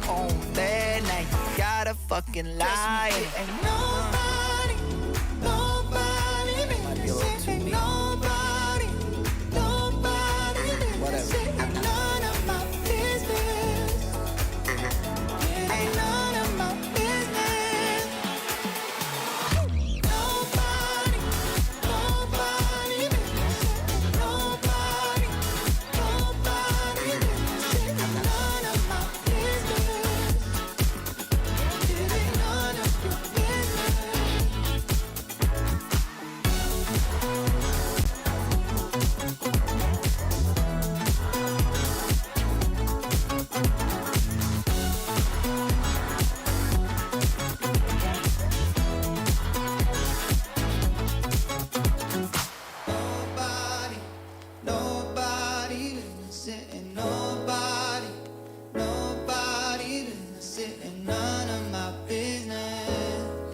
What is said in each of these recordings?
own bed. Now you gotta fucking lie. Ain't nobody Might be a little too ain't deep. nobody Whatever. ain't none of my business. It ain't none of my business. Nobody ain't none of my business. It ain't none of your Nobody listening, nobody listening, none of my business.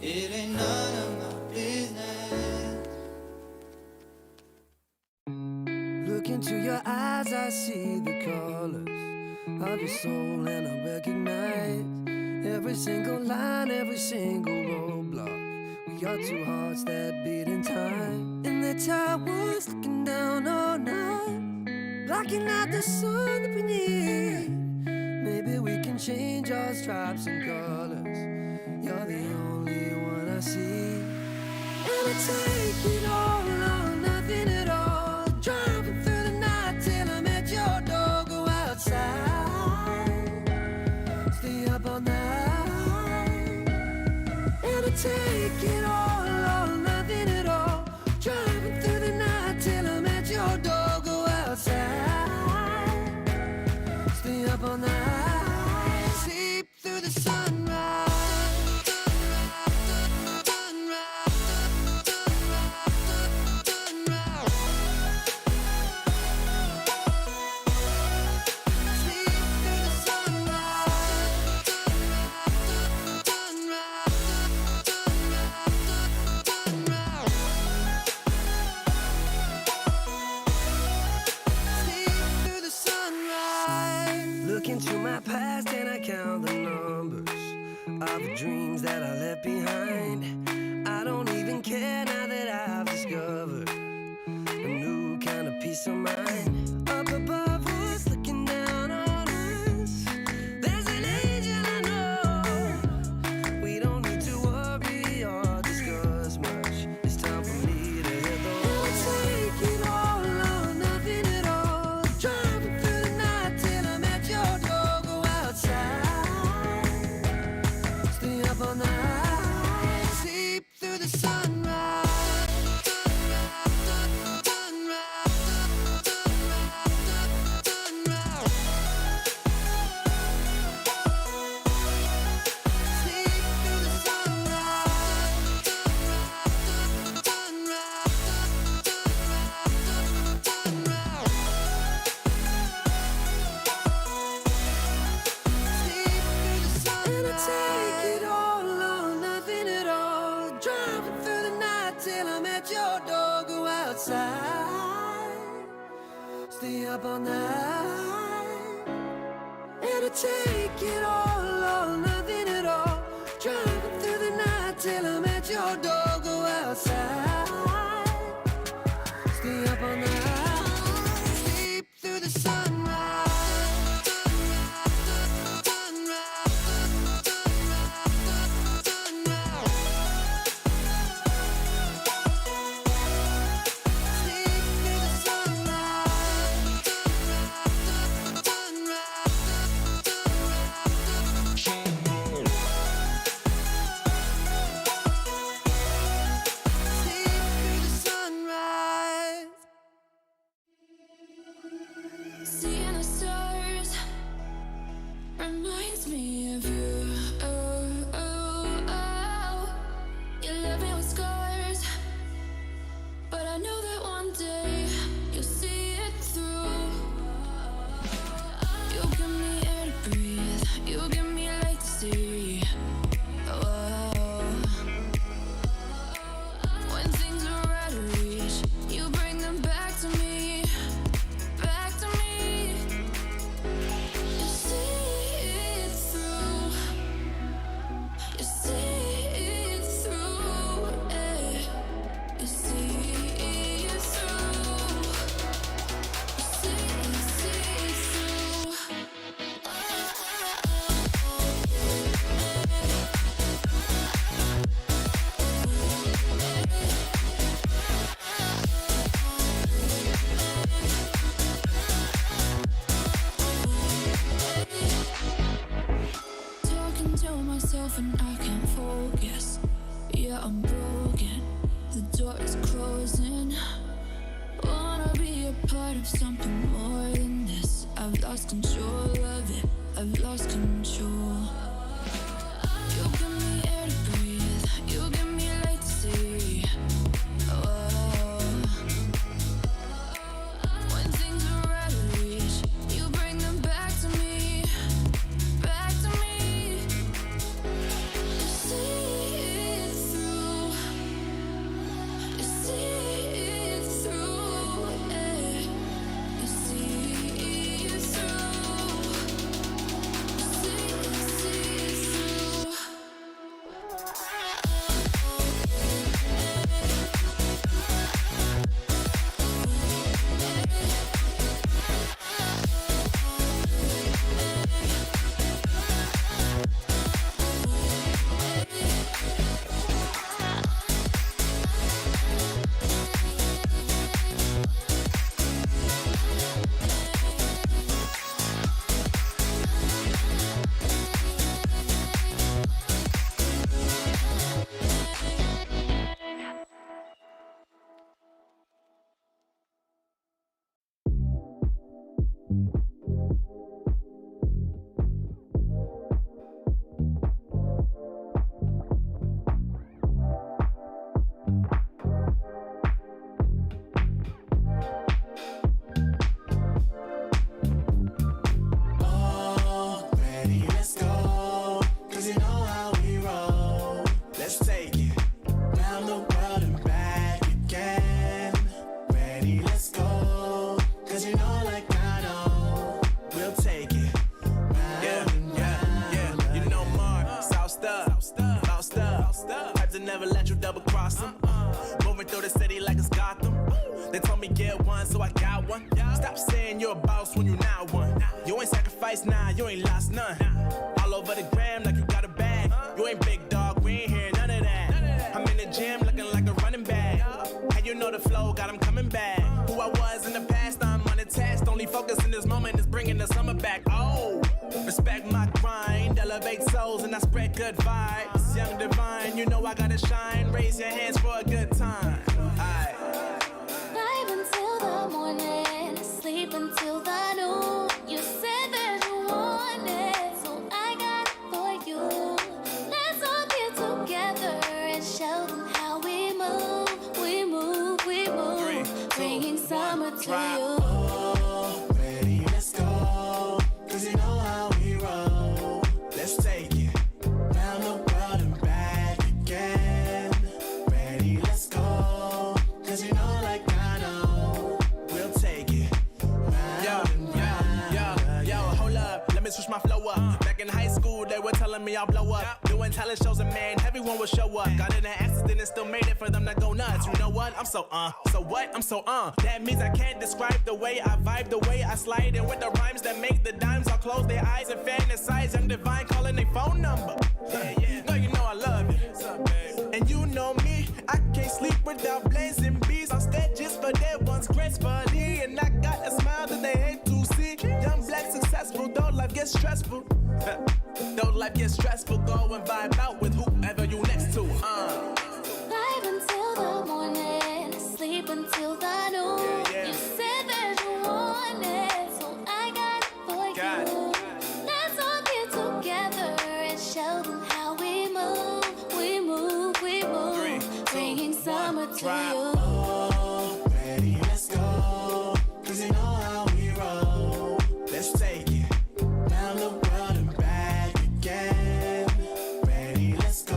It ain't none of my business. Look into your eyes, I see the colors of your soul, and I recognize every single line, every single roadblock. We are two hearts that beat in time, and that's how I was looking down all night, blocking out the sun that we need. Maybe we can change our stripes and colors. You're the only one I see. And I take it all or nothing at all. Driving through the night till I'm at your door. Go outside, stay up all night. And I take it all or nothing at all. Driving through the night till I'm at your door. Go outside, stay up all night. Sleep through the sunrise. Look into my past and I count the numbers of the dreams that I left behind. I don't even care now that I've discovered a new kind of peace of mind. Up above us, looking down on us, there's an angel I know. We don't need to worry or discuss much. It's time for me to hit the road. I'll take it all or nothing at all. Driving through the night till I'm at your door. Go outside, stay up all night. Sleep through the sunrise. And I take it all or nothing at all. Driving through the night till I'm at your door. Go outside, stay up all night. And I take it all or nothing at all. Driving through the night till I'm at your door. Go outside, stay up all night. Sleep through the sunrise. See of something more than this. I've lost control of it. I've lost control. You give me air to breathe. You give me light to see. Oh. When things are out of reach, you bring them back to me. Back to me. You see it through. You see it through. Yeah. You see it through. You see it through. Ready, let's go. 'Cause you know how we roll. Let's take it round the world and back again. Ready, let's go. 'Cause you know, like I know, we'll take it round and round. You know Mark, South Stuff, South Stuff. Type to never let you double cross them. Moving through the city like it's Gotham. They told me get one, so I got one. Stop saying you're a boss when you not one. You ain't sacrificed, nah, you ain't lost none. All over the gram like you got a bag. You ain't big dog, we ain't hear none of that. I'm in the gym looking like a running back. And you know the flow, got him coming back. Who I was in the past, I'm unattached. Only focus in this moment is bringing the summer back. Oh, respect my grind, elevate souls and I spread good vibes. Young divine, you know I gotta shine. Raise your hands for a good time. Aight. Vibe until the morning, sleep until the noon. You said that you want it, so I got it for you. Let's all get together and show them how we move. We move, we move. 3, 2, Bringing summer 1, to drop. you. Oh, ready, let's go. 'Cause you know how we roll. Let's take it round the world and back again. Ready, let's go. 'Cause you know, like I know, we'll take it round and round. Yo, hold up, let me switch my flow up. Back in high school, they were telling me I'll blow up. Doing talent shows and man, everyone will show up. Got in an accident and still made it for them to go nuts. You know what? I'm so so what? I'm so That means I can't describe the way I vibe, the way I slide. And with the rhymes that make the dimes, I'll close their eyes and fantasize. Young divine calling their phone number. No, you know I love you. And you know me, I can't sleep without blazing beats. On stages for their ones gracefully. And I got a smile that they hate to see. Young black successful, though life gets stressful. Though life gets stressful, go and vibe out with whoever you next to. Vibe until the morning, sleep until the noon. Yeah. You said that you want it, so I got it for Got you. Let's all get together and show them how we move. We move, we move. 3, 2, Bringing summer 1, to drop. you. Oh, ready, let's go. 'Cause you know how we roll. Let's take it round the world and back again. Ready, let's go.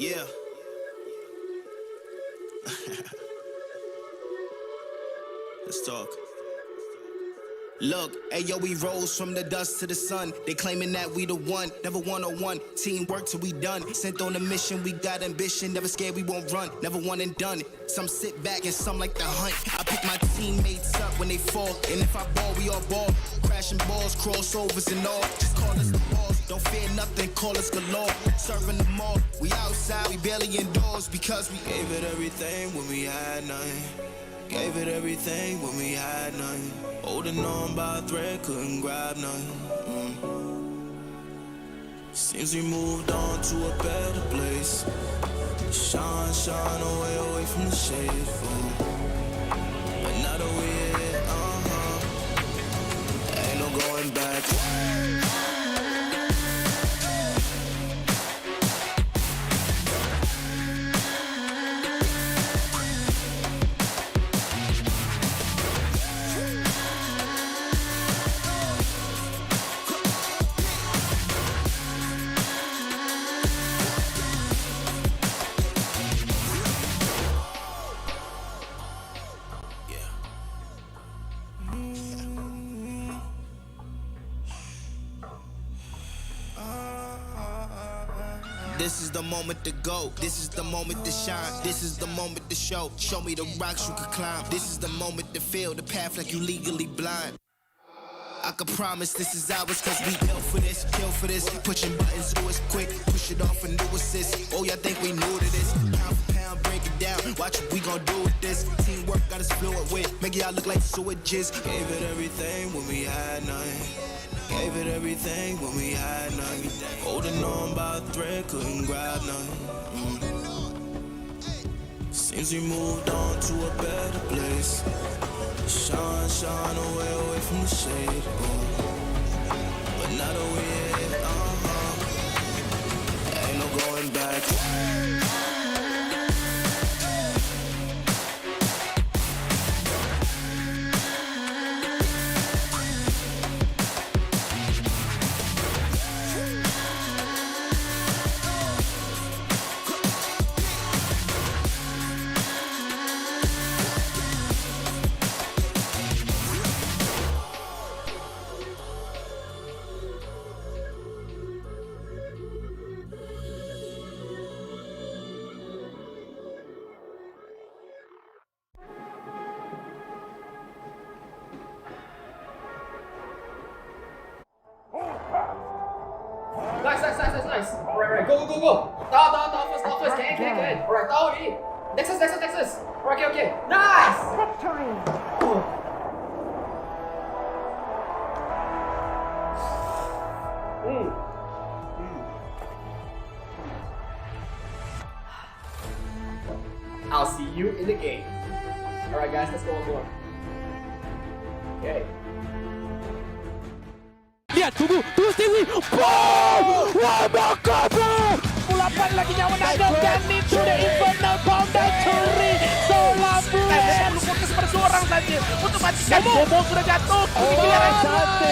Yeah. Let's talk. Look, ayo, we rose from the dust to the sun. They claiming that we the one, never one-on-one. Teamwork till we done. Sent on a mission, we got ambition. Never scared, we won't run. Never one and done. Some sit back and some like the hunt. I pick my teammates up when they fall. And if I ball, we all ball. Crashing balls, crossovers and all. Just call us the balls. Don't fear nothing, call us galore. Serving them all. We outside, we barely indoors because we gave it everything when we had nothing. Gave it everything when we had nothing. Holding on by a thread, couldn't grab nothing. Seems we moved on to a better place. Shine, shine away from the shade. But now that we're here, ain't no going back. This is the moment to go. This is the moment to shine. This is the moment to show. Show me the rocks you could climb. This is the moment to feel the path like you legally blind. I can promise this is ours cause we built for this, kill for this. Pushing buttons, do it quick, push it off and do assist. Oh, y'all think we new to this? Pound for pound, break it down. Watch what we gon' do with this. Teamwork got us fluent with. Make y'all look like sewages. Gave it everything when we had nothing. Gave it everything when we had nothing. Holding on by a thread, couldn't grab nothing. Seems we moved on to a better place. Shine, shine away from the shade. But now that we're here, ain't no going back. Nice. Alright, go. Stop first. Can. Alright, down. Nexus. Okay. Nice! I'll see you in the game. Alright guys, let's go on board. Okay. Lihat, tunggu Stevie. Boom! Wah, Makabe! Pulapan lagi nyawa Nagel dan into the infernal boundary. Solar Blade. Lu fokus pada seorang saja untuk matikan Bobo sudah jatuh.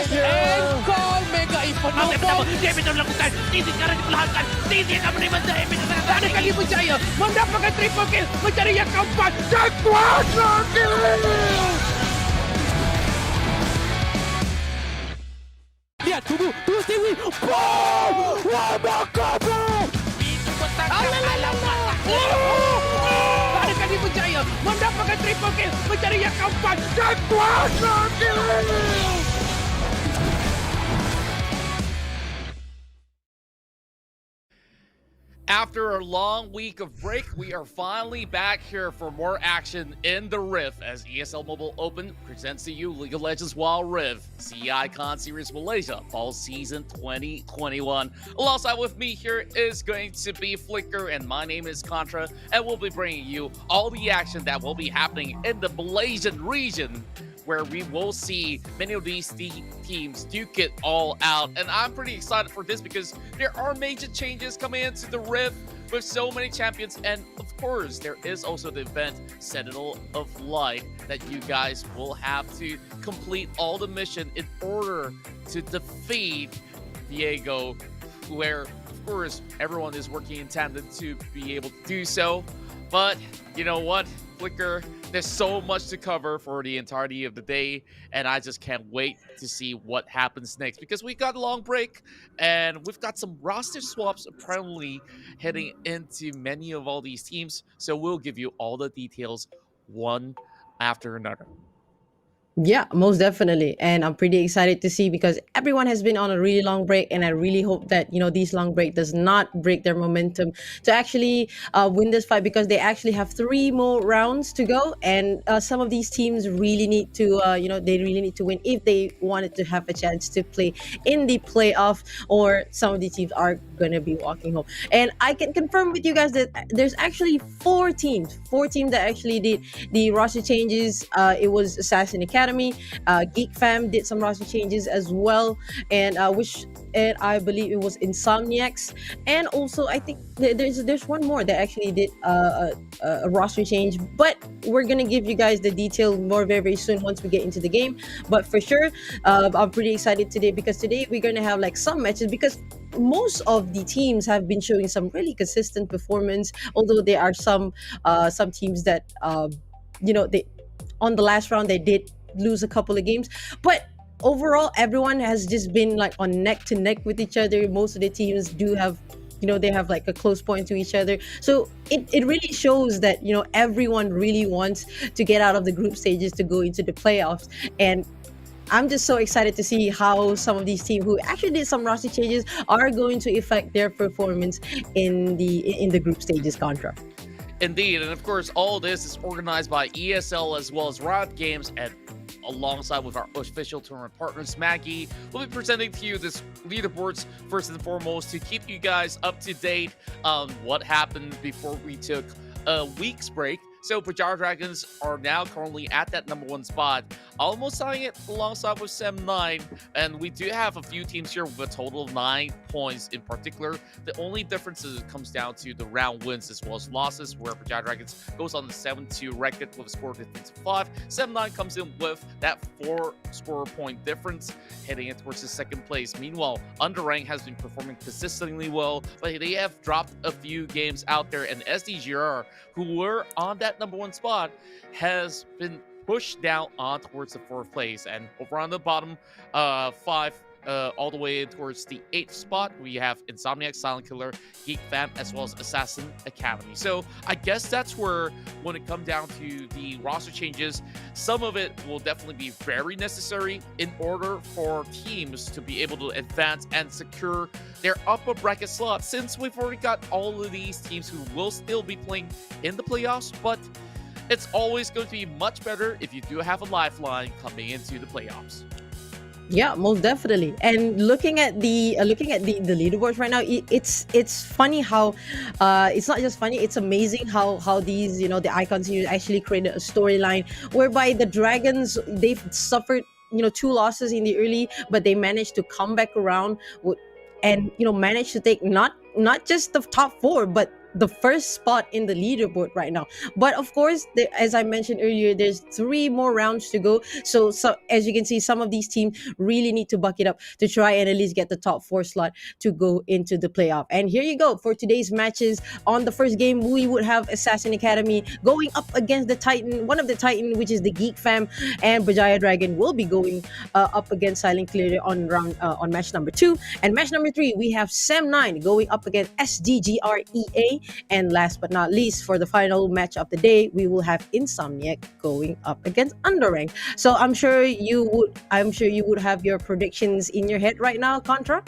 Engkol Mega Infernal Bomb. Dia bisa melakukan. Tizi sekarang diperlahankan. Tizi akan menerima damage yang sangat ada kali Berjaya mendapatkan triple kill mencari yang keempat. Dan kuasa kill. Lihat, tunggu Stevie. Boom! Wah, Makabe! Itu petangkap alam mata. Ada kali Berjaya mendapatkan triple kill mencari yang keempat. Dan kuasa kill. After a long week of break, we are finally back here for more action in the Rift as ESL Mobile Open presents to you League of Legends Wild Rift CI Con Series Malaysia Fall Season 2021. Alongside with me here is going to be Flicker, and my name is Contra, and we'll be bringing you all the action that will be happening in the Malaysian region, where we will see many of these teams duke it all out. And I'm pretty excited for this because there are major changes coming into the Rift with so many champions. And of course, there is also the event Sentinel of Light that you guys will have to complete all the mission in order to defeat Diego where, of course, everyone is working in tandem to be able to do so. But you know what, Flicker, there's so much to cover for the entirety of the day, and I just can't wait to see what happens next, because we got a long break and we've got some roster swaps apparently heading into many of all these teams. So we'll give you all the details one after another. Yeah, most definitely. And I'm pretty excited to see because everyone has been on a really long break. And I really hope that, this long break does not break their momentum to actually win this fight, because they actually have 3 more rounds to go. And some of these teams really need to, they really need to win if they wanted to have a chance to play in the playoff, or some of the teams are going to be walking home. And I can confirm with you guys that there's actually 4 teams that actually did the roster changes. It was Assassin Academy. Geek Fam did some roster changes as well, and I believe it was INSOMNIAX, and also I think there's one more that actually did a roster change. But we're gonna give you guys the detail more very, very soon once we get into the game. But for sure, I'm pretty excited today, because today we're gonna have like some matches, because most of the teams have been showing some really consistent performance, although there are some teams that they on the last round they did lose a couple of games. But overall, everyone has just been like on neck to neck with each other. Most of the teams do have, they have like a close point to each other. So it really shows that, everyone really wants to get out of the group stages to go into the playoffs. And I'm just so excited to see how some of these teams who actually did some roster changes are going to affect their performance in the group stages, Contra. Indeed, and of course, all this is organized by ESL as well as Riot Games, and alongside with our official tournament partners, Maggie. We'll be presenting to you this leaderboards first and foremost to keep you guys up to date on what happened before we took a week's break. So Berjaya Dragons are now currently at that #1 spot, almost tying it alongside with Sem9. And we do have a few teams here with a total of 9 points in particular. The only difference is it comes down to the round wins as well as losses, where Berjaya Dragons goes on the 7-2 record with a score difference of 5. Sem9 comes in with that 4 score point difference, heading in towards the second place. Meanwhile, UndeRank has been performing consistently well, but they have dropped a few games out there, and SDGR, who were on that #1 spot, has been pushed down on towards the 4th place. And over on the bottom 5, all the way towards the 8th spot, we have INSOMNIAX, Silent Killer, Geek Fam, as well as Assassin Academy. So I guess that's where, when it comes down to the roster changes, some of it will definitely be very necessary in order for teams to be able to advance and secure their upper bracket slot, since we've already got all of these teams who will still be playing in the playoffs. But it's always going to be much better if you do have a lifeline coming into the playoffs. Yeah, most definitely. And looking at the leaderboards right now, it's funny how it's not just funny, it's amazing how these the icons here actually created a storyline whereby the Dragons, they've suffered 2 losses in the early, but they managed to come back around and managed to take not just the top 4, but the first spot in the leaderboard right now. But of course, as I mentioned earlier, there's 3 more rounds to go. So as you can see, some of these teams really need to buck it up to try and at least get the top 4 slot to go into the playoff. And here you go for today's matches. On the first game, we would have Assassin Academy going up against the Titan, one of the Titan, which is the Geek Fam, and Berjaya Dragon will be going up against Silent Clear on match number 2. And match number 3, we have Sem9 going up against SDGR EA. And last but not least, for the final match of the day, we will have INSOMNIAX going up against UndeRank. So I'm sure you would have your predictions in your head right now, Contra.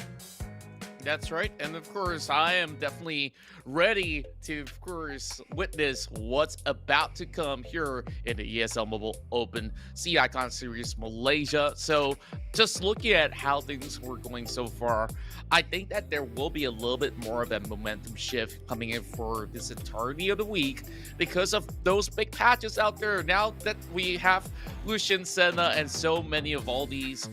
That's right. And of course, I am definitely ready to, of course, witness what's about to come here in the ESL Mobile Open C Icon Series Malaysia. So just looking at how things were going so far, I think that there will be a little bit more of a momentum shift coming in for this entirety of the week because of those big patches out there. Now that we have Lucian, Senna, and so many of all these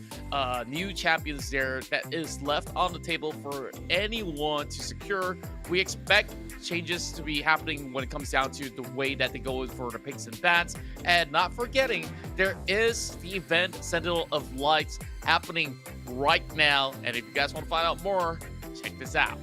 new champions there that is left on the table for anyone to secure, we expect changes to be happening when it comes down to the way that they go in for the picks and bans. And not forgetting, there is the event Sentinel of Lights happening right now. And if you guys want to find out more, check this out.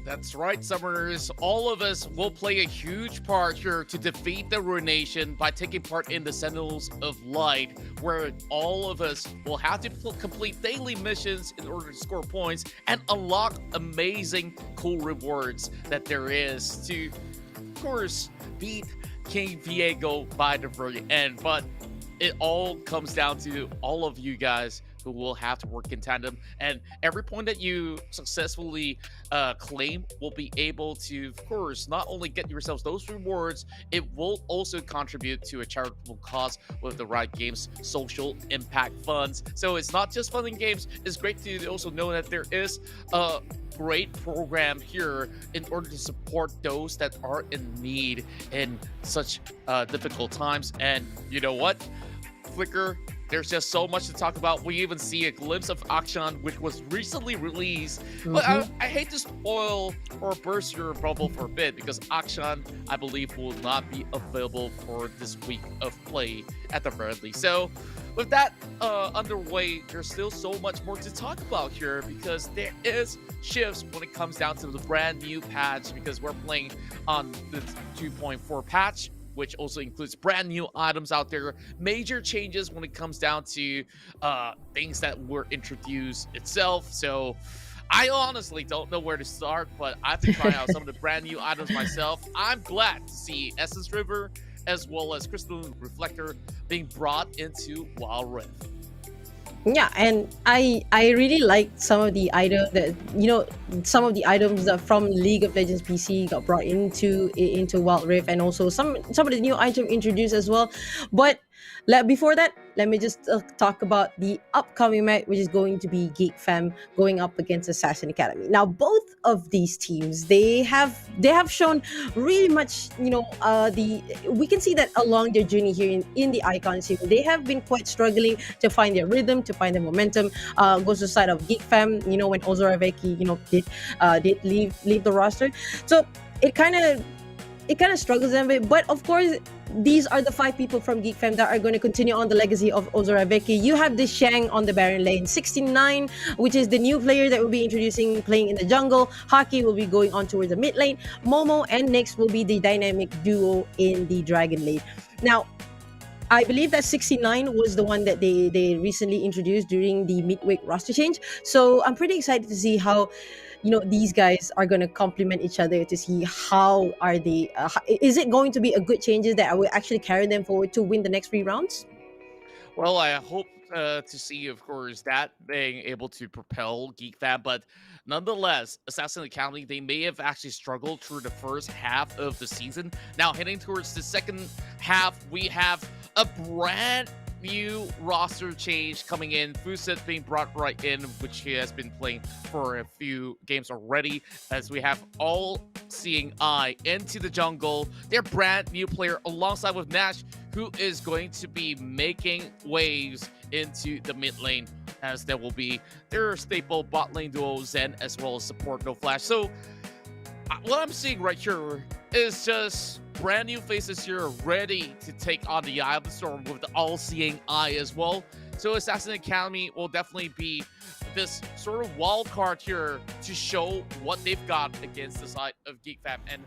That's right, Summoners. All of us will play a huge part here to defeat the Ruination by taking part in the Sentinels of Light, where all of us will have to complete daily missions in order to score points and unlock amazing, cool rewards that there is to, of course, beat King Viego by the very end. But it all comes down to all of you guys who will have to work in tandem, and every point that you successfully claim will be able to, of course, not only get yourselves those rewards, it will also contribute to a charitable cause with the Riot Games Social Impact Funds. So it's not just fun and games. It's great to also know that there is a great program here in order to support those that are in need in such difficult times. And you know what, Flicker, there's just so much to talk about. We even see a glimpse of Akshan, which was recently released. But I hate to spoil or burst your bubble for a bit, because Akshan, I believe, will not be available for this week of play at the very least. So with that underway, there's still so much more to talk about here, because there is shifts when it comes down to the brand new patch, because we're playing on the 2.4 patch, which also includes brand new items out there, major changes when it comes down to things that were introduced itself. So I honestly don't know where to start, but I've been trying out some of the brand new items myself. I'm glad to see Essence River as well as Crystalline Reflector being brought into Wild Rift. Yeah, and I really like some of the items that, some of the items that from League of Legends PC got brought into Wild Rift, and also some of the new items introduced as well. But before that, let me just talk about the upcoming match, which is going to be Geek Fam going up against Assassin Academy. Now, both of these teams, they have shown really much, we can see that along their journey here in the Icon series, they have been quite struggling to find their rhythm, to find their momentum. Goes to the side of Geek Fam, when Ozoraveki, did leave the roster. So it kind of struggles them a bit, but of course, these are the 5 people from Geek Fam that are going to continue on the legacy of Ozoraveki. You have the Shang on the Baron lane, 69, which is the new player that will be introducing, playing in the jungle. Haki will be going on towards the mid lane. Momo and Nyx will be the dynamic duo in the Dragon lane. Now, I believe that 69 was the one that they recently introduced during the midweek roster change. So I'm pretty excited to see how these guys are going to complement each other, to see how are they is it going to be a good changes that will actually carry them forward to win the next 3 rounds? Well, I hope to see, of course, that being able to propel Geek Fam, but nonetheless, Assassin Academy, they may have actually struggled through the first half of the season. Now, heading towards the second half, we have a brand new roster change coming in. Fuset being brought right in, which he has been playing for a few games already, as we have all seeing Eye into the jungle. Their brand new player alongside with Nash, who is going to be making waves into the mid lane, as there will be their staple bot lane duo Zen as well as support No Flash. So what I'm seeing right here is just brand new faces here ready to take on the Eye of the Storm with the all-seeing eye as well. So Assassin Academy will definitely be this sort of wild card here to show what they've got against the side of Geek Fam. And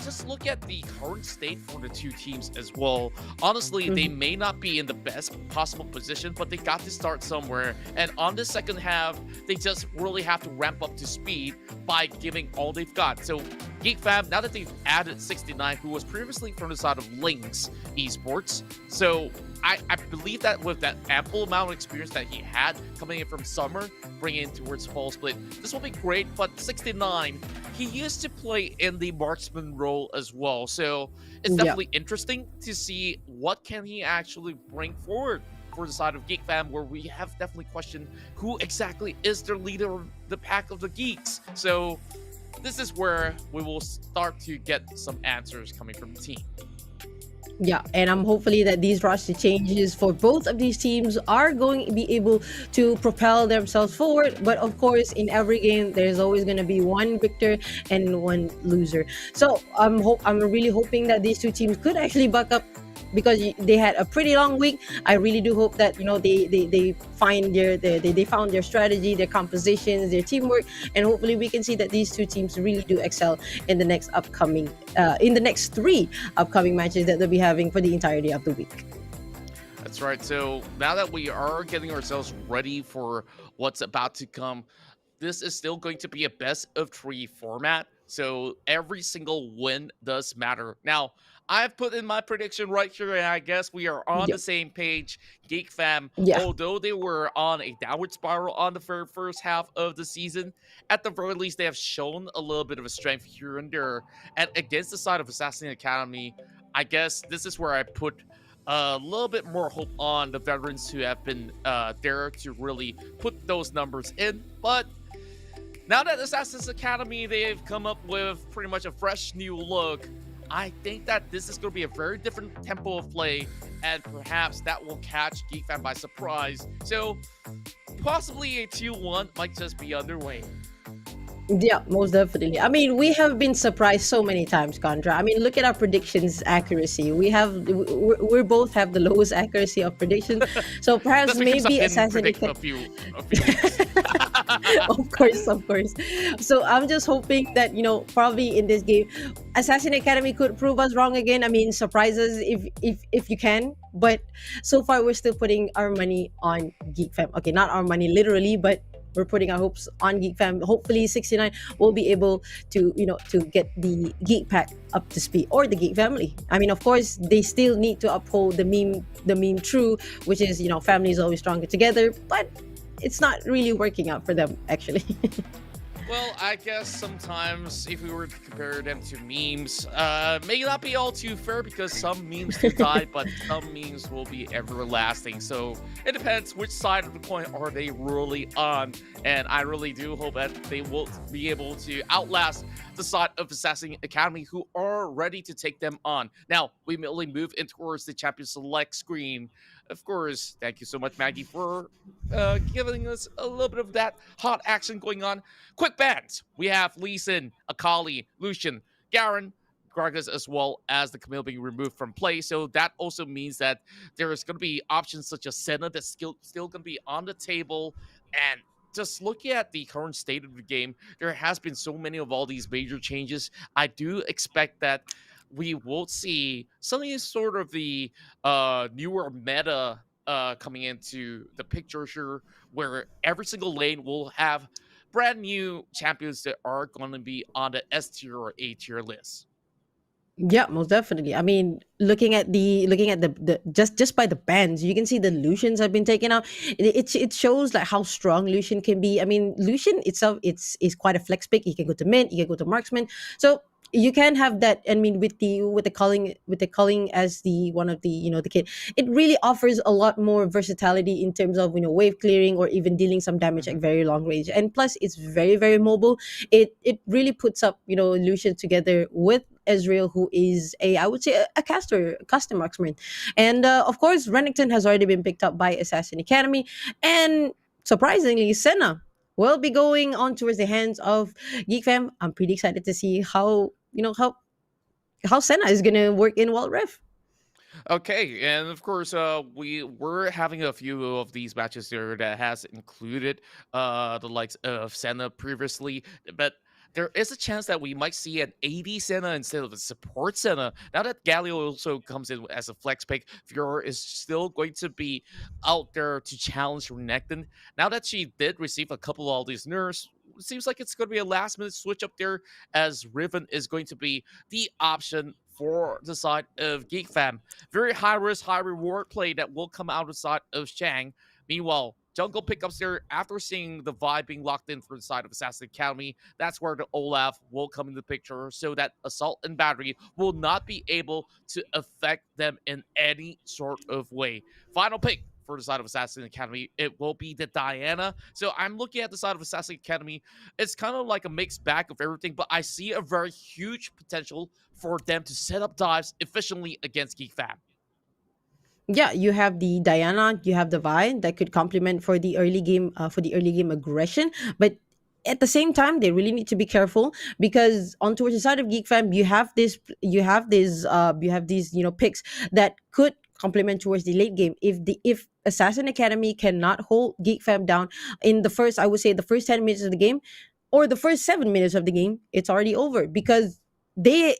just look at the current state for the two teams as well. Honestly, they may not be in the best possible position, but they got to start somewhere. And on the second half, they just really have to ramp up to speed by giving all they've got. So Geek Fam, now that they've added 69, who was previously from the side of Lynx Esports, so I believe that with that ample amount of experience that he had coming in from summer, bringing in towards fall split, this will be great. But 69, he used to play in the marksman role as well, so it's definitely interesting to see what can he actually bring forward for the side of Geek Fam, where we have definitely questioned who exactly is their leader of the pack of the Geeks. So this is where we will start to get some answers coming from the team. Yeah, and I'm hopefully that these roster changes for both of these teams are going to be able to propel themselves forward. But of course, in every game, there's always going to be one victor and one loser. So I'm really hoping that these two teams could actually buck up, because they had a pretty long week. I really do hope that they find they found their strategy, their compositions, their teamwork, and hopefully we can see that these two teams really do excel in the next three upcoming matches that they'll be having for the entirety of the week. That's right. So now that we are getting ourselves ready for what's about to come, this is still going to be a best of 3 format. So every single win does matter. Now, I've put in my prediction right here, and I guess we are on the same page. Geek Fam, although they were on a downward spiral on the first half of the season, at the very least, they have shown a little bit of a strength here and there. And against the side of Assassin Academy, I guess this is where I put a little bit more hope on the veterans who have been there to really put those numbers in. But now that Assassin's Academy, they've come up with pretty much a fresh new look, I think that this is going to be a very different tempo of play, and perhaps that will catch Geek Fam by surprise. So possibly a 2-1 might just be underway. Yeah, most definitely. I mean, we have been surprised so many times, Contra. I mean, look at our predictions accuracy. We both have the lowest accuracy of prediction. So perhaps maybe Assassin Academy. Of course. So I'm just hoping that, probably in this game, Assassin Academy could prove us wrong again. I mean, surprise us if you can. But so far, we're still putting our money on Geek Fam. Okay, not our money literally, but we're putting our hopes on Geek Fam. Hopefully 69 will be able to get the Geek pack up to speed, or the Geek family. I mean, of course, they still need to uphold the meme true, which is, family is always stronger together, but it's not really working out for them, actually. Well, I guess sometimes if we were to compare them to memes, may not be all too fair, because some memes do die, but some memes will be everlasting. So it depends which side of the coin are they really on. And I really do hope that they will be able to outlast the side of Assassin Academy, who are ready to take them on. Now, we immediately move in towards the Champion Select screen. Of course, thank you so much, Maggie, for giving us a little bit of that hot action going on. Quick bans. We have Lee Sin, Akali, Lucian, Garen, Gragas, as well as the Camille being removed from play. So that also means that there is going to be options such as Senna that's still going to be on the table. And just looking at the current state of the game, there has been so many of all these major changes. I do expect that we will see something sort of the newer meta coming into the picture here, where every single lane will have brand new champions that are going to be on the S tier or A tier list. Yeah, most definitely. I mean, looking at the just by the bans, you can see the Lucians have been taken out. It shows like how strong Lucian can be. I mean, Lucian itself is quite a flex pick. He can go to mid, he can go to marksman. So you can have that. I mean, with the culling as the one of the, the kid, it really offers a lot more versatility in terms of, wave clearing or even dealing some damage at very long range. And plus, it's very very mobile. It really puts up, Lucian together with Ezreal, who is a, I would say, a custom marksman. And of course, Renekton has already been picked up by Assassin Academy, and surprisingly, Senna will be going on towards the hands of Geek Fam. I'm pretty excited to see how Senna is gonna work in Wild Rift. Okay, and of course, we were having a few of these matches there that has included the likes of Senna previously, but there is a chance that we might see an AD Senna instead of a support Senna. Now that Galio also comes in as a flex pick, Fiora is still going to be out there to challenge Renekton. Now that she did receive a couple of all these nerfs, it seems like it's going to be a last minute switch up there, as Riven is going to be the option for the side of Geek Fam. Very high risk, high reward play that will come out of the side of Shang. Meanwhile, jungle pickups there after seeing the vibe being locked in for the side of Assassin Academy. That's where the Olaf will come into the picture, so that Assault and Battery will not be able to affect them in any sort of way. Final pick for the side of Assassin Academy, it will be the Diana. So I'm looking at the side of Assassin Academy. It's kind of like a mixed bag of everything, but I see a very huge potential for them to set up dives efficiently against Geek Fam. Yeah, you have the Diana, you have the Vine that could complement for the early game aggression, but at the same time they really need to be careful, because on towards the side of Geek Fam, you have these, picks that could complement towards the late game. If Assassin Academy cannot hold Geek Fam down in the first, I would say, the first 10 minutes of the game, or the first 7 minutes of the game, it's already over, because they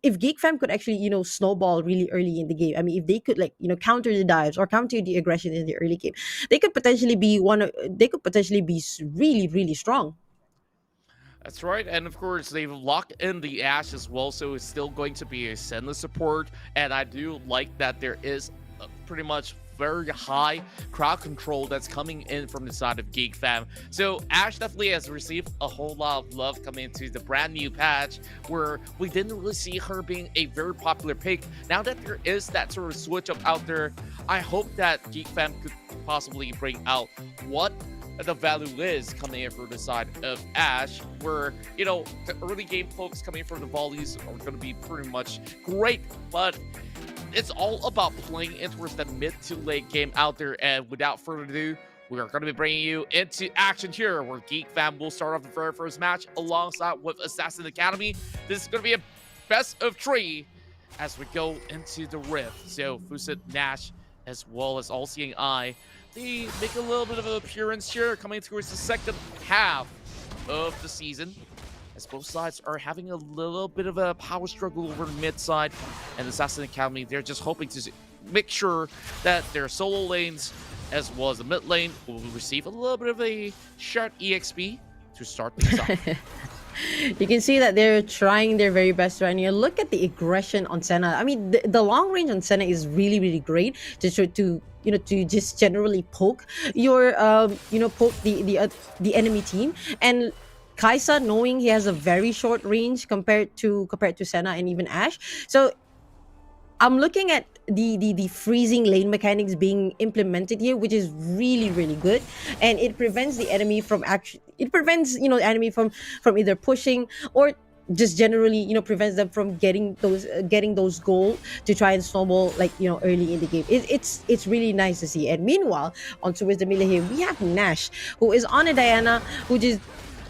if Geek Fam could actually, snowball really early in the game. I mean, if they could, like, counter the dives or counter the aggression in the early game, they could potentially be really, really strong. That's right, and of course they've locked in the Ashe as well, so it's still going to be a Senna support, and I do like that there is pretty much very high crowd control that's coming in from the side of Geek Fam. So Ashe definitely has received a whole lot of love coming into the brand new patch, where we didn't really see her being a very popular pick. Now that there is that sort of switch up out there, I hope that Geek Fam could possibly bring out what the value is coming in for the side of Ashe, where, the early game folks coming from the volleys are going to be pretty much great, but it's all about playing in towards the mid to late game out there. And without further ado, we are going to be bringing you into action here, where Geek Fam will start off the very first match alongside with Assassin Academy. This is going to be a best of 3 as we go into the Rift. So Fuset, Nash, as well as All Seeing Eye, they make a little bit of an appearance here coming towards the second half of the season, as both sides are having a little bit of a power struggle over the mid side. And Assassin Academy, they're just hoping to make sure that their solo lanes as well as the mid lane will receive a little bit of a short EXP to start things off. You can see that they're trying their very best right here. Look at the aggression on Senna. I mean, the long range on Senna is really, really great to try to, to just generally poke your, poke the enemy team. And Kaisa, knowing he has a very short range compared to Senna and even Ashe. So I'm looking at the freezing lane mechanics being implemented here, which is really, really good, and it prevents the enemy from the enemy from either pushing, or just generally, prevents them from getting those goals to try and snowball, like, early in the game. It's really nice to see. And meanwhile, on towards the middle here, we have Nash, who is on a Diana, who just,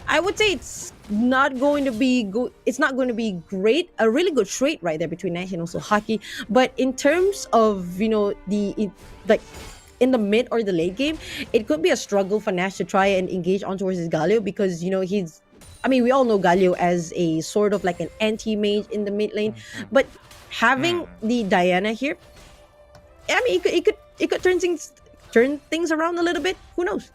I would say, it's not going to be good. It's not going to be great. A really good trait right there between Nash and also Haki. But in terms of, in the mid or the late game, it could be a struggle for Nash to try and engage on towards his Galio, because, we all know Galio as a sort of like an anti-mage in the mid lane. But having the Diana here, it could turn things around a little bit. Who knows?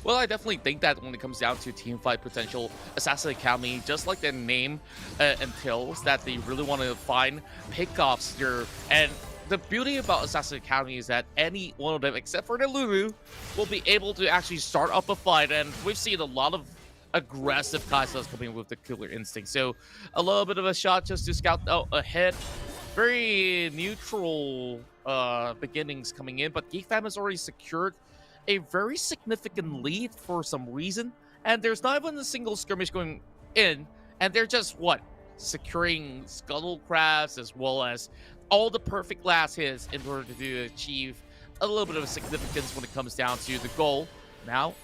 Well, I definitely think that when it comes down to team fight potential, Assassin Academy, just like the name entails, that they really want to find pickoffs here. And the beauty about Assassin Academy is that any one of them, except for the Lulu, will be able to actually start up a fight. And we've seen a lot of aggressive Kai'Sa's coming with the killer instinct. So a little bit of a shot just to scout out ahead. Very neutral beginnings coming in, but Geek Fam has already secured a very significant lead for some reason, and there's not even a single skirmish going in, and they're just securing scuttle crafts as well as all the perfect last hits in order to achieve a little bit of significance when it comes down to the goal. Now,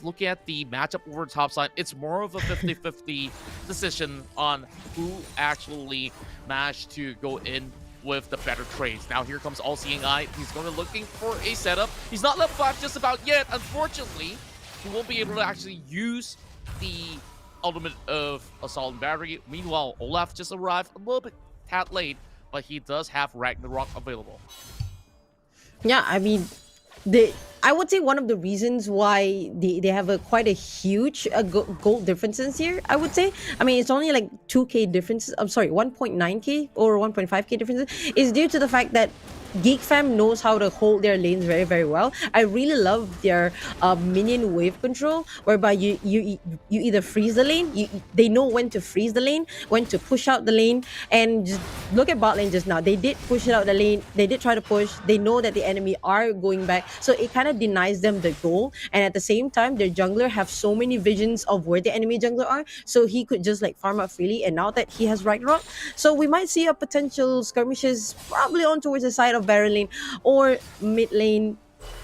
looking at the matchup over the top side, it's more of a 50-50 decision on who actually managed to go in with the better trades. Now here comes All-Seeing Eye. He's going to looking for a setup. He's not level 5 just about yet. Unfortunately, he won't be able to actually use the ultimate of Assault and Battery. Meanwhile, Olaf just arrived a little bit tad late, but he does have Ragnarok available. Yeah, I mean, I would say one of the reasons why they have quite a huge goal differences here, I would say. I mean, it's only like 2k differences. I'm sorry, 1.9k or 1.5k differences is due to the fact that Geek Fam knows how to hold their lanes very, very well. I really love their minion wave control, whereby you either freeze the lane, they know when to freeze the lane, when to push out the lane, and just look at bot lane just now. They did push it out the lane, they did try to push, they know that the enemy are going back, so it kind of denies them the goal, and at the same time, their jungler have so many visions of where the enemy jungler are, so he could just like farm up freely, and now that he has Ragnarok, so we might see a potential skirmishes probably on towards the side of Baron lane or mid lane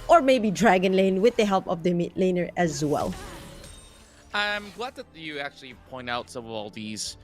or maybe dragon lane with the help of the mid laner as well. I'm glad that you actually point out some of all these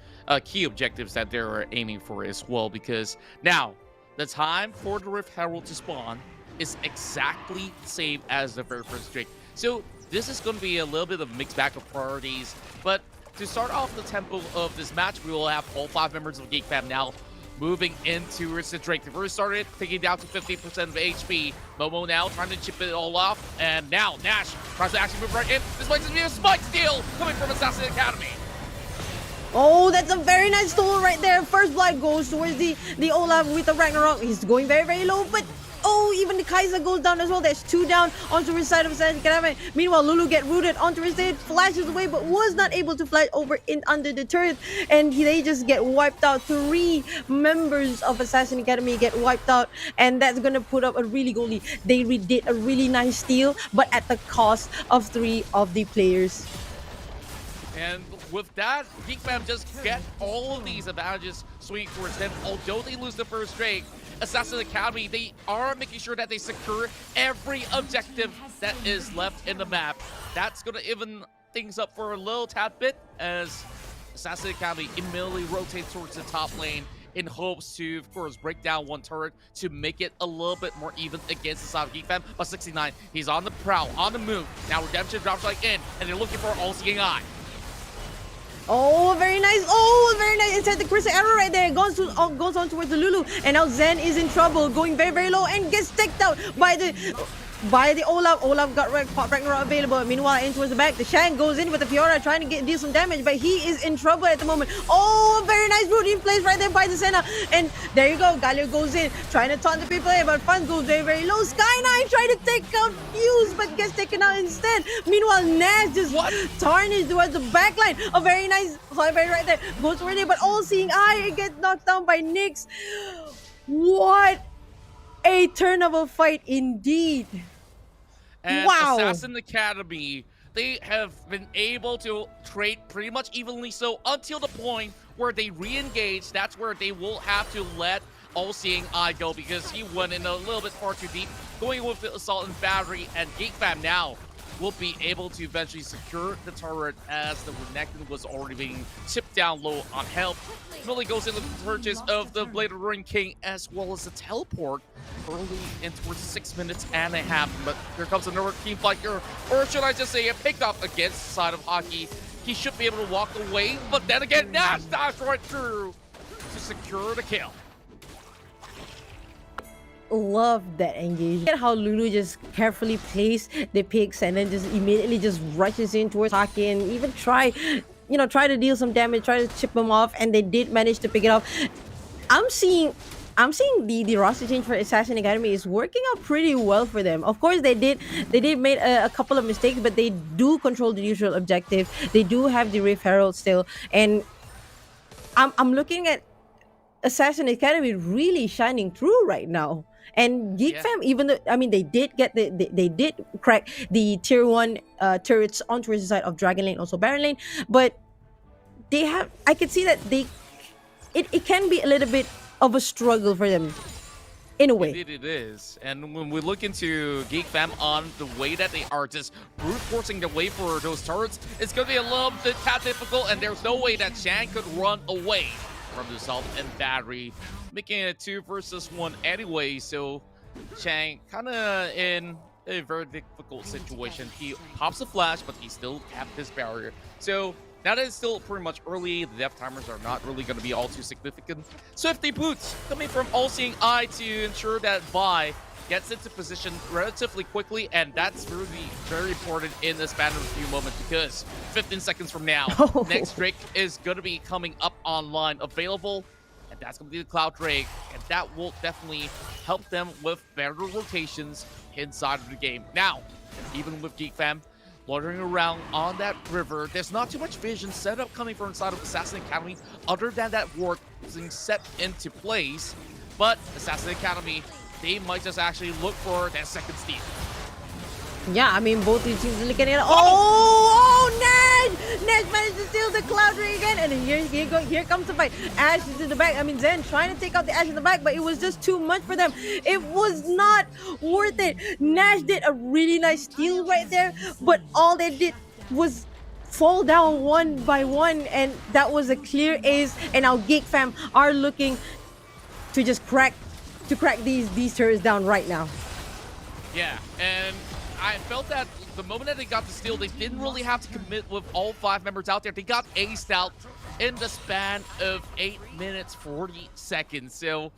key objectives that they're aiming for as well, because now the time for the Rift Herald to spawn is exactly the same as the very first Drake. So this is going to be a little bit of a mixed bag of priorities, but to start off the tempo of this match, we will have all 5 members of Geek Fam now moving into the Drake. The first started taking down to 50% of HP. Momo now trying to chip it all off, and now Nash tries to actually move right in. This might just be a spike steal coming from Assassin Academy. Oh, that's a very nice tool right there. First blood goes towards the Olaf with the Ragnarok. He's going very, very low, but oh, even the Kai'Sa goes down as well. There's 2 down onto his side of Assassin Academy. Meanwhile, Lulu get rooted onto his side, flashes away, but was not able to fly over in under the turret, and they just get wiped out. 3 members of Assassin Academy get wiped out, and that's gonna put up a really good lead. They did a really nice steal, but at the cost of 3 of the players. And with that, Geek Fam just get all of these advantages swinging towards them. Although they lose the first Drake, Assassin Academy, they are making sure that they secure every objective that is left in the map. That's going to even things up for a little tad bit as Assassin Academy immediately rotates towards the top lane in hopes to, of course, break down one turret to make it a little bit more even against the side of Geek Fam. But 69, he's on the prowl, on the move. Now Redemption drops like in, and they're looking for All-Seeing Eye. Oh, very nice. Oh, very nice. Inside the crystal arrow right there. Goes on towards the Lulu. And now Zen is in trouble. Going very, very low and gets taken out by the Olaf. Olaf got Ragnarok available. Meanwhile, in towards the back, the Shang goes in with the Fiora trying to deal some damage, but he is in trouble at the moment. Oh, very nice routine place right there by the Senna. And there you go. Galio goes in, trying to taunt the people here, but Fun goes very, very low. Sky9 trying to take out Fuse, but gets taken out instead. Meanwhile, Nash just tarnished towards the backline. A very nice fly right there. Goes towards it, but All-Seeing Eye gets knocked down by Nyx. What a turn of a fight indeed. And wow. Assassin Academy, they have been able to trade pretty much evenly so until the point where they re-engage. That's where they will have to let All-Seeing Eye go because he went in a little bit far too deep, going with the Assault and Battery, and Geek Fam now will be able to eventually secure the turret as the Renekton was already being chipped down low on health. Really goes into the purchase of the Blade of the Ring King as well as the teleport early in towards 6 minutes and a half. But here comes another team fight here, or should I just say a pickup against the side of Hockey. He should be able to walk away, but then again, Nash dashed right through to secure the kill. Love that engage. Look at how Lulu just carefully placed the picks and then just immediately just rushes in towards Hockey and even try to deal some damage, try to chip him off, and they did manage to pick it up. I'm seeing I'm seeing the roster change for Assassin Academy is working out pretty well for them. Of course, they did make a couple of mistakes, but they do control the usual objective. They do have the Rift Herald still, and I'm looking at Assassin Academy really shining through right now. And Geek Yeah. Fam, even though I mean they did get they did crack the tier 1 turrets on towards the side of Dragon Lane, also Baron Lane, but they have, I can see that it can be a little bit of a struggle for them in a way. Indeed it is. And when we look into Geek Fam on the way that they are just brute forcing the way for those turrets, it's going to be a little bit difficult, and there's no way that Shan could run away from the Salt and Battery, making it 2 versus 1 anyway. So Chang kind of in a very difficult situation. He pops a flash, but he still tapped his barrier. So now that it's still pretty much early, the death timers are not really going to be all too significant. Swifty boots coming from All Seeing Eye to ensure that Vi gets into position relatively quickly, and that's really very important in the span of a few moments, because 15 seconds from now, next Drake is going to be coming up online, available, and that's going to be the Cloud Drake, and that will definitely help them with better rotations inside of the game. Now, even with Geek Fam loitering around on that river, there's not too much vision set up coming from inside of Assassin Academy other than that ward being set into place, but Assassin Academy, they might just actually look for that second steal. Yeah, I mean, both these teams are looking at it. Oh, Nash! Nash managed to steal the Cloud Ray again, and then here comes the fight. Ash is in the back. I mean, Zen trying to take out the Ash in the back, but it was just too much for them. It was not worth it. Nash did a really nice steal right there, but all they did was fall down one by one, and that was a clear ace. And now Geek Fam are looking to just crack these turrets down right now. Yeah, and I felt that the moment that they got the steal, they didn't really have to commit with all 5 members out there. They got aced out in the span of 8 minutes, 40 seconds. So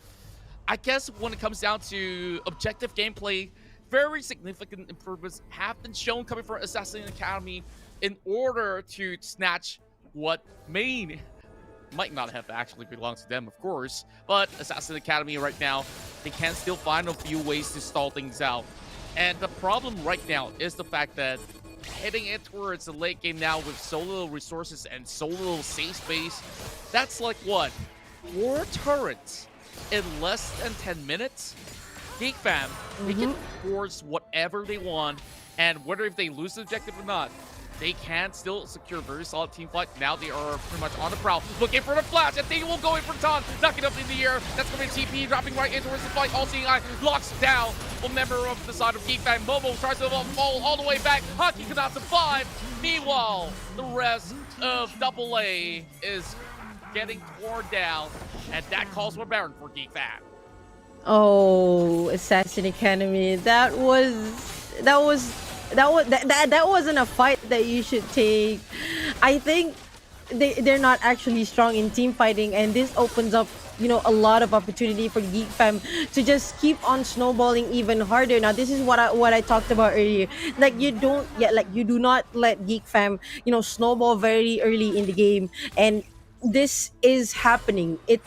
I guess when it comes down to objective gameplay, very significant improvements have been shown coming from Assassin Academy in order to snatch what might not have actually belonged to them, of course, but Assassin Academy right now, they can still find a few ways to stall things out. And the problem right now is the fact that heading it towards the late game now with so little resources and so little safe space, that's like what? 4 turrets in less than 10 minutes? Geek Fam, they can force whatever they want, and whether if they lose the objective or not, they can still secure a very solid team fight. Now they are pretty much on the prowl, looking for the flash, and they will go in for Ton, knocking up in the air. That's going to be TP, dropping right in towards the fight. All Seeing Eye locks down a member of the side of Geek Fam. Momo tries to fall all the way back. Hockey cannot survive. Meanwhile, the rest of AA is getting torn down, and that calls for Baron for Geek Fam. Oh, Assassin Academy, that wasn't a fight that you should take. I think they're not actually strong in team fighting, and this opens up, you know, a lot of opportunity for Geek Fam to just keep on snowballing even harder. Now, this is what I talked about earlier. Like, you do not let Geek Fam, you know, snowball very early in the game, and this is happening. It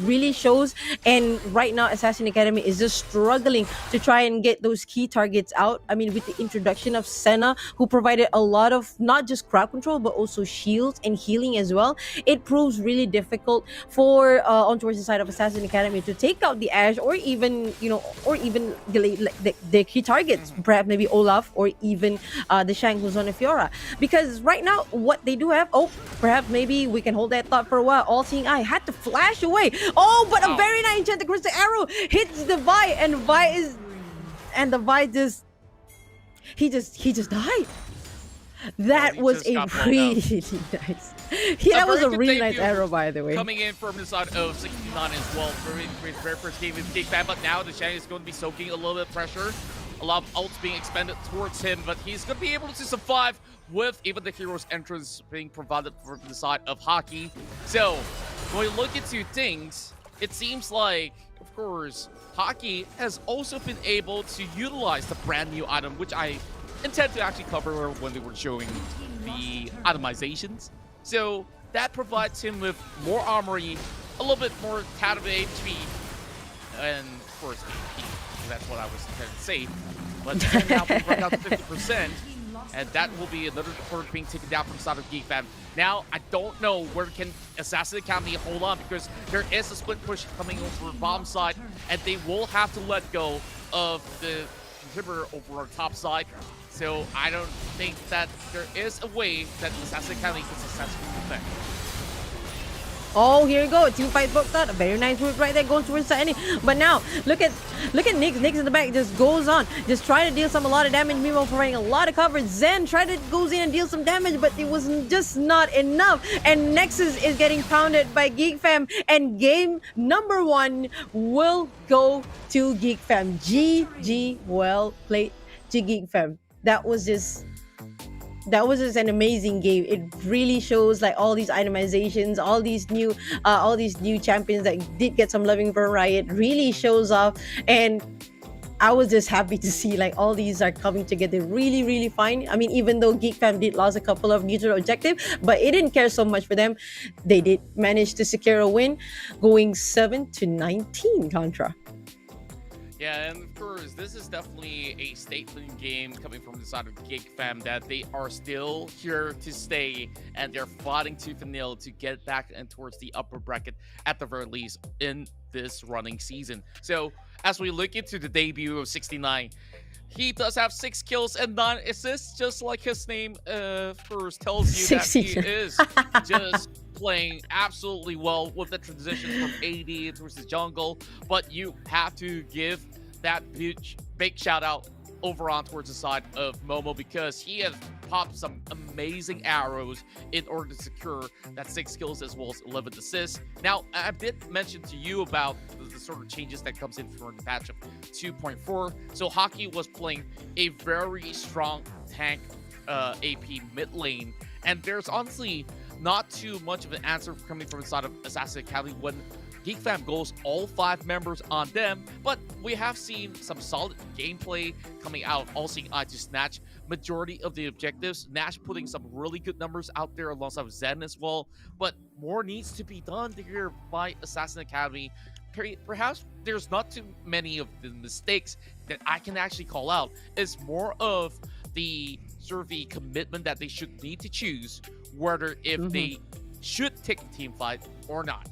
really shows. And right now Assassin Academy is just struggling to try and get those key targets out. I mean, with the introduction of Senna, who provided a lot of not just crowd control but also shields and healing as well, it proves really difficult for on towards the side of Assassin Academy to take out the Ashe, or even, you know, or even the key targets, perhaps maybe Olaf, or even the Shang who's on a Fiora. Because right now what they do have, perhaps maybe we can hold that thought for a while. All Seeing Eye had to flash away. Oh, but a very nice enchanted crystal arrow hits the Vi, and the Vi just died. That was a really nice. Yeah, that was a really nice arrow, by the way. Coming in from the side of 69 as well. Very first game with Geek Fam, but now the Shang is going to be soaking a little bit of pressure. A lot of ults being expended towards him, but he's going to be able to survive with even the hero's entrance being provided from the side of Hockey. So, when we look into things, it seems like, of course, Hockey has also been able to utilize the brand new item, which I intend to actually cover when they were showing the itemizations. So, that provides him with more armory, a little bit more tad of HP, and of course, that's what I was trying to say. But Zen now being brought down to 50%, and that will be another turret being taken down from side of Geek Fam. Now, I don't know where can Assassin Academy hold on, because there is a split push coming over bomb side, and they will have to let go of the contributor over our top side. So I don't think that there is a way that Assassin Academy can successfully defend. Oh, here you go. Team fight booked out. A very nice route right there going towards the enemy. But now, look at Nyx. Nyx in the back just goes on. Just trying to deal a lot of damage. Meanwhile, providing a lot of coverage. Zen tried to goes in and deal some damage, but it was just not enough. And Nexus is getting pounded by Geek Fam. And game number 1 will go to Geek Fam. GG, well played to Geek Fam. That was just an amazing game. It really shows like all these itemizations, all these new champions that did get some loving from Riot. Really shows off, and I was just happy to see like all these are coming together really fine. I mean, even though Geek Fam did lose a couple of neutral objectives, but it didn't care so much for them. They did manage to secure a win, going 7-19 Contra. Yeah, and of course, this is definitely a statement game coming from the side of Geek Fam that they are still here to stay, and they're fighting tooth and nail to get back and towards the upper bracket at the very least in this running season. So as we look into the debut of 69, he does have 6 kills and 9 assists, just like his name of course tells you that he is just playing absolutely well with the transitions from AD towards the jungle. But you have to give that big shout out over on towards the side of Momo, because he has popped some amazing arrows in order to secure that 6 kills as well as 11 assists. Now, I did mention to you about the sort of changes that comes in from the patch of 2.4. So Hockey was playing a very strong tank AP mid lane, and there's honestly not too much of an answer coming from inside of Assassin Academy when Geek Fam goes all 5 members on them. But we have seen some solid gameplay coming out, all seeing eye to Snatch majority of the objectives. Nash putting some really good numbers out there alongside Zen as well, but more needs to be done here by Assassin Academy. Perhaps there's not too many of the mistakes that I can actually call out. It's more of the sort of the commitment that they should need to choose whether if they should take a team fight or not.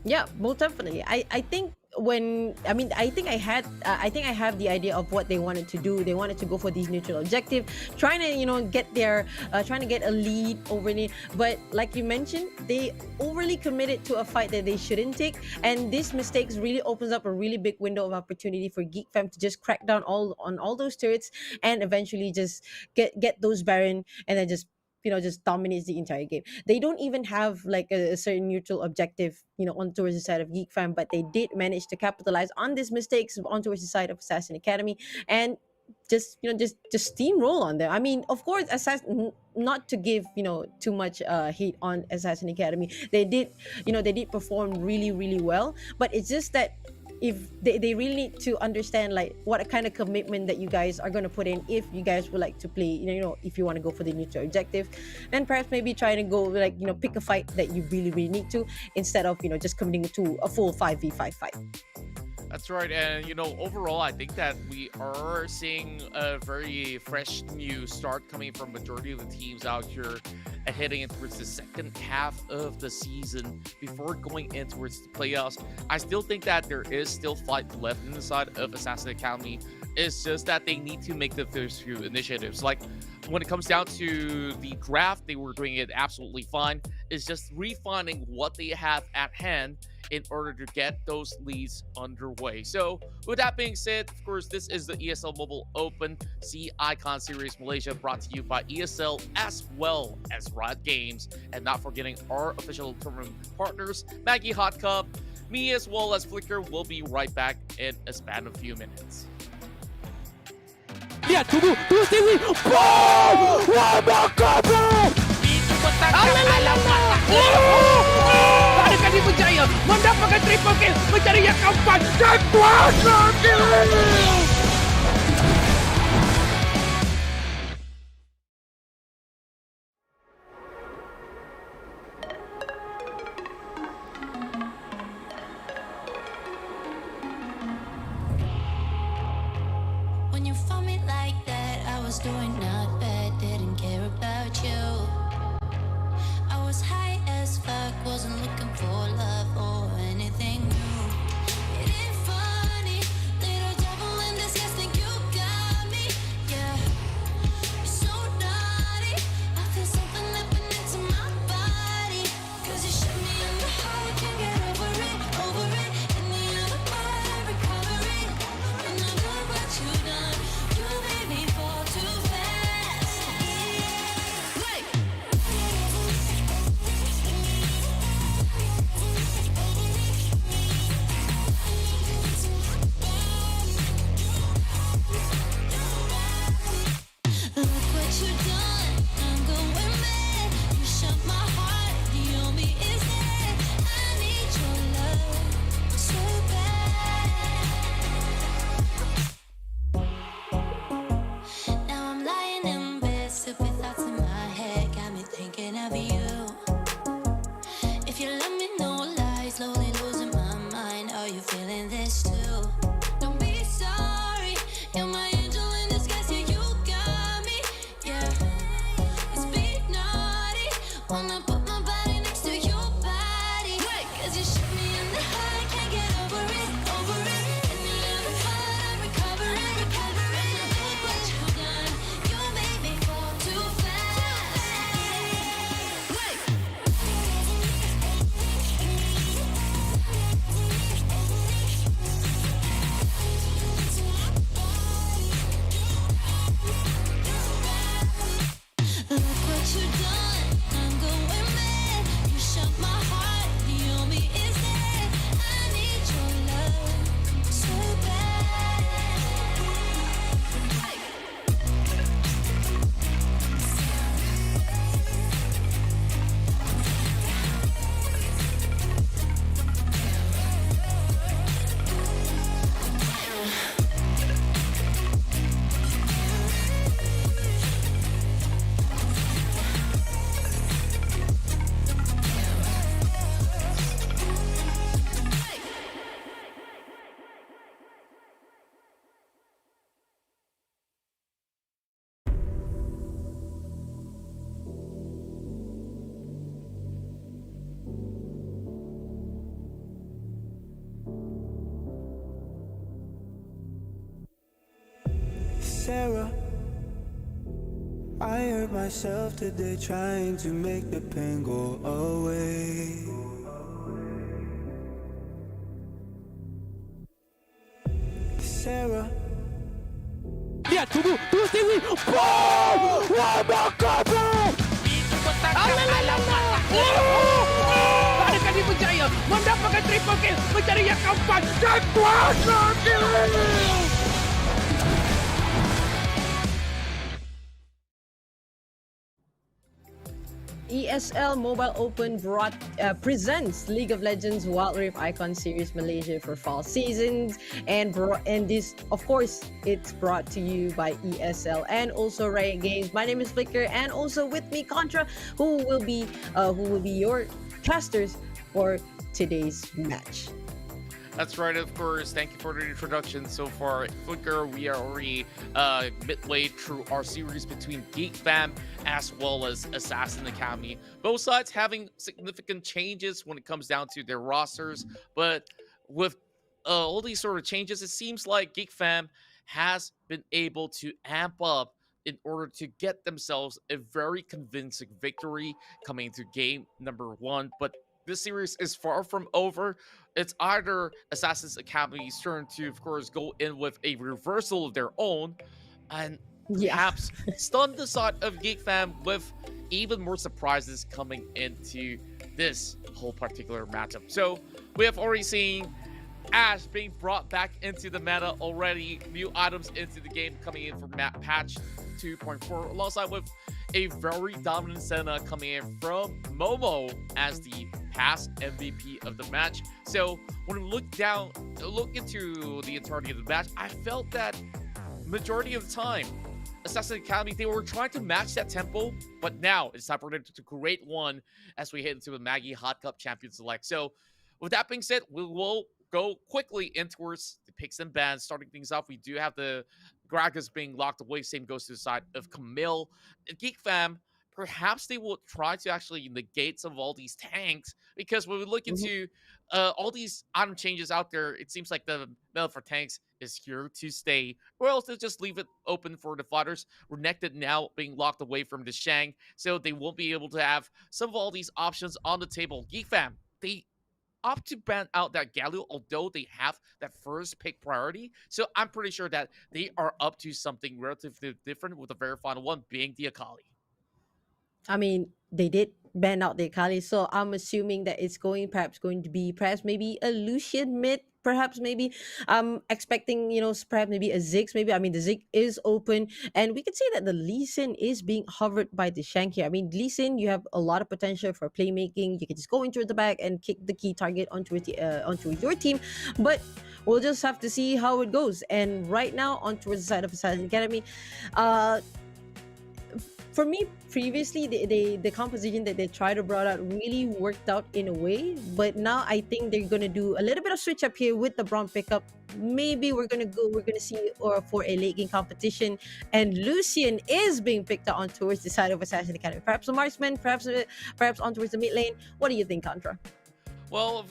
Yeah, most definitely. I think I think I have the idea of what they wanted to do. They wanted to go for these neutral objective, trying to get trying to get a lead over it. But like you mentioned, they overly committed to a fight that they shouldn't take, and this mistakes really opens up a really big window of opportunity for Geek Fam to just crack down on all those turrets and eventually just get those Baron, and then just dominates the entire game. They don't even have like a certain neutral objective, on towards the side of Geek Fam, but they did manage to capitalize on these mistakes on towards the side of Assassin Academy and just steamroll on them. I mean, of course, not to give too much hate on Assassin Academy. They did perform really well, but it's just that if they really need to understand like what kind of commitment that you guys are going to put in if you guys would like to play, if you want to go for the neutral objective, and perhaps maybe try to go like pick a fight that you really need to, instead of just committing to a full 5v5 fight. That's right, and overall, I think that we are seeing a very fresh new start coming from majority of the teams out here, heading in towards the second half of the season before going in towards the playoffs. I still think that there is still fight left in the side of Assassin Academy. It's just that they need to make the first few initiatives. Like when it comes down to the draft, they were doing it absolutely fine. It's just refining what they have at hand in order to get those leads underway. So with that being said, of course, this is the ESL Mobile Open C Icon Series Malaysia, brought to you by ESL as well as Riot Games, and not forgetting our official tournament partners, Maggie Hot Cup. Me as well as Flicker will be right back in a span of a few minutes. Lihat, tunggu Stevie. Boom! Wabakabu! Itu petangkap alamat. Adakah di Berjaya mendapatkan triple kill, mencari yang keempat dan kuasa kill. doing not bad, didn't care about you. I was high as fuck, wasn't looking for love or anything new. It ain't funny, little devil in disguise, think you got me, yeah. You're so naughty, I feel something leaping into my body. Cause you shot me in the heart, can't get over it, over it. In the other part, I recover it. Remember what you done, you made me fall too fast. Wait. Look what you done, I'm going mad. You shot my heart, the only is dead. I need your love so bad. Now I'm lying in bed, stupid thoughts in my head got me thinking of you. If you let me know lies, slowly losing my mind. Are you feeling this too? Don't be sorry, you're my angel in disguise. Yeah, you got me. Yeah, it's be naughty. Wanna put my body next to your body. Cause you shoot me in the heart, can't get over it, over it. In the other part, I recover it, recover it. Look what you done, you made me fall too fast. Wait. Look what you done, I'm going mad. You shot my heart, the only is dead. I need your love so bad. Sarah, I hurt myself today trying to make the pain go away. Sarah, Lihat, tunggu Stewie. Boom! Wabarakatuh! Adakah Berjaya mendapatkan triple kill mencari yang keempat dan kuasa kill? ESL Mobile Open presents League of Legends Wild Rift Icon Series Malaysia for fall seasons, and this, of course, it's brought to you by ESL and also Riot Games. My name is Flicker, and also with me Contra, who will be your casters for today's match. That's right, of course. Thank you for the introduction so far. Flicker, we are already midway through our series between Geek Fam as well as Assassin Academy. Both sides having significant changes when it comes down to their rosters, but with all these sort of changes, it seems like Geek Fam has been able to amp up in order to get themselves a very convincing victory coming into game number 1. But this series is far from over. It's either Assassin's Academy's turn to, of course, go in with a reversal of their own, and perhaps stun the side of Geek Fam with even more surprises coming into this whole particular matchup. So we have already seen Ash being brought back into the meta already, new items into the game coming in for patch 2.4, alongside with a very dominant Senna coming in from Momo as the past MVP of the match. So when we look into the entirety of the match, I felt that majority of the time, Assassin Academy, they were trying to match that tempo, but now it's time for them to create one as we head into the Maggie Hot Cup Champion Select. So with that being said, we will go quickly in towards the picks and bans. Starting things off, we do have the Gragas being locked away. Same goes to the side of Camille. Geek Fam, perhaps they will try to actually negate some of all these tanks, because when we look Mhm. into all these item changes out there, it seems like the meta for tanks is here to stay, or else they'll just leave it open for the fighters. Renekton now being locked away from the Shang, so they won't be able to have some of all these options on the table. Geek Fam, they opt to ban out that Galio, although they have that first pick priority. So I'm pretty sure that they are up to something relatively different, with the very final one being the Akali. I mean, they did ban out the Akali, so I'm assuming that it's perhaps going to be perhaps maybe a Lucian mid, perhaps maybe. I'm expecting, perhaps maybe a Ziggs, maybe. I mean, the Zig is open, and we can see that the Lee Sin is being hovered by the Shank here. I mean, Lee Sin, you have a lot of potential for playmaking. You can just go into the back and kick the key target onto your team, but we'll just have to see how it goes. And right now, on towards the side of Assassin Academy, for me, previously the composition that they tried to brought out really worked out in a way, but now I think they're gonna do a little bit of switch up here with the Braum pickup. Maybe we're gonna see or for a late game competition, and Lucian is being picked out on towards the side of Assassin Academy. Perhaps a marksman, perhaps on towards the mid lane. What do you think, Contra? Well,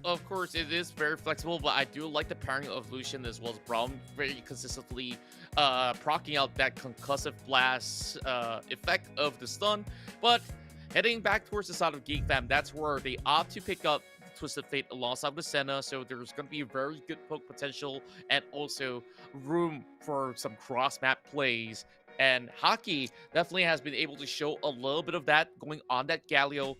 of course, it is very flexible, but I do like the pairing of Lucian as well as Braum, very consistently proccing out that concussive blast effect of the stun. But heading back towards the side of Geek Fam, that's where they opt to pick up Twisted Fate alongside with Senna, so there's going to be very good poke potential and also room for some cross-map plays. And Hockey definitely has been able to show a little bit of that going on that Galio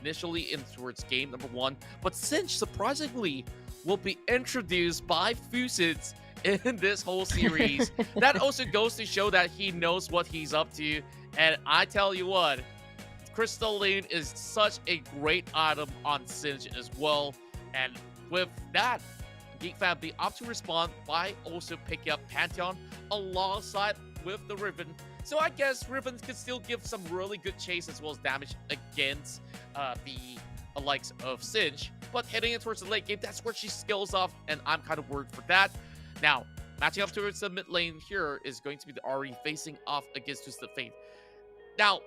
initially in towards game number 1. But Cinch, surprisingly, will be introduced by Fusits in this whole series. That also goes to show that he knows what he's up to. And I tell you what, Crystal Lane is such a great item on Cinch as well. And with that, Geek Fam, they opt to respond by also picking up Pantheon alongside with the Riven. So I guess Riven could still give some really good chase as well as damage against the likes of Cinch. But heading in towards the late game, that's where she skills off, and I'm kind of worried for that. Now, matching up towards the mid lane here is going to be the Ari facing off against Twisted Fate. Now,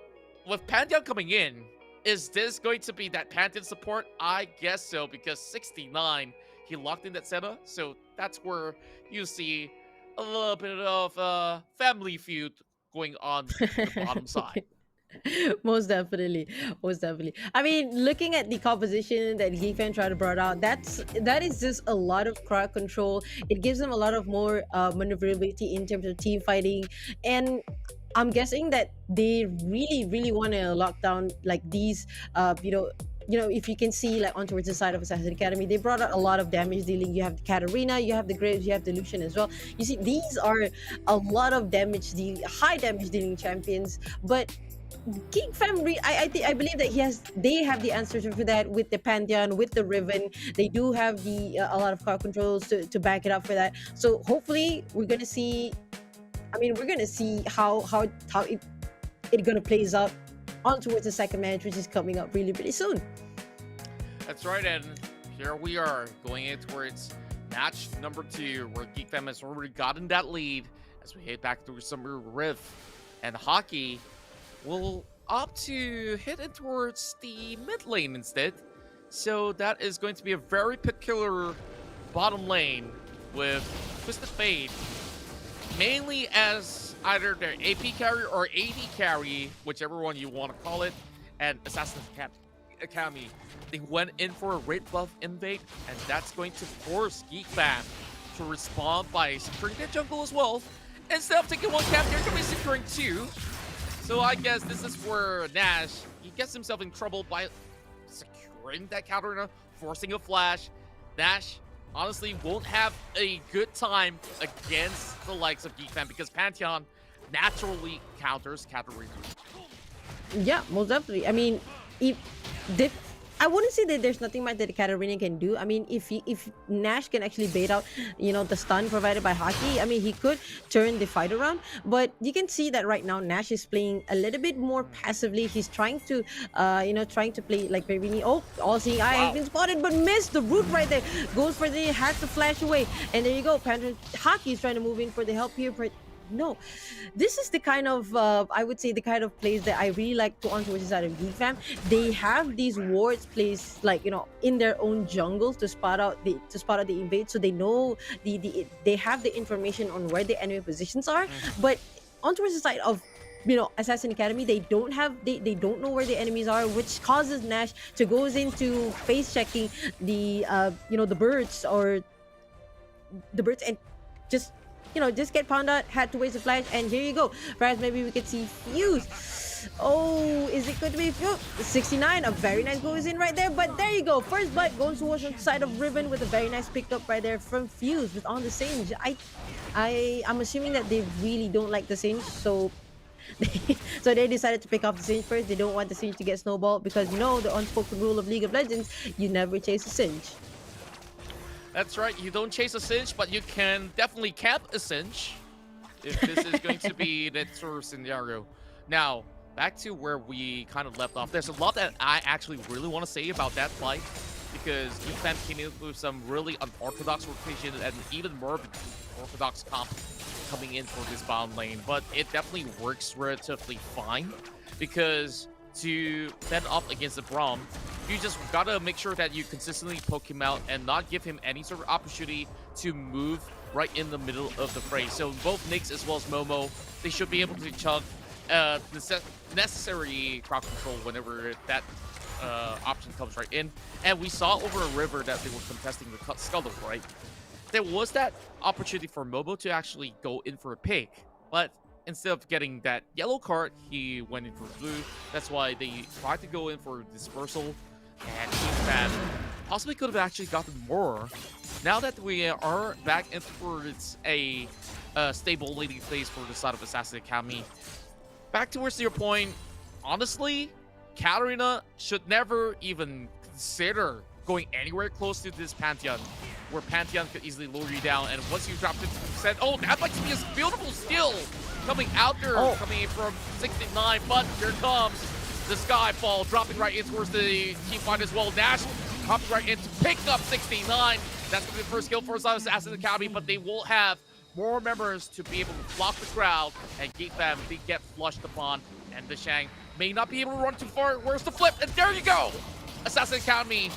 with Pantheon coming in, is this going to be that Pantheon support? I guess so, because 69, he locked in that Senna, so that's where you see a little bit of family feud going on the bottom side. Most definitely, most definitely. I mean, looking at the composition that Geek Fan tried to brought out, that is just a lot of crowd control. It gives them a lot of more maneuverability in terms of team fighting, and I'm guessing that they really, really want to lock down like these, if you can see like on towards the side of Assassin Academy, they brought out a lot of damage dealing. You have the Katarina, you have the Graves, you have the Lucian as well. You see, these are a lot of high damage dealing champions, but Geek Fam, I believe that they have the answers for that with the Pantheon, with the Riven. They do have a lot of crowd controls to back it up for that. So hopefully we're gonna see. I mean, we're gonna see how it gonna plays out on towards the second match, which is coming up really, really soon. That's right, and here we are going in towards match number 2, where Geek Fam has already gotten that lead as we head back through Summer Rift, and Hockey will opt to hit it towards the mid lane instead. So that is going to be a very peculiar bottom lane with Twisted Fate, mainly as either their AP carry or AD carry, whichever one you want to call it, and Assassin's Academy. They went in for a rate buff invade, and that's going to force Geek Fam to respond by securing their jungle as well. Instead of taking one cap, they're going to be securing 2. So I guess this is where Nash, he gets himself in trouble by securing that counter, forcing a flash. Nash honestly won't have a good time against the likes of Geek Fam, because Pantheon naturally counters Katarina. Yeah, most definitely. I mean, I wouldn't say that there's nothing much that the Katarina can do. I mean, if Nash can actually bait out, the stun provided by Haki, I mean, he could turn the fight around. But you can see that right now Nash is playing a little bit more passively. He's trying to, trying to play like Berjaya. Oh, all-seeing eye has been spotted, but missed the root right there. Goes for the has to flash away, and there you go. Haki is trying to move in for the help here, but no, this is the kind of I would say the kind of plays that I really like to on towards the side of Geek fam. They have these wards placed like in their own jungles to spot out the invade, so they know they have the information on where the enemy positions are. But on towards the side of Assassin Academy, they don't know where the enemies are, which causes Nash to goes into face checking the the birds and just get pound out, had to waste a flash, and here you go. Perhaps maybe we could see Fuse. Oh, is it going to be Fuse? 69, a very nice goes in right there, but there you go. First blood goes towards the side of Ribbon with a very nice pick up right there from Fuse with on the Singe. I'm assuming that they really don't like the Singe, so so they decided to pick off the Singe first. They don't want the Singe to get snowballed because the unspoken rule of League of Legends, you never chase a Singe. That's right, you don't chase a Singe, but you can definitely camp a Singe if this is going to be that sort of scenario. Now, back to where we kind of left off. There's a lot that I actually really want to say about that fight, because Geek fam came in with some really unorthodox rotation and even more orthodox comp coming in for this bottom lane, but it definitely works relatively fine, because to fend off against the Braum, you just gotta make sure that you consistently poke him out and not give him any sort of opportunity to move right in the middle of the fray. So both Nyx as well as Momo, they should be able to chug the necessary crowd control whenever that option comes right in. And we saw over a river that they were contesting the Scuttle, right? There was that opportunity for Momo to actually go in for a pick, but instead of getting that yellow card, he went in for blue. That's why they tried to go in for dispersal, and that possibly could have actually gotten more. Now that we are back in towards a stable leading phase for the side of Assassin Academy, back towards your point, honestly, Katarina should never even consider going anywhere close to this Pantheon, where Pantheon could easily lure you down, and once you drop 50%, oh, that might be a beautiful steal coming out there, coming in from 69, but here comes the Skyfall, dropping right in towards the team fight as well. Nash dropping right in to pick up 69. That's going to be the first kill for Assassin Academy, but they will have more members to be able to block the crowd, and Geek fam, they get flushed upon, and the Shang may not be able to run too far. Where's the flip? And there you go! Assassin Academy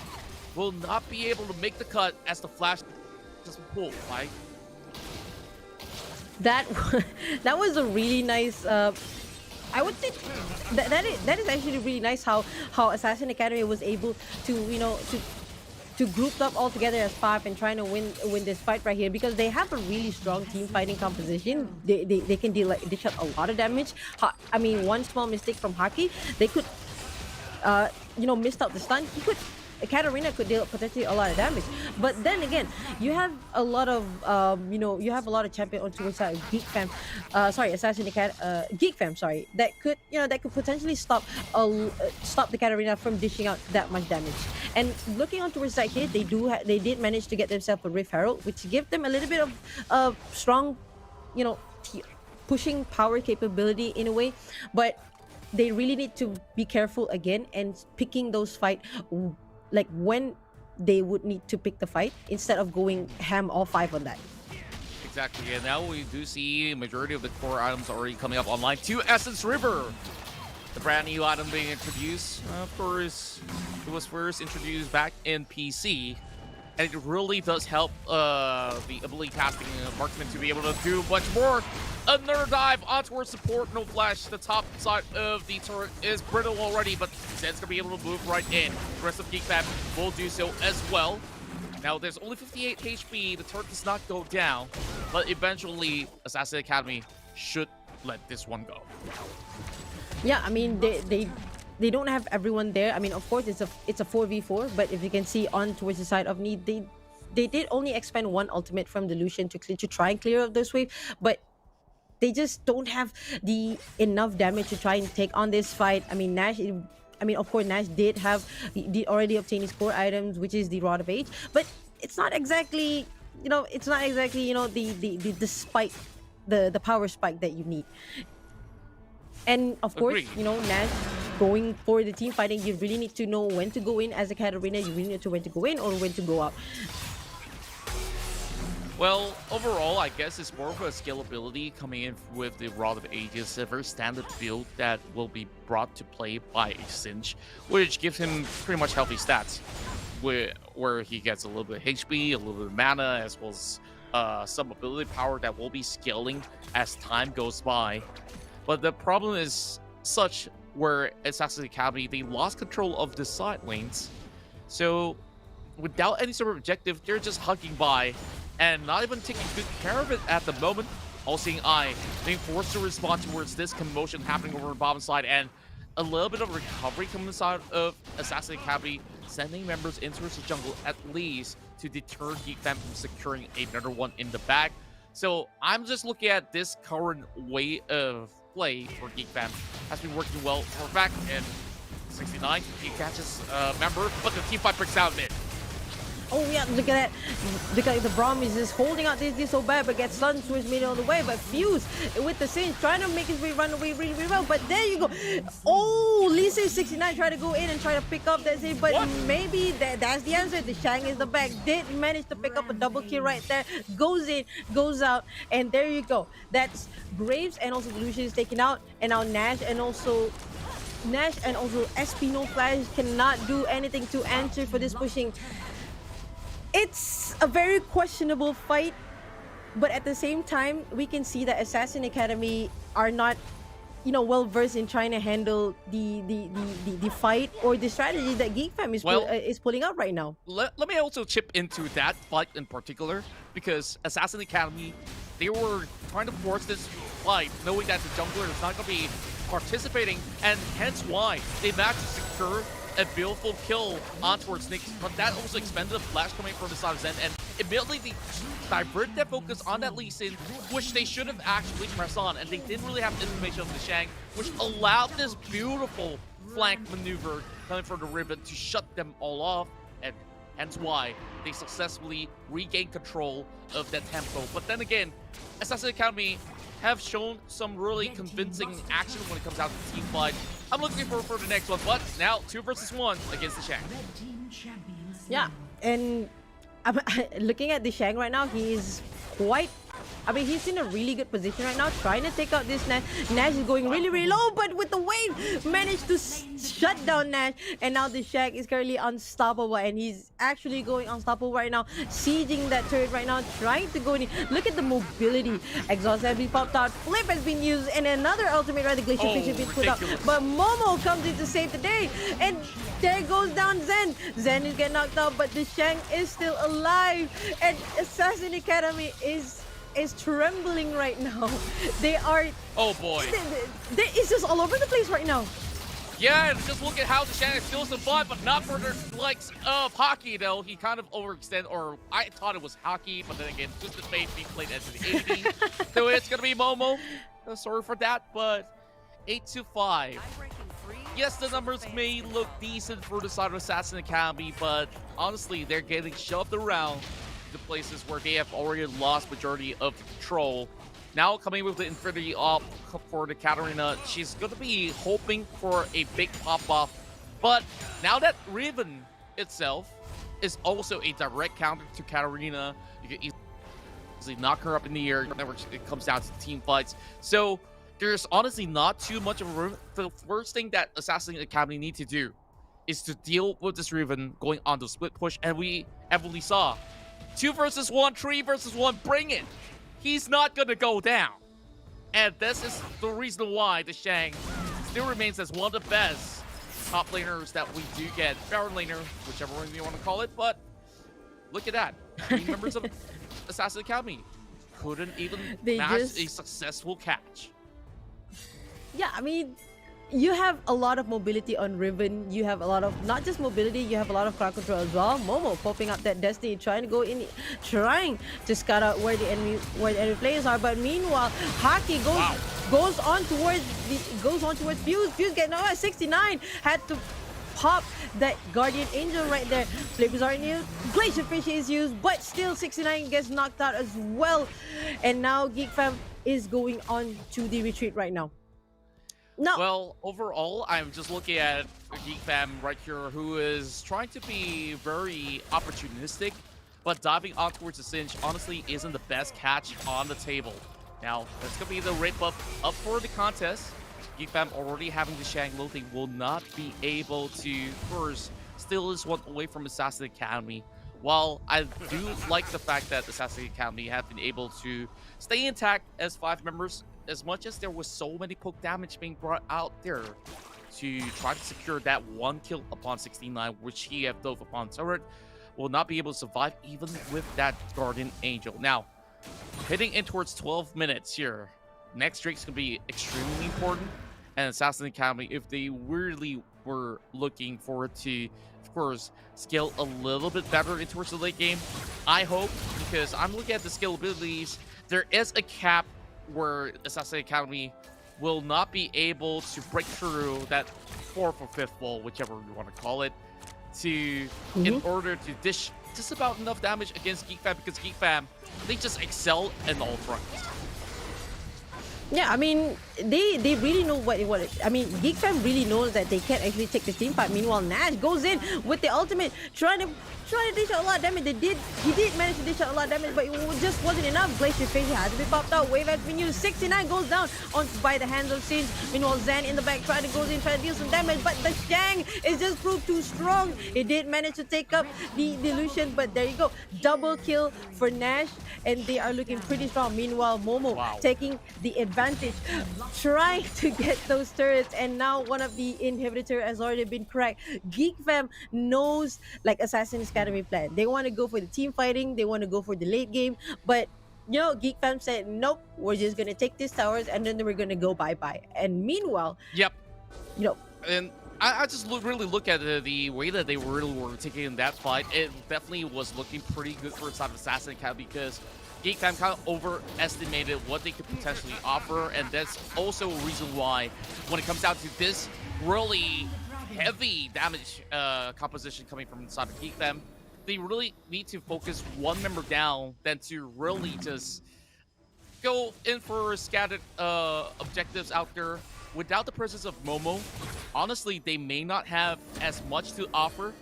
will not be able to make the cut as the flash just pulled, right? That was a really nice I would think that is actually really nice how Assassin Academy was able to to group up all together as five and trying to win this fight right here, because they have a really strong team fighting composition. They can dish out a lot of damage. I mean, one small mistake from Haki, they could missed out the stun. Katarina could deal potentially a lot of damage, but then again, you have a lot of champion on towards side of Geek fam, Geek fam, that could potentially stop the Katarina from dishing out that much damage. And looking on towards side here, they did manage to get themselves a Rift Herald, which give them a little bit of strong, pushing power capability in a way, but they really need to be careful again and picking those fight like when they would need to pick the fight instead of going ham all five on that. Exactly, and now we do see majority of the core items already coming up online. To Essence River, the brand new item being introduced. Of course, it was first introduced back in PC, and it really does help the ability casting marksman to be able to do much more. Another dive onto our support, no flash. The top side of the turret is brittle already, but Zen's gonna be able to move right in. The rest of Geek fam will do so as well. Now there's only 58 HP, the turret does not go down, but eventually Assassin Academy should let this one go. Yeah, I mean they don't have everyone there. I mean, of course it's a 4v4, but if you can see on towards the side of Need, they did only expend one ultimate from the Lucian to try and clear up this wave, but they just don't have the enough damage to try and take on this fight. I mean, Nash, I mean, of course, Nash did already obtain his core items, which is the Rod of Age, but it's not exactly, the spike, the power spike that you need. And of course, Agreed. Nash going for the team fighting, you really need to know when to go in as a Katarina. You really need to when to go in or when to go out. Well, overall, I guess it's more of a scalability coming in with the Rod of Ages, a very standard build that will be brought to play by a Cinch, which gives him pretty much healthy stats, where he gets a little bit of HP, a little bit of mana, as well as some ability power that will be scaling as time goes by. But the problem is such where Assassin's Academy, they lost control of the side lanes. So without any sort of objective, they're just hugging by and not even taking good care of it at the moment. All-Seeing Eye being forced to respond towards this commotion happening over the bottom side, and a little bit of recovery coming inside of Assassin Academy, sending members into the jungle at least to deter Geek Fam from securing another one in the back. So I'm just looking at this current way of play for Geek Fam has been working well for a fact, and 69, he catches a member, but the team fight breaks out a bit. Oh yeah, look at that. Look at the Braum is just holding out this so bad, but gets stunned towards middle of the way. But Fuse with the Cinch trying to make his way run away really, really well. But there you go. Oh, Lisa 69 trying to go in and try to pick up that save, but maybe that's the answer. The Shang is the back. Did manage to pick up a double kill right there. Goes in, goes out, and there you go. That's Graves, and also Lucian is taken out, and now Nash and also SP No Flash cannot do anything to answer for this pushing. It's a very questionable fight, but at the same time, we can see that Assassin Academy are not, well versed in trying to handle the fight or the strategy that Geek Fam is pulling out right now. Let me also chip into that fight in particular, because Assassin Academy, they were trying to force this fight, knowing that the jungler is not going to be participating, and hence why they managed to secure a beautiful kill on towards Nick, but that also expended a flash coming from the side of Zen, and immediately they diverted their focus on that Lee Sin, which they should have actually pressed on, and they didn't really have information of the Shang, which allowed this beautiful flank maneuver coming from the Ribbon to shut them all off, and hence why they successfully regained control of that tempo. But then again, Assassin Academy have shown some really convincing action when it comes out to the team fight. I'm looking forward for the next one, but now 2 versus 1 against the Shang. Yeah, and I'm looking at the Shang right now. He's quite... he's in a really good position right now, trying to take out this Nash. Nash is going really, really low, but with the wave, managed to shut down Nash. And now the Shang is currently unstoppable, and he's actually going unstoppable right now, sieging that turret right now, trying to go in. Look at the mobility. Exhaust has been popped out, Flip has been used, and another ultimate, right, the Glacial Fish has been put out. But Momo comes in to save the day, and there goes down Zen. Zen is getting knocked out, but the Shang is still alive, and Assassin Academy is trembling right now. They are... Oh boy. It's just all over the place right now. Yeah, and just look at how the Shang still survived, but not for the likes of Hockey, though. He kind of overextended, or I thought it was Hockey, but then again, just the fate being played into the 80. So it's going to be Momo. Sorry for that, but 8-5. Yes, the numbers may look decent for the side of Assassin Academy, but honestly, they're getting shoved around the places where they have already lost majority of control. Now coming with the Infinity up for the Katarina, she's going to be hoping for a big pop-off. But now that Riven itself is also a direct counter to Katarina, you can easily knock her up in the air whenever it comes down to team fights. So there's honestly not too much of a room. The first thing that Assassin Academy need to do is to deal with this Riven going on the split push, and we heavily saw 2 versus 1, 3 versus 1, bring it. He's not gonna go down. And this is the reason why the Shang still remains as one of the best top laners that we do get. Baron laner, whichever one you want to call it, but look at that. 3 members of Assassin Academy couldn't even match a successful catch. Yeah, you have a lot of mobility on Riven. You have a lot of not just mobility, you have a lot of crowd control as well. Momo popping up that Destiny, trying to go in, trying to scout out where the enemy players are. But meanwhile, Haki goes on towards Fuse. Fuse getting out at 69. Had to pop that Guardian Angel right there. Flippers aren't used. Glacier Fish is used, but still 69 gets knocked out as well. And now Geek Fam is going on to the retreat right now. No. Well, overall, I'm just looking at Geek Fam right here, who is trying to be very opportunistic, but diving on towards the Cinch honestly isn't the best catch on the table. Now, that's going to be the rate buff up for the contest. Geek Fam already having the Shang low, they will not be able to, first, still is one away from Assassin Academy. While I do like the fact that Assassin Academy have been able to stay intact as 5 members, as much as there was so many poke damage being brought out there to try to secure that 1 kill upon 69, which he have dove upon turret, will not be able to survive even with that Guardian Angel. Now, heading in towards 12 minutes here, next Drake's going to be extremely important, and Assassin Academy, if they really were looking forward to, of course, scale a little bit better in towards the late game, I hope, because I'm looking at the skill abilities, there is a cap where Assassin Academy will not be able to break through that 4th or 5th wall, whichever you want to call it, in order to dish just about enough damage against Geek Fam, because Geek Fam, they just excel in all fronts. Yeah, I mean, they really know what I mean, Geek Fam really knows that they can't actually take the team fight. Meanwhile, Nash goes in with the ultimate, trying to dish out a lot of damage. He did manage to dish out a lot of damage, but it just wasn't enough. Glacier Face had to be popped out. Wave has been used. 69 goes down by the hands of Singe. Meanwhile, Zan in the back trying to deal some damage, but the Shang is just proved too strong. He did manage to take up the Delusion, but there you go. Double kill for Nash, and they are looking pretty strong. Meanwhile, Momo taking the advantage, trying to get those turrets, and now one of the inhibitor has already been cracked. Geek Fam knows, like Assassin's Academy plan. They want to go for the team fighting, they want to go for the late game, but you know, Geek Fam said, nope, we're just gonna take these towers and then we're gonna go bye-bye. And meanwhile, yep, you know, and I just really look at the way that they really were taking in that fight. It definitely was looking pretty good for inside of Assassin Academy, because Geek Fam kind of overestimated what they could potentially offer, and that's also a reason why when it comes down to this really heavy damage composition coming from inside of Geek Fam, they really need to focus one member down than to really just go in for scattered objectives out there. Without the presence of Momo, honestly, they may not have as much to offer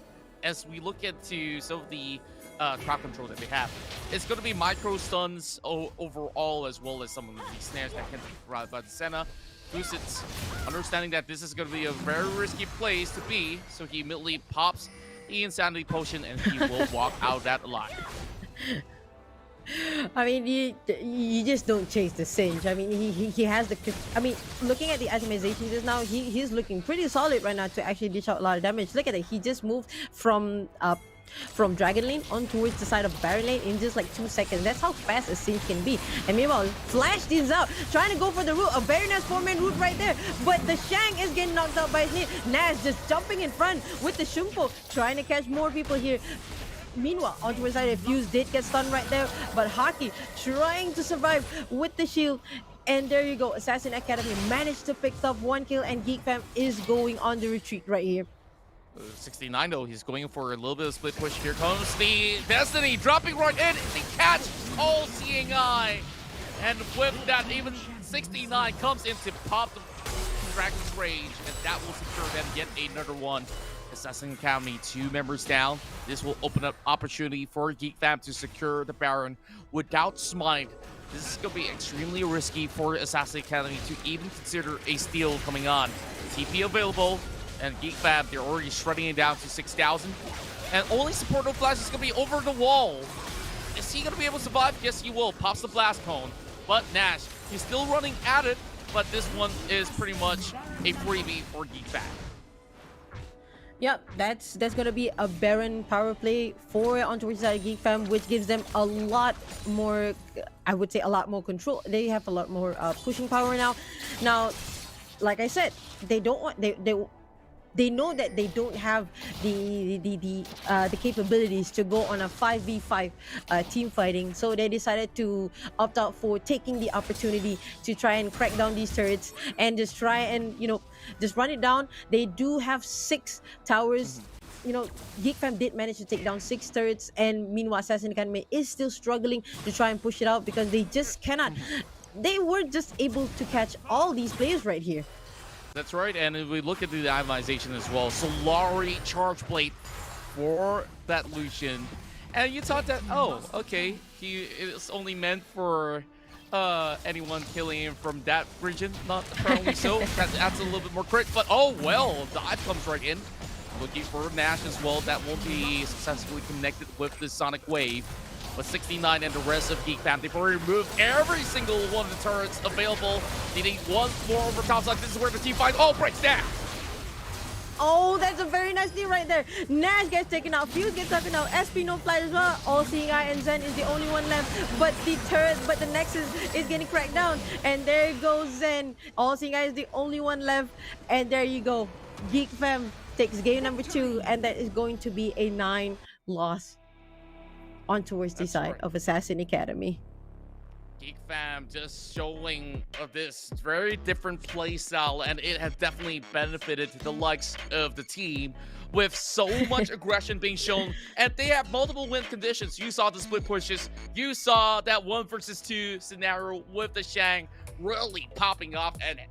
as we look into some of the crowd control that they have. It's going to be micro stuns overall, as well as some of the snares that can be provided by the Senna. Lucit's understanding that this is going to be a very risky place to be, so he immediately pops the Insanity Potion and he will walk out of that alive. I mean, you just don't chase the Singe. I mean, he has the... I mean, looking at the itemization just now, he's looking pretty solid right now to actually dish out a lot of damage. Look at it. He just moved from Dragon Lane on towards the side of Baron Lane in just like 2 seconds. That's how fast a Singe can be. And meanwhile, Flash these out, trying to go for the root. A very nice 4-man root right there. But the Shang is getting knocked out by his knee. Nash just jumping in front with the Shumpo, trying to catch more people here. Meanwhile, on towards the side, Fuse did get stunned right there, but Haki trying to survive with the shield. And there you go, Assassin Academy managed to pick up 1 kill, and Geek Fam is going on the retreat right here. 69 though, he's going for a little bit of split push. Here comes the Destiny, dropping right in, the catch, all seeing eye. And with that, even 69 comes in to pop the Dragon's Rage, and that will secure them yet another one. Assassin Academy, 2 members down. This will open up opportunity for Geek Fam to secure the Baron without Smite. This is going to be extremely risky for Assassin Academy to even consider a steal coming on. TP available, and Geek Fam, they're already shredding it down to 6,000. And only support no flash is going to be over the wall. Is he going to be able to survive? Yes, he will. Pops the blast cone. But Nash, he's still running at it, but this one is pretty much a freebie for Geek Fam. Yep, that's gonna be a Baron power play for onto side Geek Fam, which gives them a lot more, I would say, a lot more control. They have a lot more pushing power now. Now, like I said, they don't want they know that they don't have the capabilities to go on a 5v5 team fighting, so they decided to opt out for taking the opportunity to try and crack down these turrets and just try and just run it down. They do have 6 towers. Geek Fam did manage to take down 6 turrets, and meanwhile Assassin Academy is still struggling to try and push it out because they just cannot. They were just able to catch all these players right here. That's right, and if we look at the itemization as well, Solari Charge Blade for that Lucian. And you thought that, oh, okay, he is only meant for anyone killing him from that region. Not apparently so. That adds a little bit more crit, but oh well, dive comes right in. Looking for Nash as well. That won't be successfully connected with the Sonic Wave. But 69 and the rest of Geek Fam, they've already removed every single one of the turrets available. Needing one more over top side. This is where the team fight breaks down. Oh, that's a very nice team right there. Nash gets taken out, Fuse gets taken out, SP no flight as well. All Seeing Eye and Zen is the only one left. But the Nexus is getting cracked down. And there goes Zen. All Seeing Eye is the only one left. And there you go. Geek Fam takes game number 2, and that is going to be a 9 loss on towards the side of Assassin Academy. Geek Fam just showing this very different play style, and it has definitely benefited the likes of the team with so much aggression being shown, and they have multiple win conditions. You saw the split pushes, you saw that 1 versus 2 scenario with the Shang really popping off, and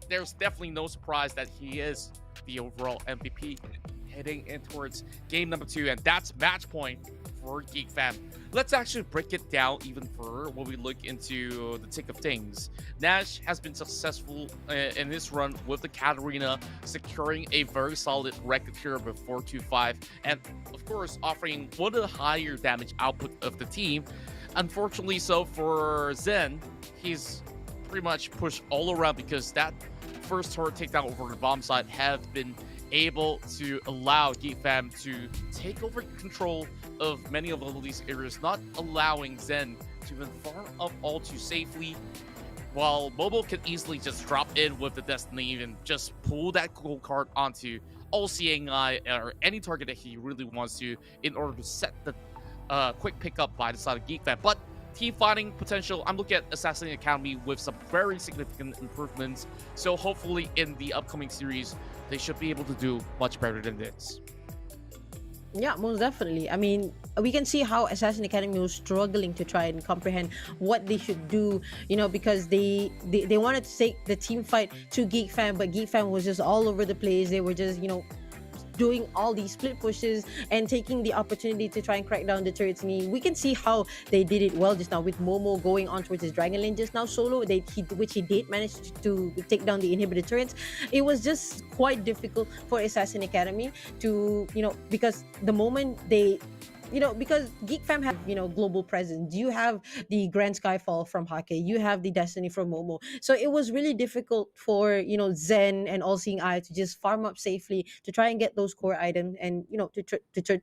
there's definitely no surprise that he is the overall MVP heading in towards game number 2, and that's match point for Geek Fam. Let's actually break it down even further when we look into the tick of things. Nash has been successful in his run with the Katarina, securing a very solid record here with 425, and of course offering one of the higher damage output of the team. Unfortunately so for Zen, he's pretty much pushed all around because that first turret takedown over the bomb site have been able to allow Geek Fam to take over control of many of all these areas, not allowing Zen to even farm up all too safely, while Mobile can easily just drop in with the Destiny and just pull that gold card onto All Seeing Eye or any target that he really wants to in order to set the quick pickup by the side of Geek Fam. But team fighting potential, I'm looking at Assassin Academy with some very significant improvements. So hopefully in the upcoming series, they should be able to do much better than this. Yeah, most definitely. I mean, we can see how Assassin Academy was struggling to try and comprehend what they should do, because they wanted to take the team fight to Geek Fam, but Geek Fam was just all over the place. They were just, doing all these split pushes and taking the opportunity to try and crack down the turrets. And we can see how they did it well just now with Momo going on towards his Dragon Lane just now solo, which he did manage to take down the inhibitor turrets. It was just quite difficult for Assassin Academy to, because the moment they because Geek Fam have, global presence. You have the Grand Skyfall from Hake. You have the Destiny from Momo. So it was really difficult for, Zen and All Seeing Eye to just farm up safely to try and get those core items and, to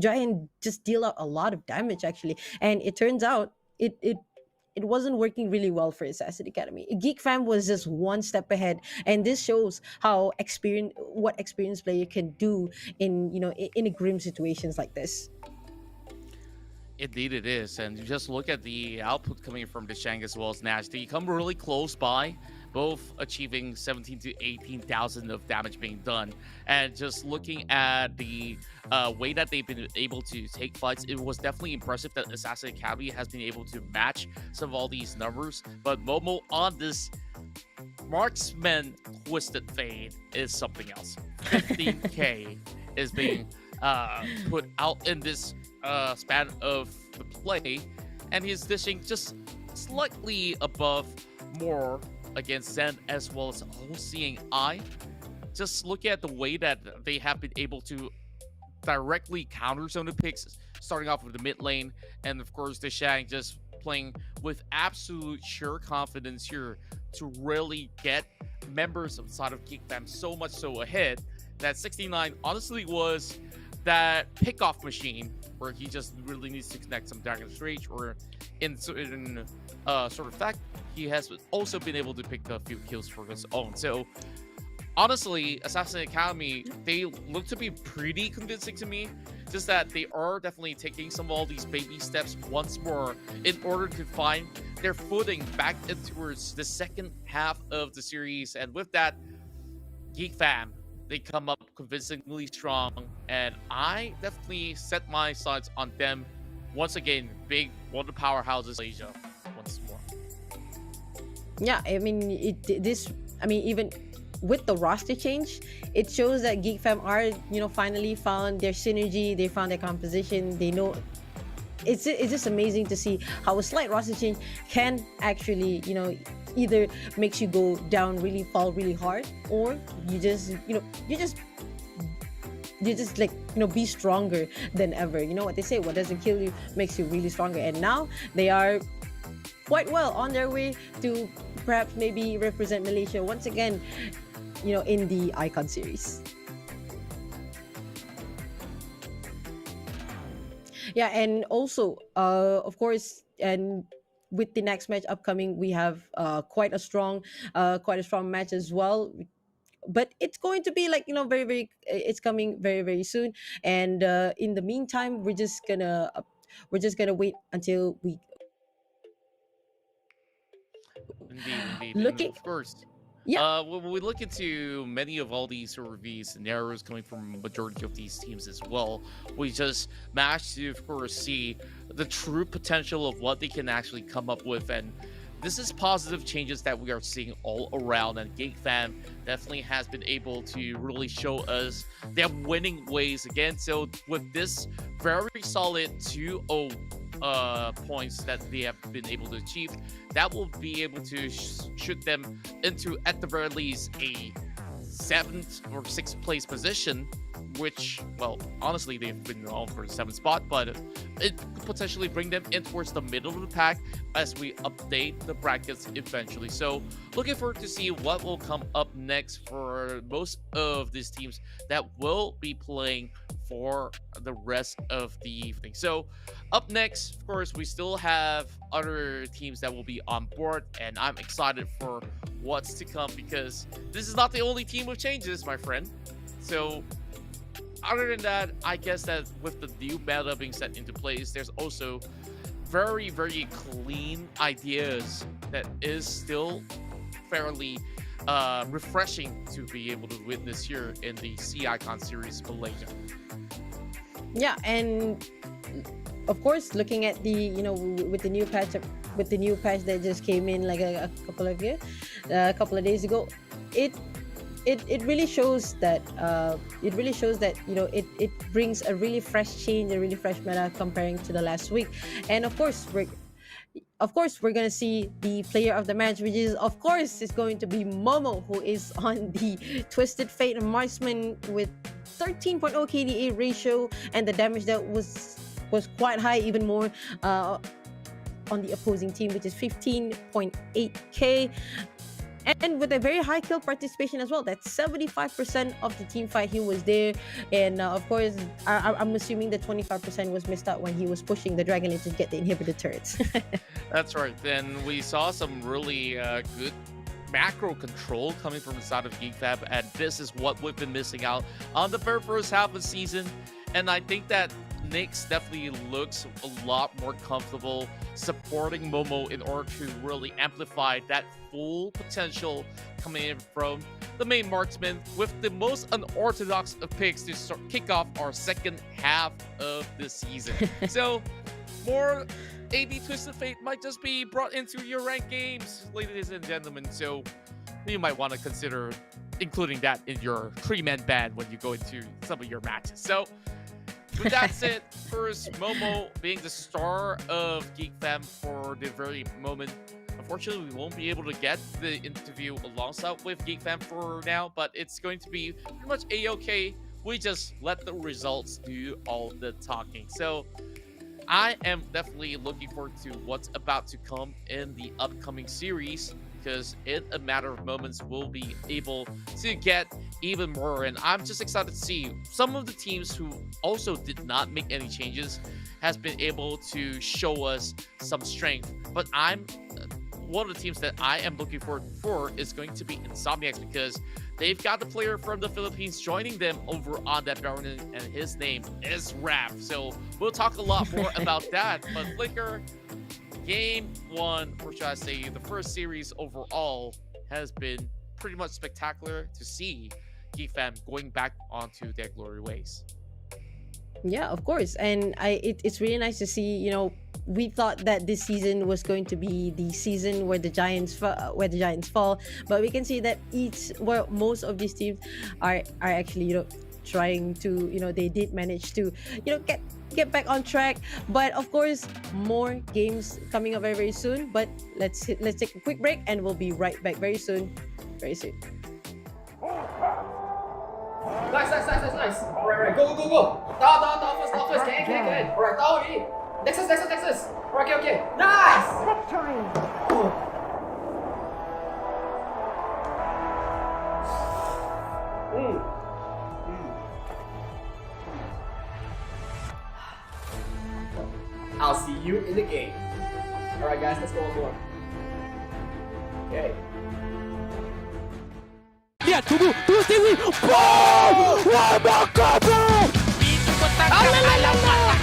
try and just deal out a lot of damage, actually. And it turns out it wasn't working really well for Assassin Academy. Geek Fam was just one step ahead, and this shows how what experienced player can do in in grim situations like this. Indeed it is, and you just look at the output coming from the Shang as well as Nash. They come really close by, both achieving 17 to 18,000 of damage being done. And just looking at the way that they've been able to take fights, it was definitely impressive that Assassin Academy has been able to match some of all these numbers. But Momo on this marksman twisted fade is something else. 15k is being put out in this span of the play, and he's dishing just slightly above more against Zen as well as All Seeing Eye. Just look at the way that they have been able to directly counter some of the picks, starting off with the mid lane, and of course the Shang just playing with absolute sheer confidence here to really get members of the side of Geek Fam so much so ahead that 69 honestly was that pick-off machine where he just really needs to connect some Dragon's Rage, or in sort of fact, he has also been able to pick a few kills for his own. So honestly, Assassin Academy, they look to be pretty convincing to me. Just that they are definitely taking some of all these baby steps once more in order to find their footing back towards the second half of the series. And with that, Geek Fam, they come up convincingly strong, and I definitely set my sights on them once again. Big one of the powerhouses, Asia, once more. Yeah, I mean, even with the roster change, it shows that Geek Fam are, finally found their synergy. They found their composition. They know. It's just amazing to see how a slight roster change can actually, either makes you go down really, fall really hard, or you just like, be stronger than ever. You know what they say, what doesn't kill you makes you really stronger. And now they are quite well on their way to perhaps maybe represent Malaysia once again, in the Icon series. Yeah, and also, of course, and with the next match upcoming, we have quite a strong match as well. But it's going to be like, very, very. It's coming very, very soon. And in the meantime, we're just gonna wait until we. Indeed. Looking. And of course. Yeah. When we look into many of all these sort of these scenarios coming from majority of these teams as well, we just managed to, of course, see the true potential of what they can actually come up with. And this is positive changes that we are seeing all around. And Geek Fam definitely has been able to really show us their winning ways again. So with this very solid 2-0 points that they have been able to achieve, that will be able to shoot them into, at the very least, a 7th or 6th place position, which, well, honestly, they've been on for the 7th spot, but it could potentially bring them in towards the middle of the pack as we update the brackets eventually. So looking forward to see what will come up next for most of these teams that will be playing for the rest of the evening. So up next, of course, we still have other teams that will be on board, and I'm excited for what's to come, because this is not the only team with changes, my friend. So other than that, I guess that with the new meta being set into place, there's also very, very clean ideas that is still fairly refreshing to be able to witness here in the C Icon series Malaysia. Yeah, and of course, looking at the with the new patch that just came in like a couple of days ago, it really shows that it brings a really fresh change, a really fresh meta comparing to the last week. And of course we're gonna see the player of the match, which is going to be Momo, who is on the Twisted Fate marksman with 13.0 KDA ratio, and the damage that was quite high, even more on the opposing team, which is 15.8k. And with a very high kill participation as well. That's 75% of the team fight he was there. And of course, I'm assuming the 25% was missed out when he was pushing the Dragon Lane to get the inhibitor turrets. That's right. Then we saw some really good macro control coming from the side of Geek Fab, and this is what we've been missing out on the very first half of the season. And I think that Nyx definitely looks a lot more comfortable supporting Momo in order to really amplify that full potential coming in from the main marksman, with the most unorthodox of picks to kick off our second half of the season. So more AD Twisted Fate might just be brought into your ranked games, ladies and gentlemen. So you might want to consider including that in your 3-man band when you go into some of your matches. So with that said, first, Momo being the star of Geek Fam for the very moment. Unfortunately, we won't be able to get the interview alongside with Geek Fam for now, but it's going to be pretty much A-okay. We just let the results do all the talking. So I am definitely looking forward to what's about to come in the upcoming series, because in a matter of moments we'll be able to get even more. And I'm just excited to see some of the teams who also did not make any changes has been able to show us some strength. But I'm one of the teams that I am looking forward for is going to be INSOMNIAX, because they've got the player from the Philippines joining them over on that tournament, and his name is Raph. So we'll talk a lot more about that. But Flicker, game one, or should I say the first series overall, has been pretty much spectacular to see Geek fam going back onto their glory ways. Yeah, of course. And it's really nice to see, we thought that this season was going to be the season where the Giants fall, but we can see that most of these teams are actually, trying to, they did manage to, get back on track. But of course, more games coming up very, very soon. But let's take a quick break and we'll be right back very soon. Very soon. Nice. Alright, go. Down first. Can. Alright, down already. Nexus. Okay. Nice! I'll see you in the game. Alright guys, let's go on board. Okay. Lihat, tunggu Stewie. Boom! Wabaka, bro! Itu petangkap alam mata.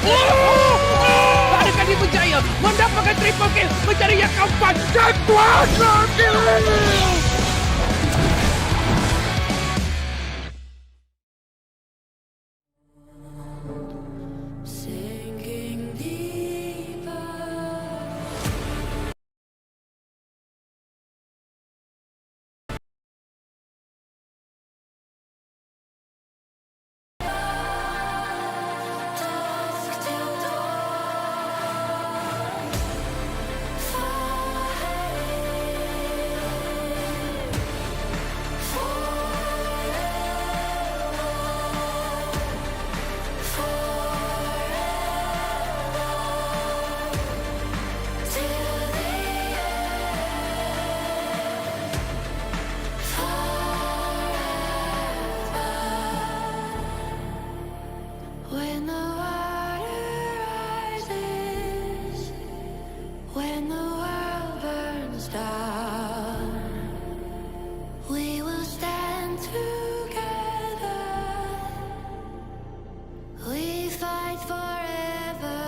Adakah dia berjaya mendapatkan triple kill, mencari yang keempat dan kuasa kill? Sinking deeper. Dusk till when the water rises, when the world burns down, we will stand together. We fight forever.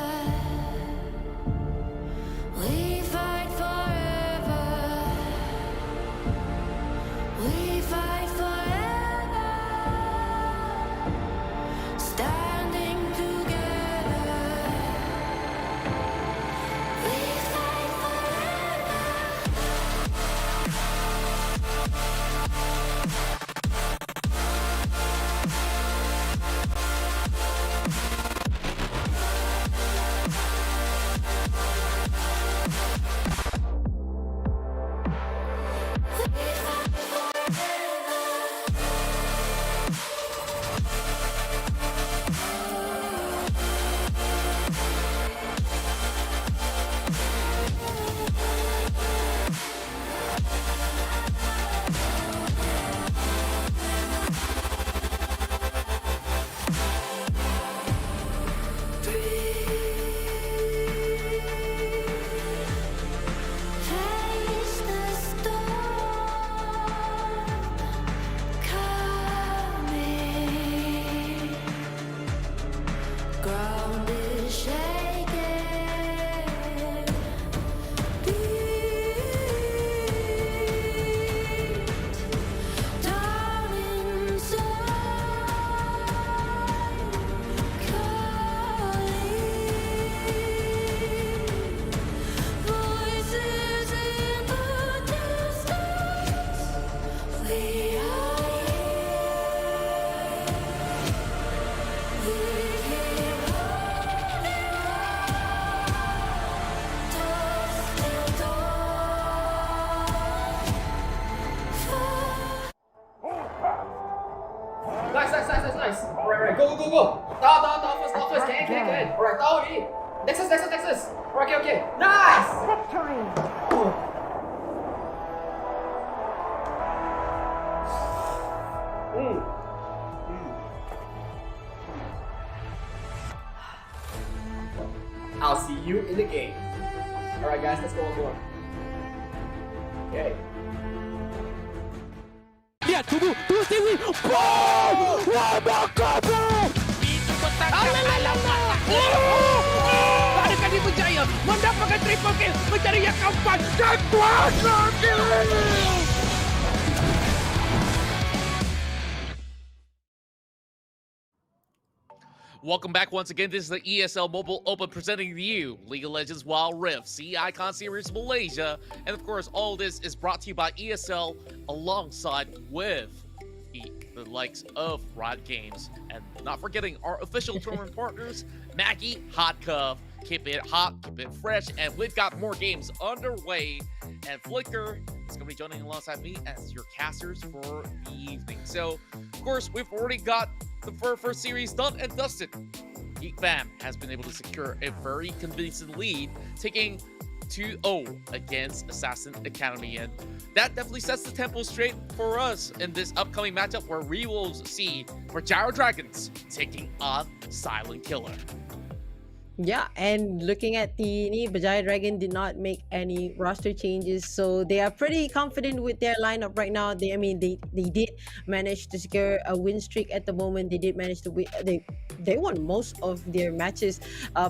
We fight forever. We fight forever. Standing together. We fight forever. Face the storm coming. Ground is shaking. Beat down inside. Calling. Voices in the distance. We are here. We keep holding on. Dusk till dawn. Nice. Alright, go. Down first. Can. Alright, down already. Nexus. Okay. Nice! I'll see you in the game. Alright guys, let's go on board. Okay. Lihat, tunggu Stewie. Boom! Wabaka, bro! Itu petang alamak. Adakah di Berjaya mendapatkan triple kill mencari yang keempat dan kuasa kill. Welcome back once again. This is the ESL Mobile Open presenting to you League of Legends Wild Rift, CE Icon Series Malaysia. And of course, all this is brought to you by ESL alongside with the likes of Riot Games. And not forgetting our official tournament partners, Maggie, Hot Cup. Keep it hot, keep it fresh, and we've got more games underway. And Flicker is going to be joining alongside me as your casters for the evening. So, of course, we've already got the first series done and dusted. Geek Fam has been able to secure a very convincing lead, taking 2-0 against Assassin Academy, and that definitely sets the tempo straight for us in this upcoming matchup where we will see Berjaya Dragons taking on Silent Killer. Yeah, and looking at the Berjaya Dragon did not make any roster changes, so they are pretty confident with their lineup right now. They did manage to secure a win streak at the moment. They did manage to win. They won most of their matches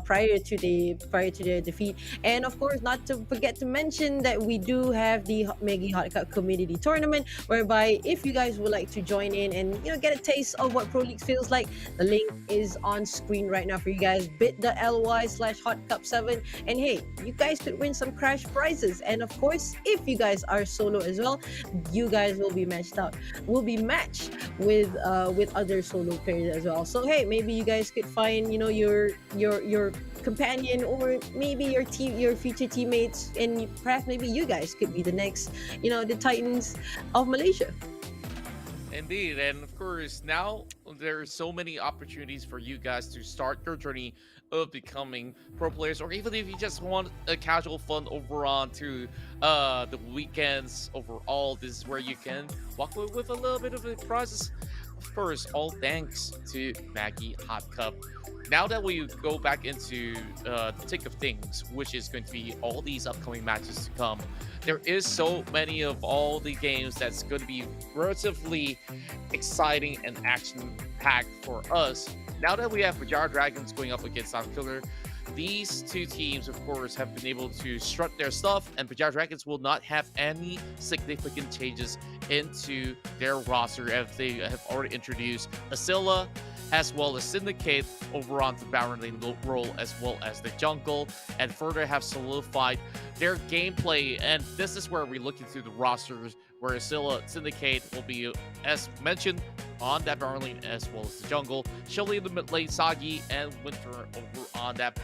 prior to their defeat, and of course, not to forget to mention that we do have the Maggie Hot Cup Community Tournament, whereby if you guys would like to join in and get a taste of what Pro League feels like, the link is on screen right now for you guys. bit.ly/hotcup7, and hey, you guys could win some crash prizes. And of course, if you guys are solo as well, you guys will be matched with other solo players as well. So hey, maybe you guys could find your companion, or maybe your future teammates, and perhaps maybe you guys could be the next the Titans of Malaysia. Indeed, and of course, now there are so many opportunities for you guys to start your journey of becoming pro players, or even if you just want a casual fun over on to the weekends overall, this is where you can walk away with a little bit of a prizes. Of course, all thanks to Maggie Hot Cup. Now that we go back into the thick of things, which is going to be all these upcoming matches to come, there is so many of all the games that's going to be relatively exciting and action-packed for us. Now that we have Berjaya Dragons going up against Silent Killer, these two teams, of course, have been able to strut their stuff, and Berjaya Dragons will not have any significant changes into their roster, as they have already introduced Asilla, as well as Syndicate over on the Baron Lane role, as well as the jungle, and further have solidified their gameplay. And this is where we look into the rosters, where Asilla, Syndicate will be, as mentioned, on that Baron Lane as well as the jungle, Shelly in the mid lane, Sagi, and Winter over on that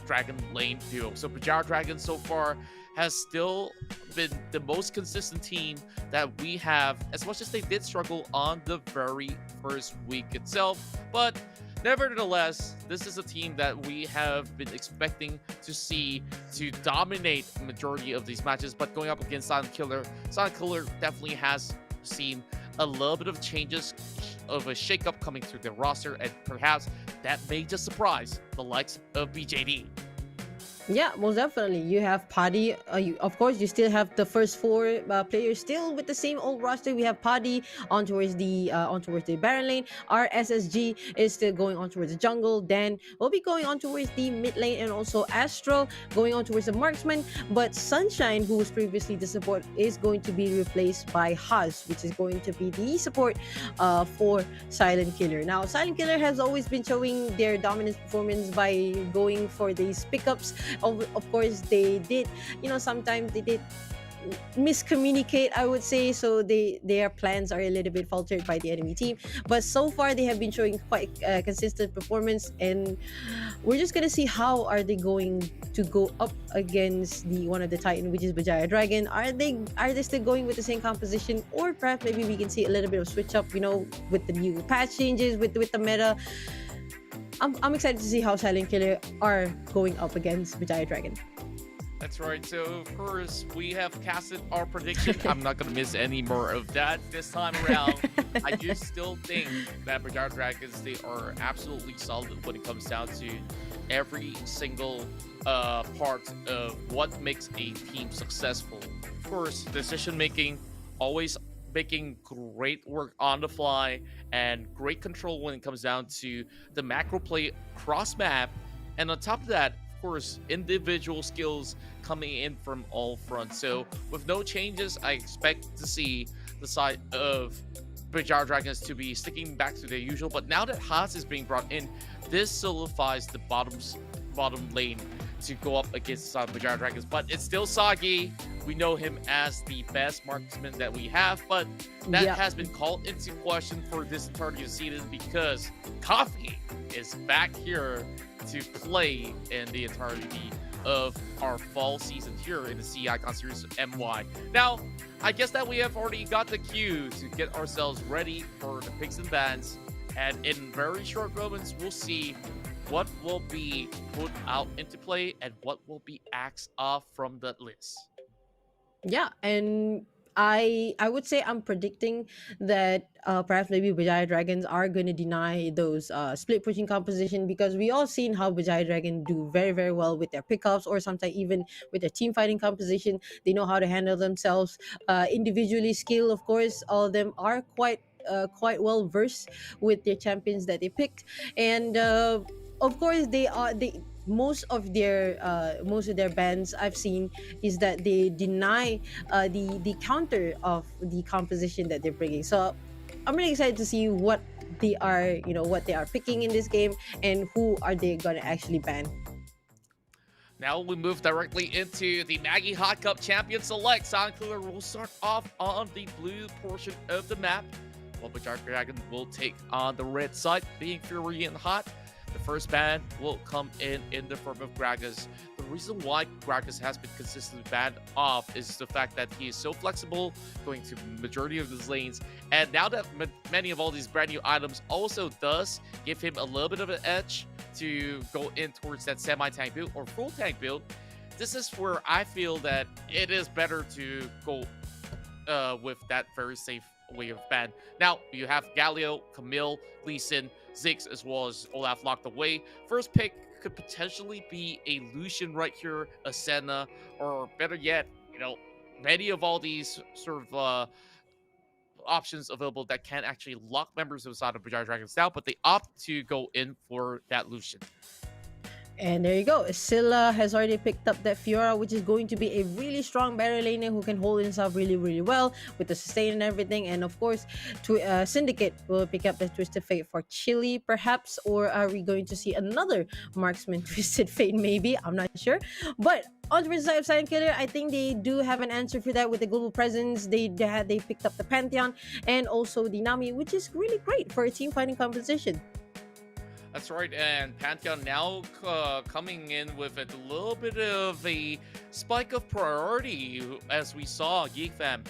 Dragon Lane duo. So Berjaya Dragon so far has still been the most consistent team that we have, as much as they did struggle on the very first week itself. But nevertheless, this is a team that we have been expecting to see to dominate the majority of these matches. But going up against Silent Killer definitely has seen a little bit of changes, of a shakeup coming through their roster, and perhaps that may just surprise the likes of BJD. Yeah, most definitely. You have Paddy. Of course, you still have the first four players still with the same old roster. We have Paddy on towards the Baron lane. Our SSG is still going on towards the jungle. Dan will be going on towards the mid lane, and also Astro going on towards the marksman. But Sunshine, who was previously the support, is going to be replaced by Haz, which is going to be the support for Silent Killer. Now, Silent Killer has always been showing their dominant performance by going for these pickups. Of course, they did, sometimes they did miscommunicate, I would say, so their plans are a little bit faltered by the enemy team. But so far, they have been showing quite consistent performance, and we're just gonna see how are they going to go up against one of the Titan, which is Berjaya Dragon. Are they still going with the same composition, or perhaps maybe we can see a little bit of switch up, with the new patch changes, with the meta. I'm excited to see how Silent Killer are going up against Berjaya Dragon. That's right. So, of course, we have casted our prediction. I'm not going to miss any more of that this time around. I do still think that Berjaya Dragons, they are absolutely solid when it comes down to every single part of what makes a team successful. course, decision making, always making great work on the fly and great control when it comes down to the macro play cross map. And on top of that, of course, individual skills coming in from all fronts. So with no changes, I expect to see the side of Berjaya Dragons to be sticking back to their usual. But now that Haas is being brought in, this solidifies the bottom lane to go up against the side of Berjaya Dragons. But it's still Sagi. We know him as the best marksman that we have, but that has been called into question for this entirety of the season because Coffee is back here to play in the entirety of our fall season here in the CE Icon Series MY. Now, I guess that we have already got the cue to get ourselves ready for the picks and bans, and in very short moments, we'll see what will be put out into play and what will be axed off from the list. Yeah, and I would say I'm predicting that perhaps maybe Berjaya Dragons are going to deny those split pushing composition, because we all seen how Berjaya Dragon do very very well with their pickups, or sometimes even with their team fighting composition. They know how to handle themselves individually. Skill, of course, all of them are quite well versed with their champions that they picked, and of course they most of their bans I've seen is that they deny the counter of the composition that they're bringing. So I'm really excited to see what they are picking in this game, and who are they gonna actually ban. Now we move directly into the Maggie Hot Cup Champion Select. Silent Killer will start off on the blue portion of the map, while Berjaya Dragon will take on the red side, being Fury and Hot. The first ban will come in the form of Gragas. The reason why Gragas has been consistently banned off is the fact that he is so flexible, going to majority of his lanes, and now that many of all these brand new items also does give him a little bit of an edge to go in towards that semi-tank build or full tank build, this is where I feel that it is better to go with that very safe way of ban. Now, you have Galio, Camille, Lee Sin, Ziggs, as well as Olaf locked away. First pick could potentially be a Lucian right here, a Senna, or better yet, many of all these sort of options available that can actually lock members of the side of Berjaya Dragons down, but they opt to go in for that Lucian. And there you go. Scylla has already picked up that Fiora, which is going to be a really strong barrier laner who can hold himself really, really well with the sustain and everything. And of course, Syndicate will pick up the Twisted Fate for Chili, perhaps. Or are we going to see another marksman Twisted Fate? Maybe. I'm not sure. But on the side of Silent Killer, I think they do have an answer for that with the global presence. They picked up the Pantheon and also the Nami, which is really great for a team fighting composition. That's right, and Pantheon now coming in with a little bit of a spike of priority, as we saw Geek Fam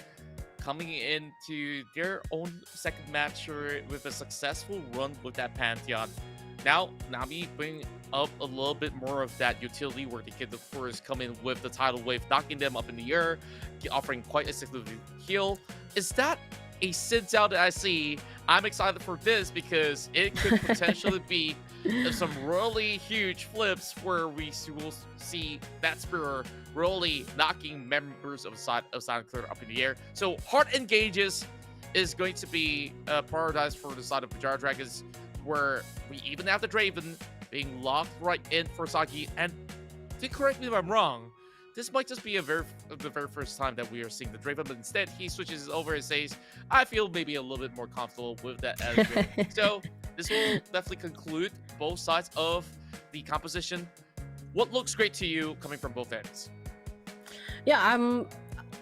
coming into their own second match with a successful run with that Pantheon. Now, Nami bring up a little bit more of that utility where they can, of course, come in with the tidal wave, knocking them up in the air, offering quite a significant heal. Is that a Sin out that I see? I'm excited for this because it could potentially be some really huge flips where we will see that Spear really knocking members of Silent Killer up in the air. So Heart Engages is going to be prioritized for the side of Berjaya Dragons, where we even have the Draven being locked right in for Sagi. And to correct me if I'm wrong, this might just be the very first time that we are seeing the Draven, but instead he switches over and says, I feel maybe a little bit more comfortable with that as Draven. So this will definitely conclude both sides of the composition. What looks great to you coming from both ends? Yeah,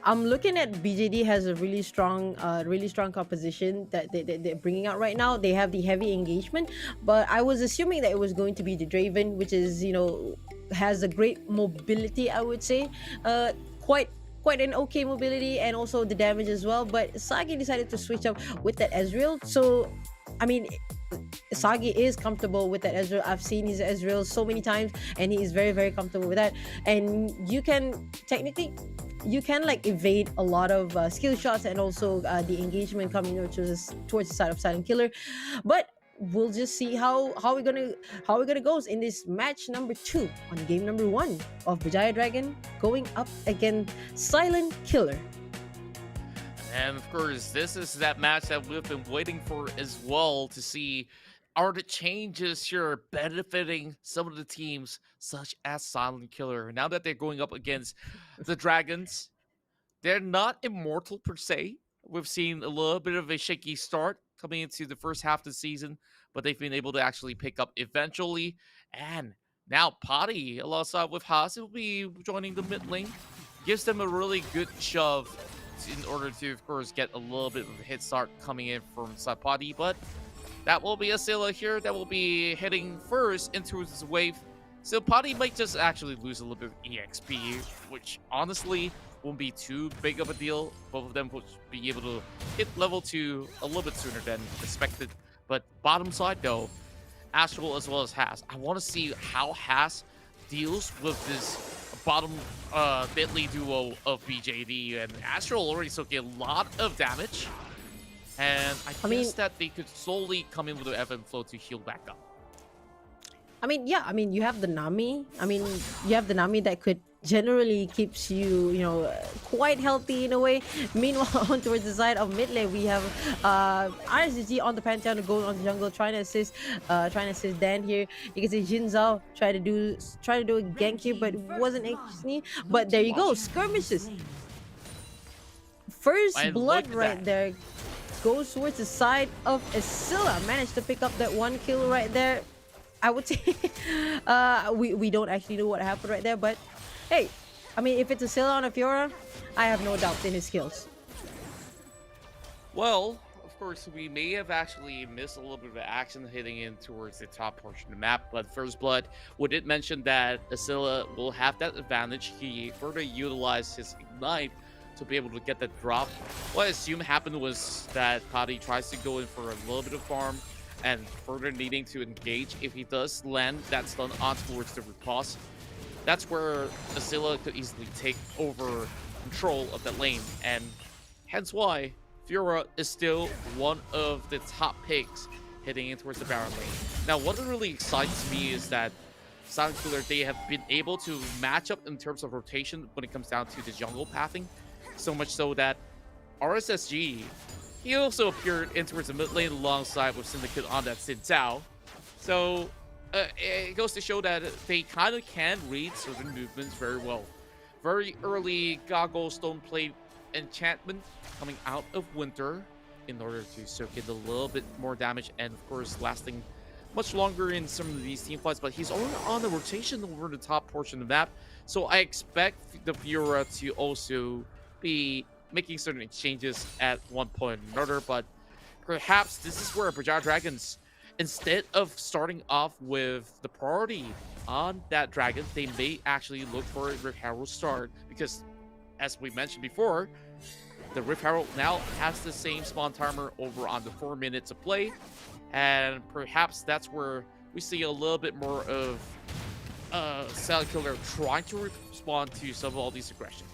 I'm looking at BJD has a really strong composition that they're bringing out right now. They have the heavy engagement, but I was assuming that it was going to be the Draven, which is has a great mobility, I would say, quite an okay mobility, and also the damage as well. But Sagi decided to switch up with that Ezreal. So I mean, Sagi is comfortable with that Ezreal. I've seen his Ezreal so many times, and he is very, very comfortable with that. And you can like evade a lot of skill shots, and also the engagement coming towards the side of Silent Killer. But we'll just see how we're gonna goes in this match number 2 on game number 1 of Berjaya Dragon going up against Silent Killer. And of course, this is that match that we've been waiting for as well to see. Are the changes here benefiting some of the teams, such as Silent Killer? Now that they're going up against the Dragons, they're not immortal per se. We've seen a little bit of a shaky start coming into the first half of the season, but they've been able to actually pick up eventually. And now Potty, alongside with Haas, will be joining the mid lane. Gives them a really good shove in order to, of course, get a little bit of a hit start coming in from Potty. But that will be a Scylla here that will be heading first into this wave. So Potty might just actually lose a little bit of EXP, which honestly won't be too big of a deal. Both of them will be able to hit level 2 a little bit sooner than expected. But bottom side though, Astral as well as Haas. I want to see how Haas deals with this bottom deadly duo of BJD, and Astral already took a lot of damage. And I guess that they could slowly come in with the ebb and flow to heal back up. I mean, yeah, I mean, you have the Nami. I mean, you have the Nami that could generally keeps you, you know, quite healthy in a way. Meanwhile, on towards the side of mid lane, we have RSG on the Pantheon to go on the jungle, trying to assist Dan here. You can see Jin Zhao try to do a gank here, but wasn't actually. But there you go, skirmishes. First blood right there goes towards the side of Asilla. Managed to pick up that 1 kill right there. I would say we don't actually know what happened right there, but hey, I mean, if it's a Scylla on a Fiora, I have no doubts in his skills. Well, of course, we may have actually missed a little bit of action hitting in towards the top portion of the map, but First Blood, we did mention that Asilla will have that advantage. He further utilized his Ignite to be able to get that drop. What I assume happened was that Paddy tries to go in for a little bit of farm, and further needing to engage. If he does land that stun on towards the riposte, that's where Asilla could easily take over control of that lane, and hence why Fiora is still one of the top picks heading in towards the Baron lane. Now, what really excites me is that Silent Killer, they have been able to match up in terms of rotation when it comes down to the jungle pathing, so much so that RSSG, he also appeared in towards the mid lane alongside with Syndicate on that Xin Zhao. So it goes to show that they kind of can read certain movements very well. Very early Goggle Stone Plate enchantment coming out of Winter in order to soak in a little bit more damage, and of course lasting much longer in some of these team fights. But he's already on the rotation over the top portion of the map, so I expect the Fiora to also be making certain exchanges at one point or another. But perhaps this is where Berjaya Dragons, instead of starting off with the priority on that dragon, they may actually look for a Rift Herald start, because as we mentioned before, the Rift Herald now has the same spawn timer over on the 4 minutes of play, and perhaps that's where we see a little bit more of Silent Killer trying to respond to some of all these aggression.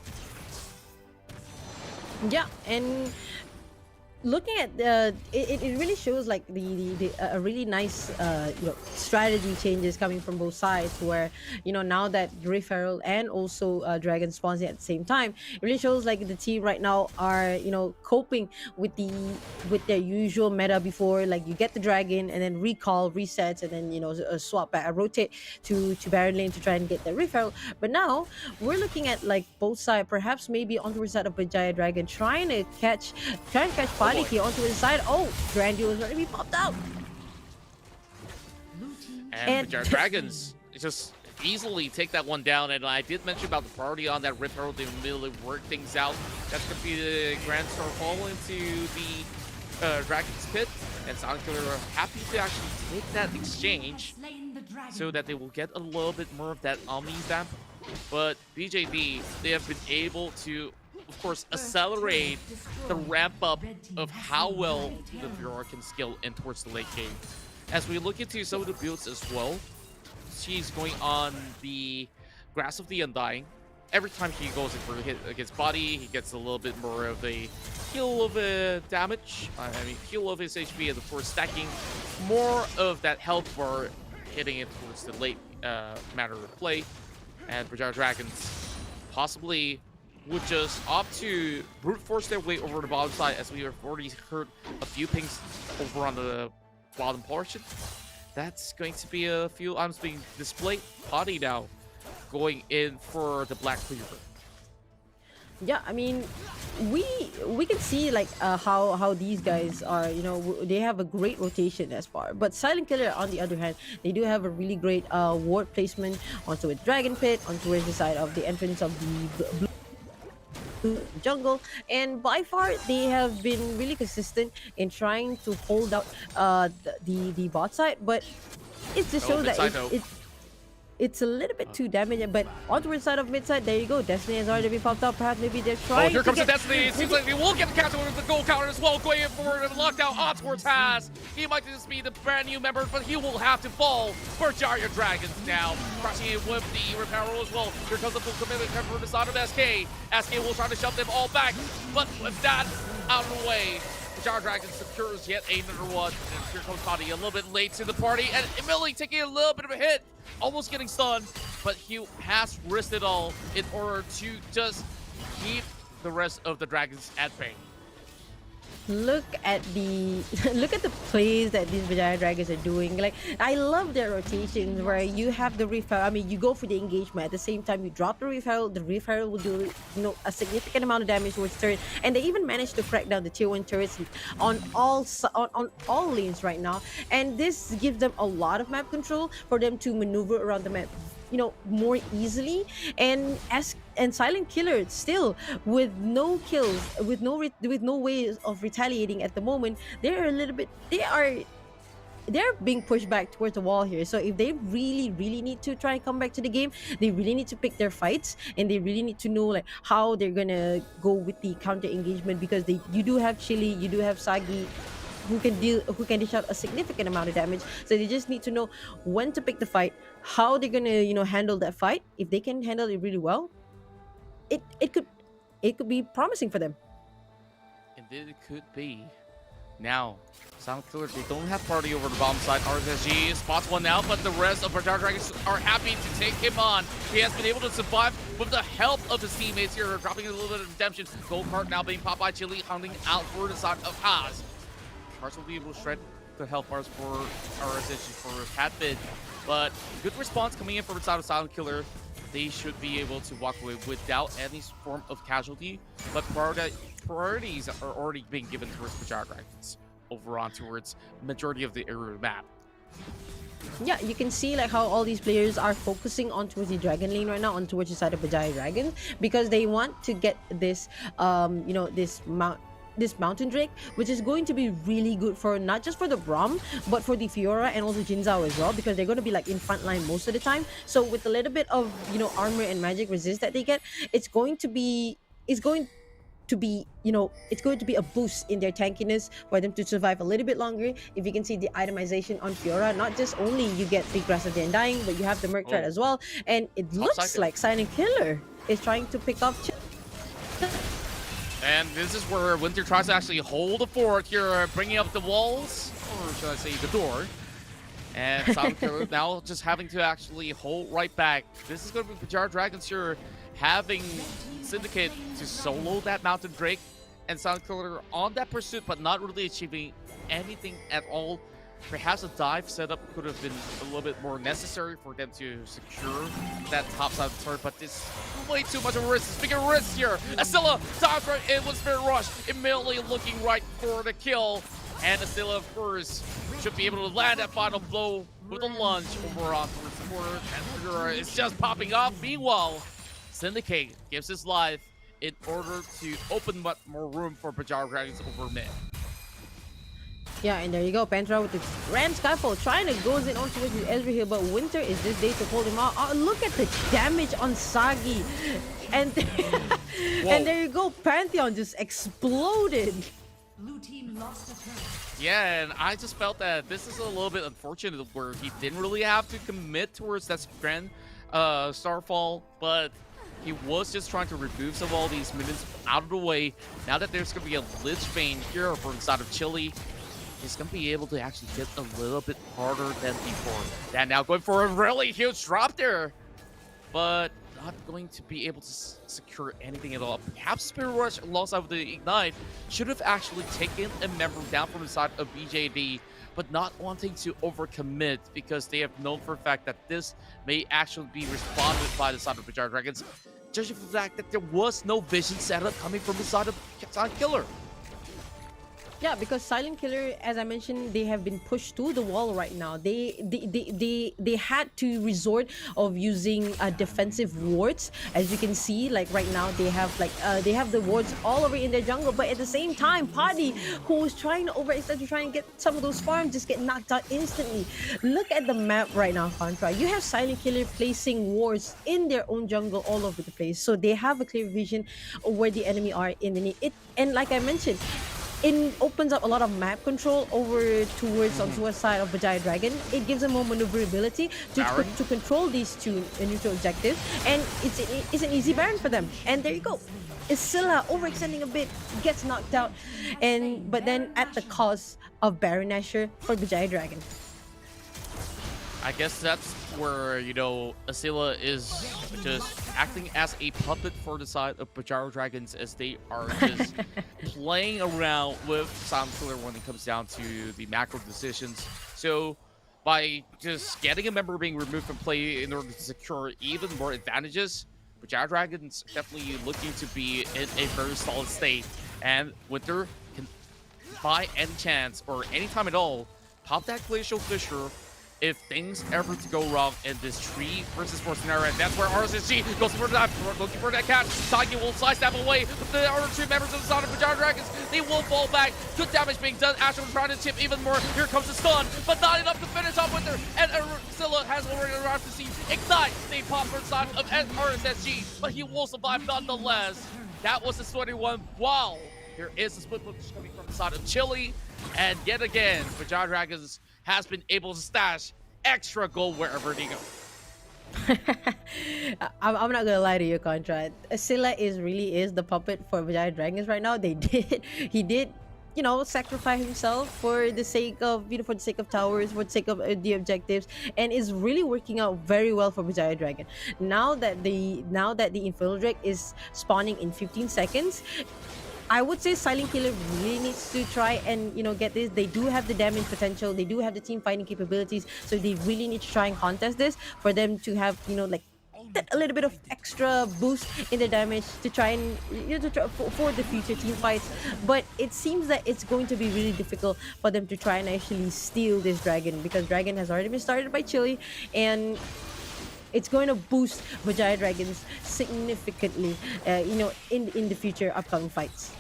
Yeah, and looking at it really shows like a really nice strategy changes coming from both sides, where now that Rift Herald and also Dragon spawns at the same time, it really shows like the team right now are coping with their usual meta before. Like, you get the Dragon and then recall resets, and then swap back, rotate to Baron lane to try and get the Rift Herald. But now we're looking at like both sides, perhaps maybe onto the side of Berjaya Dragon trying to catch here onto his side. Oh, Grandio is already popped out. And Berjaya Dragons just easily take that one down. And I did mention about the priority on that Rift Herald. They immediately work things out. That's going to be the Grand Star fall into the Dragon's Pit. And Silent Killer are happy to actually take that exchange so that they will get a little bit more of that Omni Vamp. But BJB, they have been able to, of course, accelerate the ramp up of how well the Fiora can skill in towards the late game. As we look into some of the builds as well, she's going on the Grass of the Undying. every time he goes in for a hit against body, he gets a little bit more of a heal of damage. I mean, heal of his HP, and of course stacking more of that health bar, hitting it towards the late matter of play. And Berjaya Dragons possibly would just opt to brute force their way over the bottom side, as we have already heard a few pings over on the bottom portion. That's going to be a few items being displayed. Potty now going in for the Black Cleaver. Yeah, I mean, we can see like how these guys are, you know, they have a great rotation as far. But Silent Killer, on the other hand, they do have a really great ward placement onto a Dragon Pit, onto the side of the entrance of the blue jungle, and by far they have been really consistent in trying to hold out the bot side. But it just shows that it's a little bit too damaging. But onto the side of mid side, there you go. Destiny has already been popped up. Perhaps maybe they're trying. Oh, here comes the Destiny. It seems like they will get the counter with the gold counter as well. Going in for the lockdown on towards Has. He might just be the brand new member, but he will have to fall for Berjaya Dragons now. Crashing in with the repair roll as well. Here comes the full commitment for the side of SK. SK will try to shove them all back, but with that out of the way, Berjaya Dragons secures yet another one. And here comes Potty a little bit late to the party, and Emily taking a little bit of a hit, almost getting stunned, but he has risked it all in order to just keep the rest of the Dragons at bay. Look at the plays that these Berjaya Dragons are doing. Like, I love their rotations where you have the refill. I mean, you go for the engagement, at the same time you drop the refill. The refill will do, you know, a significant amount of damage towards turret, and they even managed to crack down the tier 1 turrets on all lanes right now. And this gives them a lot of map control for them to maneuver around the map, you know, more easily. And Silent Killer still with no kills, with no ways of retaliating at the moment, they're being pushed back towards the wall here. So if they really need to try and come back to the game, they really need to pick their fights, and they really need to know like how they're gonna go with the counter engagement, because you do have Chili, you do have Sagi, who can dish out a significant amount of damage. So they just need to know when to pick the fight, how they're gonna, you know, handle that fight. If they can handle it really well, it could be promising for them. Indeed, it could be. Now, Silent Killer, they don't have party over the bottom side. RSG spots one now, but the rest of Berjaya Dragons are happy to take him on. He has been able to survive with the help of his teammates here, dropping a little bit of redemption. Gold card now being popped by Chili, hunting out for the side of Haas. Cars will be able to shred the health bars for RSG for Catbid, but good response coming in from the side of Silent Killer. They should be able to walk away without any form of casualty, but priorities are already being given towards Berjaya Dragons over on towards majority of the area of the map. Yeah, you can see like how all these players are focusing on towards the dragon lane right now, on towards the side of Berjaya Dragons, because they want to get this you know, this Mountain Drake, which is going to be really good for not just for the Braum, but for the Fiora and also Jin Zhao as well, because they're going to be like in front line most of the time. So with a little bit of, you know, armor and magic resist that they get, it's going to be a boost in their tankiness for them to survive a little bit longer. If you can see the itemization on Fiora, not just only you get the Grass of the Undying, but you have the Merc Threat as well, and it looks like Silent Killer is trying to pick up. And this is where Winter tries to actually hold the fort here, bringing up the walls, or should I say the door. And Silent Killer now just having to actually hold right back. This is going to be Berjaya Dragons here having Syndicate to solo that Mountain Drake, and Silent Killer on that pursuit, but not really achieving anything at all. Perhaps a dive setup could have been a little bit more necessary for them to secure that top side of the turret, but this is way too much of a risk. Speaking of risk here, Asilla dives right in with Spirit Rush, immediately looking right for the kill. And Asilla, of course, should be able to land that final blow with a lunge over on towards the corner, and Fiora is just popping off. Meanwhile, Syndicate gives his life in order to open much more room for Berjaya Dragons over mid. Yeah, and there you go, Pantra with the Grand Skyfall trying to goes in onto with Ezreal here, but Winter is this day to hold him out. Oh, look at the damage on Sagi, and and there you go, Pantheon just exploded. Blue team lost a turret. Yeah, and I just felt that this is a little bit unfortunate where he didn't really have to commit towards that Grand Starfall, but he was just trying to remove some of all these minions out of the way. Now that there's going to be a Lich Bane here from inside of Chile, he's going to be able to actually get a little bit harder than before. And now going for a really huge drop there, but not going to be able to secure anything at all. Perhaps Spirit Rush alongside with the Ignite should have actually taken a member down from the side of BJD, but not wanting to overcommit because they have known for a fact that this may actually be responded by the side of Berjaya Dragons, judging from the fact that there was no vision setup coming from the side of Silent Killer. Yeah, because Silent Killer, as I mentioned, they have been pushed to the wall right now. They had to resort of using defensive wards. As you can see, like right now, they have the wards all over in their jungle. But at the same time, Paddy, who was trying to overextend to try and get some of those farms, just get knocked out instantly. Look at the map right now, Contra. You have Silent Killer placing wards in their own jungle all over the place, so they have a clear vision of where the enemy are in the and like I mentioned, it opens up a lot of map control over towards on the side of Berjaya Dragon. It gives them more maneuverability to control these two neutral objectives, and it's an easy Baron for them. And there you go. Isilla overextending a bit, gets knocked out, but then at the cost of Baron Nashor for Berjaya Dragon. I guess that's where, you know, Asila is just acting as a puppet for the side of Berjaya Dragons as they are just playing around with Silent Killer when it comes down to the macro decisions. So by just getting a member being removed from play in order to secure even more advantages, Berjaya Dragons definitely looking to be in a very solid state. And Winter can, by any chance or any time at all, pop that Glacial Fissure if things ever to go wrong in this 3 versus 4 scenario. And that's where RSSG goes for that, looking for that catch. Sagi will slice them away, but the other 2 members of the side of Berjaya Dragons, they will fall back. Good damage being done. Asher trying to chip even more. Here comes the stun, but not enough to finish off with her. And Scylla has already arrived to see Ignite. They pop for the side of RSSG, but he will survive nonetheless. That was the 21. Wow. There is a split push coming from the side of Chile. And yet again, Berjaya Dragons has been able to stash extra gold wherever they go. I'm not gonna lie to you, Contra. Scylla really is the puppet for Berjaya Dragons right now. He did, you know, sacrifice himself for the sake of, you know, for the sake of towers, for the sake of the objectives, and is really working out very well for Berjaya Dragon. Now that the Infernal Drake is spawning in 15 seconds, I would say Silent Killer really needs to try and, you know, get this. They do have the damage potential. They do have the team fighting capabilities. So they really need to try and contest this for them to have, you know, like a little bit of extra boost in the damage to try and, you know, for the future team fights. But it seems that it's going to be really difficult for them to try and actually steal this dragon, because dragon has already been started by Chile, and it's going to boost Berjaya Dragons significantly, you know, in the future upcoming fights.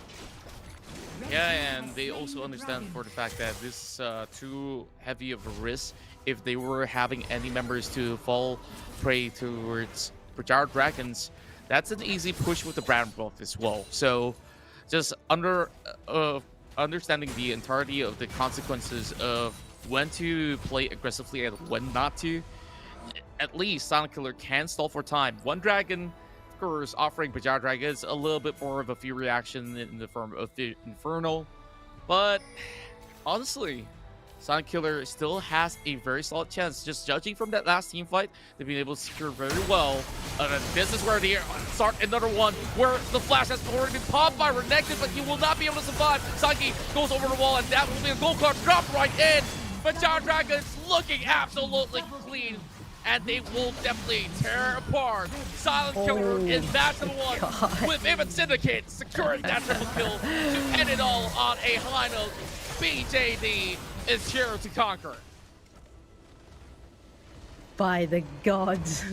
Yeah, and they also understand for the fact that this is too heavy of a risk if they were having any members to fall prey towards Berjaya Dragons. That's an easy push with the brand buff as well. So just understanding the entirety of the consequences of when to play aggressively and when not to, at least Silent Killer can stall for time. One dragon, of course, offering Berjaya Dragons a little bit more of a few reaction in the form of the Inferno. But honestly, Silent Killer still has a very solid chance. Just judging from that last team fight, they've been able to secure very well. And this is where they start another one where the flash has already been popped by Renekton, but he will not be able to survive. Sagi goes over the wall, and that will be a gold card drop right in. Berjaya Dragons looking absolutely clean, and they will definitely tear apart Silent Killer in match number 1 with Vivid Syndicate securing that triple kill to end it all on a high note. BJD is here to conquer. By the gods.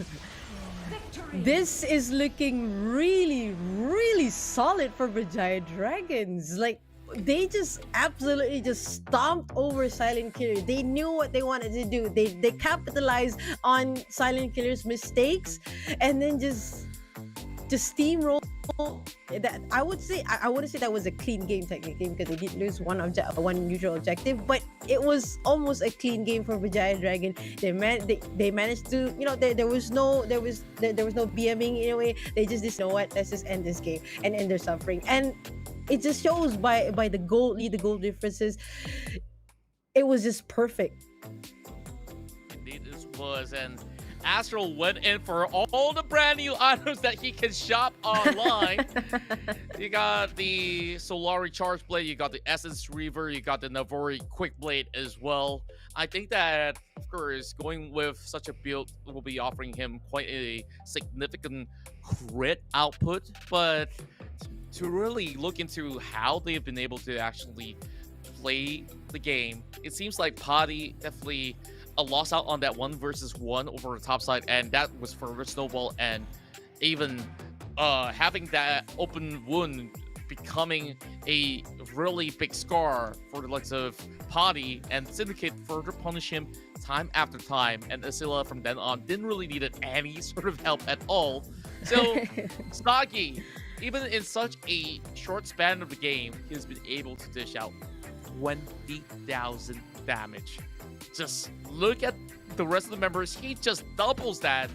This is looking really, really solid for Berjaya Dragons. Like, they just absolutely just stomped over Silent Killer. They knew what they wanted to do. They capitalized on Silent Killer's mistakes and then just steamroll that I would say I wouldn't say that was a clean game technically because they did lose one neutral objective, but it was almost a clean game for Berjaya Dragon. They managed to, there was no BMing in a way. They just you know what, let's just end this game and end their suffering. And it just shows by the goal differences. It was just perfect. Indeed, it was. And Astral went in for all the brand new items that he can shop online. You got the Solari Charge Blade, you got the Essence Reaver, you got the Navori Quick Blade as well. I think that, of course, going with such a build will be offering him quite a significant crit output, but to really look into how they've been able to actually play the game, it seems like Paddy definitely lost out on that 1 versus 1 over the top side, and that was further snowball, and even having that open wound becoming a really big scar for the likes of Paddy, and Syndicate further punish him time after time, and Asila from then on didn't really need any sort of help at all. So Sagi, even in such a short span of the game, he's been able to dish out 20,000 damage. Just look at the rest of the members, he just doubles that.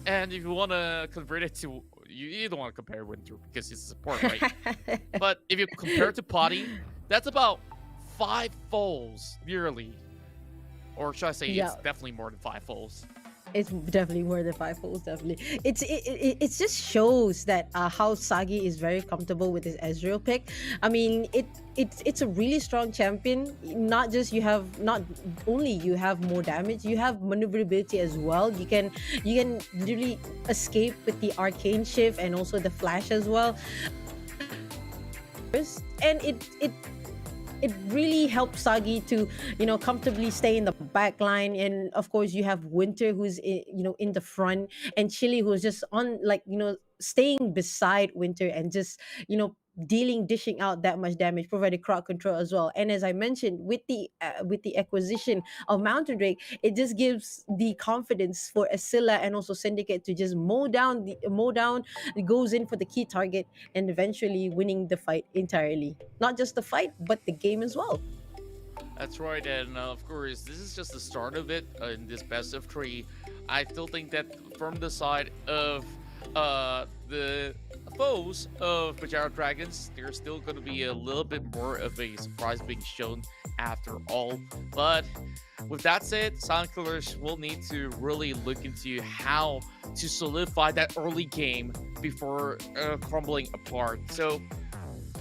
And if you want to convert it to, you don't want to compare Winter because he's a support, right? But if you compare it to Potty, that's about 5 folds nearly. Or should I say it's definitely more than 5 folds. It's definitely more than 5 folds, definitely. It just shows that how Sagi is very comfortable with his Ezreal pick. I mean, it's a really strong champion. Not only you have more damage, you have maneuverability as well. You can literally escape with the arcane shift and also the flash as well. And it really helps Sagi to, comfortably stay in the back line. And of course, you have Winter who's in the front, and Chili who's just on, staying beside Winter and just, dishing out that much damage, provided crowd control as well. And as I mentioned, with the acquisition of Mountain Drake, it just gives the confidence for Asila and also Syndicate to just mow down, it goes in for the key target and eventually winning the fight entirely. Not just the fight, but the game as well. That's right, and of course, this is just the start of it in this best of 3. I still think that from the side of the foes of Berjaya Dragons, there's still going to be a little bit more of a surprise being shown after all. But with that said, Silent Killers will need to really look into how to solidify that early game before crumbling apart. So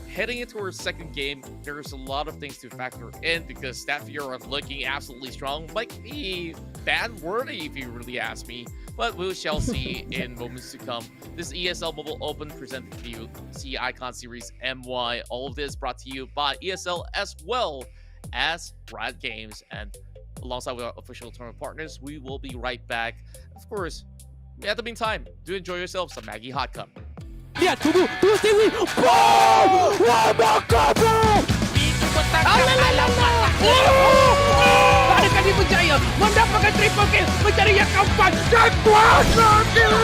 heading into our second game, there's a lot of things to factor in because Stat Fiora looking absolutely strong might be ban-worthy if you really ask me, but we shall see in moments to come. This ESL Mobile Open presented to you, C Icon Series MY. All of this brought to you by ESL as well as Riot Games, and alongside with our official tournament partners, we will be right back. Of course, at the meantime, do enjoy yourself some Maggie Hot Cup. Lihat, tunggu Stewie. Boom! Wah, bakal, bro! Ada kali Berjaya mendapatkan triple kill, mencari yang keempat dan kuasa kill.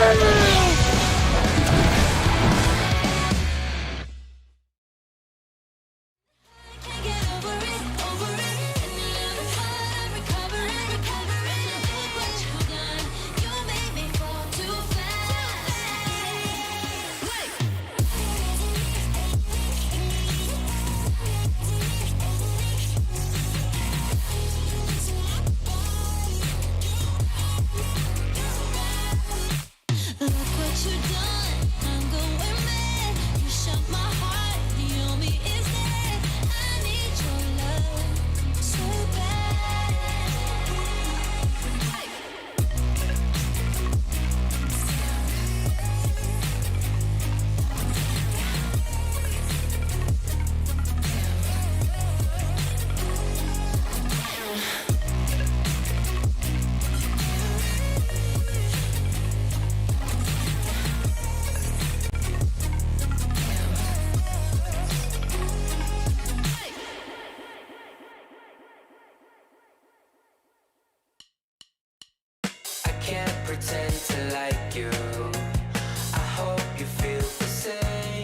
Pretend to like you. I hope you feel the same.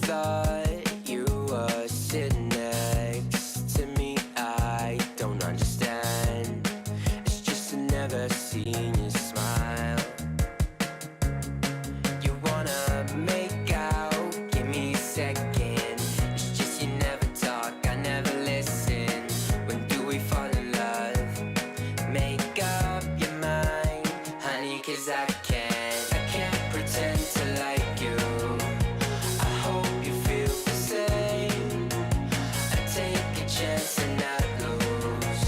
thought you were sitting next to me. I don't understand. It's just I never seen you smile. You wanna make out, give me a second. It's just you never talk, I never listen. When do we fall in love? Make up your mind, honey, 'cause I can't pretend to like you. I hope you feel the same. I take a chance and not lose.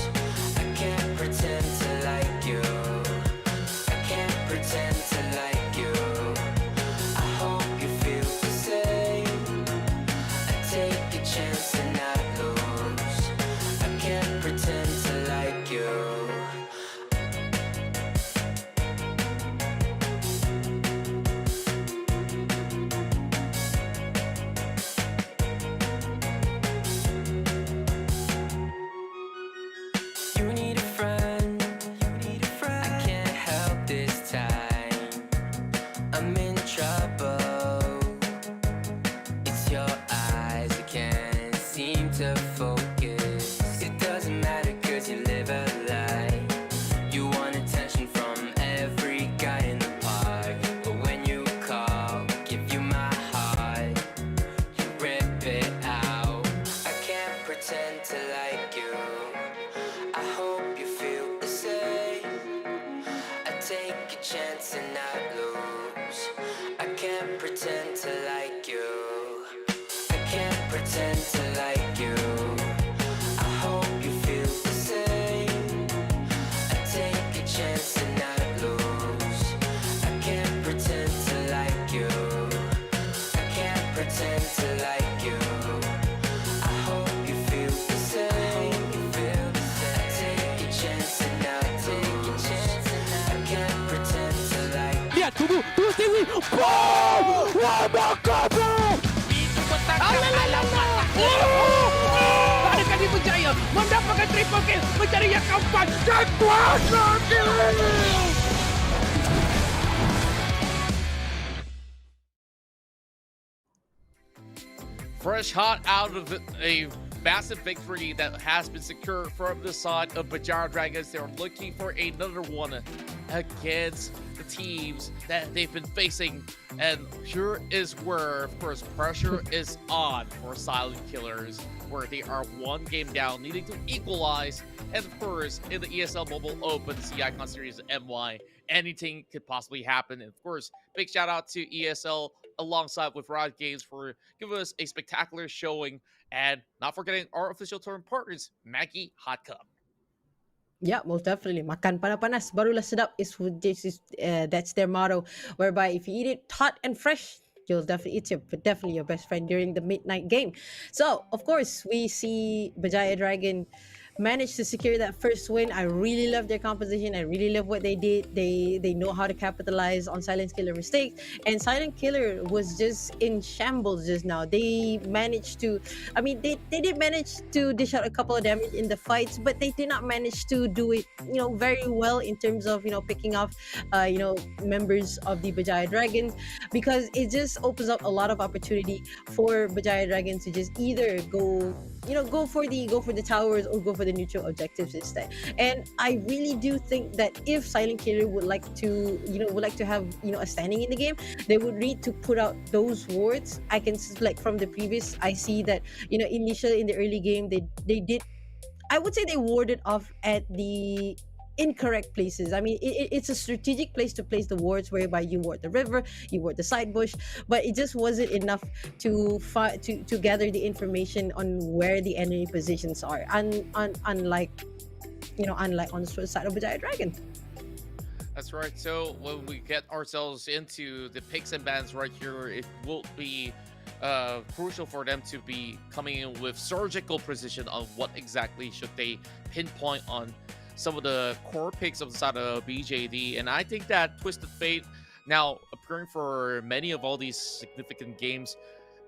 I can't pretend to like you. I can't pretend to like you. I hope you feel the same. I take a chance and not lose. I can't pretend to like you. You need a friend. I can't help this time. I'm in trouble. It's your eyes, I can't seem to focus. It doesn't matter 'cause you live a lie. You want attention from every guy in the park, but when you call, give you my heart, you rip it out. I can't pretend to like you. I hope you feel the same. I take a chance and not lose. I can't pretend to like you. I can't pretend to like you. I hope you feel the same. I take a chance and not lose. I can't pretend to like you. I can't pretend to like you. I hope you feel the same. I take a chance and not lose. I can't pretend to like you. Lihat, tunggu Stewie. Boom! Wah, bakar, bro! Itu petangkap alam mata. Adakah dia berjaya mendapatkan triple kill mencari yang keempat dan kuasa kill? Fresh hot out of a massive victory that has been secured from the side of Berjaya Dragons. They're looking for another one against the teams that they've been facing. And here is where, of course, pressure is on for Silent Killers, where they are one game down, needing to equalize. And of course, in the ESL Mobile Open CICon Series MY, anything could possibly happen. And of course, big shout out to ESL alongside with Riot Games for giving us a spectacular showing. And not forgetting our official tournament partners, Maggie Hot Cup. Yeah, most definitely. Makan panas-panas, barulah sedap that's their motto. Whereby if you eat it hot and fresh, you'll definitely definitely your best friend during the midnight game. So of course we see Berjaya Dragon managed to secure that first win. I really love their composition. I really love what they did. They know how to capitalize on Silent Killer mistakes. And Silent Killer was just in shambles just now. They managed to, I mean, they did manage to dish out a couple of damage in the fights, but they did not manage to do it, very well in terms of, picking off, members of the Berjaya Dragons, because it just opens up a lot of opportunity for Berjaya Dragons to just either go for the towers or go for the neutral objectives instead. And I really do think that if Silent Killer would like to have a standing in the game, they would need to put out those wards. I can like from the previous, I see that initially in the early game they did, I would say they warded off at the incorrect places. I mean, it's a strategic place to place the wards, whereby you ward the river, you ward the side bush, but it just wasn't enough to gather the information on where the enemy positions are. Unlike on the side of Berjaya Dragon. That's right. So when we get ourselves into the picks and bans right here, it will be crucial for them to be coming in with surgical precision on what exactly should they pinpoint on some of the core picks of the side of BJD. And I think that Twisted Fate, now appearing for many of all these significant games,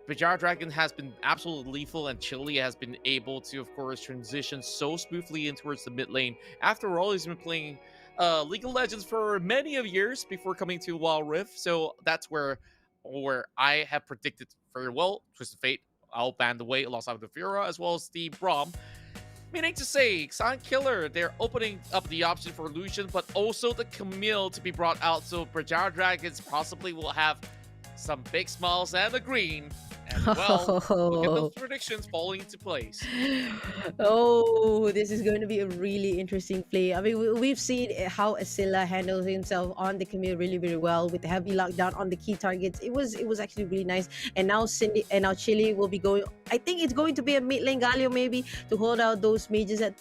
Berjaya Dragon has been absolutely lethal, and Chili has been able to, of course, transition so smoothly in towards the mid lane. After all, he's been playing League of Legends for many of years before coming to Wild Rift, so that's where where I have predicted very well, Twisted Fate, I'll ban the way alongside the Fura as well as the Braum. Meaning to say, Silent Killer, they're opening up the option for Lucian, but also the Camille to be brought out. So Berjaya Dragons possibly will have some big smiles and a green. And well, look at those predictions falling into place. Oh, this is going to be a really interesting play. I mean, we've seen how Asilla handles himself on the Camille really, really well with the heavy lockdown on the key targets. It was actually really nice. And now Chile will be going. I think it's going to be a mid lane Galio maybe to hold out those mages in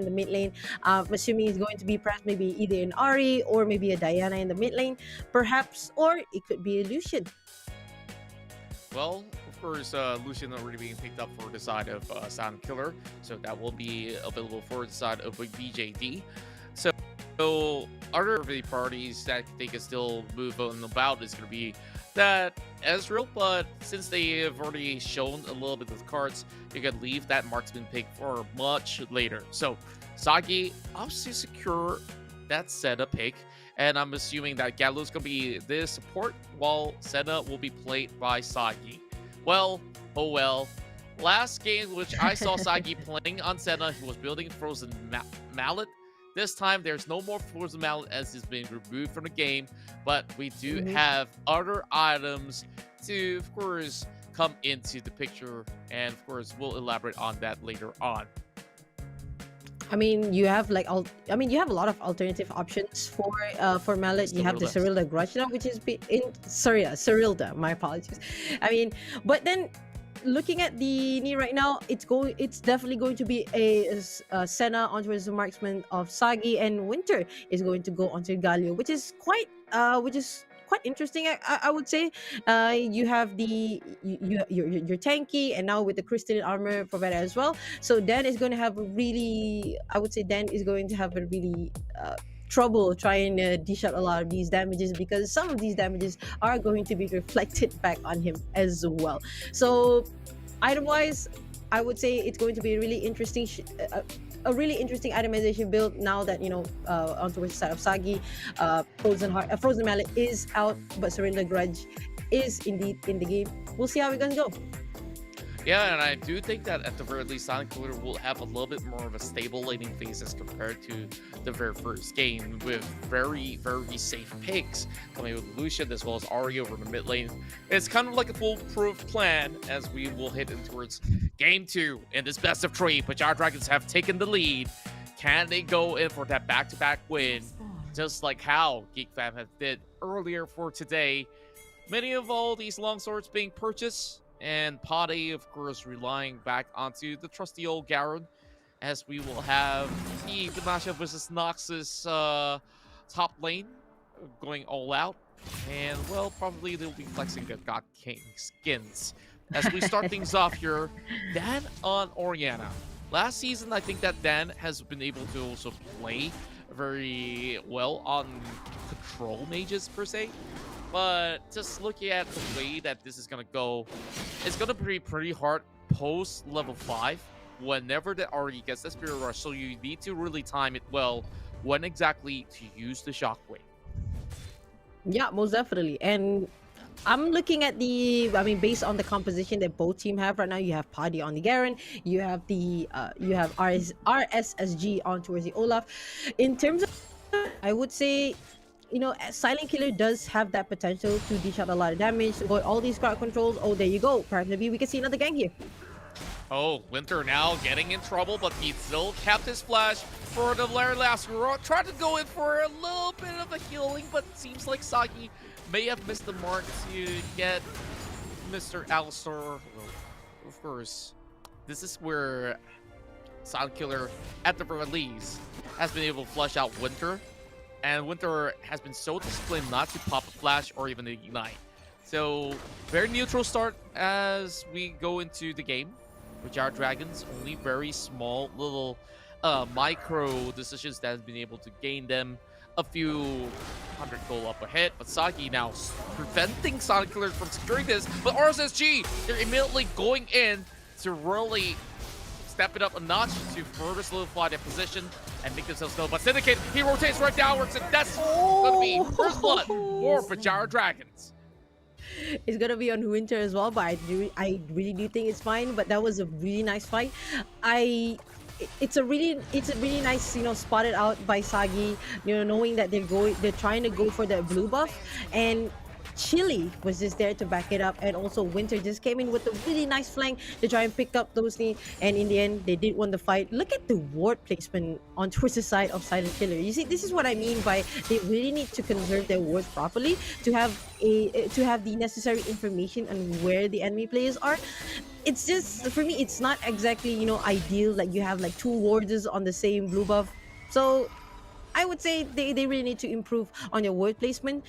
the mid lane. I'm assuming it's going to be perhaps maybe either an Ari or maybe a Diana in the mid lane, perhaps, or it could be a Lucian. Well, of course, Lucian already being picked up for the side of Silent Killer, so that will be available for the side of BJD. So other of the parties that they can still move on about is going to be that Ezreal, but since they have already shown a little bit of the cards, you can leave that marksman pick for much later. So Sagi obviously secure that Senna pick, and I'm assuming that Gallo's going to be the support while Senna will be played by Sagi. Well, oh well. Last game which I saw Sagi playing on Senna, he was building Frozen Mallet. This time, there's no more Frozen Mallet as it's been removed from the game, but we do have other items to, of course, come into the picture, and of course, we'll elaborate on that later on. I mean, you have like you have a lot of alternative options for Mallet. You have the Cyrilda Grudge now, which is Cyrilda. My apologies. I mean, but then looking at the knee right now, it's definitely going to be a Senna onto the marksman of Sagi, and Winter is going to go onto Galio, which is quite interesting. I would say. You have your tanky, and now with the crystalline armor provided as well. So Dan is going to have trouble trying to dish out a lot of these damages, because some of these damages are going to be reflected back on him as well. So item wise, I would say it's going to be a really interesting itemization build now that onto the side of Sagi. Frozen Mallet is out, but Surrender Grudge is indeed in the game. We'll see how we're gonna go. Yeah, and I do think that at the very least, Silent Killer will have a little bit more of a stable laning phase as compared to the very first game, with very, very safe picks coming with Lucian as well as Ari over the mid lane. It's kind of like a foolproof plan as we will hit in towards game 2 in this best of 3. But our Dragons have taken the lead. Can they go in for that back-to-back win, just like how Geek Fam has did earlier for today? Many of all these longswords being purchased, and Pade, of course, relying back onto the trusty old Garen, as we will have the Ganasha versus Noxus top lane going all out. And, well, probably they'll be flexing their God King skins. As we start things off here, Dan on Orianna. Last season, I think that Dan has been able to also play very well on control mages, per se. But just looking at the way that this is going to go, it's going to be pretty hard post level 5 whenever the Ari gets the Spirit Rush. So you need to really time it well when exactly to use the Shockwave. Yeah, most definitely. And I'm looking at based on the composition that both team have right now, you have Pade on the Garen, you have RSSG on towards the Olaf. In terms of, I would say, Silent Killer does have that potential to dish out a lot of damage, avoid all these crowd controls. Oh, there you go. Perhaps maybe we can see another gang here. Oh, Winter now getting in trouble, but he still kept his flash for the very last row. Tried to go in for a little bit of a healing, but it seems like Sagi may have missed the mark to get Mr. Alistar. Well, of course, this is where Silent Killer, at the very least, has been able to flush out Winter. And Winter has been so disciplined not to pop a flash or even ignite. So, very neutral start as we go into the game. With our Dragons, only very small little micro decisions that has been able to gain them a few hundred gold up ahead. But Sagi now preventing Silent Killer from securing this. But RSSG, they're immediately going in to really step it up a notch to further solidify their position and make themselves known. But Syndicate, he rotates right downwards, and that's going to be first blood for Berjaya Dragons. it's gonna be on Winter as well, but I really do think it's fine. But that was a really nice fight. It's a really nice, spotted out by Sagi, knowing that they're trying to go for that blue buff, and Chili was just there to back it up, and also Winter just came in with a really nice flank to try and pick up those things, and in the end they did win the fight. Look at the ward placement on towards the side of Silent Killer. You see, this is what I mean by they really need to conserve their wards properly to have the necessary information on where the enemy players are. It's just, for me, it's not exactly ideal, like you have like two wards on the same blue buff. So I would say they really need to improve on your ward placement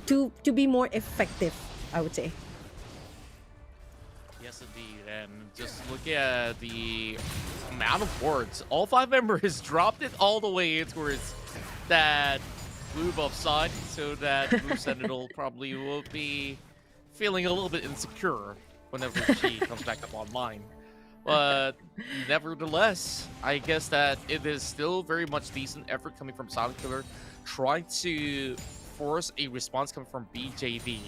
to be more effective, I would say. Yes, indeed. And just look at the amount of wards. All 5 members dropped it all the way towards that blue buff side, so that Blue Sentinel probably will be feeling a little bit insecure whenever she comes back up online. But nevertheless, I guess that it is still very much decent effort coming from Silent Killer, trying to force a response coming from BJV.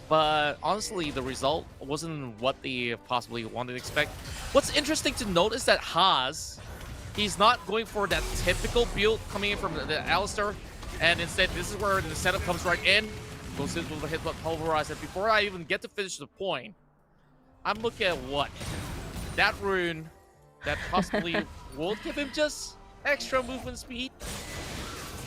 But honestly, the result wasn't what they possibly wanted to expect. What's interesting to note is that Haas, he's not going for that typical build coming in from the Alistar, and instead this is where the setup comes right in. Goes in with the hit pulverize, and before I even get to finish the point, I'm looking at what? That rune that possibly will give him just extra movement speed,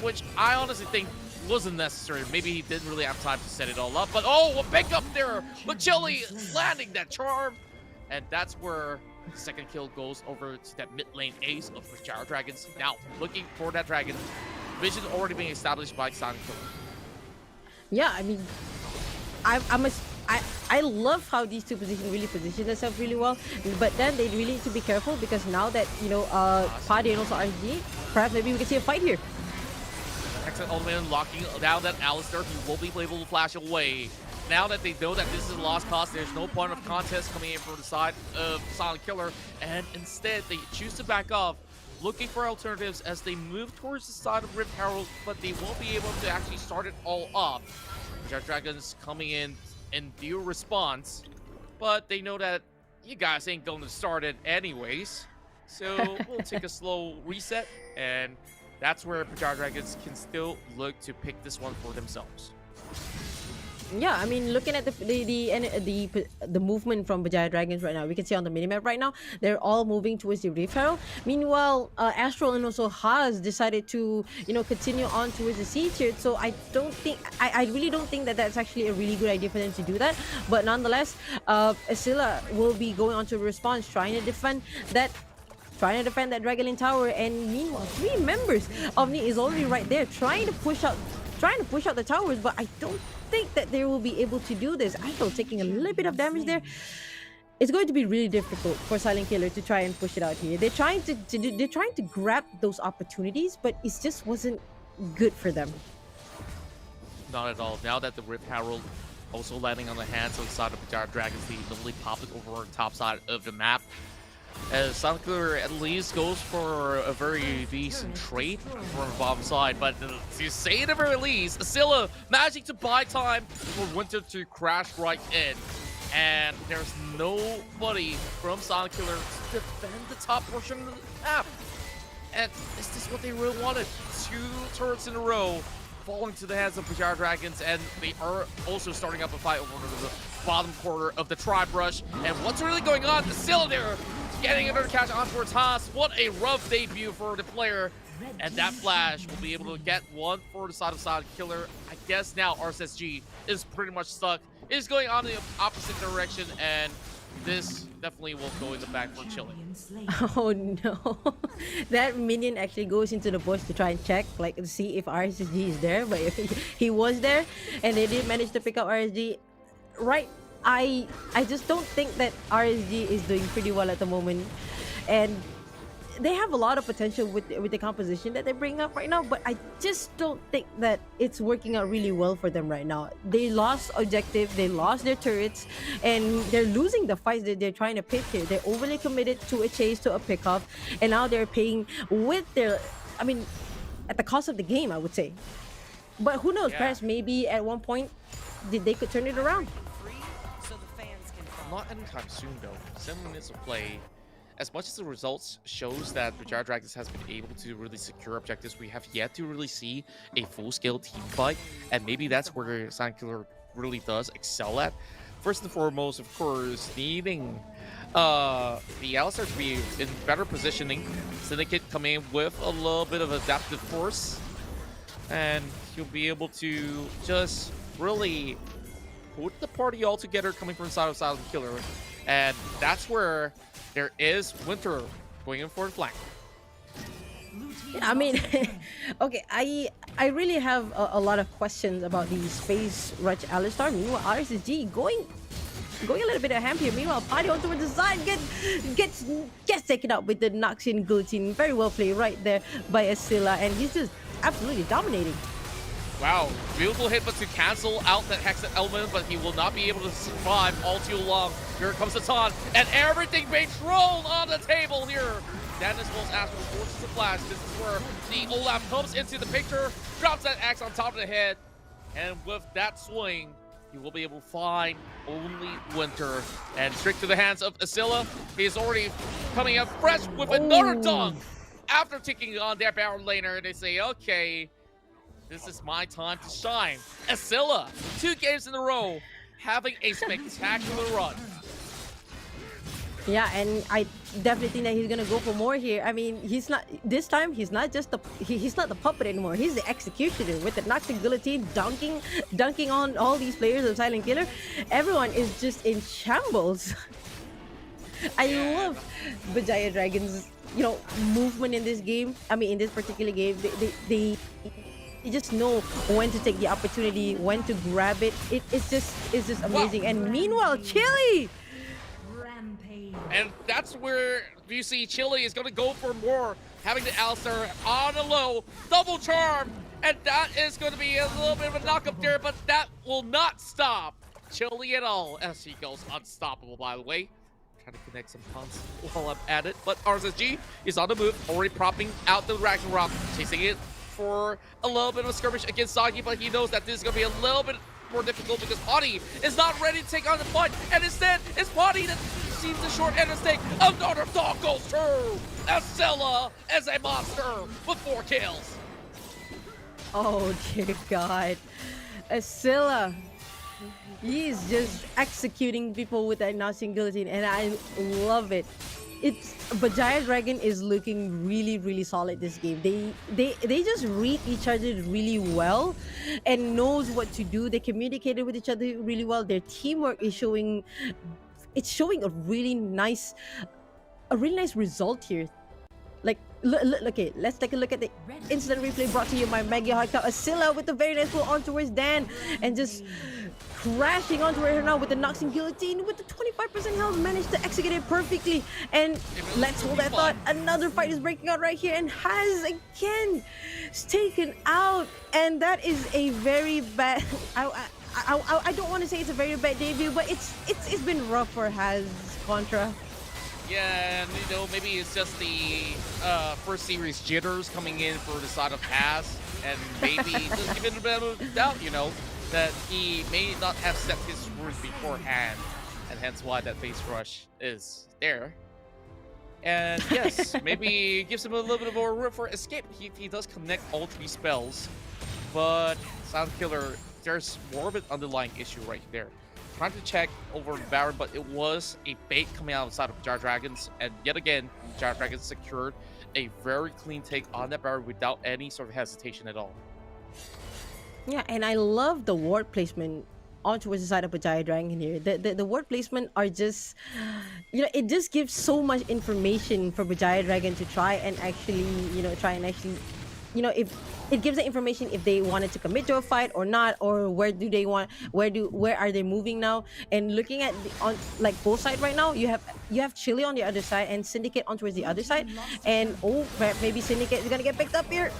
which I honestly think wasn't necessary. Maybe he didn't really have time to set it all up, but oh, a pick up there with Chili landing that charm, and that's where the second kill goes over to that mid lane ace of the Berjaya Dragons. Now looking for that dragon, vision already being established by Silent Killer. Yeah, I mean, I love how these two positions really position themselves really well, but then they really need to be careful, because now that Padi and also RG, perhaps maybe we can see a fight here. Excellent ultimate locking down that Alistar, who will be able to flash away. Now that they know that this is a lost cause, there's no point of contest coming in from the side of Silent Killer, and instead they choose to back off, looking for alternatives as they move towards the side of Rift Herald, but they won't be able to actually start it all off. Berjaya Dragons coming in due response, but they know that you guys ain't going to start it anyways, so we'll take a slow reset, and that's where Berjaya Dragons can still look to pick this one for themselves. Yeah, I mean, looking at the movement from Berjaya Dragons right now, we can see on the minimap right now, they're all moving towards the Rift Herald. Meanwhile, Astral and also Haas decided to, continue on towards the Sea Tier. So I really don't think that that's actually a really good idea for them to do that. But nonetheless, Asila will be going on to response, trying to defend that Dragon Tower. And meanwhile, 3 members of Ni is already right there, trying to push out the towers. But I don't think that they will be able to do this. Idol taking a little bit of damage there. It's going to be really difficult for Silent Killer to try and push it out here. They're trying to grab those opportunities, but it just wasn't good for them. Not at all. Now that the Rift Herald also landing on the hands of the side of Berjaya Dragons, they immediately pop it over on the top side of the map. As Silent Killer at least goes for a very decent trade from the bottom side, but to say at the very least, Asila managing to buy time for Winter to crash right in. And there's nobody from Silent Killer to defend the top portion of the map. And is this what they really wanted? 2 turrets in a row falling to the hands of Berjaya Dragons, and they are also starting up a fight over the bottom corner of the Tribe Rush. And what's really going on? Asila there getting another catch on towards Haas. What a rough debut for the player. And that flash will be able to get one for the side of Silent Killer. I guess now RSSG is pretty much stuck. It is going on the opposite direction, and this definitely will go in the back for Chili. Oh no. That minion actually goes into the bush to try and check, like to see if RSSG is there, but he was there, and they did manage to pick up RSG. Right, I just don't think that RSG is doing pretty well at the moment, and they have a lot of potential with the composition that they bring up right now, but I just don't think that it's working out really well for them right now. They lost objective, they lost their turrets, and they're losing the fights that they're trying to pick here. They're overly committed to a chase, to a pickoff, and now they're paying with their, at the cost of the game, I would say. But who knows, perhaps maybe at one point they could turn it around. Not anytime soon though. 7 minutes of play. As much as the results shows that Berjaya Dragons has been able to really secure objectives, we have yet to really see a full-scale team fight, and maybe that's where Silent Killer really does excel at. First and foremost, of course, needing the Alistar to be in better positioning. Syndicate come in with a little bit of adaptive force, and he'll be able to just really put the party all together coming from the side of Silent Killer, and that's where there is Winter going in for the flank. I mean, okay, I really have a lot of questions about the Space Rush Alistar. Meanwhile, RSSG going a little bit of ham here. Meanwhile, Party on towards the side gets taken out with the Noxian Guillotine. Very well played right there by Asila, and he's just absolutely dominating. Wow, beautiful hit, but to cancel out that Hexed element, but he will not be able to survive all too long. Here comes the taunt, and everything being thrown on the table here. Dennis will ask for forces of flash. This is where the Olaf comes into the picture, drops that axe on top of the head, and with that swing, he will be able to find only Winter. And straight to the hands of Asila. He's already coming up fresh with another dunk. After taking on their Baron laner, they say, okay, this is my time to shine. Asila, 2 games in a row, having a spectacular run. Yeah, and I definitely think that he's gonna go for more here. I mean, he's not this time. He's not just the he's not the puppet anymore. He's the executioner with the Noxian Guillotine, dunking on all these players of Silent Killer. Everyone is just in shambles. I love Berjaya Dragons, movement in this game. I mean, in this particular game, they just know when to take the opportunity, when to grab it. It's just amazing. Wow. And meanwhile, Chili. And that's where you see Chili is going to go for more, having the Alistar on the low, double charm, and that is going to be a little bit of a knock up there, but that will not stop Chili at all, as he goes unstoppable, by the way. Trying to connect some taunts while I'm at it, but RSSG is on the move, already propping out the Ragnarok, chasing it for a little bit of a skirmish against Sagi, but he knows that this is going to be a little bit more difficult because Potty is not ready to take on the fight, and instead it's Potty that seems the short end of the stick. Another dog goes through. Asila as a monster with 4 kills. Oh dear God, Asila. He is just executing people with that Noxian Guillotine, and I love it. Berjaya Dragon is looking really solid this game. They just read each other really well and knows what to do. They communicated with each other really well. Their teamwork is showing a really nice result here. Like, okay, let's take a look at the instant replay brought to you by Mega Hardcore. Asila with the very nice pull on towards Dan and just crashing onto her now with the Noxian Guillotine with the 25% health, managed to execute it perfectly. And let's hold that thought. Another fight is breaking out right here, and has again taken out. And that is a very bad. I don't want to say it's a very bad debut, but it's been rough for Haz Contra. Yeah, and maybe it's just the first series jitters coming in for the side of Haz, and maybe just give it a bit of doubt, that he may not have set his words beforehand, and hence why that face rush is there. And yes, maybe gives him a little bit more room for escape. He does connect all 3 spells, but Silent Killer, there's more of an underlying issue right there. Trying to check over the Baron, but it was a bait coming outside of Berjaya Dragons, and yet again, Berjaya Dragons secured a very clean take on that Baron without any sort of hesitation at all. Yeah, and I love the ward placement on towards the side of Berjaya Dragon here. The ward placement are just, it just gives so much information for Berjaya Dragon to try and actually, if it gives the information if they wanted to commit to a fight or not, or where are they moving now. And looking at on both sides right now, you have Chili on the other side and Syndicate on towards the other side, and maybe Syndicate is gonna get picked up here.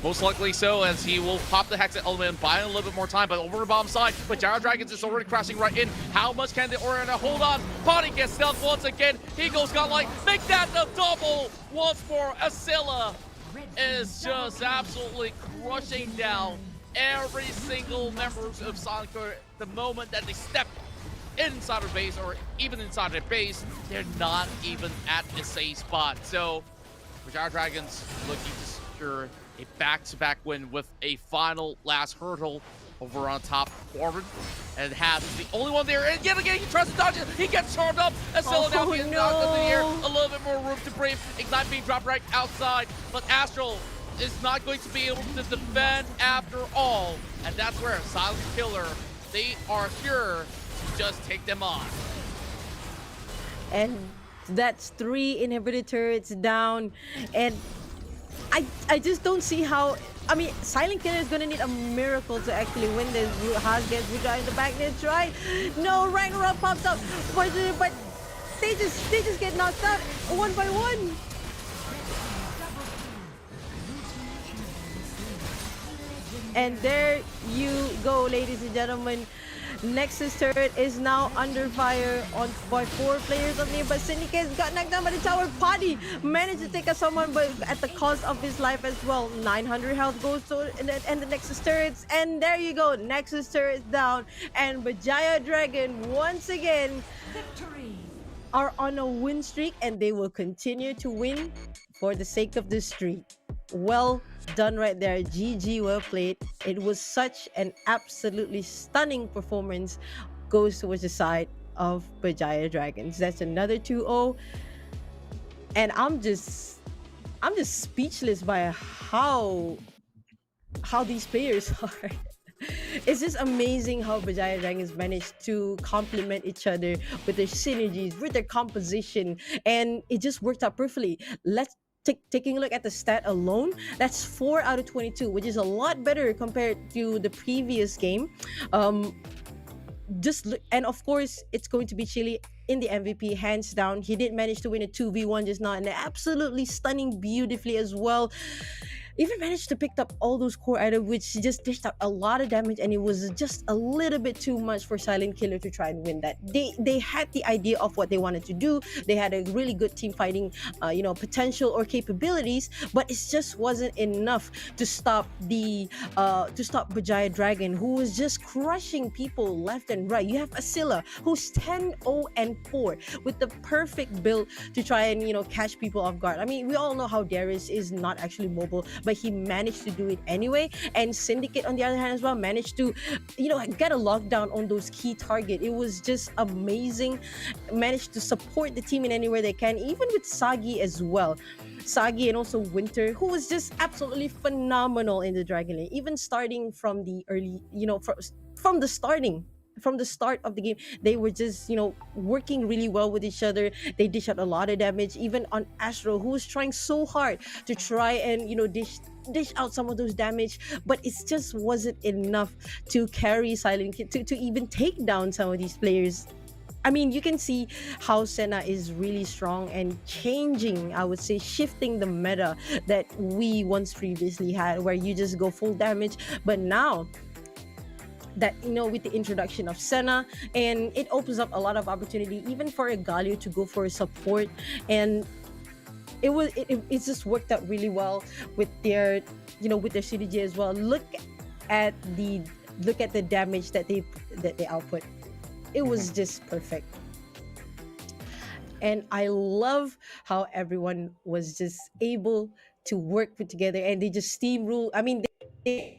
Most likely so, as he will pop the Hexed element, buying a little bit more time, but over the bomb side, but Berjaya Dragons is already crashing right in. How much can the Oriana hold on? Potty gets stealth once again. He goes godlike, make that the double once more. Asila is just absolutely crushing down every single members of Sonic, the moment that they step inside of base or even inside their base, they're not even at a safe spot. So Berjaya Dragons looking to secure a back-to-back win with a final last hurdle over on top Corbin. And Has is the only one there. And yet again, he tries to dodge it. He gets charmed up. And still now getting knocked in the air. A little bit more room to breathe. Ignite being dropped right outside. But Astral is not going to be able to defend after all. And that's where Silent Killer, they are here to just take them on. And that's 3 inhibitor turrets down. And I just don't see how. I mean, Silent Killer is gonna need a miracle to actually win this. Has gets Berjaya in the back. They try. No, Ragnarok pops up, but they just get knocked out one by one. And there you go, ladies and gentlemen. Nexus turret is now under fire by 4 players of name, but Syndicate got knocked down by the tower. Paddy managed to take out someone, but at the cost of his life as well. 900 health goes to and the Nexus turrets, and there you go, Nexus turrets down, and Berjaya Dragon once again Victory. are on a win streak, and they will continue to win for the sake of the streak. Well done right there. GG, well played. It was such an absolutely stunning performance. Goes towards the side of Berjaya Dragons. That's another 2-0. And I'm just speechless by how these players are. It's just amazing how Berjaya Dragons managed to complement each other with their synergies, with their composition, and it just worked out perfectly. Let's taking a look at the stat alone, that's 4 out of 22, which is a lot better compared to the previous game. Just look, and of course it's going to be Chili in the MVP, hands down. He did manage to win a 2v1 just now, and absolutely stunning beautifully as well. Even managed to pick up all those core items, which just dished out a lot of damage, and it was just a little bit too much for Silent Killer to try and win that. They had the idea of what they wanted to do. They had a really good team fighting, potential or capabilities, but it just wasn't enough to stop Berjaya Dragon, who was just crushing people left and right. You have Asilla, who's 10-0-4 with the perfect build to try and catch people off guard. I mean, we all know how Darius is not actually mobile, but he managed to do it anyway. And Syndicate, on the other hand as well, managed to get a lockdown on those key target. It was just amazing. Managed to support the team in anywhere they can, even with Sagi as well. Sagi and also Winter, who was just absolutely phenomenal in the Dragon Lane, even starting from the early, from the start of the game. They were just working really well with each other. They dish out a lot of damage, even on Astro, who was trying so hard to try and dish out some of those damage, but it just wasn't enough to carry Silent Kid to even take down some of these players. I mean, you can see how Senna is really strong and changing, I would say, shifting the meta that we once previously had, where you just go full damage. But now that with the introduction of Senna, and it opens up a lot of opportunity even for a Galio to go for a support, and it just worked out really well with their with their synergy as well. Look at the damage that they output. It was just perfect. And I love how everyone was just able to work together, and they just steamroll. I mean, it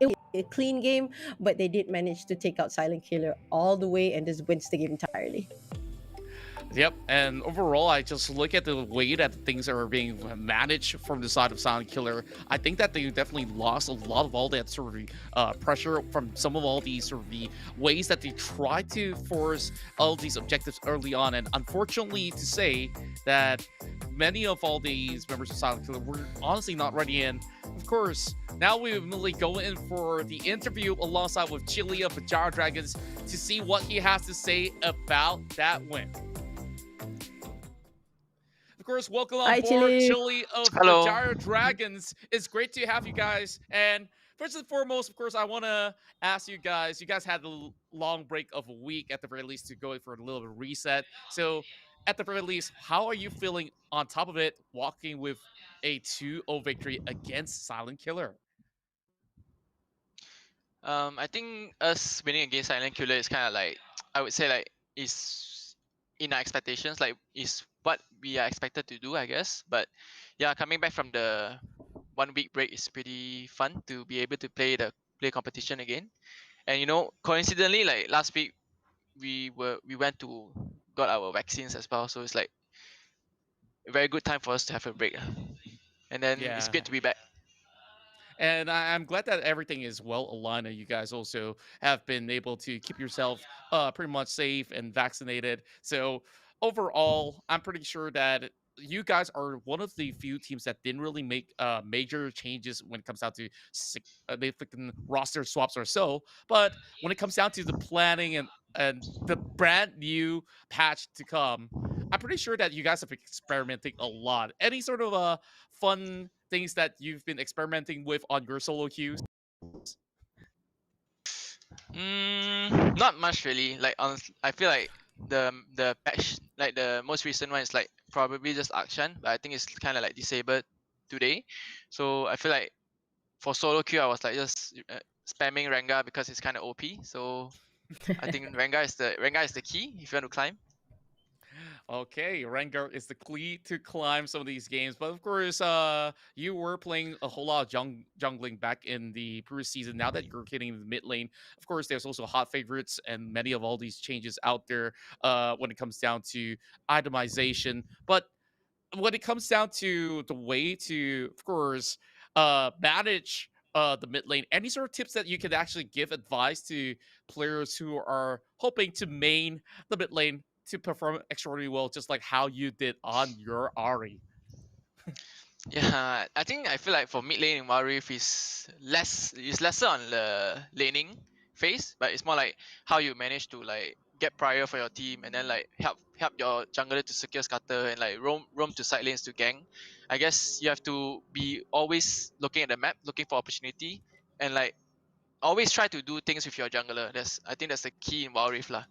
was a clean game, but they did manage to take out Silent Killer all the way and just wins the game entirely. Yep, and overall, I just look at the way that things are being managed from the side of Silent Killer. I think that they definitely lost a lot of all that sort of pressure from some of all these sort of the ways that they tried to force all these objectives early on. And unfortunately to say that many of all these members of Silent Killer were honestly not ready in. Of course, now we immediately go in for the interview alongside with Chili of Berjaya Dragons to see what he has to say about that win. Of course, welcome on board, Chili of Berjaya Dragons. It's great to have you guys. And first and foremost, of course, I want to ask you guys had a long break of a week at the very least to go for a little bit of reset. So at the very least, how are you feeling on top of it, walking with a 2-0 victory against Silent Killer? I think us winning against Silent Killer is kind of like, I would say like is in our expectations, like is what we are expected to do, I guess. But yeah, coming back from the 1 week break is pretty fun to be able to play competition again. And coincidentally, like last week we went to got our vaccines as well, so it's like a very good time for us to have a break. And then it's Yeah. great to be back. And I'm glad that everything is well aligned and you guys also have been able to keep yourself pretty much safe and vaccinated. So overall, I'm pretty sure that you guys are one of the few teams that didn't really make major changes when it comes down to significant roster swaps or so. But when it comes down to the planning and the brand new patch to come, I'm pretty sure that you guys have been experimenting a lot. Any sort of fun things that you've been experimenting with on your solo queues? Not much really. Like I feel like the patch, like the most recent one is like probably just Akshan, but I think it's kind of like disabled today. So I feel like for solo queue I was like just spamming Rengar because it's kind of OP. So I think Rengar is the key if you want to climb. Okay, Rengar is the key to climb some of these games, but of course, you were playing a whole lot of jungling back in the previous season. Now that you're getting the mid lane, of course, there's also hot favorites and many of all these changes out there. When it comes down to itemization, but when it comes down to the way to, of course, manage the mid lane, any sort of tips that you could actually give advice to players who are hoping to main the mid lane to perform extraordinarily well, just like how you did on your Ari? Yeah, I feel like for mid lane in Warrior is lesser on the laning phase, but it's more like how you manage to like get prior for your team and then like help your jungler to secure scatter and like roam to side lanes to gang. I guess you have to be always looking at the map, looking for opportunity, and like always try to do things with your jungler. I think that's the key in Wild Rift lah.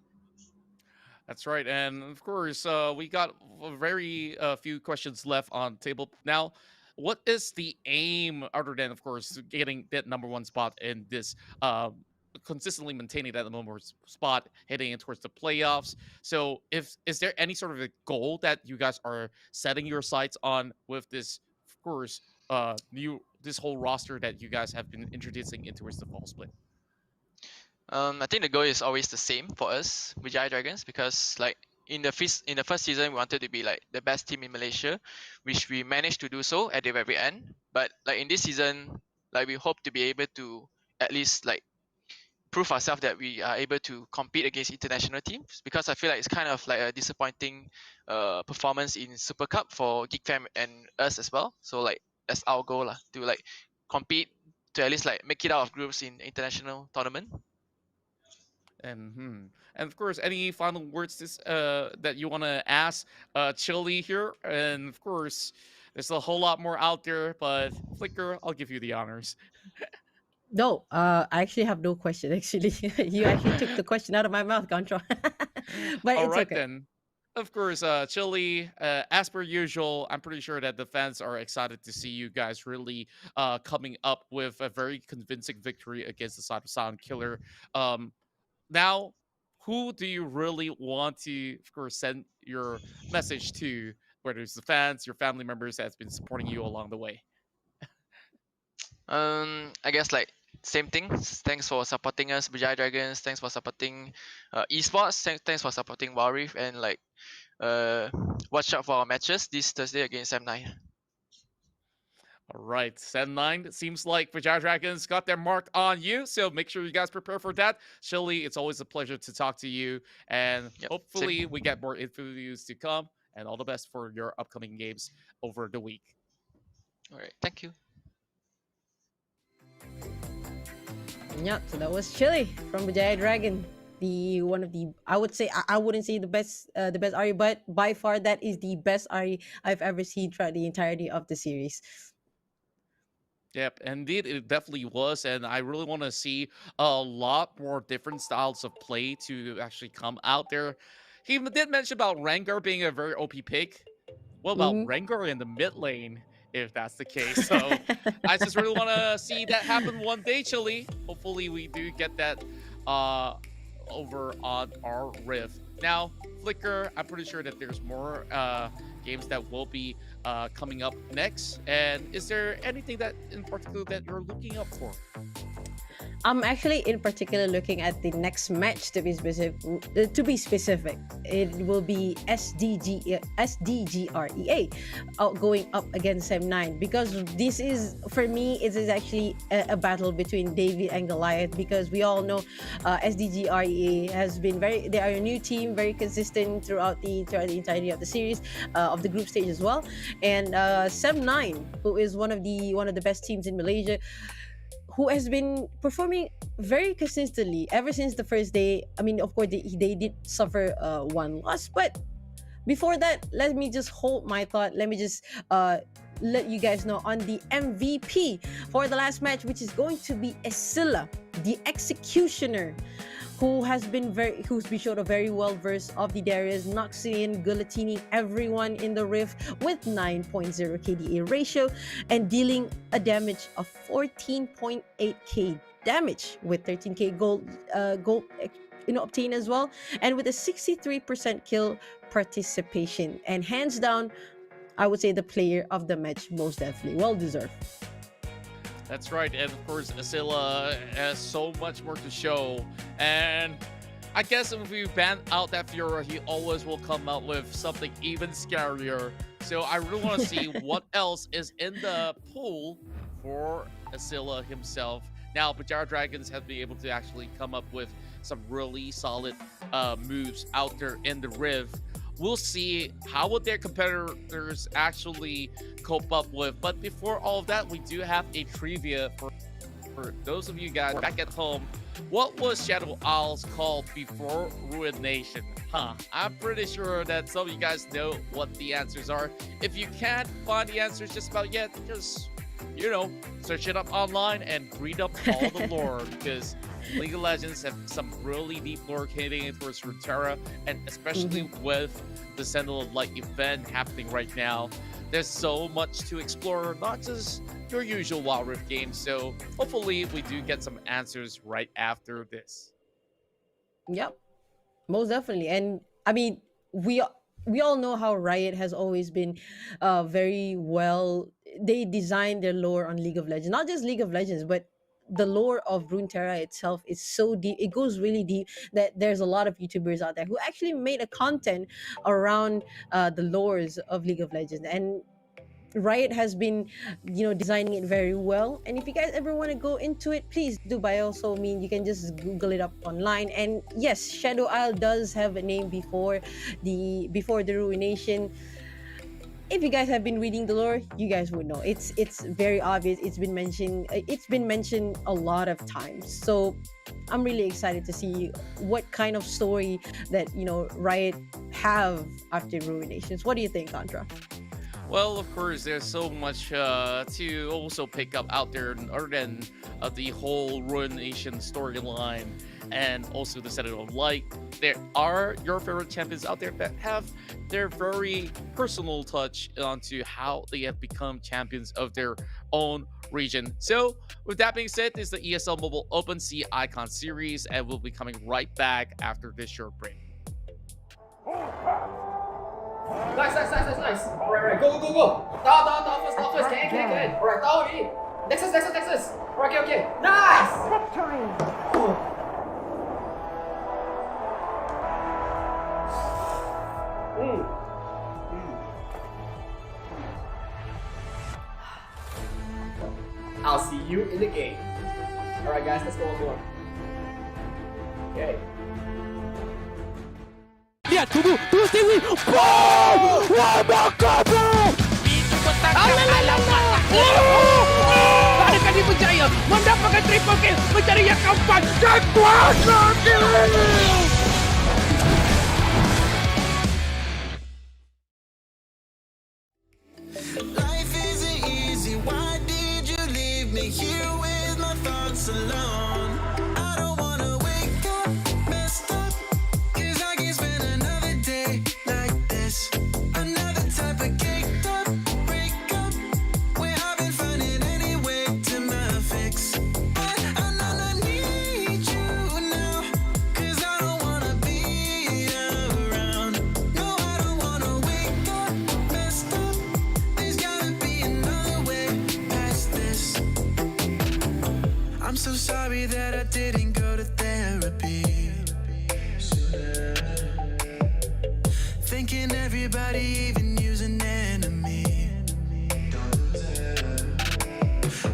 That's right, and of course, we got a very few questions left on table now. What is the aim, other than, of course, getting that number one spot in this, consistently maintaining that number one spot, heading in towards the playoffs? So, if is there any sort of a goal that you guys are setting your sights on with this, of course, this whole roster that you guys have been introducing into towards the fall split? I think the goal is always the same for us, Berjaya Dragons, because like in the first season we wanted to be like the best team in Malaysia, which we managed to do so at the very end. But like in this season, like we hope to be able to at least like prove ourselves that we are able to compete against international teams, because I feel like it's kind of like a disappointing performance in Super Cup for Geek Fam and us as well. So like that's our goal lah, to like compete to at least like make it out of groups in international tournament. And of course, any final words that you want to ask Chili here? And of course, there's a whole lot more out there, but Flicker, I'll give you the honors. No, I actually have no question. Actually, you actually took the question out of my mouth, Contra. But All it's right okay. then. Of course, Chili, as per usual, I'm pretty sure that the fans are excited to see you guys really coming up with a very convincing victory against the side of Silent Killer. Um, Now, who do you really want to, of course, send your message to, whether it's the fans, your family members that's been supporting you along the way? I guess like same thing. Thanks for supporting us, Berjaya Dragons. Thanks for supporting esports. Thanks for supporting Wild Rift, and like uh watch out for our matches this Thursday against M9. All right, Sen 9, it seems like Vajra Dragons got their mark on you, so make sure you guys prepare for that. Shelly, it's always a pleasure to talk to you, and Yep. hopefully Same. we get more interviews to come, and all the best for your upcoming games over the week. All right. Thank you. Yeah, so that was Chili from Berjaya Dragon. The one of the, I would say, I wouldn't say the best Ari, but by far that is the best Ari I've ever seen throughout the entirety of the series. Yep, indeed, it definitely was, and I really want to see a lot more different styles of play to actually come out there. He did mention about Rengar being a very OP pick. What about Mhm. Rengar in the mid lane? if that's the case. So I just really want to see that happen one day, Chili. Hopefully we do get that over on our Rift. Now, Flicker, I'm pretty sure that there's more games that will be coming up next. And is there anything that in particular that you're looking up for? I'm actually in particular looking at the next match to be specific. It will be SDGR EA going up against M9, because this is, for me, it is actually a battle between David and Goliath, because we all know SDGR EA has been they are a new team, very consistent throughout the entirety of the series, of the group stage as well. And Sem9, who is one of the best teams in Malaysia, who has been performing very consistently ever since the first day. I mean, of course, they did suffer one loss, but before that, let me just hold my thought. Let me just let you guys know on the MVP for the last match, which is going to be Esila, the Executioner, who's been shown a very well verse of the Darius, Noxian, Gulatini, everyone in the Rift with 9.0 KDA ratio and dealing a damage of 14.8k damage with 13k gold obtained as well, and with a 63% kill participation. And hands down, I would say the player of the match, most definitely. Well deserved. That's right, and of course, Asila has so much more to show. And I guess if we ban out that Fiora, he always will come out with something even scarier. So I really want to see what else is in the pool for Asila himself. Now, Berjaya Dragons have been able to actually come up with some really solid moves out there in the Rift. We'll see how would their competitors actually cope up with. But before all of that, we do have a trivia for those of you guys back at home. What was Shadow Isles called before Ruination? I'm pretty sure that some of you guys know what the answers are. If you can't find the answers just about yet, just, search it up online and read up all the lore, because League of Legends have some really deep lore hitting towards Runeterra, and especially with the Sentinel of Light event happening right now, there's so much to explore, not just your usual Wild Rift games. So hopefully we do get some answers right after this. Yep, most definitely. And I mean, we all know how Riot has always been very well. They designed their lore on League of Legends, not just League of Legends, but the lore of Runeterra itself is so deep. It goes really deep that there's a lot of YouTubers out there who actually made a content around the lores of League of Legends. And Riot has been, designing it very well. And if you guys ever want to go into it, please do. By also mean, you can just Google it up online. And yes, Shadow Isle does have a name before the Ruination. If you guys have been reading the lore, you guys would know. It's very obvious. It's been mentioned a lot of times. So I'm really excited to see what kind of story that Riot have after Ruinations. What do you think, Contra? Well, of course, there's so much to also pick up out there other than the whole Ruination storyline and also the Sentinel of Light. There are your favorite champions out there that have their very personal touch onto how they have become champions of their own region. So, with that being said, this is the ESL Mobile Open Sea Icon Series, and we'll be coming right back after this short break. Nice. Alright, go. Down first. Can. Alright, down already. Nexus. Alright, okay. Nice! I'll see you in the game. Alright guys, let's go on. Okay. Lihat, tunggu Stewie. Boom! Wabaka, bro! Adakah di Berjaya mendapatkan triple kill, mencari yang keempat dan kuasa kill. Life isn't easy. Why did you leave me here with my thoughts alone? I don't wanna wake up messed up, 'cause I can't spend another day like this. Another type of caked up breakup. sorry that I didn't go to therapy. Thinking everybody, even you's an enemy.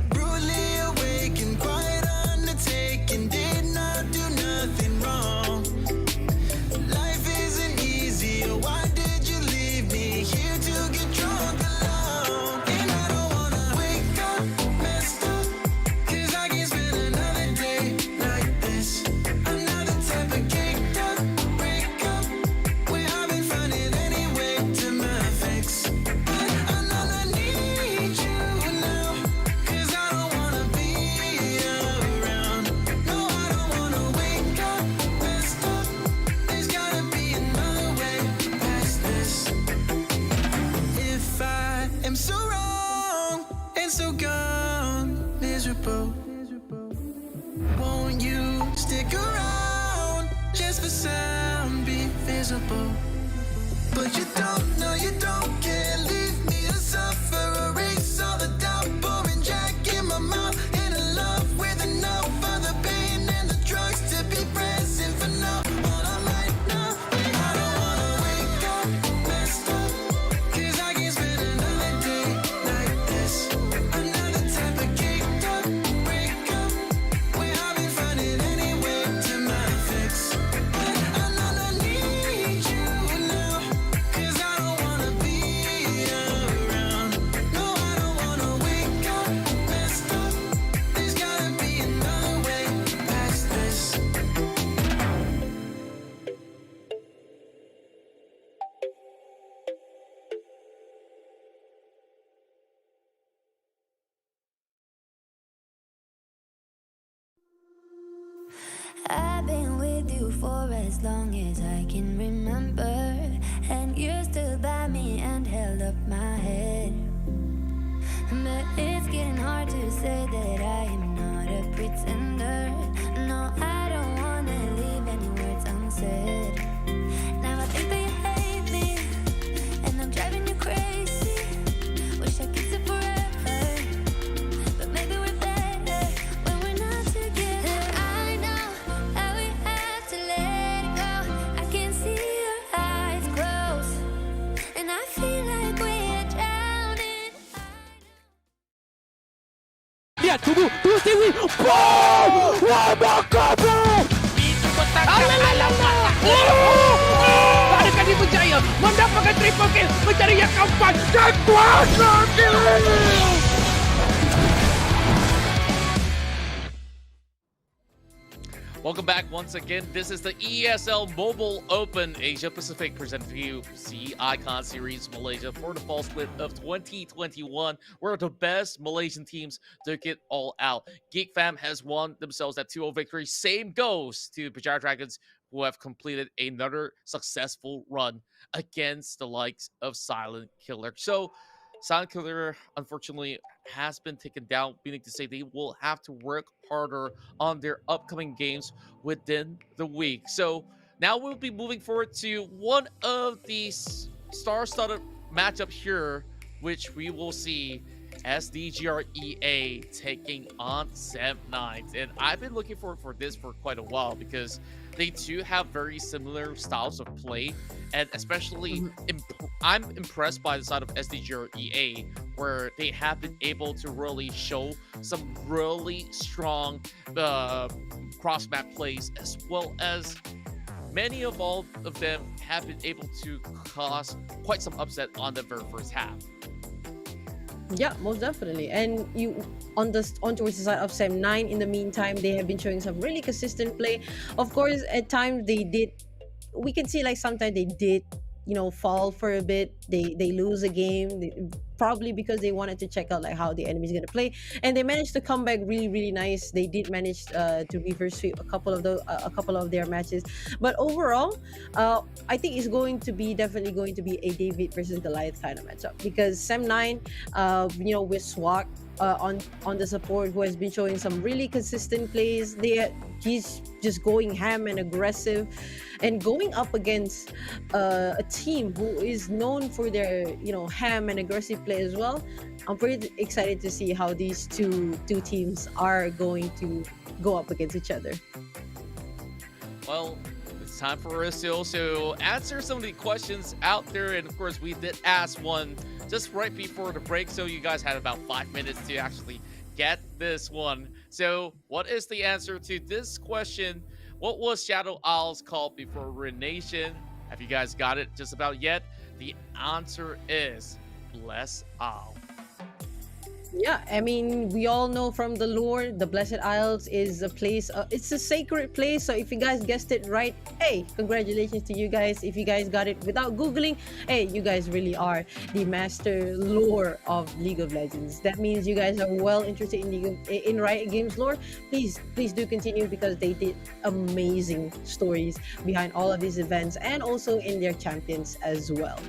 Brutally awake and quite undertaken, did not do nothing wrong. Life isn't easy, why did you leave me here to get drunk alone? And I don't wanna wake up messed up, 'cause I can't spend another day like this. Another type of caked up breakup, where I've been finding any way to my fix. But I know I need you now, 'cause I don't wanna be around. No, I don't wanna wake up messed up. There's gotta be another way past this. If I am so wrong and so gone, miserable, won't you stick around just for some be visible? But you don't, no, you don't care. Leave me to suffer, erase all the doubt, pouring Jack in my mouth, in a love with enough of the pain and the drugs to be present for now. All I'm right now, I don't wanna wake up messed up, 'cause I can't spend another day like this. Another type of caked up breakup, where I've been finding any way to my fix. But I know I need you now, 'cause I don't wanna be around. No, I don't wanna wake up messed up. There's gotta be another way past this. I've been with you for as long as I can remember, and you stood by me and held up my head. But it's getting hard to say that I am not a pretender. No, I don't wanna leave any words unsaid. Now I think that you hate me, and I'm driving you crazy. Wish I could say forever, but maybe we're better when we're not together. I know that we have to let it go. I can see your eyes close, and I feel like we're drowning. Lihat, tunggu Stewie. Boom! Wah, bakar bro! Itu petangkan alam mata. Adakah di Berjaya mendapatkan triple kill, mencari yang keempat dan kuasa kill. Welcome back once again. This is the ESL Mobile Open Asia Pacific presented to you C Icon Series Malaysia for the fall split of 2021, where the best Malaysian teams took it all out. Geek fam has won themselves that 2-0 victory. Same goes to Berjaya Dragons, who have completed another successful run against the likes of Silent Killer. So Silent Killer, unfortunately, has been taken down, meaning to say they will have to work harder on their upcoming games within the week. So now we'll be moving forward to one of the star-studded matchup here, which we will see SDGR EA taking on SEM9. And I've been looking forward for this for quite a while, because they do have very similar styles of play, and especially I'm impressed by the side of SDGR EA, where they have been able to really show some really strong cross-map plays, as well as many of all of them have been able to cause quite some upset on the very first half. Yeah, most definitely. And you on towards the side of SEM9, in the meantime, they have been showing some really consistent play. Of course, at times we can see like sometimes they did, fall for a bit. They lose a game, probably because they wanted to check out like how the enemy is gonna play, and they managed to come back really nice. They did manage to reverse sweep a couple of their matches, but overall, I think it's definitely going to be a David versus Goliath kind of matchup, because SEM9, with Swag on the support, who has been showing some really consistent plays. He's just going ham and aggressive, and going up against a team who is known for their ham and aggressive play as well. I'm pretty excited to see how these two teams are going to go up against each other. Well, it's time for us to also answer some of the questions out there. And of course, we did ask one just right before the break, so you guys had about 5 minutes to actually get this one. So, what is the answer to this question? What was Shadow Isles called before Ruination? Have you guys got it just about yet? The answer is Blessed Isle. Yeah, I mean, we all know from the lore, the Blessed Isles is a place, it's a sacred place. So if you guys guessed it right, hey, congratulations to you guys. If you guys got it without Googling, hey, you guys really are the master lore of League of Legends. That means you guys are well interested in Riot Games lore. Please do continue, because they did amazing stories behind all of these events and also in their champions as well.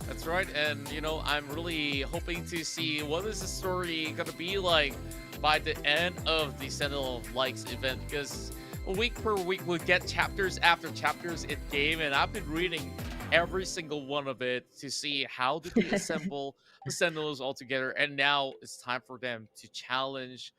That's right, and I'm really hoping to see what is the story gonna be like by the end of the Sentinel of Likes event, because week per week we'll get chapters after chapters in game, and I've been reading every single one of it to see how did they assemble the Sentinels all together, and now it's time for them to challenge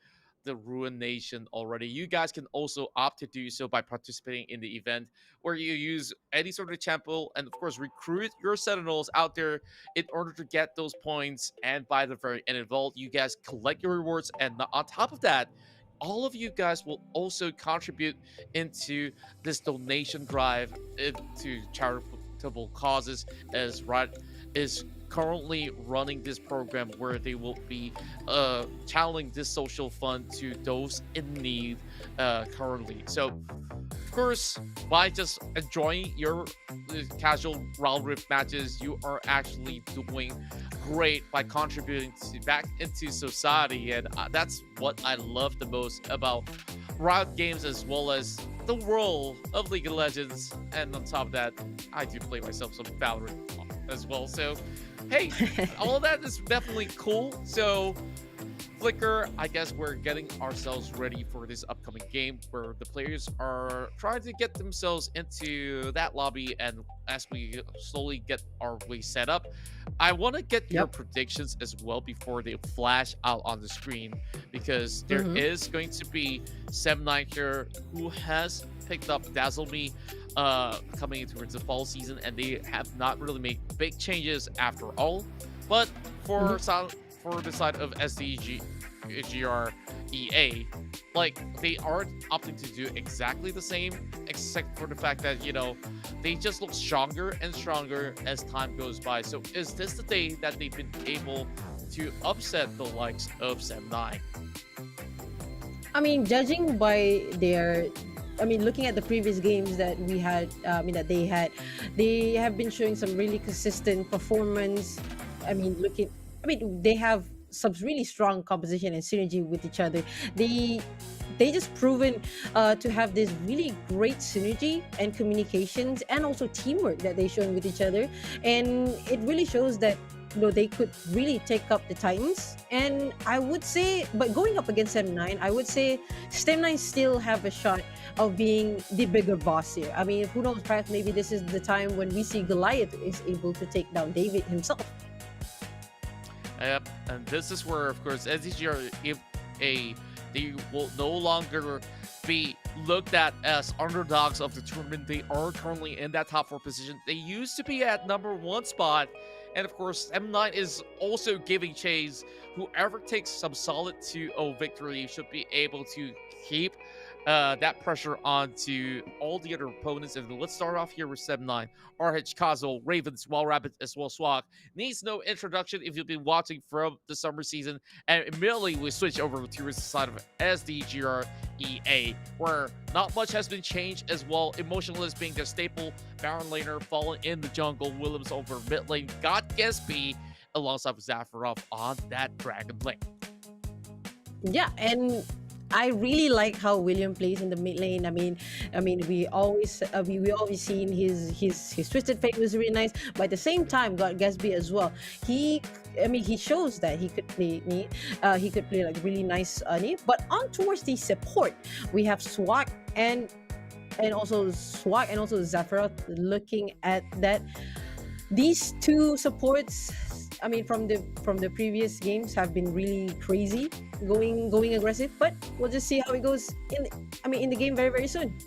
the Ruin Nation already. You guys can also opt to do so by participating in the event, where you use any sort of champion and of course recruit your Sentinels out there in order to get those points. And by the very end of all, you guys collect your rewards, and on top of that, all of you guys will also contribute into this donation drive into charitable causes, as Riot is currently running this program where they will be channeling this social fund to those in need currently. So of course, by just enjoying your casual Wild Rift matches, you are actually doing great by contributing back into society, and that's what I love the most about Riot Games, as well as the world of League of Legends. And on top of that, I do play myself some Valorant as well. So hey, all that is definitely cool. So Flicker, I guess we're getting ourselves ready for this upcoming game, where the players are trying to get themselves into that lobby. And as we slowly get our way set up, I want to get your predictions as well before they flash out on the screen, because there is going to be SEM9 here, who has picked up Dazzle Me coming into the fall season, and they have not really made big changes after all. But for the side of SDGR EA, like, they aren't opting to do exactly the same, except for the fact that they just look stronger and stronger as time goes by. So is this the day that they've been able to upset the likes of SEM9? I mean, judging by looking at the previous games that we had, that they have been showing some really consistent performance. They have some really strong composition and synergy with each other. They just proven to have this really great synergy and communications, and also teamwork that they've shown with each other. And it really shows that they could really take up the Titans. And I would say, but going up against SEM9, I would say SEM9 still have a shot of being the bigger boss here. I mean, who knows, perhaps maybe this is the time when we see Goliath is able to take down David himself. Yep, and this is where, of course, SDGR EA, they will no longer be looked at as underdogs of the tournament. They are currently in that top 4 position. They used to be at #1 spot. And of course, M9 is also giving chase. Whoever takes some solid 2-0 victory should be able to keep that pressure onto all the other opponents. And let's start off here with SEM9, RH, Kazo, Ravens, Wild Rabbit, as well as Swag. Needs no introduction if you've been watching from the summer season. And immediately we switch over to the side of SDGR EA, where not much has been changed as well. Emotionless being the staple Baron laner, Fallen in the jungle, Williams over mid lane, got Gatsby alongside with Zafarov on that Dragon lane. Yeah, and I really like how William plays in the mid lane. I mean, we always seen his twisted fate was really nice, but at the same time got Gatsby as well. He shows that he could play like really nice But on towards the support, we have Swag and also Zafarov. Looking at that, these two supports I mean, from the previous games have been really crazy, going aggressive. But we'll just see how it goes in the game very very soon.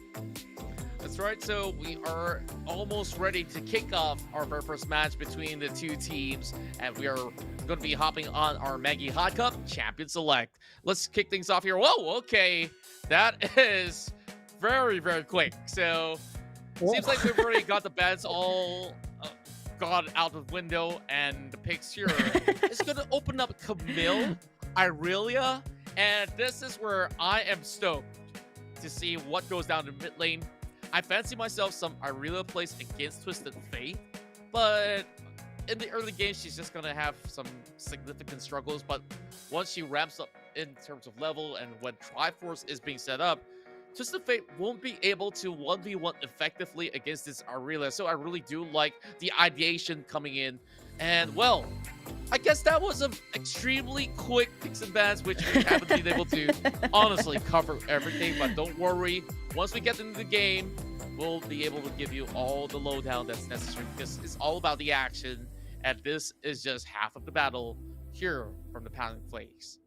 That's right. So we are almost ready to kick off our very first match between the two teams, and we are going to be hopping on our Maggie Hot Cup Champion Select. Let's kick things off here. Whoa, okay, that is very very quick. So seems like we've already got the beds all gone out of the window, and the picks here is going to open up Camille, Irelia, and this is where I am stoked to see what goes down in mid lane. I fancy myself some Irelia plays against Twisted Faith, but in the early game, she's just going to have some significant struggles. But once she ramps up in terms of level and when Triforce is being set up, Twisted Fate won't be able to 1v1 effectively against this Irelia. So I really do like the ideation coming in. And well, I guess that was an extremely quick picks and bans, which we haven't been able to honestly cover everything. But don't worry, once we get into the game, we'll be able to give you all the lowdown that's necessary, because it's all about the action. And this is just half of the battle here from the Pounding Flakes.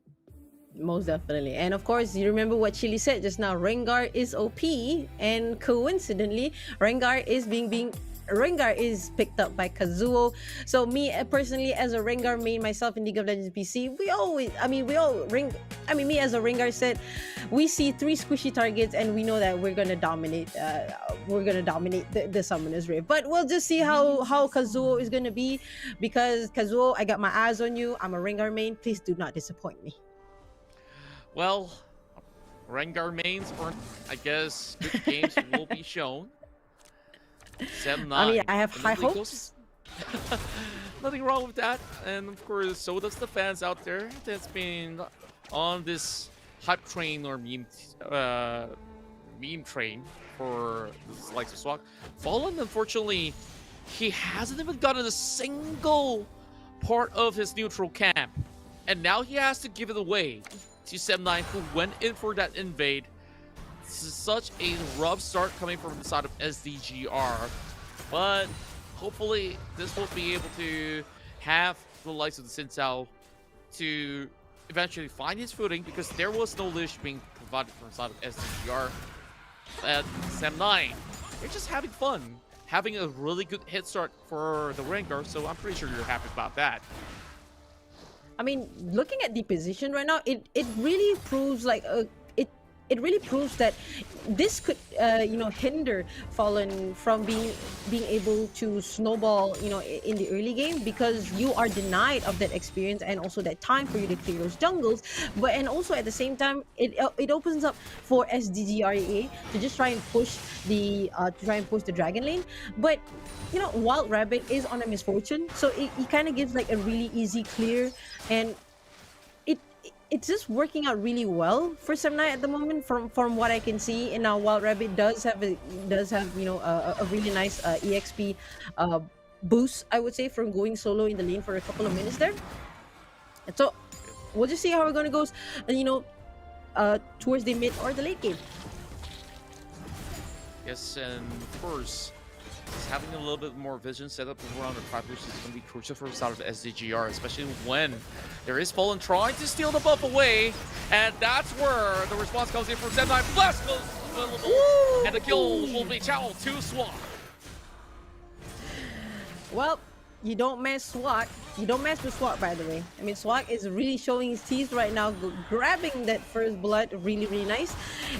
Most definitely. And of course, you remember what Chili said just now, Rengar is OP, and coincidentally, Rengar is picked up by Kazuo. So me personally, as a Rengar main myself in League of Legends PC, me as a Rengar set, we see 3 squishy targets and we know that we're gonna dominate. The Summoner's Rift. But we'll just see how Kazuo is gonna be, because Kazuo, I got my eyes on you. I'm a Rengar main. Please do not disappoint me. Well, Rengar mains, or I guess good games will be shown. 7-9. I mean, I have high hopes. Nothing wrong with that. And of course, so does the fans out there that's been on this hype train or meme train for the likes of Swag. Fallen, unfortunately, he hasn't even gotten a single part of his neutral camp. And now he has to give it away to 7-9, who went in for that invade. This is such a rough start coming from the side of SDGR, but hopefully this will be able to have the likes of the Sinsao to eventually find his footing, because there was no Lish being provided from the side of SDGR. At 7-9, they're just having fun, having a really good hit start for the Rengar, so I'm pretty sure you're happy about that. I mean, looking at the position right now, it really proves like it really proves that this could hinder Fallen from being able to snowball in the early game, because you are denied of that experience and also that time for you to clear those jungles. But and also at the same time, it opens up for SDGR EA to just try and push the dragon lane. But Wild Rabbit is on a misfortune, so it kind of gives like a really easy clear, and it's just working out really well for 7-9 at the moment from what I can see. And now Wild Rabbit does have a really nice EXP boost, I would say, from going solo in the lane for a couple of minutes there. And so we'll just see how it gonna goes, towards the mid or the late game. Yes, and of course, just having a little bit more vision set up around the Triforce is going to be crucial for the side of the SDGR, especially when there is Fallen trying to steal the buff away, and that's where the response comes in from 7-9. Blast goes available, and the kill will be channeled to Swag. Well, you don't mess Swag. You don't mess with Swag, by the way. I mean, Swag is really showing his teeth right now, grabbing that first blood really, really nice.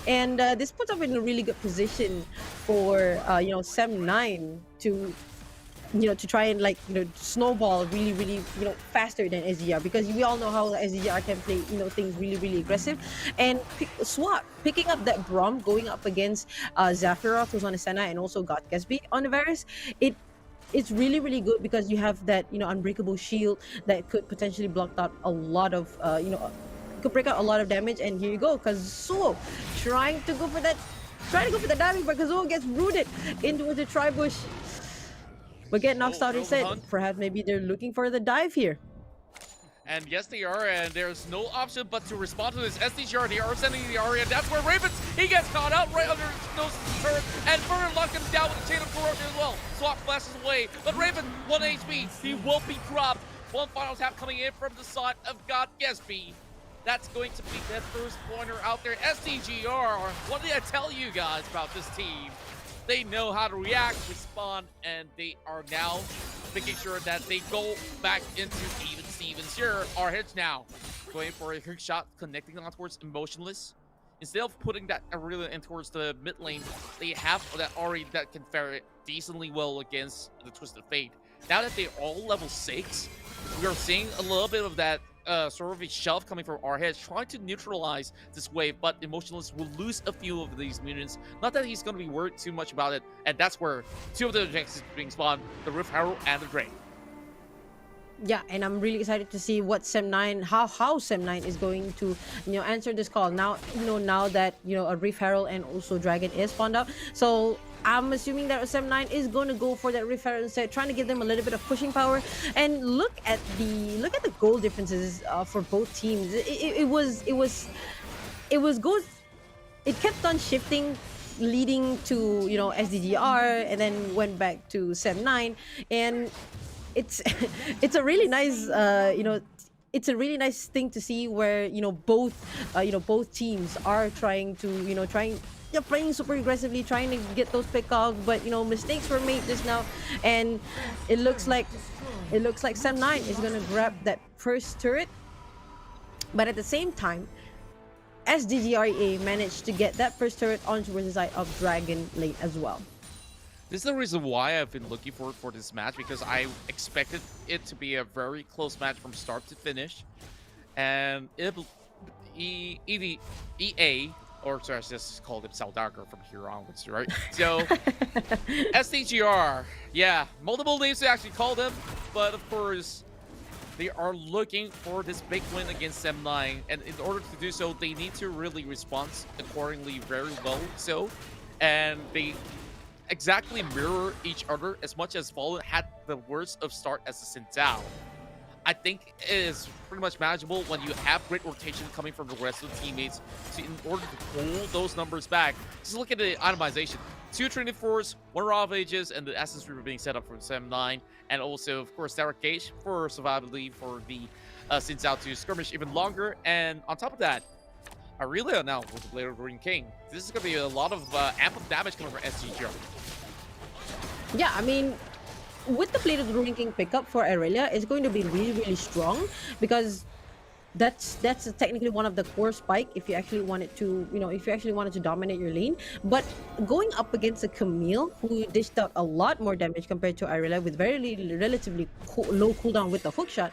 And this puts up in a really good position for 7-9 to try and snowball really, really faster than SDR, because we all know how SDR can play things really, really aggressive. And Swag picking up that Braum, going up against Zafirov, who's on the Senna, and also got Gatsby on the Varus. It's really, really good, because you have that unbreakable shield that could potentially block out a lot of could break out a lot of damage. And here you go, Kazuo trying to go for that damage, but Kazuo gets rooted into the tri-bush, but get knocked out instead. Perhaps maybe they're looking for the dive here. And yes, they are, and there's no option but to respond to this SDGR. They are sending the Aria. That's where Ravens, he gets caught out right under his nose of the turret, and further lock him down with the chain of corruption as well. Swap flashes away, but Raven, 1 HP, he won't be dropped. One final tap coming in from the side of God Gatsby. That's going to be that first pointer out there. SDGR, what did I tell you guys about this team? They know how to react, respond, and they are now making sure that they go back into even Stevens. Here are hits now. Going for a hook shot, connecting on towards Emotionless. Instead of putting that Aurelia in towards the mid lane, they have that Ori that can fare decently well against the Twisted Fate. Now that they're all level 6, we are seeing a little bit of that sort of a shove coming from our head, trying to neutralize this wave, but Emotionless will lose a few of these minions. Not that he's going to be worried too much about it, and that's where two of the objectives being spawned, the Rift Herald and the Drake. Yeah, and I'm really excited to see what Sem9, how Sem9 is going to, answer this call. Now, now that, a Rift Herald and also Dragon is spawned out. So I'm assuming that Sem9 is going to go for that Rift Herald instead, trying to give them a little bit of pushing power. And look at the goal differences for both teams. It kept on shifting, leading to, SDGR, and then went back to Sem9, and it's a really nice it's a really nice thing to see where both teams are trying to playing super aggressively, trying to get those pickoffs, but mistakes were made just now, and it looks like Sem9 is gonna grab that first turret, but at the same time SDGR EA managed to get that first turret onto the side of Dragon late as well. This is the reason why I've been looking forward for this match, because I expected it to be a very close match from start to finish. And EA, or sorry, I just called him Saldarker from here onwards, right? So, SDGR, yeah, multiple names to actually call them, but of course, they are looking for this big win against Sem9, and in order to do so, they need to really respond accordingly very well. So, and they exactly mirror each other as much as Fallen had the worst of start as the Sintao. I think it is pretty much manageable when you have great rotation coming from the rest of the teammates. So in order to pull those numbers back, just look at the itemization. 2 Trinity Force, 1 Raw of Ages, and the Essence Reaver being set up for Sem9, and also, of course, Derek Gage for survivability for the Sintao to skirmish even longer. And on top of that, Aurelia now with the Blade of the Green King. This is going to be a lot of ample damage coming from SGGR. Yeah, I mean, with the Blade of the Green King pickup for Aurelia, it's going to be really, really strong, because that's technically one of the core spike if you actually wanted to dominate your lane. But going up against a Camille who dished out a lot more damage compared to Aurelia with relatively low cooldown with the hook shot,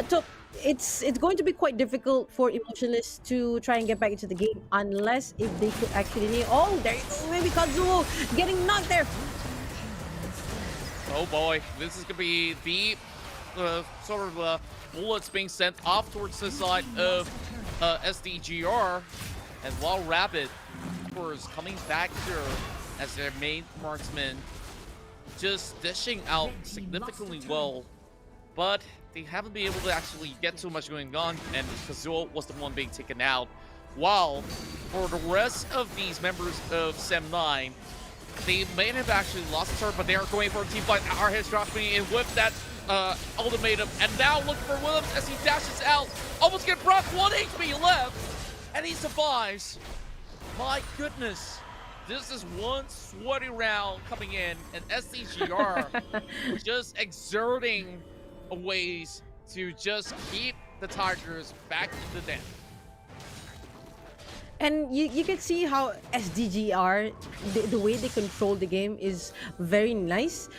so it's going to be quite difficult for Emotionless to try and get back into the game, unless if they could actually there you go, maybe Kazuo getting knocked there. Oh boy, this is going to be the sort of bullets being sent off towards the side of SDGR, and while Rapid, of course, coming back here as their main marksman, just dishing out significantly well, but they haven't been able to actually get too much going on, and Kazuo was the one being taken out. While for the rest of these members of Sem9, they may have actually lost the turret, but they are going for a team fight. Our heads dropping in with that ultimatum, and now looking for Williams as he dashes out. Almost get Brock, 1 HP left, and he survives. My goodness. This is one sweaty round coming in, and SDGR just exerting ways to just keep the Tigers back in the den. And you can see how SDGR, the way they control the game is very nice.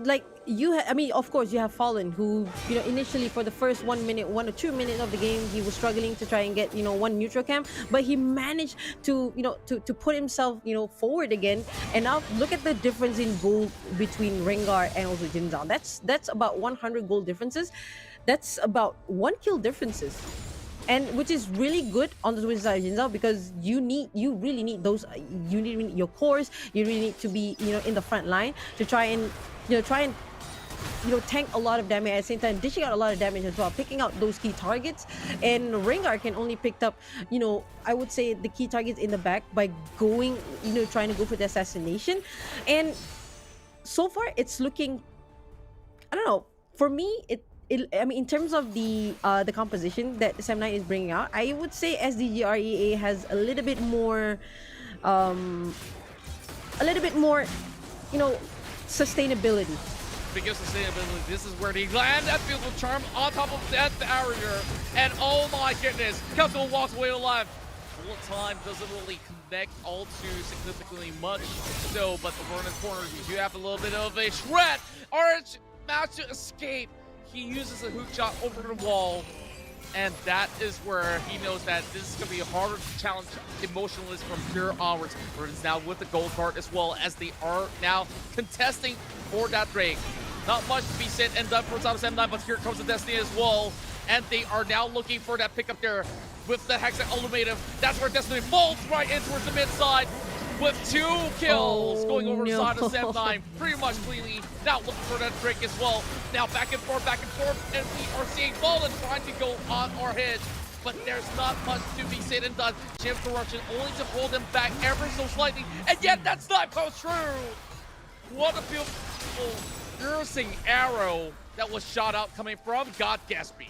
Like, I mean, of course, you have Fallen, who, initially for the first 1 or 2 minutes of the game, he was struggling to try and get, one neutral camp, but he managed to, to put himself, forward again. And now look at the difference in gold between Rengar and also Jin Zhao. That's about 100 gold differences. That's about 1 kill differences. And which is really good on the Twisted side of Jin Zhao, because you really need those, you need your cores, you really need to be, in the front line to try and tank a lot of damage, at the same time dishing out a lot of damage as well, picking out those key targets. And Rengar can only pick up, I would say, the key targets in the back by going, trying to go for the assassination. And so far it's looking, I don't know, for me I mean, in terms of the composition that Sem9 is bringing out, I would say SDGR EA has a little bit more, um, you know, sustainability. Because sustainability, this is where they land that beautiful charm on top of that barrier. And oh my goodness, Kazuo walks away alive. Bullet time doesn't really connect all too significantly much. So, but the one in the corner, you do have a little bit of a shred. Orange managed to escape. He uses a hook shot over the wall. And that is where he knows that this is going to be a harder challenge emotionally from here onwards. Where it's now with the gold card as well, as they are now contesting for that break. Not much to be said and done for top 7-9, but here comes the Destiny as well. And they are now looking for that pickup there with the Hex Ultimatum. That's where Destiny falls right in towards the mid side with 2 kills going over the side of 7-9 pretty much cleanly. Now looking for that break as well. Now back and forth, and we are seeing Fallen trying to go on our head. But there's not much to be said and done. Jim Corruption only to hold them back ever so slightly, and yet that snipe goes through. What a beautiful piercing arrow that was shot out coming from God Gatsby.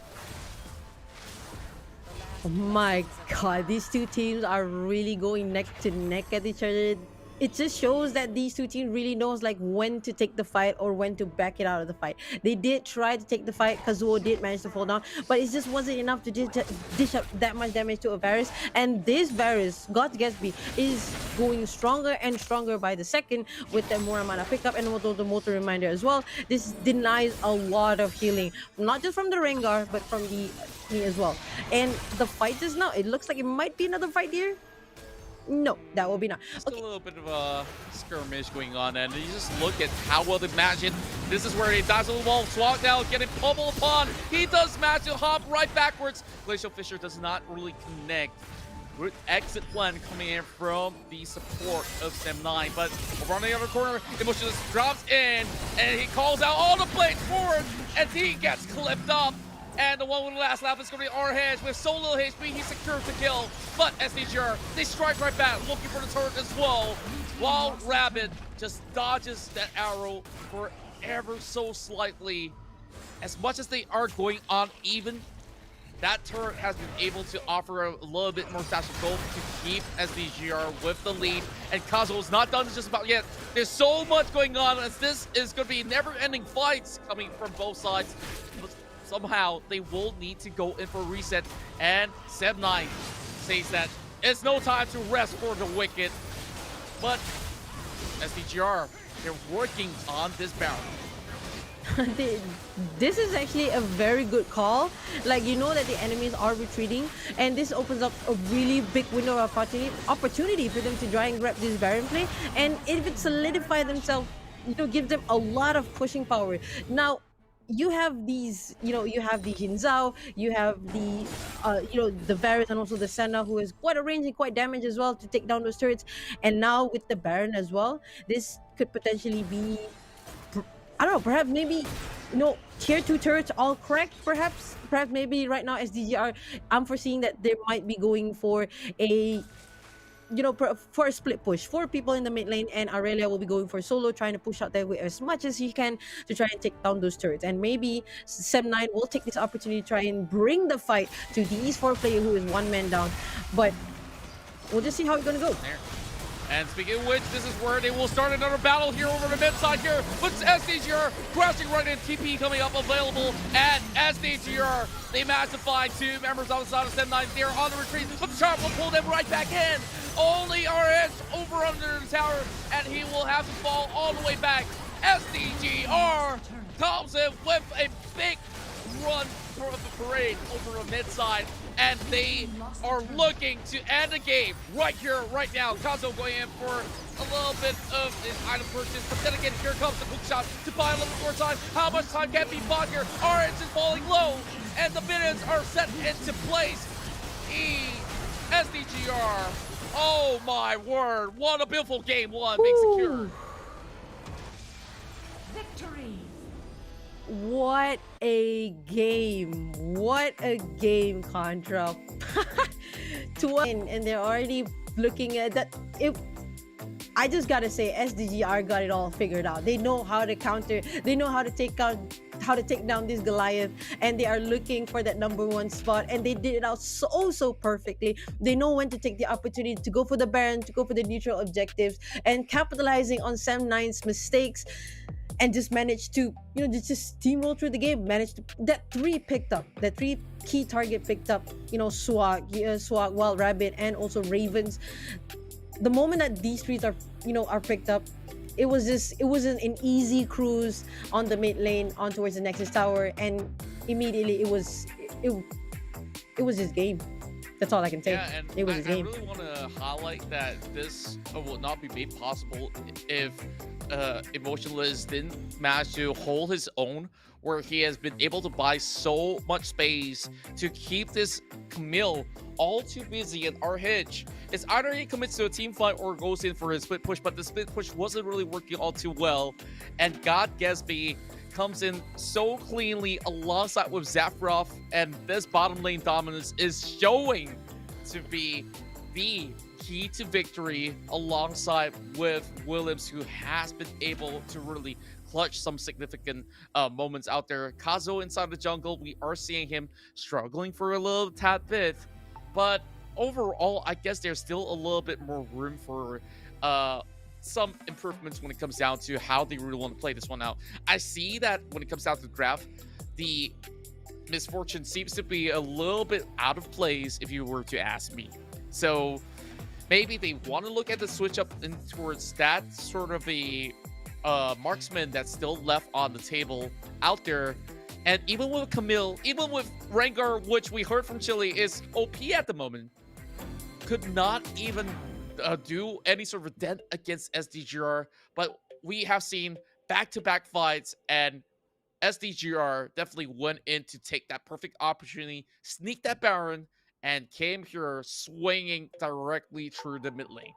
Oh my god, these two teams are really going neck to neck at each other. It just shows that these two teams really knows like when to take the fight or when to back it out of the fight. They did try to take the fight. Kazuo did manage to fall down, but it just wasn't enough to dish up that much damage to a Varus. And this Varus, God Gatsby, is going stronger and stronger by the second with the more amount of pickup and also the motor reminder as well. This denies a lot of healing, not just from the Rengar, but from the me as well. And the fight is now, it looks like it might be another fight here. No, that will be not. Just a little bit of a skirmish going on, and you just look at how well they manage it. This is where he dives on the wall, swat down, getting pummeled upon. He does manage to hop right backwards. Glacial Fissure does not really connect. Good exit plan coming in from the support of Sem9, but over on the other corner, Emotion just drops in, and he calls out all the blades forward, and he gets clipped up. And the one with the last lap is going to be our heads with so little HP, he secures the kill. But SDGR, they strike right back, looking for the turret as well. While Rabbit just dodges that arrow for ever so slightly. As much as they are going on even, that turret has been able to offer a little bit more stash of gold to keep SDGR with the lead. And Kazuo is not done just about yet. There's so much going on, as this is going to be never-ending fights coming from both sides. But somehow they will need to go in for a reset, and Sem9 says that it's no time to rest for the wicked. But SDGR, they're working on this barrel. This is actually a very good call. Like, you know that the enemies are retreating, and this opens up a really big window of opportunity for them to try and grab this Baron play. And if it solidifies themselves, you know, give them a lot of pushing power. Now, you have these, you know, you have the Hinzao, you have the, you know, the Varus and also the Senna, who is quite a range and quite damage as well to take down those turrets. And now with the Baron as well, this could potentially be, I don't know, perhaps maybe, you know, tier 2 turrets all correct, perhaps maybe right now SDGR, I'm foreseeing that they might be going for a, you know, for a split push. 4 people in the mid lane, and Aurelia will be going for solo, trying to push out there with as much as he can to try and take down those turrets. And maybe Sem9 will take this opportunity to try and bring the fight to the East 4 player who is 1 man down. But we'll just see how it's gonna go. There. And speaking of which, this is where they will start another battle here over the mid side here. But SDGR crashing right in, TP coming up available at SDGR. They managed to find 2 members on the side of Sem9. They're on the retreat, but the Sharp will pull them right back in. Only RS over under the tower, and he will have to fall all the way back. SDGR comes in with a big run for the parade over the mid side, and they are looking to end the game right here, right now. Kazuo going in for a little bit of his item purchase, but then again, here comes the hook shot to buy a little more time. How much time can be bought here? RS is falling low, and the minutes are set into place. SDGR, oh my word, what a beautiful game one, being secure. Victory. What a game. What a game, Contra. To win, and they're already looking at that. I just gotta say, SDGR got it all figured out. They know how to counter. They know how to take down this Goliath, and they are looking for that #1 spot, and they did it out so perfectly. They know when to take the opportunity to go for the Baron, to go for the neutral objectives, and capitalizing on Sam9's mistakes, and just managed to, just steamroll through the game. Managed to that three key target picked up. Swag, Wild Rabbit, and also Ravens. The moment that these three are picked up, it was an easy cruise on the mid lane on towards the Nexus Tower, and immediately it was his game. That's all I can say. Yeah, and it was his game. I really want to highlight that this will not be made possible if Emotionless didn't manage to hold his own, where he has been able to buy so much space to keep this Camille all too busy. And our Hitch is either he commits to a team fight or goes in for his split push, but the split push wasn't really working all too well. And God Gatsby comes in so cleanly alongside with Zafarov, and this bottom lane dominance is showing to be the key to victory, alongside with Williams, who has been able to really clutch some significant moments out there. Kazo inside the jungle, we are seeing him struggling for a little tad bit, but overall, I guess there's still a little bit more room for some improvements when it comes down to how they really want to play this one out. I see that when it comes down to the graph, the Misfortune seems to be a little bit out of place if you were to ask me. So maybe they want to look at the switch up in towards that sort of a marksman that's still left on the table out there. And even with Camille, even with Rengar, which we heard from Chile is OP at the moment, could not even do any sort of dent against SDGR. But we have seen back-to-back fights, and SDGR definitely went in to take that perfect opportunity, sneak that Baron, and came here swinging directly through the mid lane.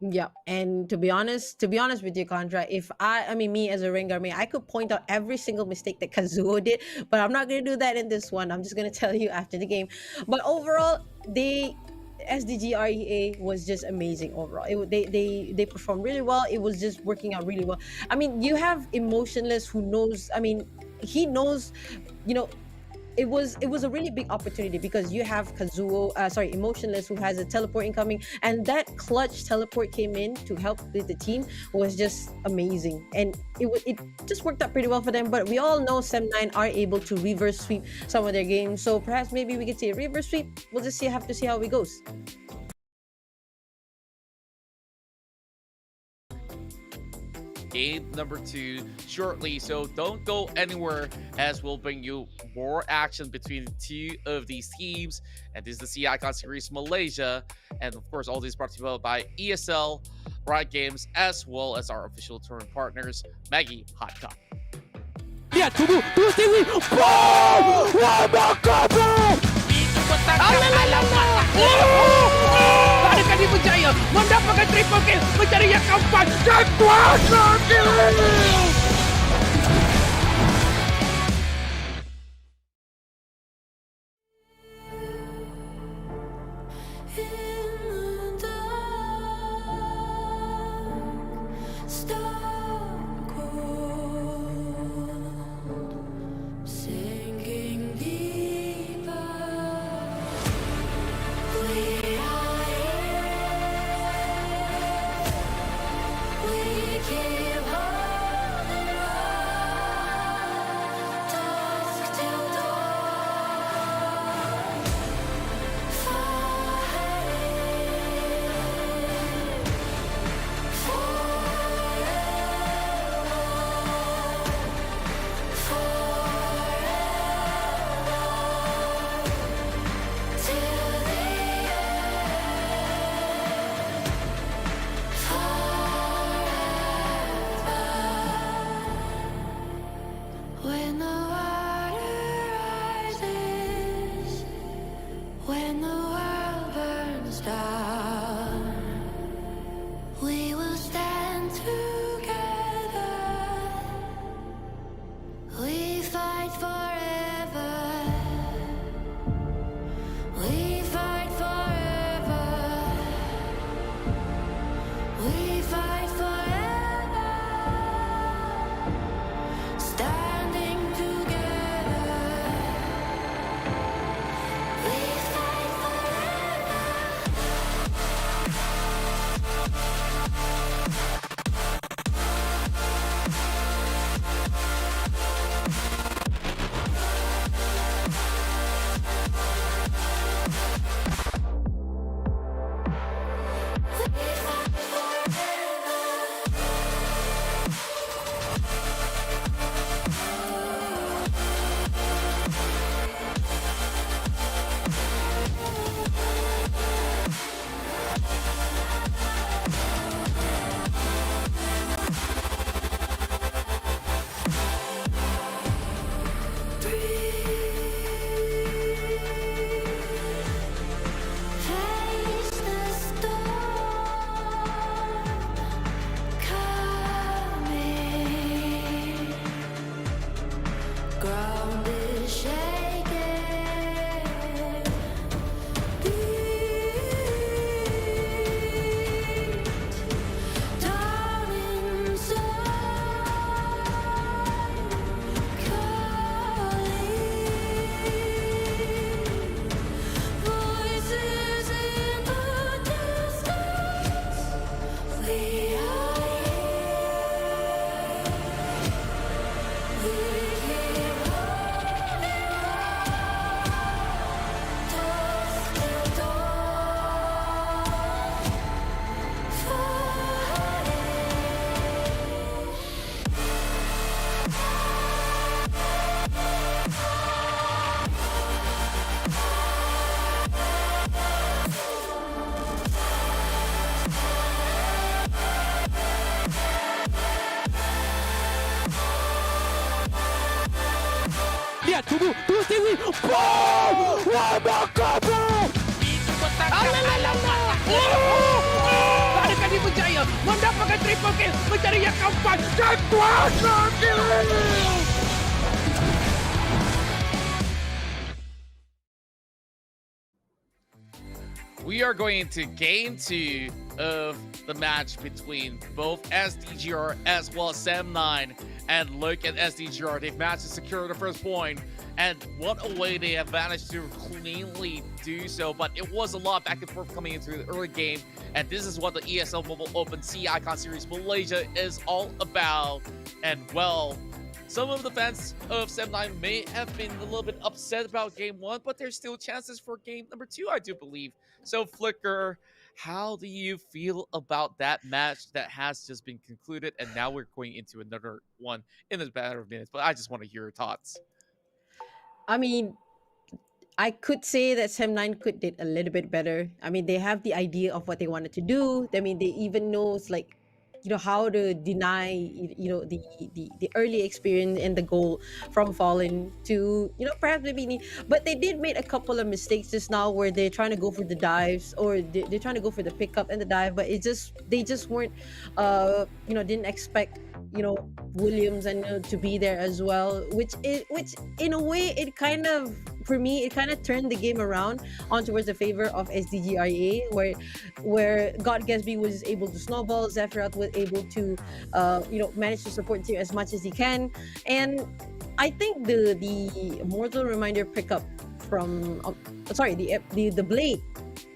Yeah, and to be honest with you, Contra, if I mean, me as a Rengar main, I could point out every single mistake that Kazuo did, but I'm not gonna do that in this one. I'm just gonna tell you after the game. But overall, SDGR EA was just amazing overall. They performed really well. It was just working out really well. I mean, you have Emotionless, who knows. I mean, he knows. It was a really big opportunity, because you have Emotionless, who has a teleport incoming, and that clutch teleport came in to help with the team was just amazing, and it just worked out pretty well for them. But we all know Sam9 are able to reverse sweep some of their games, so perhaps maybe we could see a reverse sweep. We'll just have to see how it goes. Game number 2 shortly, so don't go anywhere, as we'll bring you more action between the two of these teams. And this is the CI Icon Series Malaysia, and of course all these brought to you by ESL, Riot Games, as well as our official tournament partners, Maggie Hot Cup. Lihat, tunggu Stevie. Boom! Wabakabu! Adakah dia berjaya mendapatkan triple kill, mencari yang keempat dan kuasa kill? We Lihat, tunggu Stewie. Boom! Wabaka, bro! Alalalala! Ada kali Berjaya mendapatkan triple kill, mencari yang keempat dan kuasa kill. We are going into game 2 of the match between both SDGR as well as Sem9. And look at SDGR. They've managed to secure the first point. And what a way they have managed to cleanly do so. But it was a lot back and forth coming into the early game. And this is what the ESL Mobile Open C Icon Series Malaysia is all about. And well, some of the fans of Sem9 may have been a little bit upset about game 1, but there's still chances for game number 2, I do believe. So Flicker, how do you feel about that match that has just been concluded, and now we're going into another one in a matter of minutes? But I just want to hear your thoughts. I mean, I could say that Sem9 could did a little bit better. I mean, they have the idea of what they wanted to do. I mean, they even knows like, how to deny, the early experience and the goal from Fallen to, perhaps maybe, but they did make a couple of mistakes just now where they're trying to go for the dives, or they're trying to go for the pickup and the dive, but they just weren't, didn't expect, Williams and to be there as well, which in a way it kind of, for me, it kind of turned the game around on towards the favor of SDGR EA, where God Gatsby was able to snowball, Zephyrat was able to manage to support the team as much as he can. And I think the Mortal Reminder pickup from the blade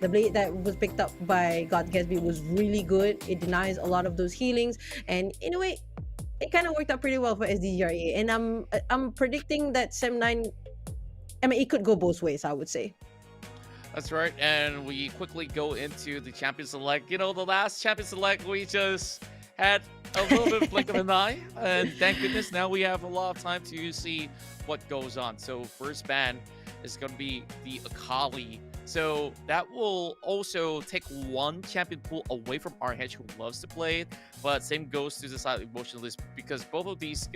that was picked up by God Gatsby was really good. It denies a lot of those healings, and in a way it kind of worked out pretty well for SDGR EA. And I'm predicting that Sem9, I mean, it could go both ways, I would say. That's right, and we quickly go into the Champion Select. The last Champion Select, we just had a little bit of blink of an eye, and thank goodness now we have a lot of time to see what goes on. So first ban is going to be the Akali. So that will also take one champion pool away from RH, who loves to play it. But same goes to the side of Emotionless, because both of these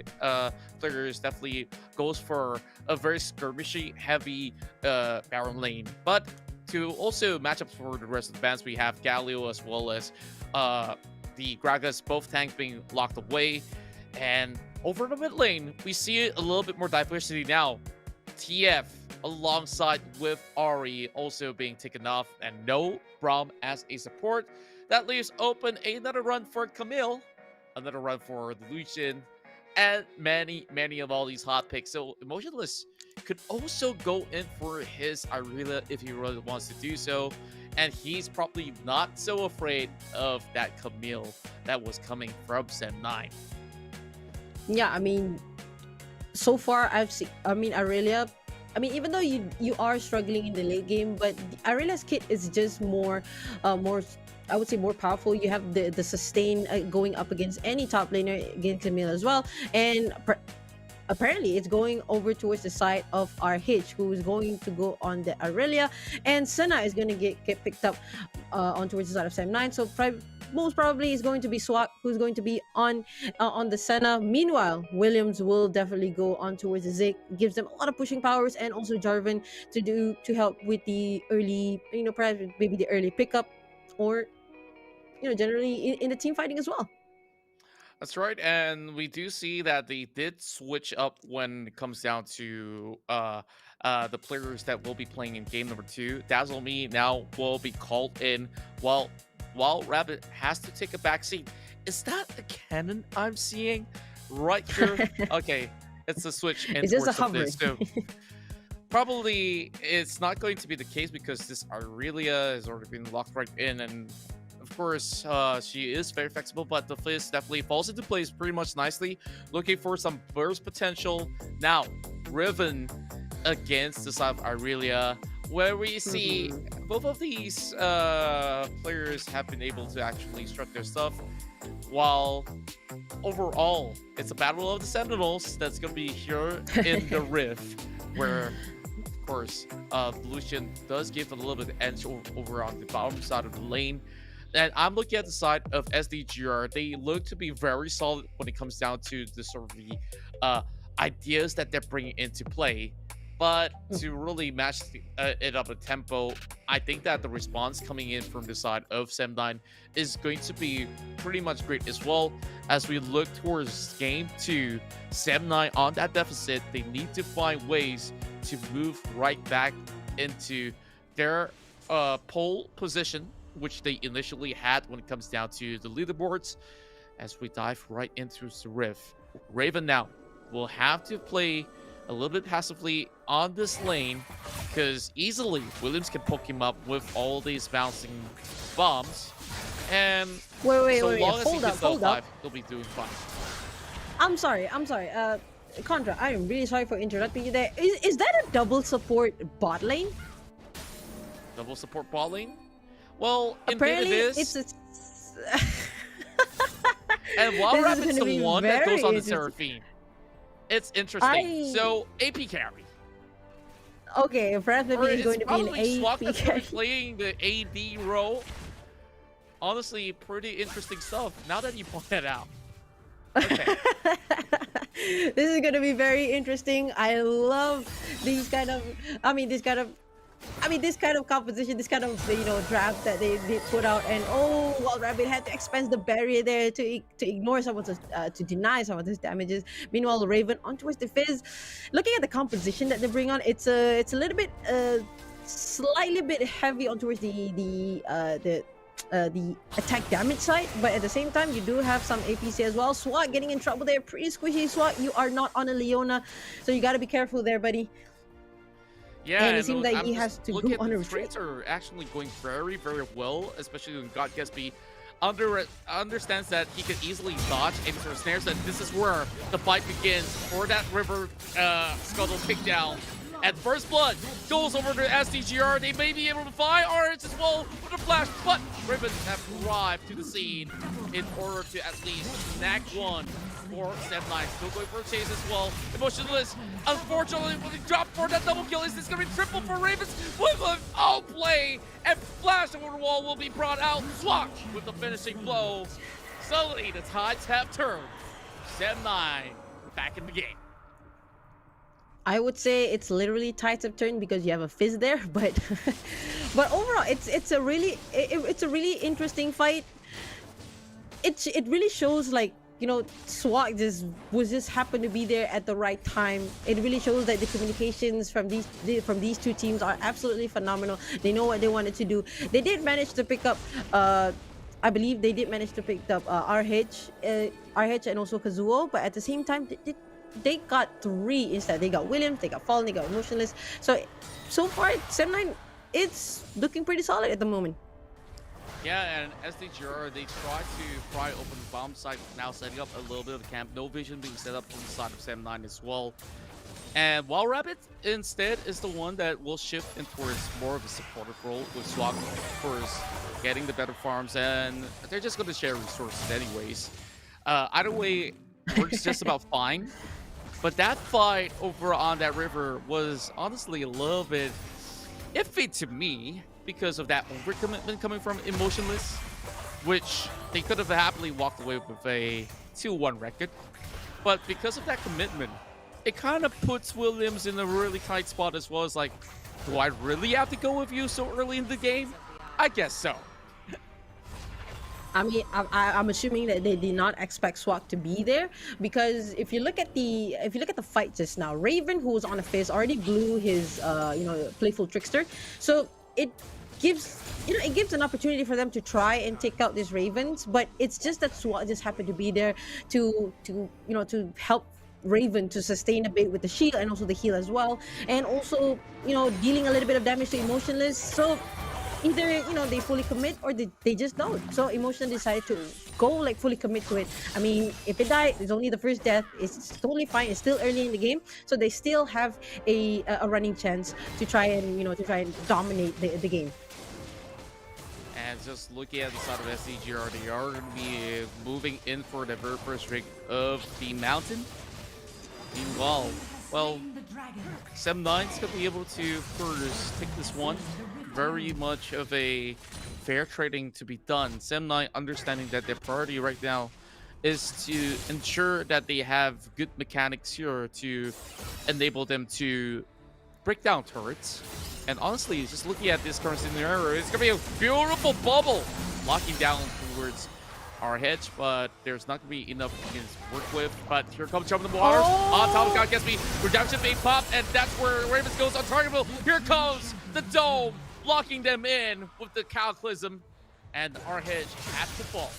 players definitely goes for a very skirmishy heavy Baron lane. But to also match up for the rest of the bans, we have Galio as well as the Gragas, both tanks being locked away. And over the mid lane, we see a little bit more diversity now. TF alongside with Ari also being taken off, and no Braum as a support. That leaves open another run for Camille, another run for Lucian, and many of all these hot picks. So Emotionless could also go in for his Irelia if he really wants to do so, and he's probably not so afraid of that Camille that was coming from Sem9. Yeah, I mean, so far I've seen, Irelia, even though you are struggling in the late game, but Irelia's kit is just more I would say more powerful. You have the sustain going up against any top laner, against Camille as well, and apparently it's going over towards the side of RH, who is going to go on the Irelia, and Senna is going to get picked up on towards the side of Sem9. So most probably is going to be Swak, who's going to be on the Senna. Meanwhile, Williams will definitely go on towards the Zeke. Gives them a lot of pushing powers, and also Jarvan to help with the early, perhaps maybe the early pickup, or generally in the team fighting as well. That's right, and we do see that they did switch up when it comes down to the players that will be playing in game number 2. Dazzle Me now will be called in, while Rabbit has to take a backseat. Is that a cannon I'm seeing right here? Okay, it's a switch. It's just a hovering. So probably it's not going to be the case, because this Irelia has already been locked right in, and of course, she is very flexible, but the Fizz definitely falls into place pretty much nicely. Looking for some burst potential. Now, Riven against the side of Irelia, where we see both of these players have been able to actually strut their stuff, while overall, it's a battle of the Sentinels that's going to be here in the Rift, where, of course, Lucian does give a little bit of edge over on the bottom side of the lane. And I'm looking at the side of SDGR. They look to be very solid when it comes down to the sort of the ideas that they're bringing into play. But to really match it up with tempo, I think that the response coming in from the side of Sem9 is going to be pretty much great as well. As we look towards game 2, Sem9 on that deficit, they need to find ways to move right back into their pole position, which they initially had when it comes down to the leaderboards. As we dive right into the riff, Raven now will have to play a little bit passively on this lane, because easily Williams can poke him up with all these bouncing bombs, and Wait, so long as he hold gets up, level hold up. 5, he'll be doing fine. I'm sorry. Contra, I am really sorry for interrupting you there. Is that a double support bot lane? Double support bot lane? Well, Apparently, indeed it is. it's And while This is Rabbit's gonna the be one that goes very on the interesting. Seraphine. It's interesting. So, AP carry. Okay, perhaps maybe Or it's it's going to be an probably Swak AP that's going to be carry. playing the AD role. Honestly, pretty interesting stuff, now that you point it out. Okay. This is going to be very interesting. I love these kind of, this kind of composition, this kind of draft that they put out. And well, Rabbit had to expand the barrier there to ignore some of the to deny some of his damages. Meanwhile, Raven on towards the Fizz. Looking at the composition that they bring on, it's a little bit slightly bit heavy on towards the attack damage side, but at the same time you do have some APC as well. Swat getting in trouble there, pretty squishy. Swat, you are not on a Leona, so you got to be careful there, buddy. Yeah, and it seems like he has to go on a the retreat. trades are actually going very, very well, especially when God Gatsby understands that he can easily dodge into snares, and this is where the fight begins for that river scuttle takedown. And First Blood goes over to SDGR. They may be able to find Orange as well with a flash, but Riven have arrived to the scene in order to at least snag one for Sem9. Still going for a chase as well. Emotionless, unfortunately, when they drop for that double kill, is this going to be triple for Ravens? With an outplay and flash over the wall will be brought out. Swak with the finishing blow. Suddenly, the tides have turned. Sem9 back in the game. I would say it's literally tides of turn because you have a Fizz there, but but overall it's a really interesting fight. It really shows, like, Swag just happened to be there at the right time. It really shows that the communications from these two teams are absolutely phenomenal. They know what they wanted to do. They did manage to pick up I believe they did manage to pick up RH and also Kazuo, but at the same time they got 3 instead. They got Williams, they got Fallen, they got Emotionless. So far, Sem9, it's looking pretty solid at the moment. Yeah, and SDGR, they try to pry open the bomb site, now setting up a little bit of the camp. No vision being set up on the side of Sem9 as well. And Wild Rabbit, instead, is the one that will shift in towards more of a supportive role, with Swag, of course, getting the better farms, and they're just going to share resources anyways. Either way, works just about fine. But that fight over on that river was honestly a little bit iffy to me because of that overcommitment coming from Emotionless, which they could have happily walked away with a 2-1 record. But because of that commitment, it kind of puts Williams in a really tight spot as well. As like, do I really have to go with you so early in the game? I guess so. I mean, I'm assuming that they did not expect Swag to be there, because if you look at the fight just now, Raven, who was on a Fizz, already blew his playful trickster, so it gives an opportunity for them to try and take out these Ravens, but it's just that Swag just happened to be there to help Raven to sustain a bit with the shield and also the heal as well, and also dealing a little bit of damage to Emotionless. So either they fully commit or they just don't. So Emotion decided to go fully commit to it. I mean, if it died, it's only the first death. It's totally fine. It's still early in the game, so they still have a running chance to try and dominate the game. And just looking at the side of SDGR, they are going to be moving in for the very first rig of the mountain. Meanwhile, well, Sem9's going to be able to first take this one. Very much of a fair trading to be done. Sem9 understanding that their priority right now is to ensure that they have good mechanics here to enable them to break down turrets. And honestly, just looking at this current scenario, it's gonna be a beautiful bubble locking down towards our hedge, but there's not gonna be enough to work with. But here comes Jump in the Water on top of God Gets Me. Redemption being popped, and that's where Ravens goes untargetable. Here comes the dome, locking them in with the Cataclysm, and our hedge had to fall.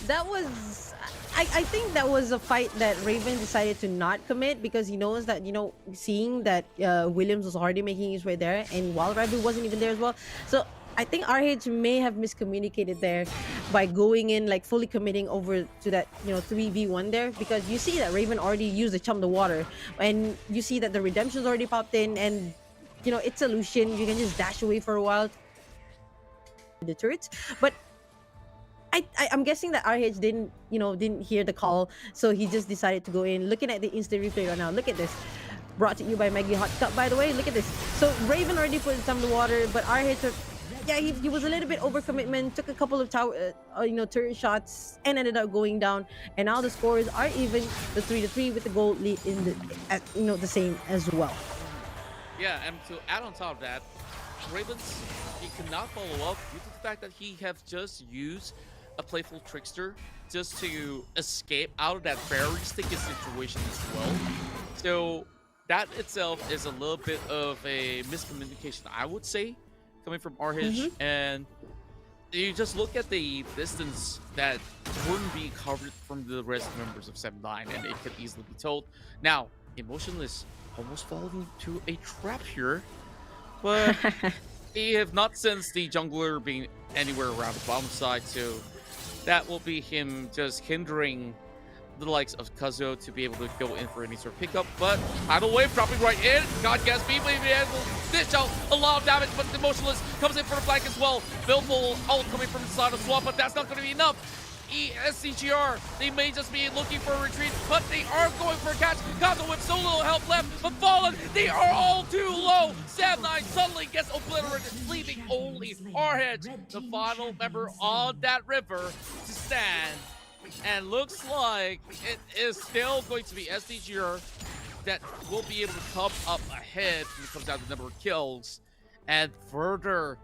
That was, I think that was a fight that Raven decided to not commit because he knows that, seeing that Williams was already making his way there and while Rabu wasn't even there as well. So I think RH may have miscommunicated there by going in, like fully committing over to that, 3v1 there, because you see that Raven already used the Chum the Water, and you see that the Redemption's already popped in, and it's a Lucian. You can just dash away for a while the turrets, but I'm guessing that RH didn't hear the call, so he just decided to go in. Looking at the instant replay right now, look at this. Brought to you by Maggie Hot Cup, by the way. Look at this. So Raven already put some of the water, but RH, yeah, he was a little bit overcommitment. Took a couple of turret shots and ended up going down. And now the scores are even. The 3-3 with the goal lead in the same as well. Yeah, and to add on top of that, Ravens, he cannot follow up due to the fact that he have just used a playful trickster just to escape out of that very sticky situation as well. So that itself is a little bit of a miscommunication, I would say, coming from RH. And you just look at the distance that wouldn't be covered from the rest members of 7-9, and it could easily be told. Now, Emotionless almost falling into a trap here, but they have not sensed the jungler being anywhere around the bottom side, so that will be him just hindering the likes of Kazuo to be able to go in for any sort of pickup. But Tidal Wave dropping right in. God Gets Me, maybe able to dish out a lot of damage, but the Emotionless comes in for the flank as well. Billful ult coming from the side of Swap, but that's not going to be enough. SDGR, they may just be looking for a retreat, but they are going for a catch. Kazuo with so little help left, but Fallen, they are all too low. Sam9 suddenly gets obliterated, leaving only RH, the final member on that river, to stand. And looks like it is still going to be SDGR that will be able to come up ahead when it comes down to the number of kills, and further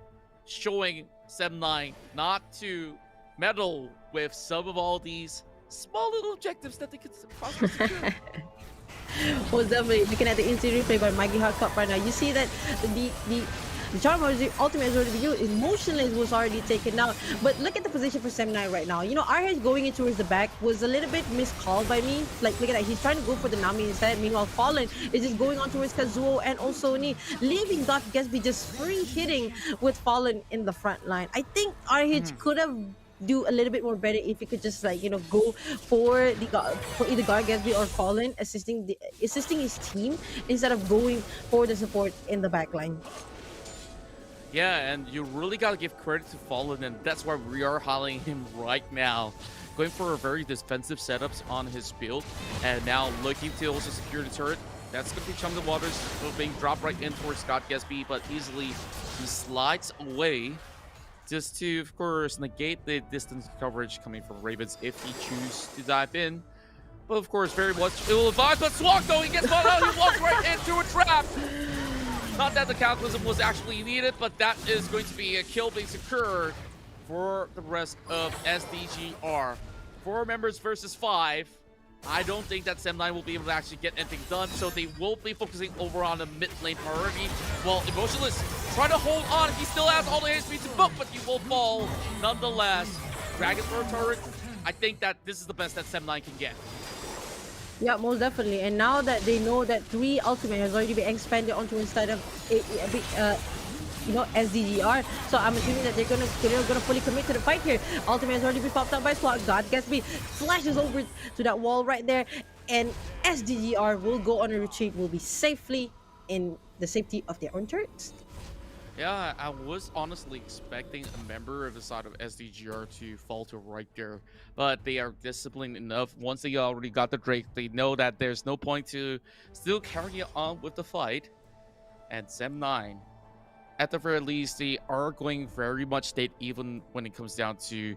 showing 7-9 not to meddle with some of all these small little objectives that they could possibly secure. Well, definitely looking at the instant replay by Maggie Hot Cup right now, you see that the charm ultimate is already used. Emotionless was already taken out, but look at the position for 7-9 right now. RH going in towards the back was a little bit miscalled by me. Like, look at that, he's trying to go for the Nami instead. Meanwhile, Fallen is just going on towards Kazuo and also Ni, leaving Doc Gatsby just free hitting with Fallen in the front line. I think RH could have do a little bit more better if he could just go for either Guard Gatsby or Fallen assisting his team instead of going for the support in the back line. Yeah, and you really got to give credit to Fallen, and that's why we are highlighting him right now. Going for a very defensive setups on his build, and now looking to also secure the turret. That's going to be Chum the Waters being dropped right in towards Scott Gatsby, but easily he slides away just to, of course, negate the distance coverage coming from Ravens if he chooses to dive in. But of course, very much ill-advised, but Swag though, he gets caught out, he walks right into a trap. Not that the Cataclysm was actually needed, but that is going to be a kill being secured for the rest of SDGR. 4 members versus 5. I don't think that 7-9 will be able to actually get anything done, so they will be focusing over on the mid lane priority. While Emotionless trying to hold on, he still has all the HP to book, but he will fall nonetheless. Dragon Throw turret, I think that this is the best that 7-9 can get. Yeah, most definitely. And now that they know that 3 ultimate has already been expanded onto instead of SDGR, so I'm assuming that they're gonna fully commit to the fight here. Ultimate has already been popped up by Squad. God Gatsby flashes over to that wall right there, and SDGR will go on a retreat, will be safely in the safety of their own turrets. Yeah, I was honestly expecting a member of the side of SDGR to falter right there, but they are disciplined enough. Once they already got the Drake, they know that there's no point to still carry on with the fight. And 7-9, at the very least, they are going very much state even when it comes down to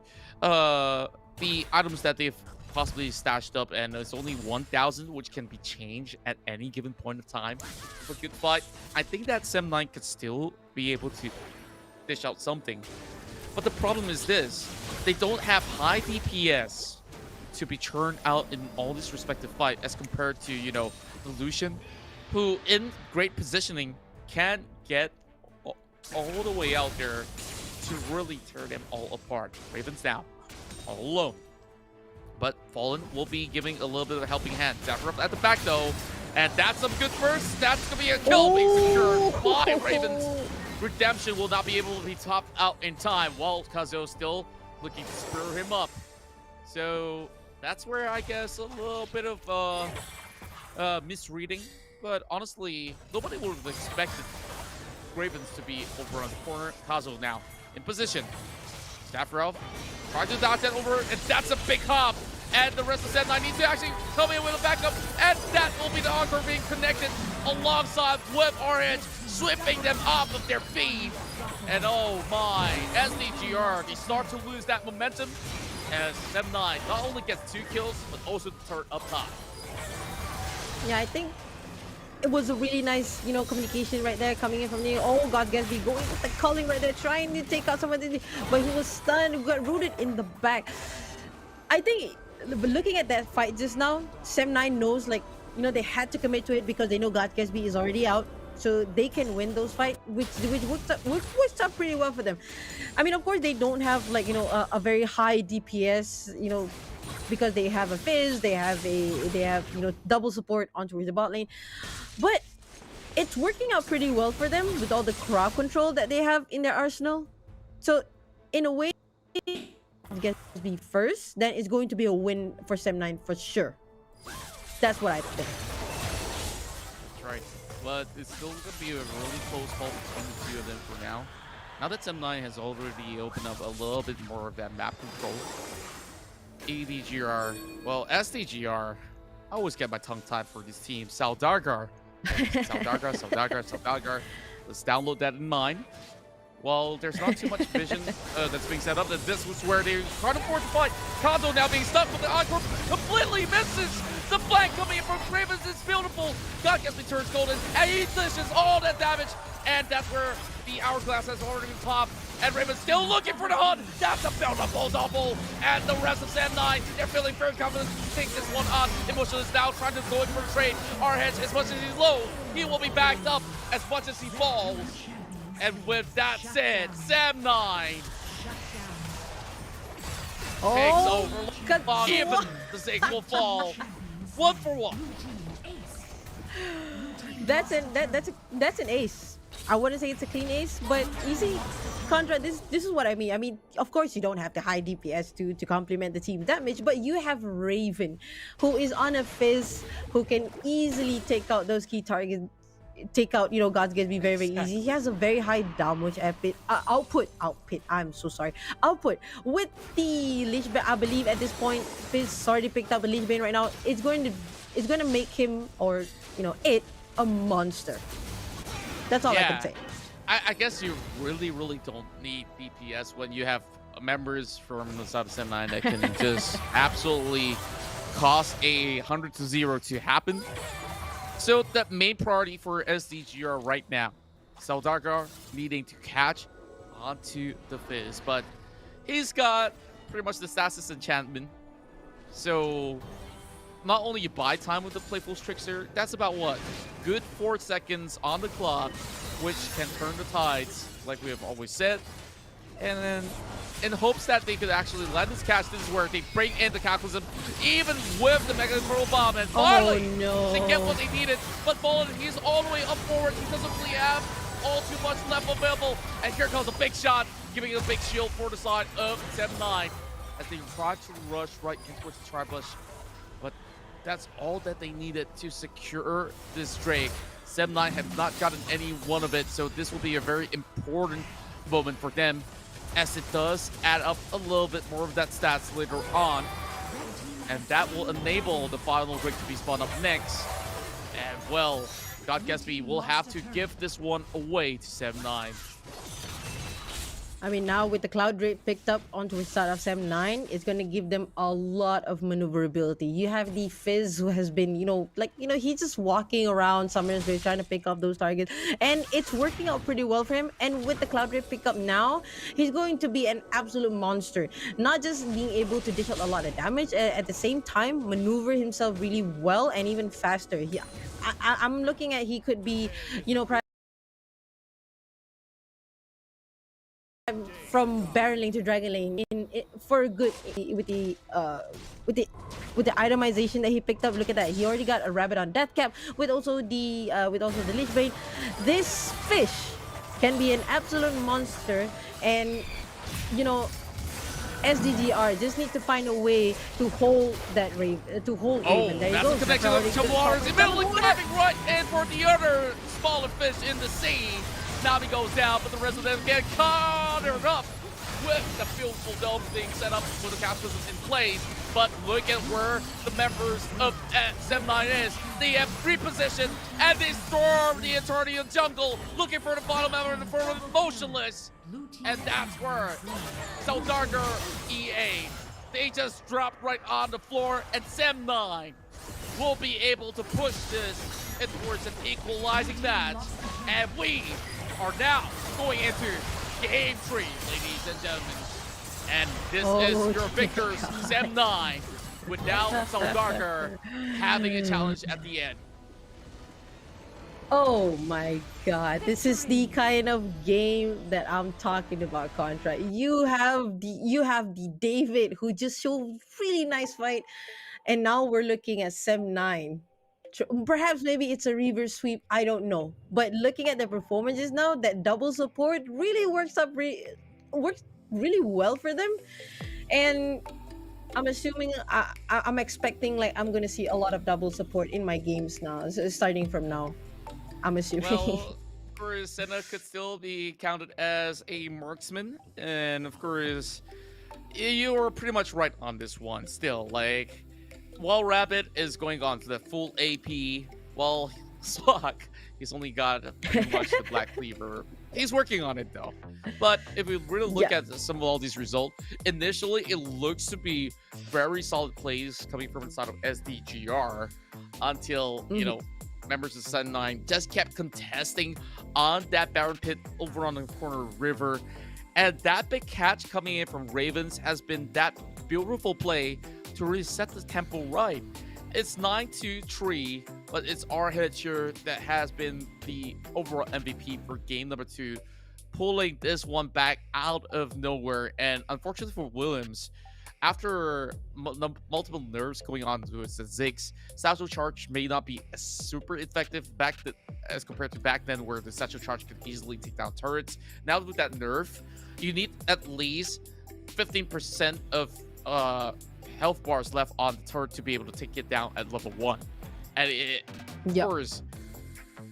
the items that they've possibly stashed up, and it's only 1,000, which can be changed at any given point of time for good fight. I think that Sem9 could still be able to dish out something. But the problem is this: they don't have high DPS to be churned out in all this respective fight as compared to, you know, the Lucian, who in great positioning can get all the way out there to really tear them all apart. Raven's now all alone. But Fallen will be giving a little bit of a helping hand. Zephyr at the back though, and that's some good burst. That's gonna be a kill being secured by Ravens. Redemption will not be able to be topped out in time, while Kazuo still looking to spur him up. So that's where I guess a little bit of misreading. But honestly, nobody would have expected Ravens to be over on the corner. Kazuo now in position. Staffrel trying to dodge that over, and that's a big hop. And the rest of Set 9 needs to actually come in with a backup, and that will be the Encore being connected alongside with RH, sweeping them off of their feet. And oh my, SDGR, they start to lose that momentum as Set 9 not only gets 2 kills, but also the turret up top. Yeah, I think it was a really nice, you know, communication right there coming in from the God Gatsby going with the calling right there, trying to take out someone, but he was stunned, got rooted in the back. I think, looking at that fight just now, Sem9 knows, like, you know, they had to commit to it because they know God Gatsby is already out, so they can win those fights, which works out pretty well for them. I mean, of course, they don't have, like, you know, a very high DPS, you know, because they have a Fizz, they have you know, double support onto the bot lane, but it's working out pretty well for them with all the crowd control that they have in their arsenal. So in a way, Gatsby first, then it's going to be a win for Sem9 for sure. That's what I think. That's right, but it's still going to be a really close call between the two of them for now. Now that Sem9 has already opened up a little bit more of that map control, ADGR, well, SDGR, I always get my tongue tied for this team. Saudargar. Saudargar. Let's download that in mind. Well, there's not too much vision that's being set up. That this was where they trying to force the fight. Kazo now being stuck with the Encore, completely misses. The flank coming in from Ravens is beautiful. God Gatsby turns golden, and he dishes all that damage. And that's where the hourglass has already been popped. And Raven's still looking for the hunt. That's a build-up double. And the rest of Sem9, they're feeling very confident to take this one on. Emotion is now trying to go in for the trade. RH, as much as he's low, he will be backed up as much as he falls. And with that said, Sem9 takes over. Even the Ziggs will fall. 1 for 1. That's an ace. I wouldn't say it's a clean ace, but you see, Contra, this is what I mean. I mean, of course you don't have the high DPS to complement the team damage, but you have Raven, who is on a Fizz, who can easily take out those key targets, take out, you know, God's Gatsby very, very easy. He has a very high damage output. I'm so sorry. Output with the Lich Bane. I believe at this point, Fizz already picked up the Lich Bane right now. It's going to make him, or you know, it a monster. That's all I can say. I guess you really don't need DPS when you have members from the side of Sem9 that can just absolutely cause a 100-0 to happen. So the main priority for SDGR right now, Saudargar needing to catch onto the Fizz, but he's got pretty much the status enchantment. So not only you buy time with the Playful Trickster, that's about what? Good 4 seconds on the clock, which can turn the tides, like we have always said. And then in hopes that they could actually land this catch, this is where they bring in the Cataclysm, even with the Mega Control Bomb, and finally they get what they needed. But Fallen, he's all the way up forward. He doesn't really have all too much left available. And here comes a big shot, giving it a big shield for the side of Sem9 as they try to rush right in towards the Tri-Bush. But that's all that they needed to secure this Drake. Sem9 have not gotten any one of it, so this will be a very important moment for them, as it does add up a little bit more of that stats later on. And that will enable the final Drake to be spawned up next. And well, God Gatsby will have to give this one away to Sem9. I mean, now with the cloud rate picked up onto the start of Sem 9, it's going to give them a lot of maneuverability. You have the Fizz who has been, he's just walking around Summer's Bay trying to pick up those targets. And it's working out pretty well for him. And with the cloud rate pickup now, he's going to be an absolute monster. Not just being able to dish out a lot of damage, at the same time, maneuver himself really well and even faster. I'm looking at he could be, from Baron Lane to Dragon Lane for good with the itemization that he picked up. Look at that, he already got a rabbit on death cap with also the Lich Bane. This fish can be an absolute monster, and SDGR just need to find a way to hold that Raven, to hold Raven. There you that's go. a connection with some waters. Immediately diving right in for the other smaller fish in the sea. Navi goes down, but the rest of them get caught up with the beautiful dome being set up with the cast in place. But look at where the members of Sem 9 is. They have repositioned and they storm the Eternian jungle looking for the bottom member in the form of Motionless. And that's where SDGR EA, they just dropped right on the floor, and Sem 9 will be able to push this towards an equalizing match. And we are now going into game 3, ladies and gentlemen. And this is your victors, Sem 9, with now SDGR having a challenge at the end. Oh my god, this is the kind of game that I'm talking about, Contra. You have the David who just showed really nice fight, and now we're looking at Sem 9. Perhaps maybe it's a reverse sweep, I don't know. But looking at the performances now, that double support really works really well for them. And I'm assuming, I'm expecting, like, I'm gonna see a lot of double support in my games now, starting from now. I'm assuming. Well, of course, Senna could still be counted as a marksman, and of course, you are pretty much right on this one. Still, like, while Rabbit is going on to the full AP, while Sock, he's only got pretty much the Black Cleaver. He's working on it though. But if we really look at some of all these results, initially it looks to be very solid plays coming from inside of SDGR until members of Sun 9 just kept contesting on that Baron pit over on the corner river. And that big catch coming in from Ravens has been that beautiful play to really set the tempo right. It's 9-2-3, but it's our head here that has been the overall MVP for game number 2, pulling this one back out of nowhere. And unfortunately for Williams, after multiple nerfs going on with the Ziggs, Satchel Charge may not be super effective as compared to back then, where the Satchel Charge could easily take down turrets. Now with that nerf, you need at least 15% of health bars left on the turret to be able to take it down at level 1. And of course,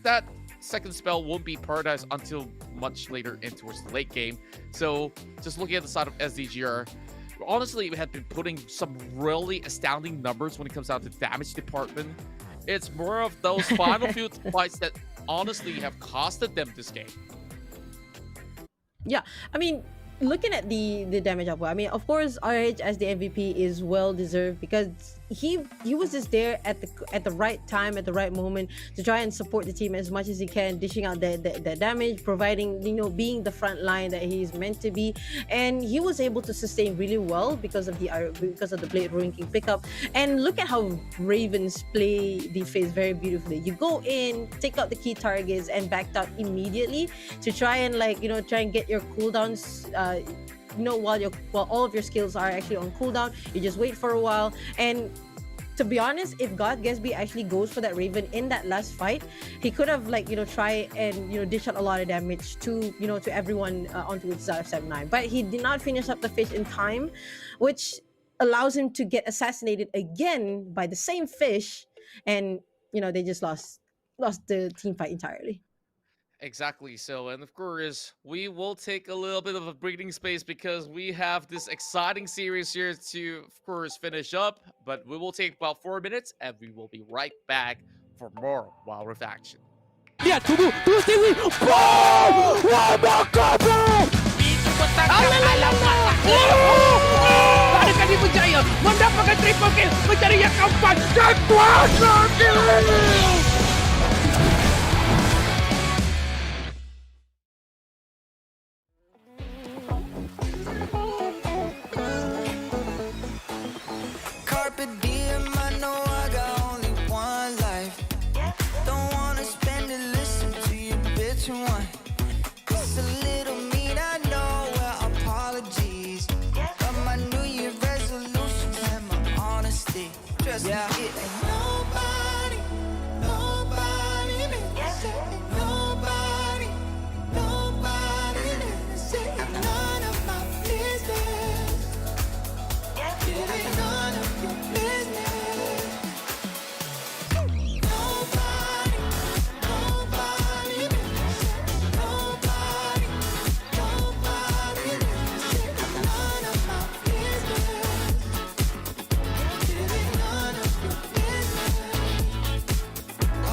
that second spell won't be prioritized until much later in towards the late game. So just looking at the side of SDGR, honestly, we have been putting some really astounding numbers when it comes down to damage department. It's more of those final few fights that honestly have costed them this game. Yeah, I mean, looking at the damage output, I mean, of course, RH as the MVP is well deserved because he was just there at the right time, at the right moment to try and support the team as much as he can, dishing out the damage, providing, being the front line that he's meant to be. And he was able to sustain really well because of the Blade Ruin King pickup. And look at how Ravens play the phase very beautifully. You go in, take out the key targets, and backed out immediately to try and try and get your cooldowns. While all of your skills are actually on cooldown, you just wait for a while. And to be honest, if God Gatsby actually goes for that Raven in that last fight, he could have try and dish out a lot of damage to everyone onto its Sem 9. But he did not finish up the fish in time, which allows him to get assassinated again by the same fish, and they just lost the team fight entirely. Exactly so, and of course, we will take a little bit of a breathing space because we have this exciting series here to, of course, finish up. But we will take about 4 minutes, and we will be right back for more Wild Rift action. Lihat, tunggu, terus Dewi. Oh my God, bro! Balikan di Berjaya mendapatkan triple kill menjadi yang keempat dan kuasa kill. Carpe diem, I know I got only one life. Don't wanna spend it, listen to your bitch one. It's a little mean, I know, well, apologies. But my New Year resolutions and my honesty. Trust me, it ain't nobody, nobody makes it. Nobody, nobody makes it. None of my business. It ain't none of your business. Nobody, nobody makes it. Nobody, nobody makes it. None of my business. It ain't none of your business.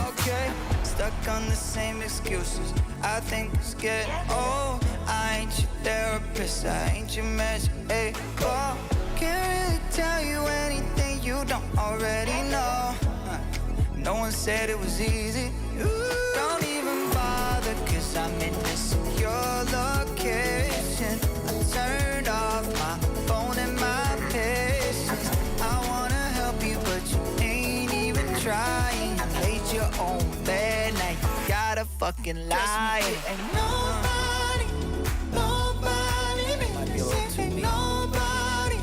Okay, stuck on the same excuses. I think it's getting old. I ain't your therapist, I ain't your measure. Hey, oh, can't really tell you anything you don't already know. No one said it was easy. Don't even bother, cause I'm in this secure location. I turned off my phone and my patience. I wanna help you, but you ain't even trying. You made your own bed, now you gotta fucking lie. Ain't nobody, nobody makes it. Nobody,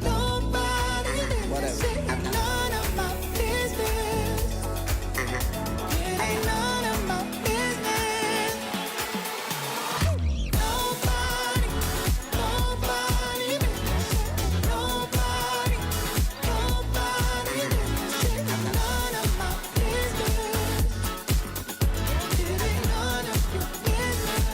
nobody makes it. None of my business. It ain't none of my business. Nobody, nobody makes it. Nobody, nobody makes it. None of my business. It ain't none of your business.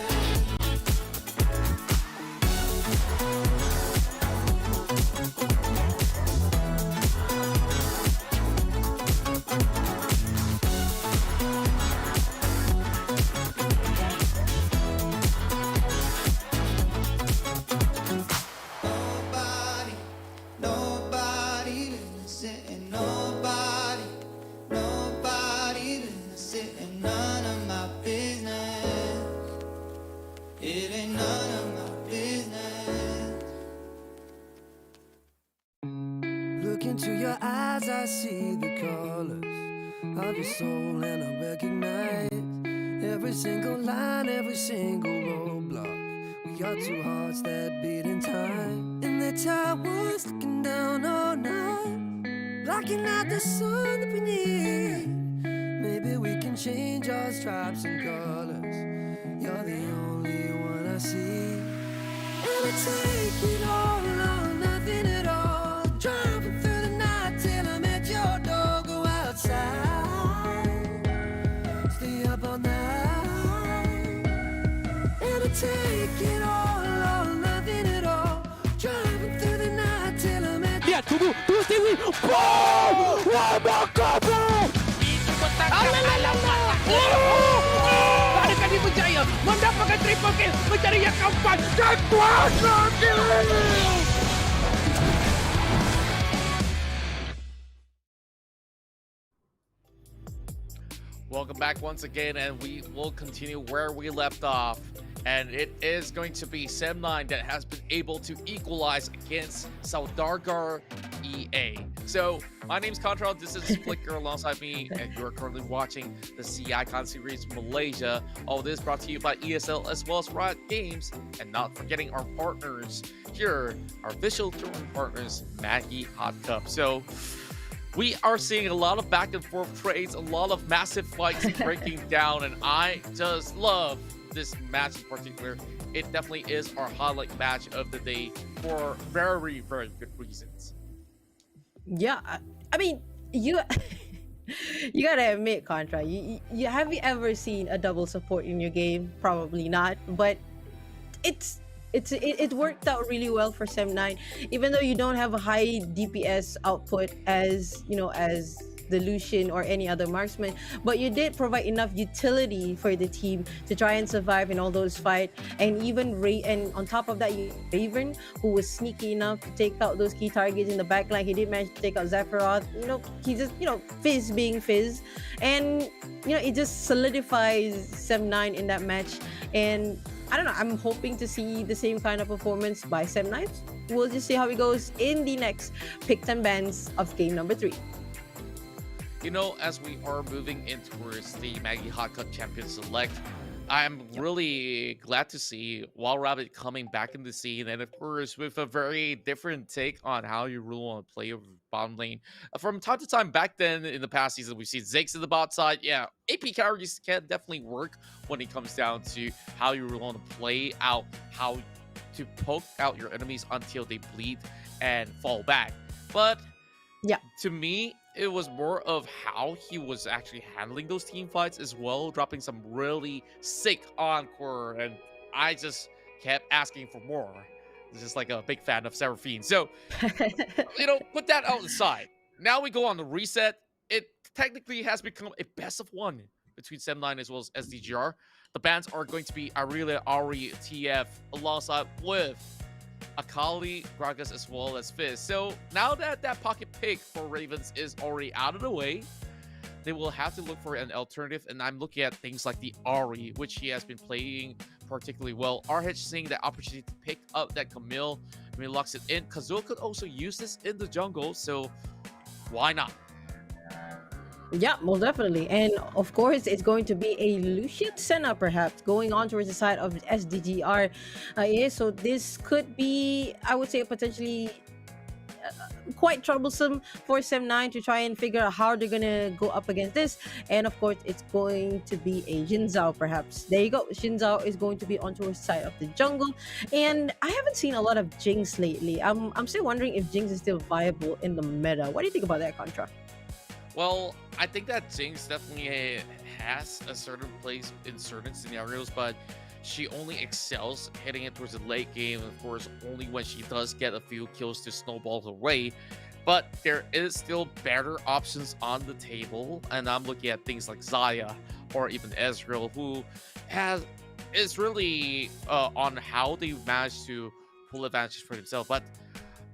Nobody, nobody makes it. And nobody, nobody makes it. And none of my business. It ain't none of my business. Look into your eyes, I see the colors of your soul, and I recognize every single line, every single roadblock. We are two hearts that beat in time. And that's how I was looking down all night, blocking out the sun that we need. Maybe we can change our stripes and colors. You're the only one I see. And I take it all or nothing at all. Driving through the night till I'm at your door. Go outside, stay up all night. And I take it all or nothing at all. Driving through the night till I'm at Lihat, tunggu Stewie. Boom! Wabah kabur. Itu petangkan alamat. Balikan di Berjaya mendapatkan triple kill menjadi yang keempat dan kuasa kill. Welcome back once again, and we will continue where we left off. And it is going to be Sem9 that has been able to equalize against SDGR EA. So, my name's Control, this is Flicker alongside me, and you're currently watching the CI Con Series Malaysia. All this brought to you by ESL as well as Riot Games, and not forgetting our partners here, our official tournament partners, Maggie Hot Cup. So, we are seeing a lot of back and forth trades, a lot of massive fights breaking down, and I just love this match in particular. It definitely is our highlight match of the day for very, very good reasons. Yeah, I mean, you you gotta admit, Contra, you have you ever seen a double support in your game? Probably not, but it worked out really well for Sem9, even though you don't have a high DPS output as you know as the Lucian or any other marksman, but you did provide enough utility for the team to try and survive in all those fights. And even and on top of that, you Raven, who was sneaky enough to take out those key targets in the backline. He did manage to take out Sephiroth. He just, Fizz being Fizz. And, it just solidifies Sem9 in that match. And I don't know, I'm hoping to see the same kind of performance by Sem9. We'll just see how it goes in the next picks and bans of game number 3. As we are moving in towards the Maggie Hot Cup Champion Select, I'm really glad to see Wild Rabbit coming back in the scene, and of course with a very different take on how you really want to play over bottom lane. From time to time back then in the past season, we've seen Ziggs in the bot side. Yeah, AP carries can definitely work when it comes down to how you really want to play out, how to poke out your enemies until they bleed and fall back. But yeah, to me, it was more of how he was actually handling those team fights as well, dropping some really sick encore, and I just kept asking for more. Just like a big fan of Seraphine. So, put that out aside. Now we go on the reset. It technically has become a best of 1 between Sem9 as well as SDGR. The bans are going to be Aurelia, Ari, TF, alongside with Akali, Gragas, as well as Fizz. So now that pocket pick for Ravens is already out of the way, they will have to look for an alternative, and I'm looking at things like the Ari, which he has been playing particularly well. RH seeing that opportunity to pick up that Camille, when he locks it in. Kazuo could also use this in the jungle, so why not? Yeah, most definitely. And of course, it's going to be a Lucian Senna, perhaps, going on towards the side of SDGR EA. So this could be, I would say, potentially quite troublesome for Sem9 to try and figure out how they're going to go up against this. And of course, it's going to be a Xin Zhao, perhaps. There you go. Xin Zhao is going to be on towards the side of the jungle. And I haven't seen a lot of Jinx lately. I'm still wondering if Jinx is still viable in the meta. What do you think about that, Contra? Well, I think that Jinx definitely has a certain place in certain scenarios, but she only excels hitting it towards the late game, of course, only when she does get a few kills to snowball away. But there is still better options on the table, and I'm looking at things like Xayah or even Ezreal, who is really on how they manage to pull advantage for themselves. But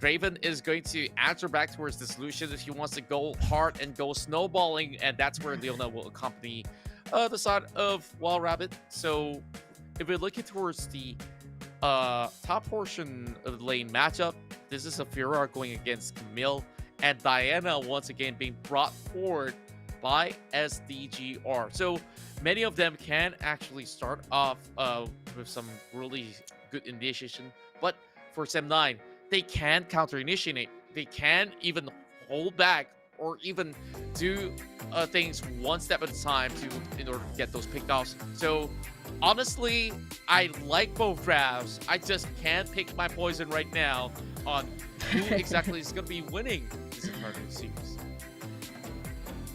Draven is going to answer back towards the solution if he wants to go hard and go snowballing, and that's where Leona will accompany the side of Wild Rabbit. So if we're looking towards the top portion of the lane matchup, this is a Fiora going against Camille, and Diana once again being brought forward by SDGR. So many of them can actually start off with some really good initiation, but for Sem9, they can counter-initiate. They can even hold back or even do things one step at a time in order to get those pickoffs. So honestly, I like both drafts. I just can't pick my poison right now on who exactly is going to be winning this tournament series.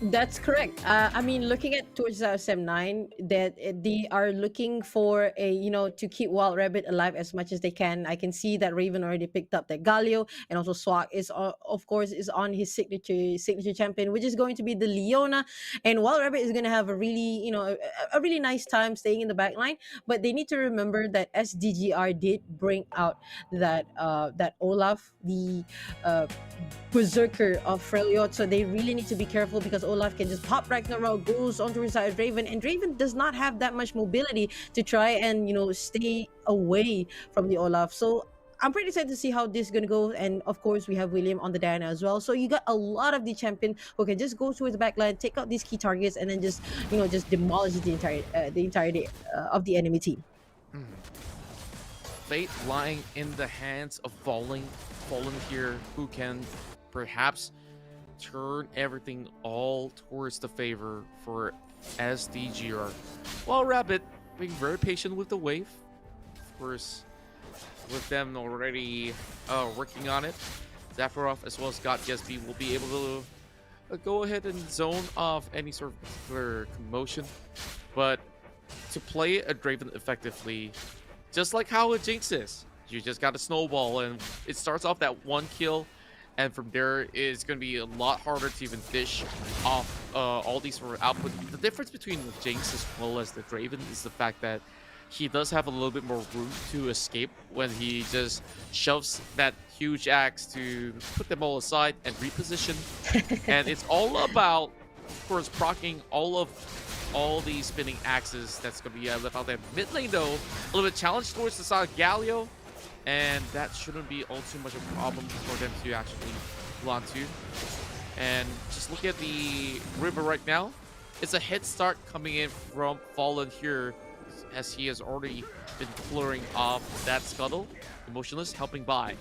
That's correct. I mean, looking at towards Sem9, that they are looking for to keep Wild Rabbit alive as much as they can. I can see that Raven already picked up that Galio, and also Swag is of course is on his signature champion, which is going to be the Leona. And Wild Rabbit is going to have a really a really nice time staying in the back line. But they need to remember that SDGR did bring out that Olaf, the berserker of Freljord, so they really need to be careful, because Olaf can just pop Ragnarok, goes onto his side of Draven, and Draven does not have that much mobility to try and stay away from the Olaf. So I'm pretty excited to see how this is going to go. And of course, we have William on the Diana as well. So you got a lot of the champion who can just go towards the back line, take out these key targets, and then just just demolish the entirety of the enemy team. Fate lying in the hands of Fallen here, who can perhaps turn everything all towards the favor for SDGR. While Rabbit being very patient with the wave, of course, with them already working on it. Sephiroth as well as God GSP will be able to go ahead and zone off any sort of particular commotion, but to play a Draven effectively, just like how a Jinx is, you just got a snowball, and it starts off that one kill, and from there it's going to be a lot harder to even dish off all these sort of output. The difference between Jinx as well as the Draven is the fact that he does have a little bit more room to escape when he just shoves that huge axe to put them all aside and reposition. And it's all about, of course, proccing all these spinning axes that's going to be left out there. Mid lane, though, a little bit challenged towards the side of Galio, and that shouldn't be all too much of a problem for them to actually pull on to. And just look at the river right now. It's a head start coming in from Fallen here, as he has already been clearing off that scuttle. Emotionless helping by.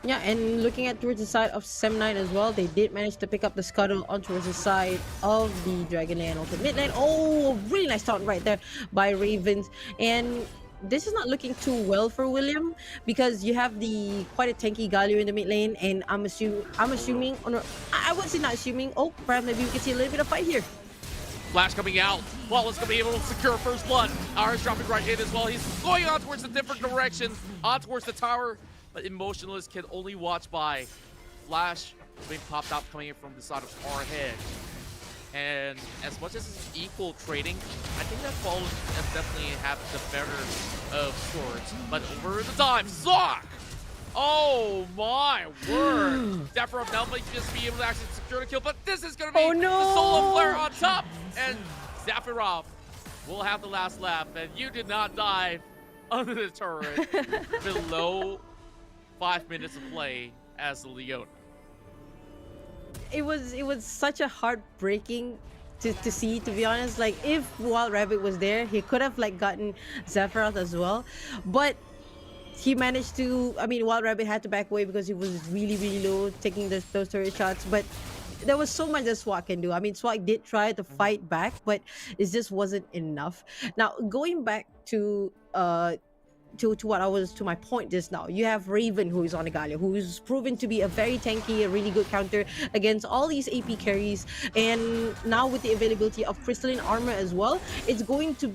Yeah, and looking at towards the side of Sem9 as well, they did manage to pick up the scuttle on towards the side of the Dragon Lane and also mid lane. Oh, really nice taunt right there by Ravens. And this is not looking too well for William, because you have the quite a tanky Galio in the mid lane, and I'm assuming, oh no, I would say not assuming. Oh, perhaps maybe we can see a little bit of fight here. Flash coming out. Wallace gonna be able to secure first blood. Ours dropping right in as well. He's going on towards a different direction, on towards the tower, but Emotionless can only watch by. Flash being popped out coming in from the side of our head. And as much as it's equal trading, I think that Fallen definitely have the better of swords. But over the time, Zoc! Oh my word! Sephiroth now might just be able to actually secure the kill, but this is gonna be Oh, no! the solo flare on top! And Sephiroth will have the last laugh, and you did not dive under the turret below 5 minutes of play as the Leona. It was such a heartbreaking to see, to be honest. Like, if Wild Rabbit was there, he could have like gotten Sephiroth as well, but he managed to, I mean, Wild Rabbit had to back away because he was really low, taking those turret shots. But there was so much that Swag can do. I mean, Swag did try to fight back, but it just wasn't enough. Now, going back to my point just now, you have Raven, who is on the Galio, who is proven to be a very tanky, a really good counter against all these AP carries. And now with the availability of crystalline armor as well, it's going to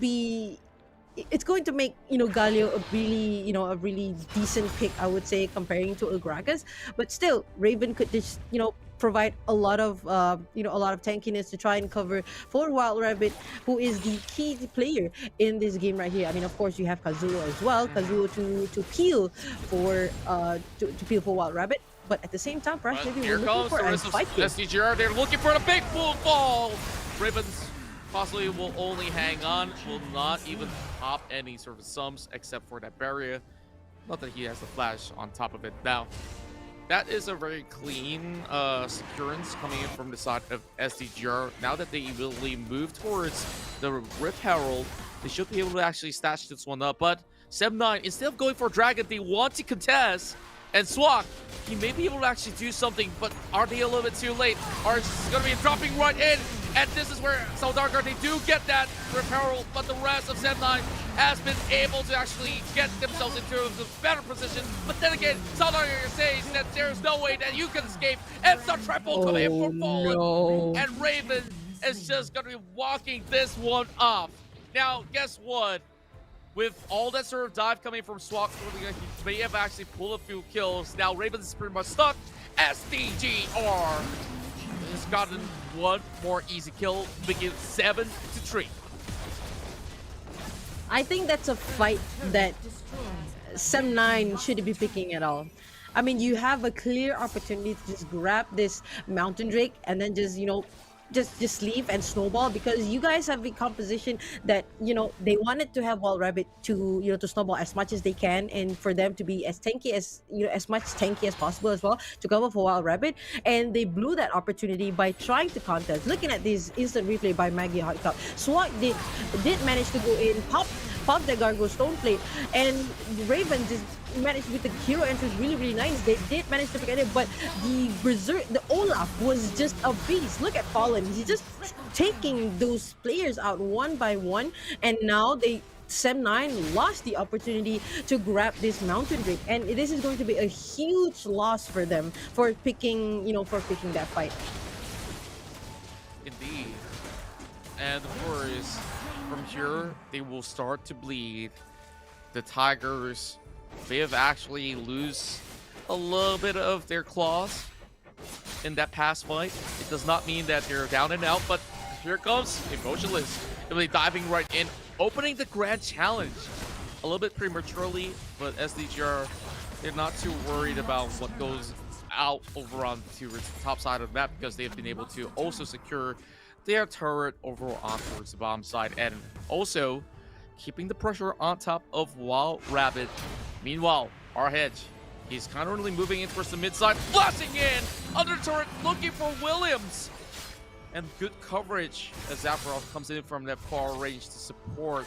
make, you know, Galio a really decent pick, I would say, comparing to Gragas. But still, Raven could just, you know, provide a lot of tankiness to try and cover for Wild Rabbit, who is the key player in this game right here. I mean, of course, you have Kazuo as well, Kazuo to peel for Wild Rabbit. But at the same time, perhaps maybe we're looking for a fight here. SDGR, they're looking for the big full fall. Ravens possibly will only hang on, will not even pop any sort of sums except for that barrier. Not that he has the flash on top of it. Now, that is a very clean securance coming in from the side of SDGR. Now that they really move towards the Rift Herald, they should be able to actually stash this one up. But Sem9, instead of going for Dragon, they want to contest. And Swak, he may be able to actually do something, but are they a little bit too late? Are going to be dropping right in? And this is where Saldargar, they do get that Repel, but the rest of Sem9 has been able to actually get themselves into a better position. But then again, Saldargar says that there's no way that you can escape. And it's a triple coming in for Fallen. No. And Raven is just going to be walking this one off. Now, guess what? With all that sort of dive coming from Swak, he may have actually pulled a few kills. Now Ravens is pretty much stuck. SDGR has gotten one more easy kill, making it 7-3. I think that's a fight that Sem9 shouldn't be picking at all. I mean, you have a clear opportunity to just grab this Mountain Drake and then just, you know, just leave and snowball, because you guys have a composition that, you know, they wanted to have Wild Rabbit to, you know, to snowball as much as they can, and for them to be as tanky as, you know, as much tanky as possible as well to cover for Wild Rabbit, and they blew that opportunity by trying to contest. Looking at this instant replay by Maggie Hotcup, Swat did manage to go in, pop the Gargo Stone Plate, and Raven just managed with the hero entrance really nice. They did manage to pick at it, but the Olaf was just a beast. Look at Fallen, he's just taking those players out one by one, and now Sem9 lost the opportunity to grab this Mountain Drake, and this is going to be a huge loss for them for picking that fight. Indeed. And of course, from here, they will start to bleed. The Tigers may have actually lose a little bit of their claws in that past fight. It does not mean that they're down and out, but here comes Emotionless. Really diving right in, opening the grand challenge. A little bit prematurely, but SDGR, they're not too worried about what goes out over onto the top side of the map because they've been able to also secure their turret over on towards the bottom side and also keeping the pressure on top of Wild Rabbit. Meanwhile, our hedge, he's currently moving in towards the mid side, flashing in under turret, looking for Williams. And good coverage as Zafarov comes in from that far range to support,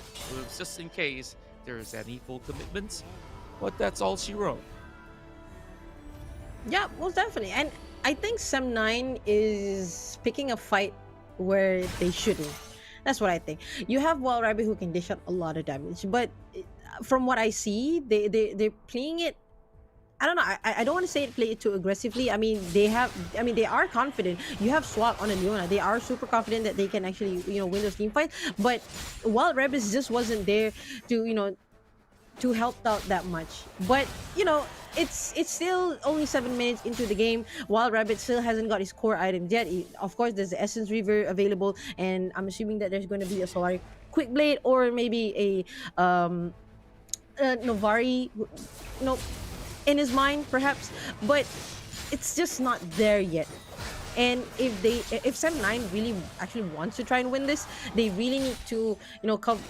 just in case there's any full commitments. But that's all she wrote. Yeah, most definitely. And I think Sem9 is picking a fight where they shouldn't. That's what I think. You have Wild Rabbit who can dish out a lot of damage, but from what I see, they're playing it. I don't know. I don't want to say it play it too aggressively. I mean, they are confident. You have Swap on a Leona. They are super confident that they can actually, win those team fights. But Wild Rabbits just wasn't there to, to help out that much. But it's still only 7 minutes into the game. Wild Rabbit still hasn't got his core items yet. Of course, there's the Essence River available, and I'm assuming that there's going to be a Solari Quick Blade or maybe a Novari, in his mind perhaps, but it's just not there yet. And if Sem9 really actually wants to try and win this, they really need to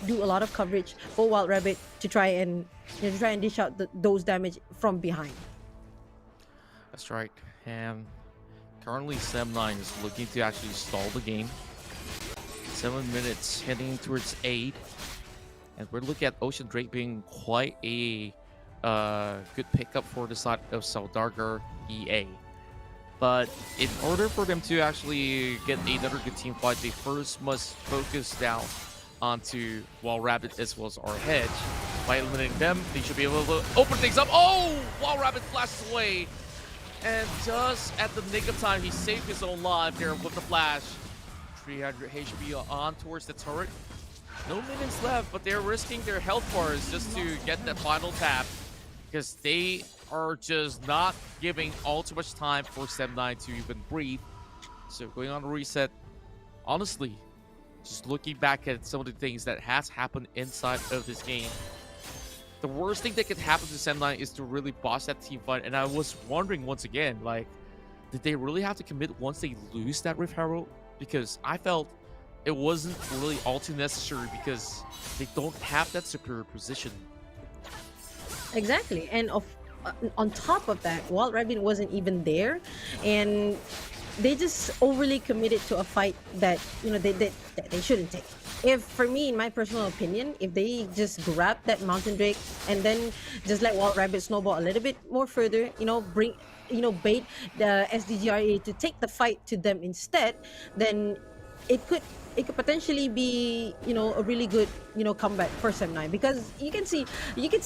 do a lot of coverage for Wild Rabbit to try and dish out those damage from behind. That's right. And currently Sem9 is looking to actually stall the game. 7 minutes heading towards 8, and we're looking at Ocean Drake being quite a good pickup for the side of Saudargar EA. But in order for them to actually get another good team fight, they first must focus down onto Wild Rabbit as well as our hedge. By eliminating them, they should be able to open things up. Oh! Wild Rabbit flashes away. And just at the nick of time, he saved his own life there with the flash. 300 HP on towards the turret. No minutes left, but they're risking their health bars just to get that final tap, because they are just not giving all too much time for Sem9 to even breathe. So going on a reset, honestly, just looking back at some of the things that has happened inside of this game, the worst thing that could happen to Sem9 is to really boss that team fight. And I was wondering once again, like, did they really have to commit once they lose that Rift Herald? Because I felt it wasn't really all too necessary because they don't have that superior position. Exactly. And on top of that, Wild Rabbit wasn't even there, and they just overly committed to a fight that they shouldn't take. If, for me, in my personal opinion, if they just grab that Mountain Drake and then just let Wild Rabbit snowball a little bit more further, bring bait the SDGR EA to take the fight to them instead, then it could potentially be a really good comeback for Sem9, because you can see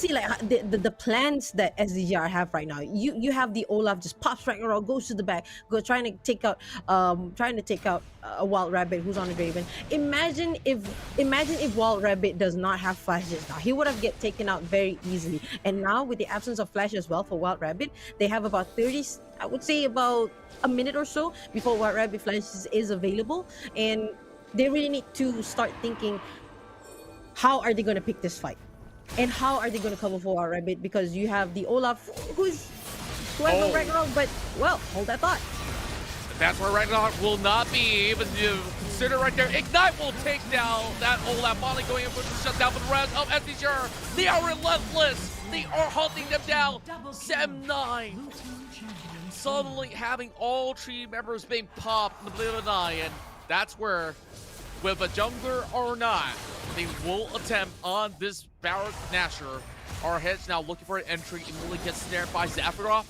like the plans that SDGR have right now. You have the Olaf just pops right around, goes to the back, trying to take out a Wild Rabbit who's on a Draven. Imagine if Wild Rabbit does not have flashes now. He would have get taken out very easily. And now with the absence of flash as well for Wild Rabbit, they have about 30, I would say about a minute or so before Wild Rabbit flash is available, and they really need to start thinking, how are they going to pick this fight? And how are they going to cover for Wild Rabbit? Because you have the Olaf, who has no Ragnarok, but, well, hold that thought. That's where Ragnarok will not be able to consider right there. Ignite will take down that Olaf, finally going in for the shutdown for the rest of SDGR. They are relentless. They are hunting them down. Sem9 suddenly having all 3 members being popped in the middle of the night, and that's where, with a jungler or not, they will attempt on this Baron Nashor. Our head's now looking for an entry, immediately gets snared by Zafarov,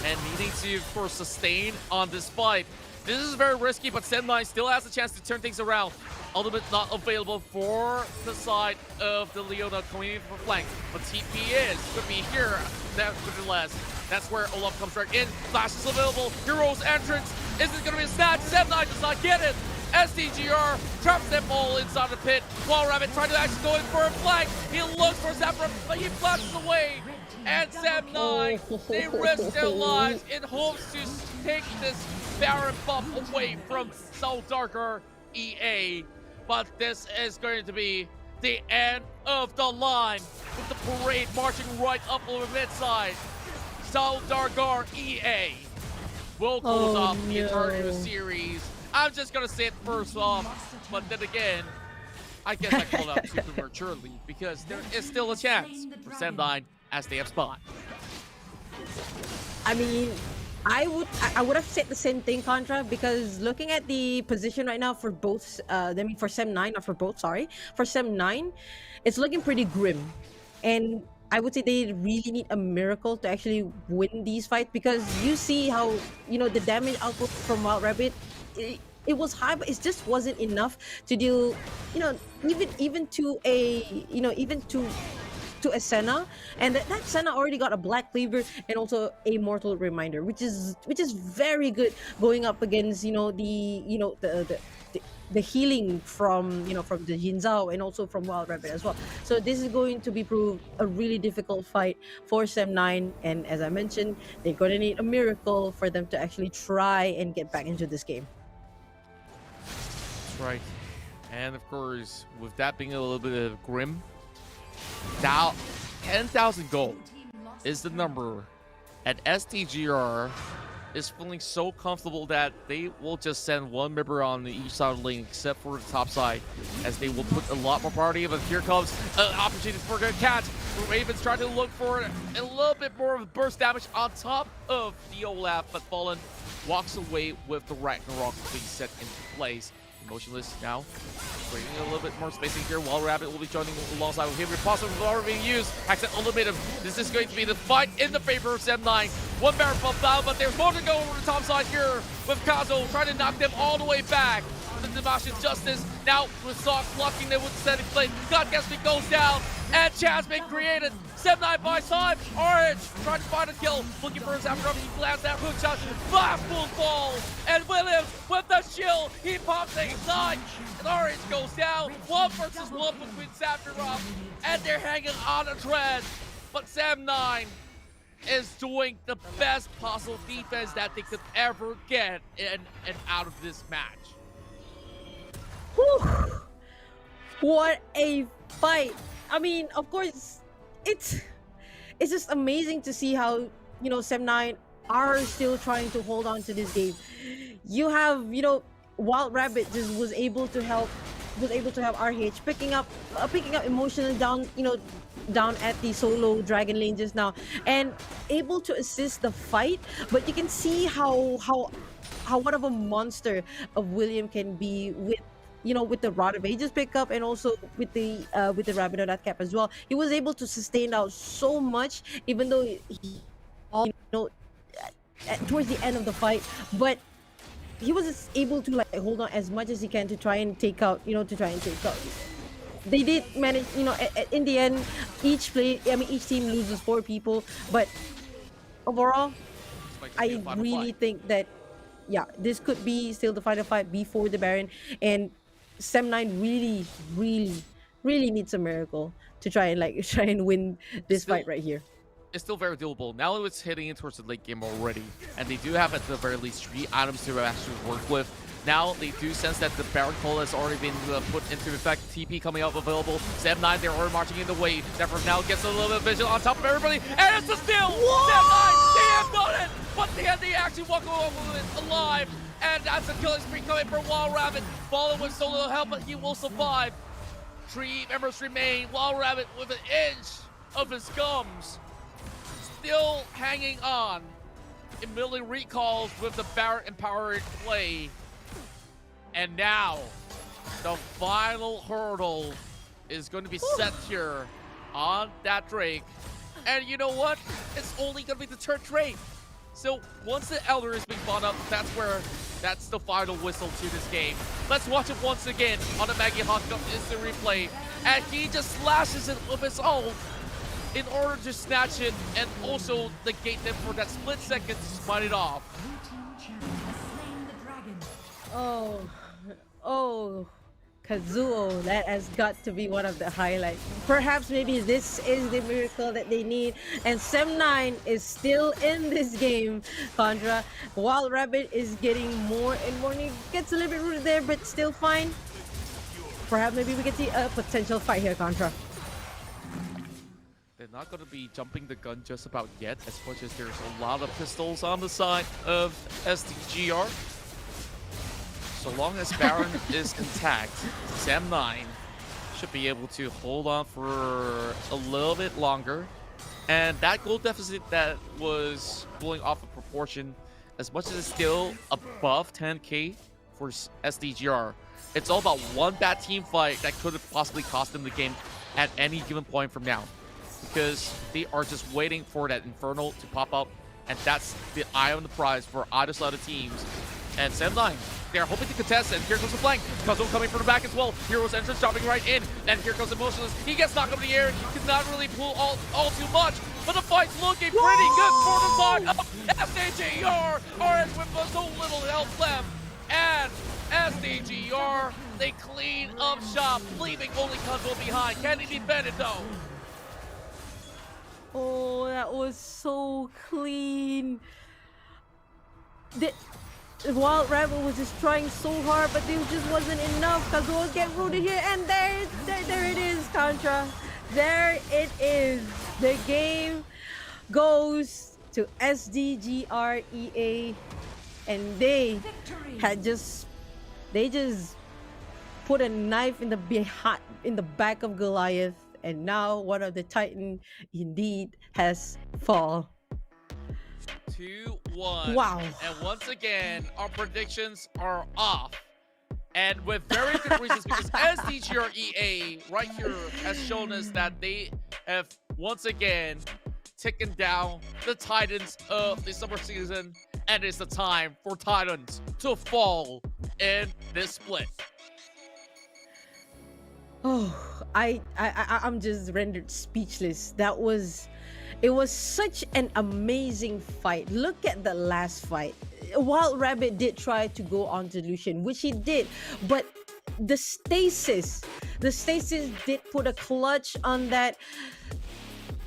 and needing to, of course, sustain on this fight. This is very risky, but Sem9 still has a chance to turn things around. Ultimate not available for the side of the Leona coming in for flank, but TP could be here, nevertheless. That's where Olaf comes right in. Flash is available. Hero's entrance. Is it going to be a snatch? Sem9 does not get it. SDGR traps them all inside the pit. Wild Rabbit trying to actually go in for a flank. He looks for Zafarov, but he flashes away. And Sem9, they risk their lives in hopes to take this Baron buff away from SDGR EA. But this is going to be the end of the line with the parade marching right up over mid-side. SDGR EA will close off the entire series. I'm just gonna say it first off, but then again, I guess I called out too prematurely because there is still a chance for Sem9 as they have spawned. I mean, I would have said the same thing, Contra, because looking at the position right now for both, I mean for Sem9, not for both, sorry, for Sem9, it's looking pretty grim, and I would say they really need a miracle to actually win these fights because you see how the damage output from Wild Rabbit. It was high, but it just wasn't enough to deal, even to a, even to a Senna, and that Senna already got a Black Cleaver and also a Mortal Reminder, which is very good going up against the healing from from the Jin Zhao and also from Wild Rabbit as well. So this is going to be proved a really difficult fight for Sem9, and as I mentioned, they're going to need a miracle for them to actually try and get back into this game. That's right. And of course, with that being a little bit of grim, now 10,000 gold is the number, and SDGR is feeling so comfortable that they will just send one member on each side of the lane except for the top side, as they will put a lot more priority. But here comes an opportunity for a catch. Raven's trying to look for a little bit more of burst damage on top of the Olaf, but Fallen walks away with the Ragnarok being set into place. Motionless now, creating a little bit more spacing here. Wild Rabbit will be joining alongside with him. Riposte is already being used. Accent ultimatum. This is going to be the fight in the favor of Sem9. One Baron buff down, but there's more to go over the top side here with Kazo trying to knock them all the way back. The Sebastian Justice now with Sock blocking them with the setting plate. God Gatsby goes down, and chance being created. Sem9 by side. Orange trying to find a kill, looking for his after. He lands that hook shot. Blast full ball, and Williams with the shield. He pops the side, and Orange goes down. 1 versus 1 between Sephiroth, and they're hanging on a thread. But Sem9 is doing the best possible defense that they could ever get in and out of this match. Whew. What a fight! I mean, of course, it's just amazing to see how Sem9 are still trying to hold on to this game. You have Wild Rabbit just was able to have RH picking up emotionally down down at the solo dragon lane just now, and able to assist the fight. But you can see how what of a monster of William can be with with the Rod of Ages pickup, and also with the Rabbit on that cap as well. He was able to sustain out so much, even though he towards the end of the fight, but he was just able to hold on as much as he can to try and take out they did manage, in the end, each team loses 4 people, but overall, I really think that, yeah, this could be still the final fight before the Baron, and Sem9 really needs a miracle to try and win this fight right here. It's still very doable. Now it's heading in towards the late game already, and they do have at the very least 3 items to actually work with. Now they do sense that the Baron Call has already been put into effect. TP coming up available. Sem9, they're already marching in the way. Zephyr now gets a little bit of vision on top of everybody, and it's a steal! Sem9, they have done it! But they actually walk away with it alive, and that's a killing spree coming for Wild Rabbit. Fallen with so little help, but he will survive. 3 members remain. Wild Rabbit with an inch of his gums, still hanging on. Immediately recalls with the Barrett empowered play. And now, the final hurdle is going to be set here on that Drake. And you know what? It's only going to be the third Drake. So once the Elder is being bought up, that's the final whistle to this game. Let's watch it once again on the Maggie Hawk instant replay. And he just slashes it with his own in order to snatch it and also negate them for that split second to smite it off. Oh, Kazuo, that has got to be one of the highlights. Perhaps maybe this is the miracle that they need. And Sem9 is still in this game, Contra. Wild Rabbit is getting more and more. He gets a little bit rooted there, but still fine. Perhaps maybe we can see a potential fight here, Contra. They're not going to be jumping the gun just about yet, as much as there's a lot of pistols on the side of SDGR. So long as Baron is intact, Sam9 should be able to hold on for a little bit longer. And that goal deficit that was blowing off of proportion, as much as it's still above 10k for SDGR, it's all about one bad team fight that could have possibly cost them the game at any given point from now. Because they are just waiting for that Infernal to pop up, and that's the eye on the prize for either side of teams. And Sam9, they're hoping to contest, and here comes the flank. Kazuo coming from the back as well. Hero's entrance dropping right in, and here comes Emotionless. He gets knocked up in the air, and he cannot really pull all too much, but the fight's looking pretty good for the side of SDGR. RS with so little health left, and SDGR, they clean up shop, leaving only Kazuo behind. Can he defend it though? Oh, that was so clean. The Wild Rabbit was just trying so hard, but this just wasn't enough. Kazuo get rooted here, and there it is, Contra. There it is. The game goes to SDGR EA, and they just put a knife in the back of Goliath. And now one of the Titan indeed has fall. 2-1. Wow. And once again, our predictions are off. And with very good reasons, because SDGR EA right here has shown us that they have once again taken down the Titans of the summer season. And it's the time for Titans to fall in this split. Oh, I'm just rendered speechless. It was such an amazing fight. Look at the last fight. Wild Rabbit did try to go on to Lucian, which he did, but the stasis did put a clutch on that.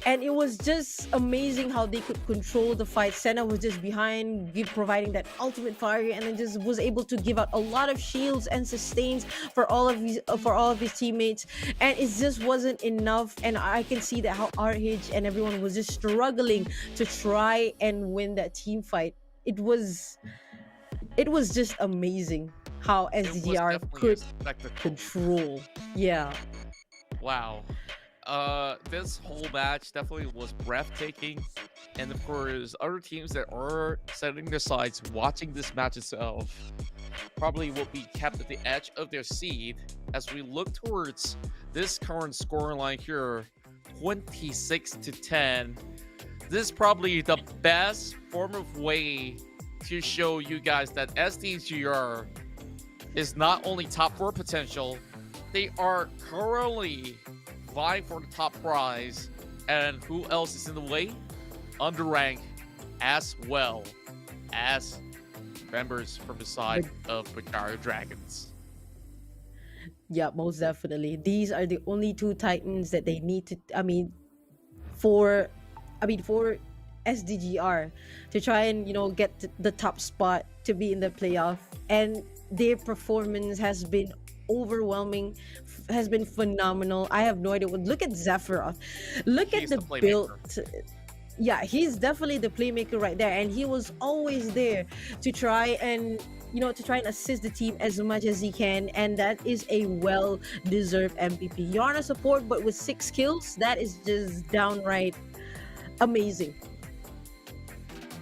And it was just amazing how they could control the fight. Senna was just behind, providing that ultimate fire, and then just was able to give out a lot of shields and sustains for all of his teammates. And it just wasn't enough. And I can see that how RH and everyone was just struggling to try and win that team fight. It was just amazing how SDGR could control. Yeah. Wow. This whole match definitely was breathtaking, and of course other teams that are setting their sights watching this match itself probably will be kept at the edge of their seat as we look towards this current scoreline here, 26-10. This is probably the best form of way to show you guys that SDGR is not only top 4 potential, they are currently vying for the top prize. And who else is in the way? UndeRank, as well as members from the side of Berjaya Dragons. Yeah, most definitely. These are the only 2 Titans that they need to, for SDGR to try and, get to the top spot to be in the playoff. And their performance has been overwhelming, has been phenomenal. I have no idea. Look at Zephyroth. Look at the build. Yeah, he's definitely the playmaker right there, and he was always there to try and assist the team as much as he can, and that is a well-deserved MVP. You're on a support, but with 6 kills, that is just downright amazing.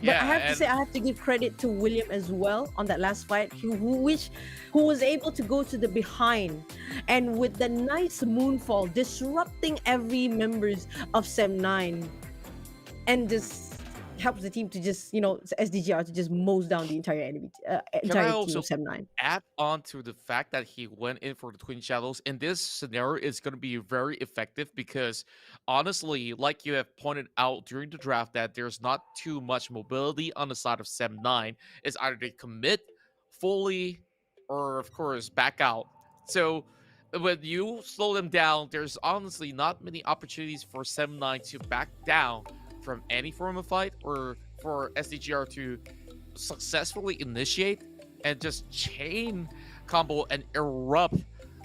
But I have to say, I have to give credit to William as well on that last fight, who was able to go to the behind, and with the nice moonfall, disrupting every members of Sem9, and just helps the team to just, SDGR to just mows down the entire enemy, entire team of Sem9. Add on to the fact that he went in for the Twin Shadows. In this scenario, it's going to be very effective because, honestly, like you have pointed out during the draft, that there's not too much mobility on the side of Sem9. It's either they commit fully or, of course, back out. So when you slow them down, there's honestly not many opportunities for Sem9 to back down from any form of fight, or for SDGR to successfully initiate and just chain combo and erupt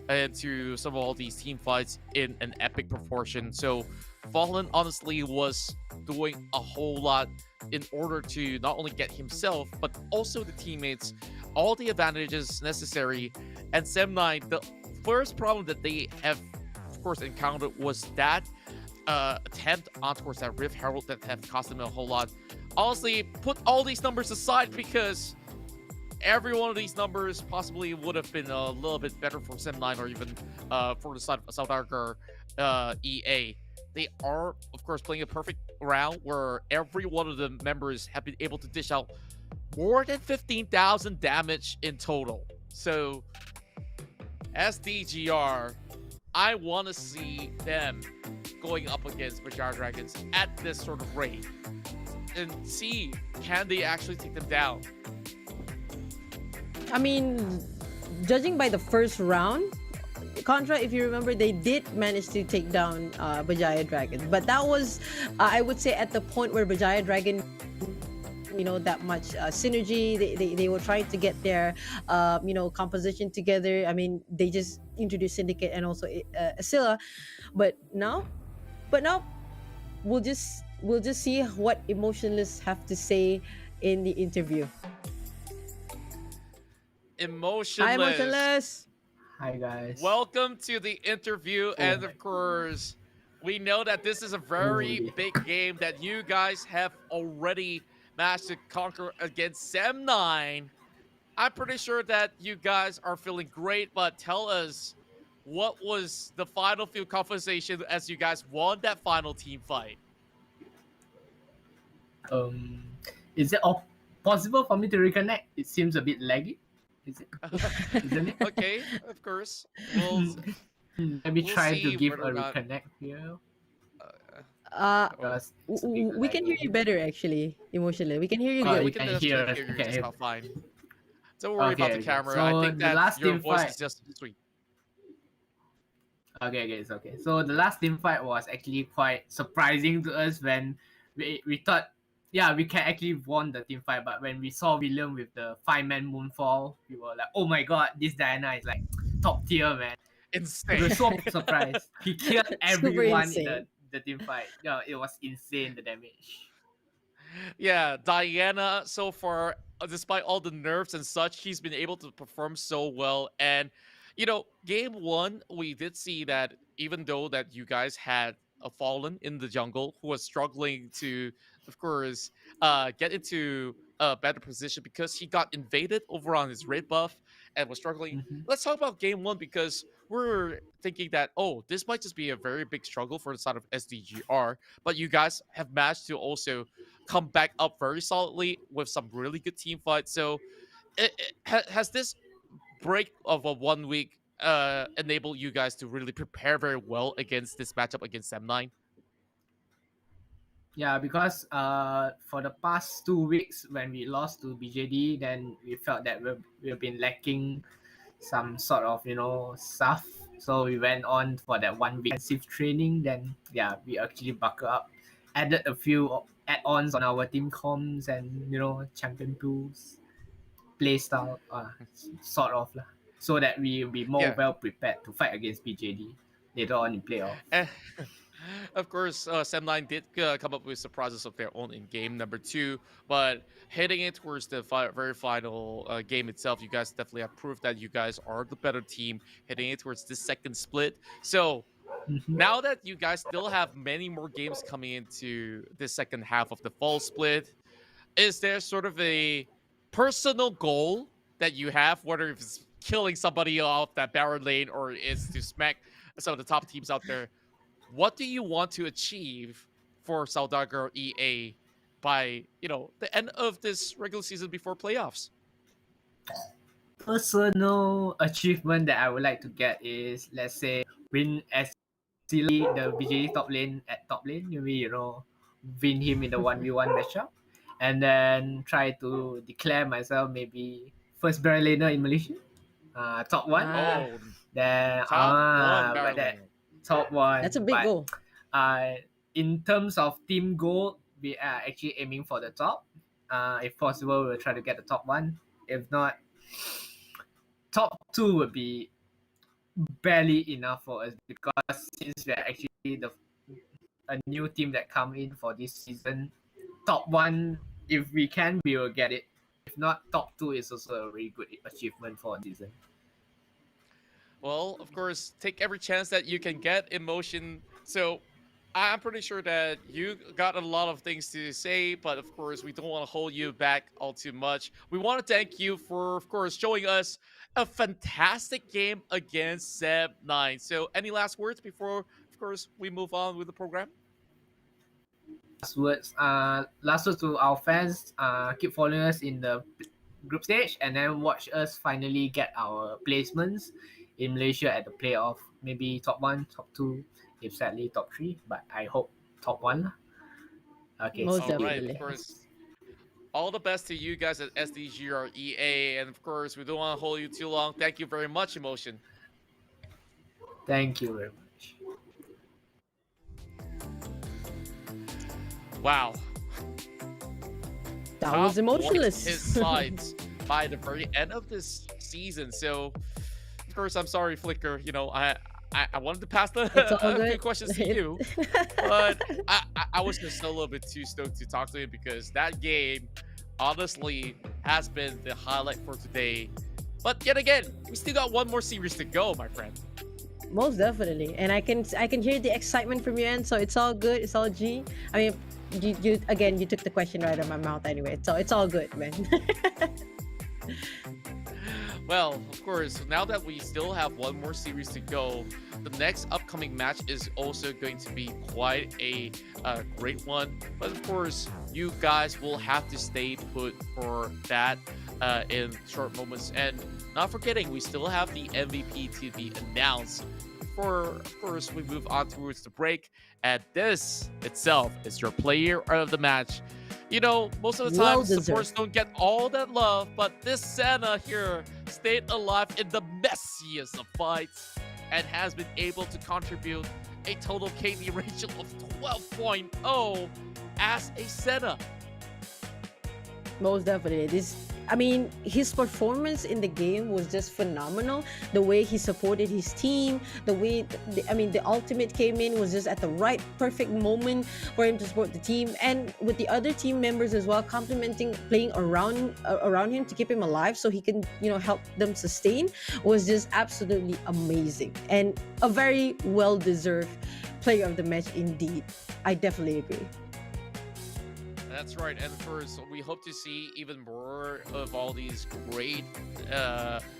into some of all these team fights in an epic proportion. So Fallen honestly was doing a whole lot in order to not only get himself but also the teammates all the advantages necessary. And Sem9, the first problem that they have of course encountered was that attempt on towards that Rift Herald that have cost them a whole lot. Honestly, put all these numbers aside, because every one of these numbers possibly would have been a little bit better for Sem9 or even for the side of South Africa EA. They are, of course, playing a perfect round where every one of the members have been able to dish out more than 15,000 damage in total. So, SDGR, I want to see them going up against Berjaya Dragons at this sort of rate and see, can they actually take them down? I mean, judging by the first round, Contra, if you remember, they did manage to take down Berjaya Dragon, but that was, I would say, at the point where Berjaya Dragon, that much synergy. They were trying to get their, composition together. I mean, they just introduced Syndicate and also Asilla, but now, we'll just see what Emotionless have to say in the interview. Emotionless. Hi, Emotionless. Hi guys. Welcome to the interview, and of course, we know that this is a very big game that you guys have already managed to conquer against Sem9. I'm pretty sure that you guys are feeling great, but tell us, what was the final field conversation as you guys won that final team fight? Is it possible for me to reconnect? It seems a bit laggy. Is it? Isn't it? Okay, of course. We'll Let me try see to give a whether or not- reconnect here. Uh, we can hear you better, actually. Emotionally, we can hear you Oh, good. we you can can definitely hear- hear you okay. just about fine. Don't worry about the Okay, camera. so I think the that last your team voice fight- is just sweet. Okay, it's okay. So the last team fight was actually quite surprising to us when we thought, yeah, we can actually won the team fight. But when we saw William with the 5-man moonfall, we were like, oh my god, this Diana is like top tier, man. We Insane. were so surprised. He killed everyone in insane. the team fight. Yeah, it was insane, the damage. Yeah, Diana so far, despite all the nerfs and such, he's been able to perform so well. And game one, we did see that even though that you guys had a Fallen in the jungle who was struggling to, of course, get into a better position because he got invaded over on his red buff and was struggling. Mhm. Let's talk about game one, because we're thinking that, oh, this might just be a very big struggle for the side of SDGR, but you guys have managed to also come back up very solidly with some really good team fights. So has this break of a 1 week enable you guys to really prepare very well against this matchup against Sem9? Yeah, because for the past 2 weeks when we lost to BJD, then we felt that we've been lacking some sort of stuff. So we went on for that 1 week intensive training. Then yeah, we actually buckle up, added a few add-ons on our team comms and champion tools, play style, sort of lah, so that we will be more Yeah. well prepared to fight against BJD later on in playoff. And of course, Sem9 did come up with surprises of their own in game number 2, but heading it towards the very final game itself, you guys definitely have proof that you guys are the better team heading it towards this second split. So Mhm. now that you guys still have many more games coming into the second half of the fall split, is there sort of a personal goal that you have, whether it's killing somebody off that Baron lane or is to smack some of the top teams out there? What do you want to achieve for South Africa EA by the end of this regular season before playoffs? Personal achievement that I would like to get is, let's say, win as the BJD top lane at top lane, maybe win him in the 1v1 matchup, and then try to declare myself maybe first barrel laner in Malaysia, top one. Ah. Oh, Then Top one, but that Maryland. top one. That's a big but goal. in terms of team goal, we are actually aiming for the top. If possible, we'll try to get the top one. If not, top two would be barely enough for us, because since we're actually a new team that come in for this season, top one, if we can, we will get it. If not, top two is also a very good achievement for a season. Well, of course, take every chance that you can get emotion. So I'm pretty sure that you got a lot of things to say, but of course, we don't want to hold you back all too much. We want to thank you for, of course, showing us a fantastic game against Seb9. So any last words before, of course, we move on with the program? Last words to our fans, keep following us in the group stage, and then watch us finally get our placements in Malaysia at the playoff. Maybe top one, top two, if sadly top three, but I hope top one. Okay, Most see you. All right, definitely. of course. All the best to you guys at SDGR EA. And of course, we don't want to hold you too long. Thank you very much, Emotion. Thank you very much. Wow. That Top was emotionless. His sides by the very end of this season. So, of course, I'm sorry, Flicker. You know, I wanted to pass It's all a few good. questions to you, but I was just a little bit too stoked to talk to you because that game, honestly, has been the highlight for today. But yet again, we still got one more series to go, my friend. Most definitely, and I can hear the excitement from your end, so it's all good. It's all G. I mean, you again, you took the question right out of my mouth anyway, so it's all good, man. Well, of course, now that we still have one more series to go, the next upcoming match is also going to be quite a great one. But of course, you guys will have to stay put for that in short moments. And not forgetting, we still have the MVP to be announced before, of course, we move on towards the break. And this itself is your player of the match. You know, most of the time, Well-deserved. supports don't get all that love, but this Santa here stayed alive in the messiest of fights and has been able to contribute a total KD ratio of 12.0 as a Santa. Most definitely. I mean, his performance in the game was just phenomenal. The way he supported his team, the way, the ultimate came in was just at the right, perfect moment for him to support the team, and with the other team members as well, complimenting, playing around him to keep him alive, so he can, help them sustain, was just absolutely amazing and a very well-deserved player of the match indeed. I definitely agree. That's right, and of course, we hope to see even more of all these great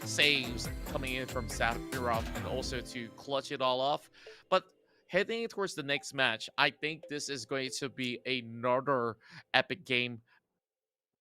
saves coming in from Sephiroth and also to clutch it all off. But heading towards the next match, I think this is going to be another epic game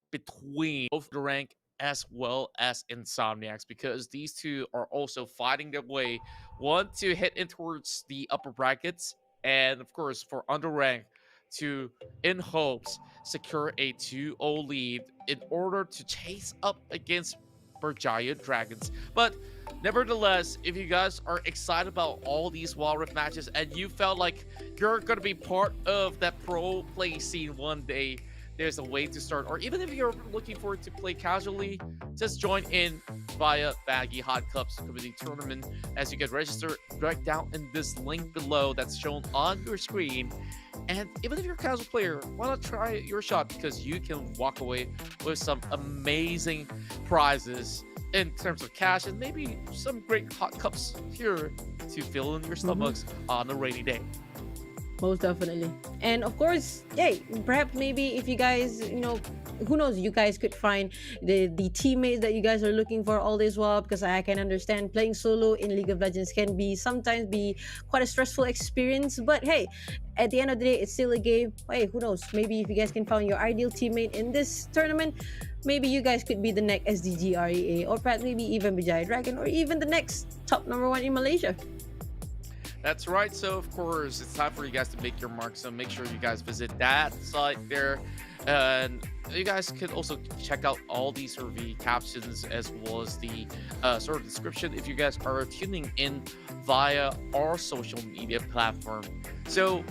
between both UndeRank as well as INSOMNIAX, because these two are also fighting their way, one to hit in towards the upper brackets, and of course for UndeRank to, in hopes, secure a 2-0 lead in order to chase up against Berjaya Dragons. But nevertheless, if you guys are excited about all these Wild Rift matches and you felt like you're going to be part of that pro play scene one day, there's a way to start. Or even if you're looking forward to play casually, just join in via Baggy Hot Cups Community Tournament as you get registered right down in this link below that's shown on your screen. And even if you're a casual player, why not try your shot, because you can walk away with some amazing prizes in terms of cash and maybe some great hot cups here to fill in your stomachs on a rainy day. Most definitely. And of course, hey, perhaps maybe if you guys, who knows, you guys could find the teammates that you guys are looking for all this while, because I can understand playing solo in League of Legends can sometimes be quite a stressful experience. But hey, at the end of the day, it's still a game. Hey, who knows? Maybe if you guys can find your ideal teammate in this tournament, maybe you guys could be the next SDGR EA, or perhaps maybe even Berjaya Dragon, or even the next top #1 in Malaysia. That's right. So, of course, it's time for you guys to make your mark. So, make sure you guys visit that site there. And you guys can also check out all the sort of the captions as well as the sort of description if you guys are tuning in via our social media platform. So,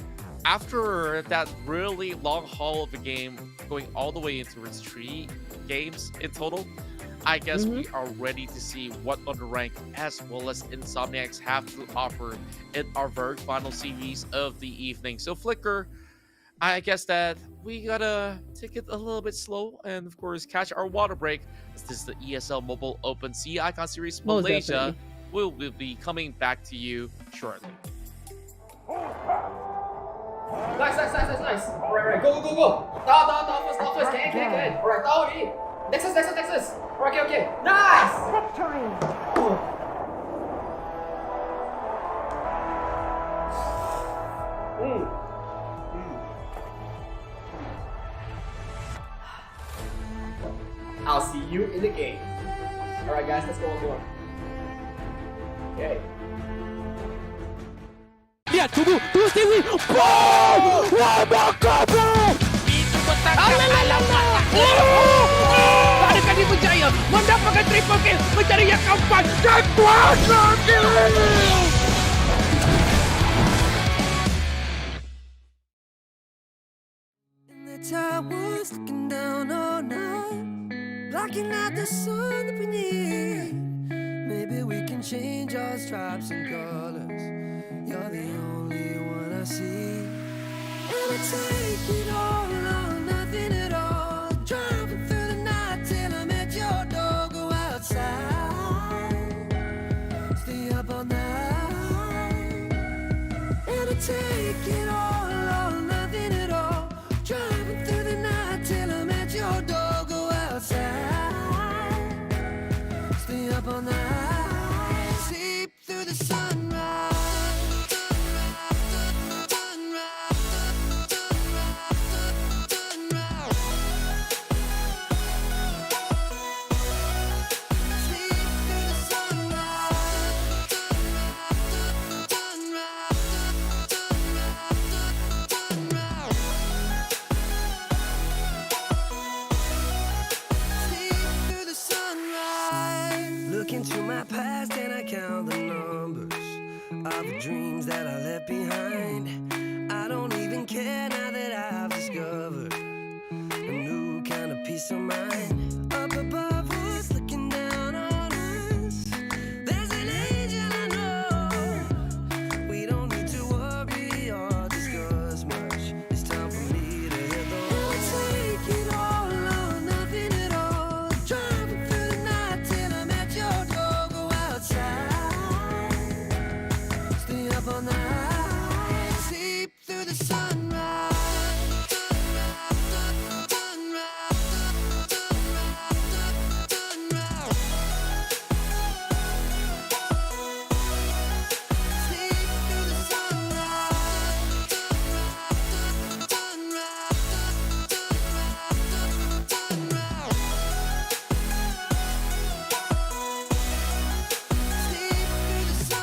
after that really long haul of a game, going all the way into its 3 games in total, I guess we are ready to see what UndeRank as well as INSOMNIAX have to offer in our very final series of the evening. So Flicker, I guess that we gotta take it a little bit slow and of course catch our water break. This is the ESL Mobile Open CE Icon Series Most Malaysia. definitely. We'll be coming back to you shortly. Nice. Alright, go. Down first. Can. Alright, down already. Nexus. Okay. Nice! I'll see you in the game. Alright guys, let's go on board. Okay. Lihat, tunggu Stewie. Wow! Wabak kabel! Itu petangkap alam mata. Ada kali Berjaya mendapatkan triple kill mencari yang keempat dan kuasa kill. In the towers looking down all night, blocking out the sun beneath. Maybe we can change our stripes and colors. You're the only one I see. And I take it all or nothing at all. Driving through the night till I'm at your door. Go outside, stay up all night. And I take it all or nothing at all. Driving through the night till I'm at your door. Go outside, stay up all night. Sleep through the sunrise. Look into my past and I count the numbers of the dreams that I left behind. I don't even care now that I've discovered a new kind of peace of mind. Up above us, looking down on us, there's an angel I know. We don't need to worry or discuss much. It's time for me to hit the road. Take it all or nothing at all. Driving through the night till I'm at your door. Go outside, stay up all night. Sleep through the sunrise.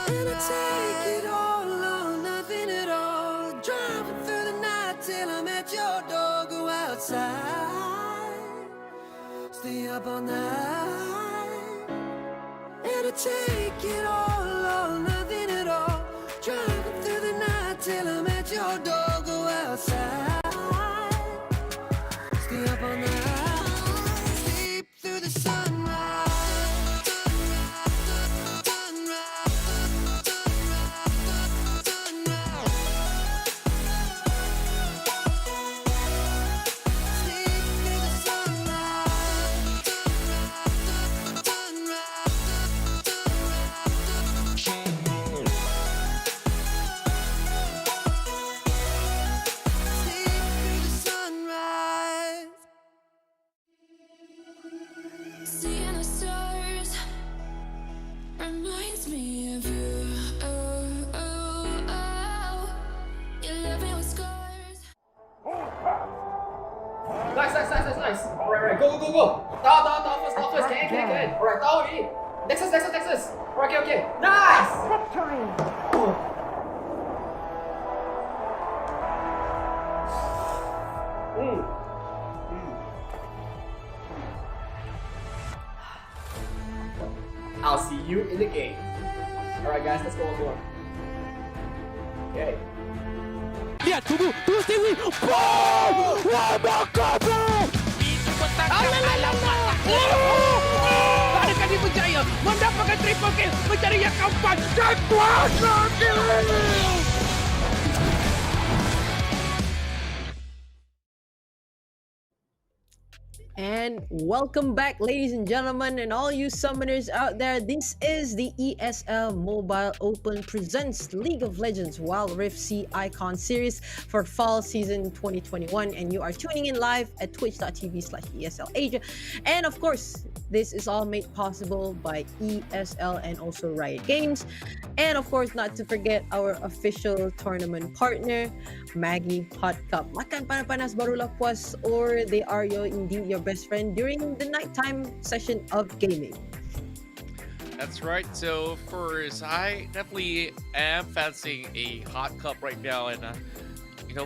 And I take it all or nothing at all. Driving through the night till I'm at your door. Go outside, stay up all night. And I take it all or nothing at all. Driving through the night till I'm at your door. Go outside, stay up all night. Sleep through the sunrise. Seeing the stars reminds me of you. You left me with scars. Nice. Alright, go. Down first. Can. Alright, down already. Nexus. Okay. Nice! I'll see you in the game. Alright guys, let's go on board. Okay. Lihat, tunggu Stewie. Boom! Wabarakatuh, bro! Itu petangkap alamat. Adakah Berjaya mendapatkan triple kill menjadi yang keempat dan kuasa kill. And welcome back, ladies and gentlemen, and all you summoners out there. This is the ESL Mobile Open presents League of Legends Wild Rift C Icon Series for fall season 2021. And you are tuning in live at twitch.tv/ESL Asia. And of course, this is all made possible by ESL and also Riot Games. And of course, not to forget our official tournament partner, Maggie Hot Cup. Makan panas barulah puas, or they are indeed your best friend during the nighttime session of gaming. That's right. So, of course, I definitely am fancying a hot cup right now, and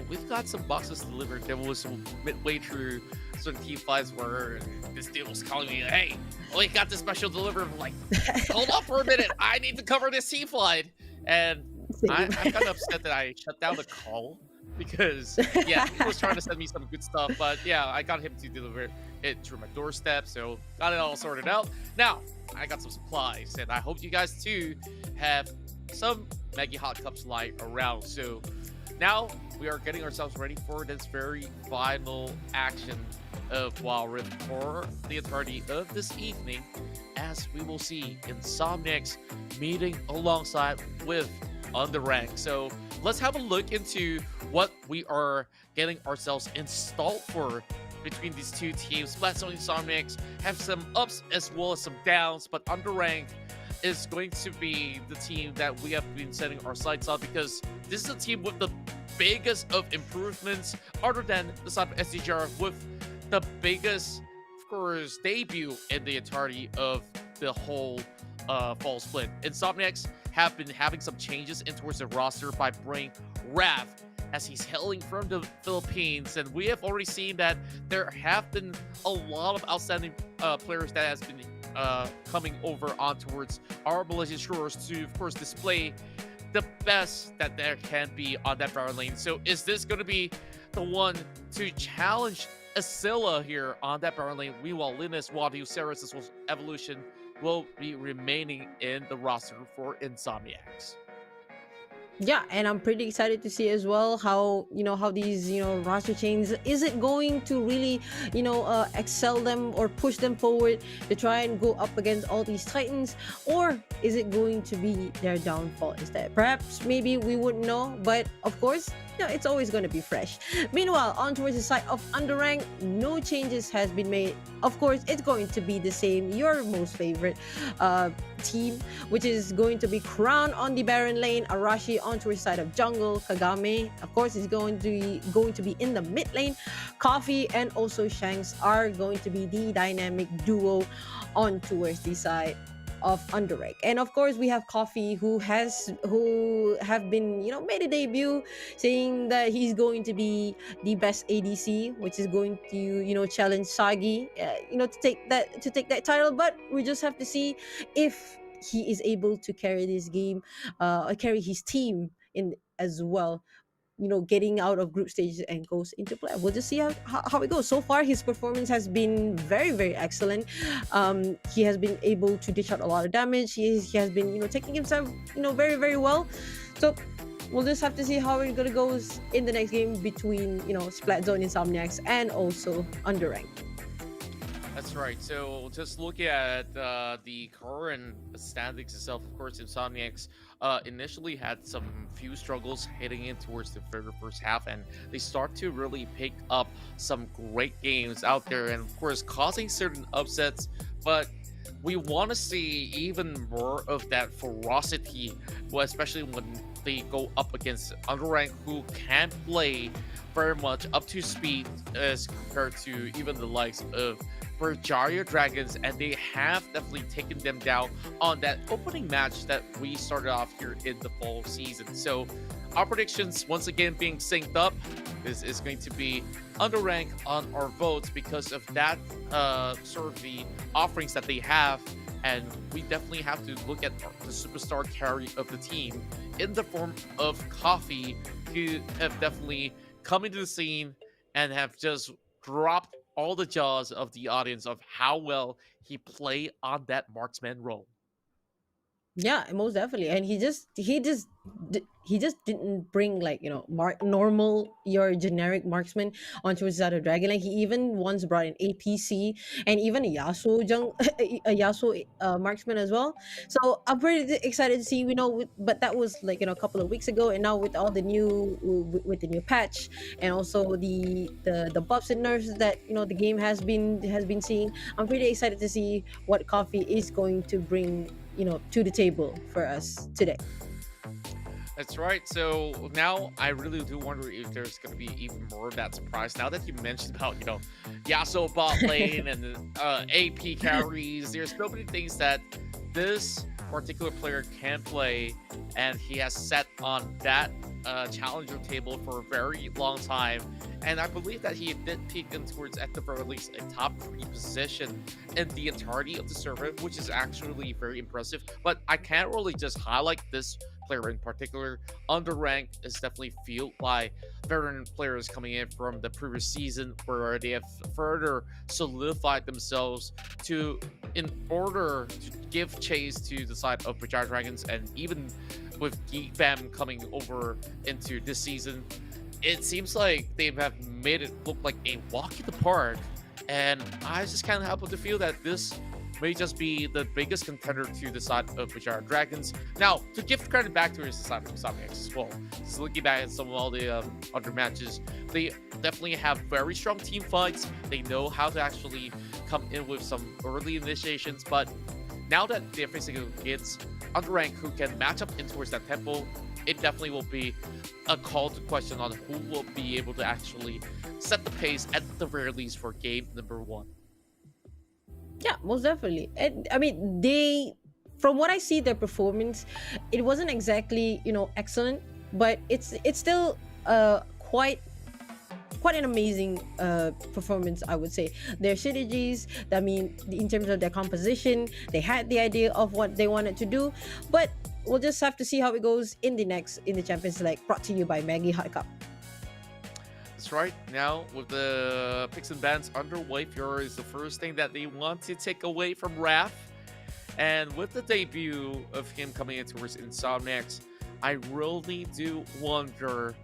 we've got some boxes delivered. There was midway through certain team fights where this dude was calling me, "Hey, we got this special delivered." I'm like, hold up for a minute, I need to cover this team fight, and I'm kind of upset that I shut down the call. Because, yeah, he was trying to send me some good stuff, but yeah, I got him to deliver it through my doorstep, so got it all sorted out. Now, I got some supplies, and I hope you guys too have some Maggie Hot Cups lying around. So now we are getting ourselves ready for this very final action of Wild Rift for the entirety of this evening, as we will see INSOMNIAX meeting alongside with UndeRank. So let's have a look into what we are getting ourselves installed for between these two teams. Splatzone and INSOMNIAX have some ups as well as some downs, but UndeRank is going to be the team that we have been setting our sights on, because this is a team with the biggest of improvements other than the side of SDGR, with the biggest, of course, debut in the entirety of the whole fall split. INSOMNIAX have been having some changes in towards the roster by bringing Rav, as he's hailing from the Philippines, and we have already seen that there have been a lot of outstanding players that has been coming over on towards our Malaysian shores to, of course, display the best that there can be on that Baron lane. So is this going to be the one to challenge Asilla here on that Baron lane? Meanwhile, Linus, Wadu, Ceres, as well as Evolution will be remaining in the roster for INSOMNIAX. Yeah, and I'm pretty excited to see as well how these roster changes, is it going to really excel them or push them forward to try and go up against all these titans, or is it going to be their downfall instead? Perhaps, maybe, we wouldn't know, but of course, it's always going to be fresh. Meanwhile, on towards the side of UndeRank, no changes has been made. Of course, it's going to be the same, your most favorite team, which is going to be Crown on the Baron lane, Arashi on towards the side of jungle, Kagame, of course, is going to be in the mid lane. Coffee and also Shanks are going to be the dynamic duo on towards the side of UndeRank. And of course, we have Coffee, who have been made a debut, saying that he's going to be the best ADC, which is going to challenge Sagi to take that title. But we just have to see if he is able to carry this game, carry his team in as well, getting out of group stages and goes into play. We'll just see how it goes. So far, his performance has been very, very excellent. He has been able to dish out a lot of damage. He has been, taking himself, very, very well. So we'll just have to see how it gonna goes in the next game between, Splatzone, INSOMNIAX, and also UndeRank. That's right. So just looking at the current standings itself, of course, INSOMNIAX initially had some few struggles heading in towards the very first half, and they start to really pick up some great games out there, and of course causing certain upsets. But we want to see even more of that ferocity, especially when they go up against UndeRank, who can play very much up to speed as compared to even the likes of Berjaya Dragons, and they have definitely taken them down on that opening match that we started off here in the fall season. So our predictions, once again, being synced up, is going to be UndeRank on our votes because of that sort of the offerings that they have And we definitely have to look at the superstar carry of the team in the form of Coffee, who have definitely come into the scene and have just dropped all the jaws of the audience of how well he played on that marksman role. Yeah, most definitely. And he just didn't bring like, normal your generic marksman onto his other dragon. Like he even once brought in APC and even a Yasuo a Yasuo marksman as well. So I'm pretty excited to see, but that was like, a couple of weeks ago, and now with all the new with the new patch and also the buffs and nerfs that, the game has been seeing, I'm pretty excited to see what Coffee is going to bring, to the table for us today. That's right. So now I really do wonder if there's going to be even more of that surprise. Now that you mentioned about, Yasuo bot lane and AP carries, there's so many things that this particular player can play, and he has sat on that challenger table for a very long time. And I believe that he did peak in towards, at the very least, a top 3 position in the entirety of the server, which is actually very impressive. But I can't really just highlight this player in particular. UndeRank is definitely fueled by veteran players coming in from the previous season, where they have further solidified themselves in order to give chase to the side of Berjaya Dragons. And even with Geek fam coming over into this season, it seems like they have made it look like a walk in the park. And I just can't help but to feel that this may just be the biggest contender to the side of Berjaya Dragons. Now, to give credit back to his side of INSOMNIAX as well, just looking back at some of all the other matches, they definitely have very strong team fights. They know how to actually come in with some early initiations, but now that they're facing against UndeRank who can match up in towards that tempo, it definitely will be a call to question on who will be able to actually set the pace at the very least for game number 1. Yeah, most definitely. And I mean, from what I see, their performance, it wasn't exactly, excellent, but it's still quite an amazing performance, I would say. Their synergies, I mean, in terms of their composition, they had the idea of what they wanted to do, but we'll just have to see how it goes in the Champions League, brought to you by Maggie Hot Cup. That's right. Now, with the picks and bans underway, Fiora is the first thing that they want to take away from Raph. And with the debut of him coming in towards INSOMNIAX, I really do wonder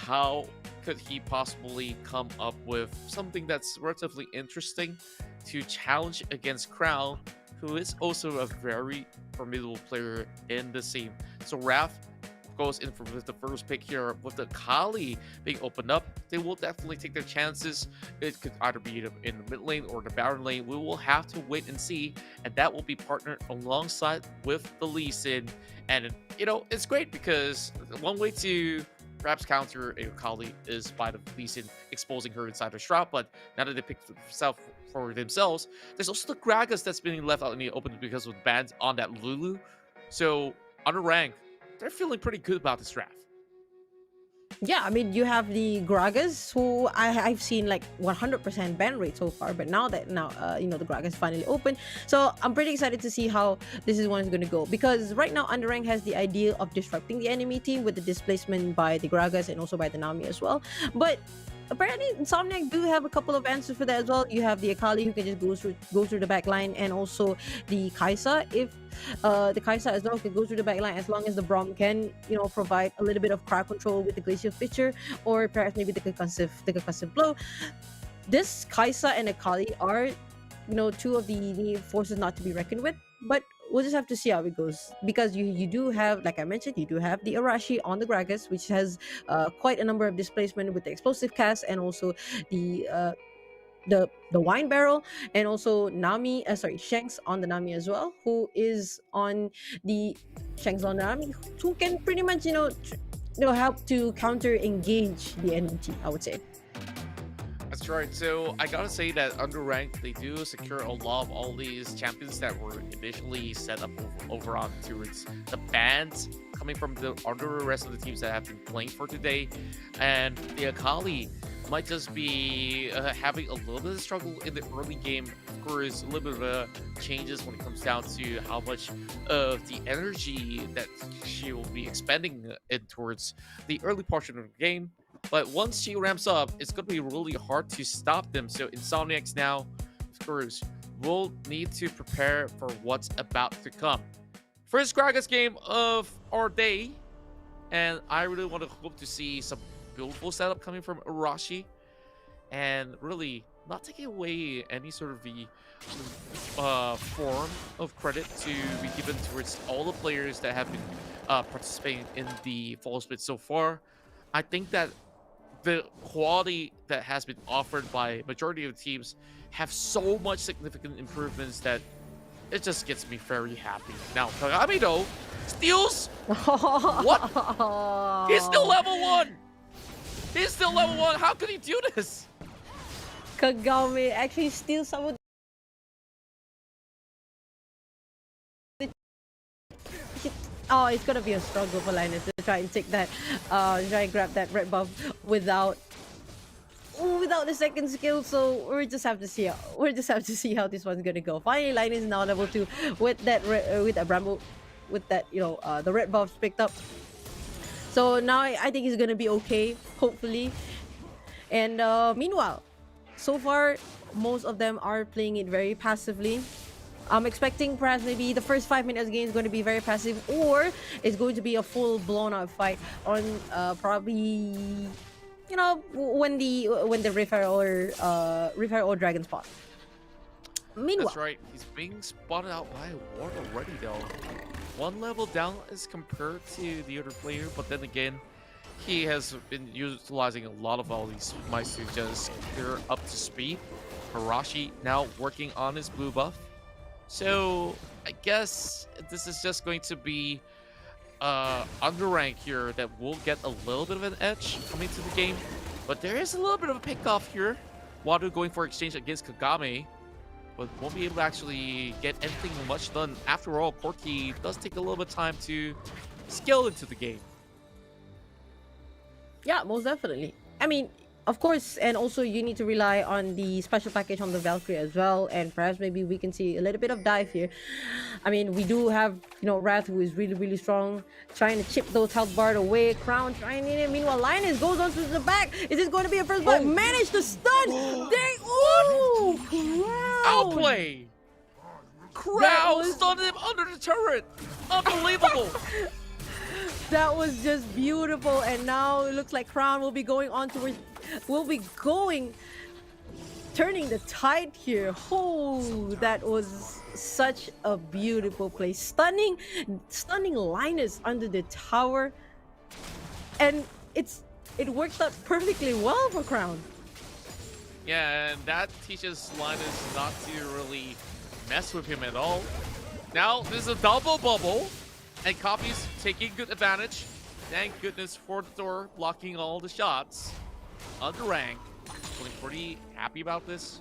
how could he possibly come up with something that's relatively interesting to challenge against Crown, who is also a very formidable player in the scene. So Raph goes in with the first pick here. With the Kali being opened up, they will definitely take their chances. It could either be in the mid lane or the Baron lane. We will have to wait and see, and that will be partnered alongside with the Lee Sin. And it's great because one way to perhaps counter a Kali is by the Lee Sin exposing her inside her shroud, but now that they picked herself for themselves, there's also the Gragas that's being left out in the open because of bans on that Lulu. So UndeRank, they're feeling pretty good about this draft. Yeah, I mean, you have the Gragas, who I've seen like 100% ban rate so far, but now the Gragas finally open, so I'm pretty excited to see how this one is going to go, because right now UndeRank has the idea of disrupting the enemy team with the displacement by the Gragas and also by the Nami as well, but apparently INSOMNIAX do have a couple of answers for that as well. You have the Akali who can just go through the back line, and also the Kai'Sa, if the Kai'Sa as well can go through the back line, as long as the Braum can provide a little bit of crowd control with the Glacial Fissure, or perhaps maybe the concussive blow. This Kai'Sa and Akali are two of the forces not to be reckoned with, but we'll just have to see how it goes, because you do have, like I mentioned, you do have the Arashi on the Gragas, which has quite a number of displacement with the explosive cast, and also the wine barrel, and also Shanks on the Nami as well, who is on the Shanks on the Nami, who can pretty much help to counter engage the enemy team, I would say. That's right. So I gotta say that UndeRank, they do secure a lot of all these champions that were initially set up over on towards the bans coming from the rest of the teams that have been playing for today. And the Akali, might just be having a little bit of struggle in the early game. Of course, a little bit of changes when it comes down to how much of the energy that she will be expending in towards the early portion of the game. But once she ramps up, it's going to be really hard to stop them. So INSOMNIAX now, of course, will need to prepare for what's about to come. First Gragas game of our day, and I really want to hope to see some beautiful setup coming from Arashi, and really not taking away any sort of the form of credit to be given towards all the players that have been participating in the fall split so far. I think that the quality that has been offered by majority of teams have so much significant improvements that it just gets me very happy. Now, Kagami though, steals? What? He's still level 1! He's still level 1! How could he do this? Kagami actually steals some of the... Oh, it's gonna be a struggle for Linus to try and take that, try and grab that red buff without the second skill. So we just have to see how this one's gonna go. Finally, Linus is now level 2 with that Bramble, with that the red buffs picked up. So now I think he's gonna be okay, hopefully. And meanwhile, so far most of them are playing it very passively. I'm expecting perhaps maybe the first 5 minutes game is going to be very passive, or it's going to be a full blown out fight on probably when the Rift or Dragon spot. Meanwhile, that's right, he's being spotted out by a ward already though. One level down as compared to the other player, but then again, he has been utilizing a lot of all these mice to just clear up to speed. Harashi now working on his blue buff. So I guess this is just going to be UndeRank here that will get a little bit of an edge coming to the game. But there is a little bit of a pick-off here. Wadu going for exchange against Kagame, but won't be able to actually get anything much done. After all, Corki does take a little bit of time to scale into the game. yeah, most definitely. I mean, of course, and also you need to rely on the special package on the Valkyrie as well, and perhaps maybe we can see a little bit of dive here. I mean, we do have, Wrath, who is really strong, trying to chip those health bar away. Crown trying it. Meanwhile, Linus goes on to the back. Is this going to be a first blood? Managed to stun! Ooh! Crown! Outplay! Crown stunned him under the turret! Unbelievable! That was just beautiful, and now it looks like Crown will be going on towards, turning the tide here. Oh, that was such a beautiful play. Stunning Linus under the tower, and it worked out perfectly well for Crown. Yeah, and that teaches Linus not to really mess with him at all. Now, this is a double bubble. And Copy's taking good advantage. Thank goodness for the door, blocking all the shots. UndeRank, feeling pretty happy about this.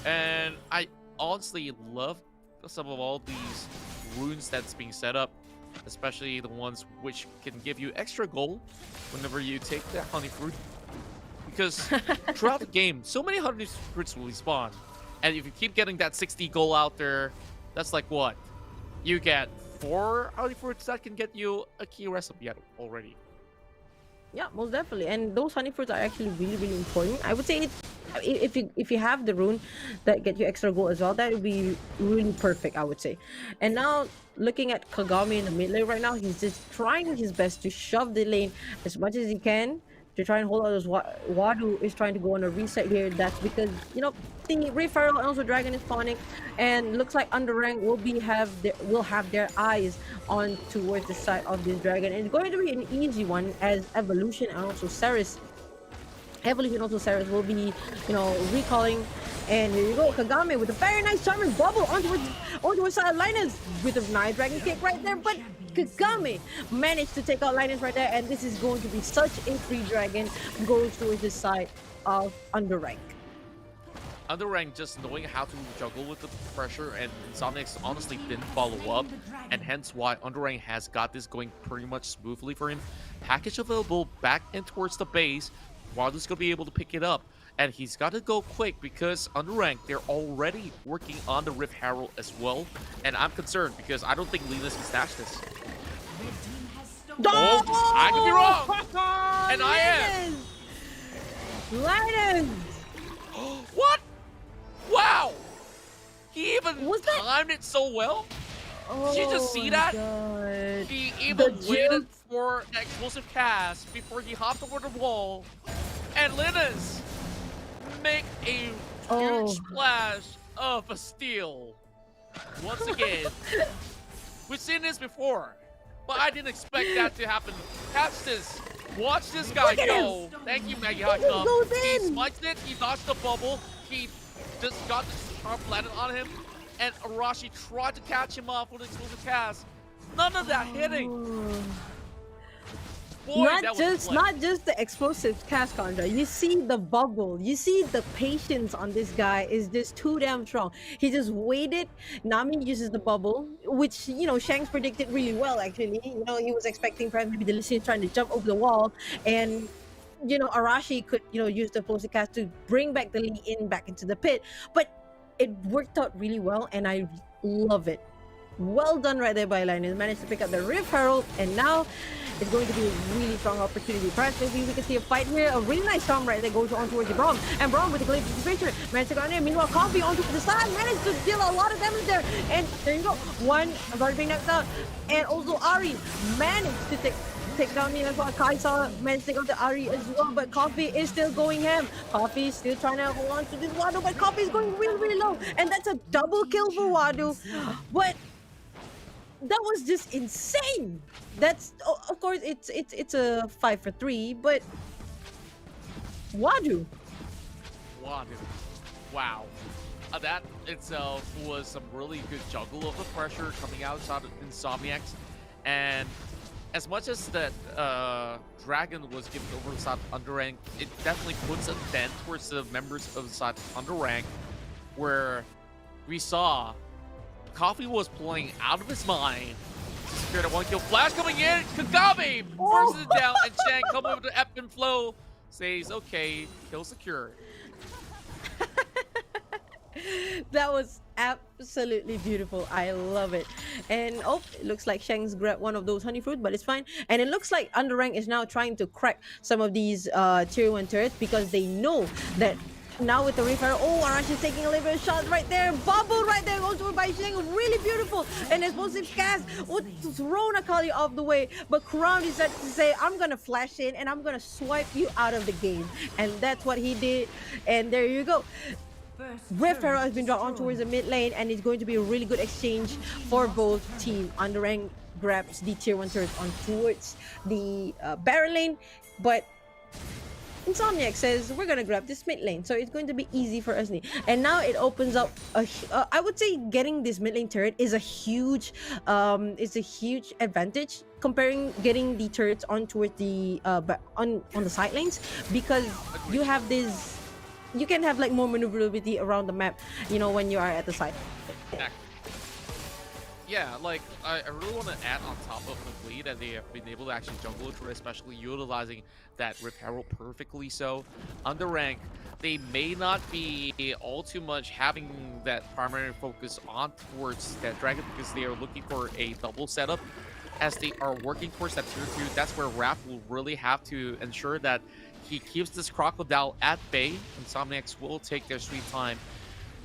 And I honestly love some of all these runes that's being set up, especially the ones which can give you extra gold whenever you take that honey fruit. Because throughout the game, so many honey fruits will respawn. And if you keep getting that 60 gold out there, that's like what? You get 4 honey fruits that can get you a key recipe already. Yeah, most definitely. And those honey fruits are actually really important. I would say if you have the rune that get you extra gold as well, that would be really perfect, I would say. And now looking at Kagami in the mid lane right now, he's just trying his best to shove the lane as much as he can to try and hold out those. Wadu is trying to go on a reset here. That's because the Referral and also Dragon is spawning, and looks like UndeRank will have their eyes on towards the side of this Dragon. And it's going to be an easy one, as Evolution and also Ceres. Evolution and also Ceres will be recalling. And here you go, Kagame with a very nice Charmer's bubble onto side. Linus with a nice Dragon kick right there, but Kagame managed to take out Linus right there, and this is going to be such a free Dragon goes towards the side of UndeRank. UndeRank just knowing how to juggle with the pressure, and INSOMNIAX honestly didn't follow up, and hence why UndeRank has got this going pretty much smoothly for him. Package available back in towards the base, Wadu's gonna be able to pick it up. And he's got to go quick because UndeRank, they're already working on the Rift Herald as well. And I'm concerned because I don't think Linus can snatch this. Oh, I could be wrong. And I am. Linus! What? Wow! He even Was that- timed it so well. Did you just see that? God. He even The waited juke. for the explosive cast before he hopped over the wall. And Linus make a huge splash of a steal. Once again, we've seen this before, but I didn't expect that to happen. Catch this. Watch this guy go. Thank you, Maggie Hot Cup. He spiked it. He dodged the bubble. He just got the sharp landed on him. And Arashi tried to catch him off with an explosive cast. None of that hitting. Boy, Not just the explosive cast, Condra. You see the bubble. You see the patience on this guy is just too damn strong. He just waited. Nami uses the bubble, which, you know, Shanks predicted really well, actually. You know, he was expecting perhaps maybe the Lee trying to jump over the wall. And, you know, Arashi could, you know, use the explosive cast to bring back the Lee in back into the pit. But it worked out really well, and I love it. Well done right there by Linus. Managed to pick up the Rift Herald, and now it's going to be a really strong opportunity. Perhaps maybe we can see a fight here. A really nice storm right there goes on towards the Braum. And Braum with the glimpse of the picture managed to go in there. Meanwhile, Coffee onto the side managed to deal a lot of damage there. And there you go. One already being knocked out. And also Ari managed to take down me as well. Kaisa managed to take out the Ari as well, but Coffee is still going ham. Coffee is still trying to hold on to this Wado, but Coffee is going really, really low. And that's a double kill for Wado. But that was just insane. That's of course it's a 5 for 3, but Wadu. Wow. That itself was some really good juggle of the pressure coming outside of INSOMNIAX. And as much as that Dragon was given over the side of UndeRank, it definitely puts a dent towards the members of the side of UndeRank, where we saw Coffee was pulling out of his mind. Secured a 1-kill flash coming in. Kagami forces it down, and Chang coming with the Ep and flow says, okay, kill secured. That was absolutely beautiful. I love it. And it looks like Shang's grabbed one of those honey fruit, but it's fine. And it looks like UndeRank is now trying to crack some of these tier 1 turrets because they know that now with the refer, Arashi's taking a little bit of shot right there. Bubble right there goes over by Shang. Really beautiful. And explosive cast would throw Nakali off the way. But Crown decided to say, I'm going to flash in and I'm going to swipe you out of the game. And that's what he did. And there you go. Rift Herald has been drawn on towards the mid lane, and it's going to be a really good exchange for both teams. UndeRank grabs the tier 1 turret on towards the Baron lane, but INSOMNIAX says we're gonna grab this mid lane, so it's going to be easy for us. And now it opens up I would say getting this mid lane turret is a huge advantage comparing getting the turrets on towards the on the side lanes, because you have this, you can have like more maneuverability around the map, you know, when you are at the side. Yeah, like, I really want to add on top of the lead that they have been able to actually jungle it, especially utilizing that Rift Herald perfectly so. UndeRank, they may not be all too much having that primary focus on towards that Dragon because they are looking for a double setup. As they are working towards that tier 2, that's where Raph will really have to ensure that he keeps this Crocodile at bay. INSOMNIAX will take their sweet time,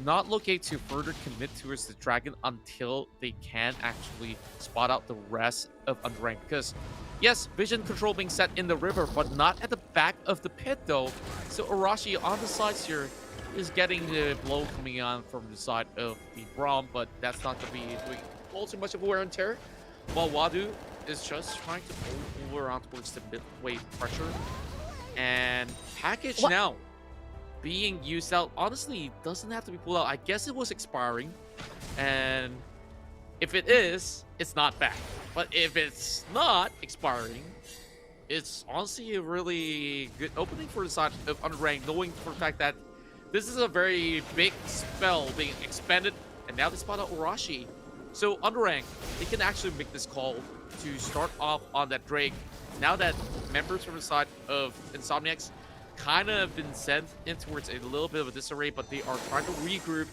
not looking to further commit towards the Dragon until they can actually spot out the rest of UndeRank. Because yes, vision control being set in the river, but not at the back of the pit though. So Arashi on the sides here is getting the blow coming on from the side of the Braum, but that's not going to be doing all too much of wear and tear. While Wadu is just trying to pull around towards the mid-wave pressure. And package now being used out, honestly, doesn't have to be pulled out. I guess it was expiring, and if it is, it's not back. But if it's not expiring, it's honestly a really good opening for the side of UndeRank, knowing for the fact that this is a very big spell being expanded, and now they spot out Arashi. So UndeRank, they can actually make this call to start off on that Drake. Now that members from the side of INSOMNIAX kind of been sent in towards a little bit of a disarray, but they are trying to regroup,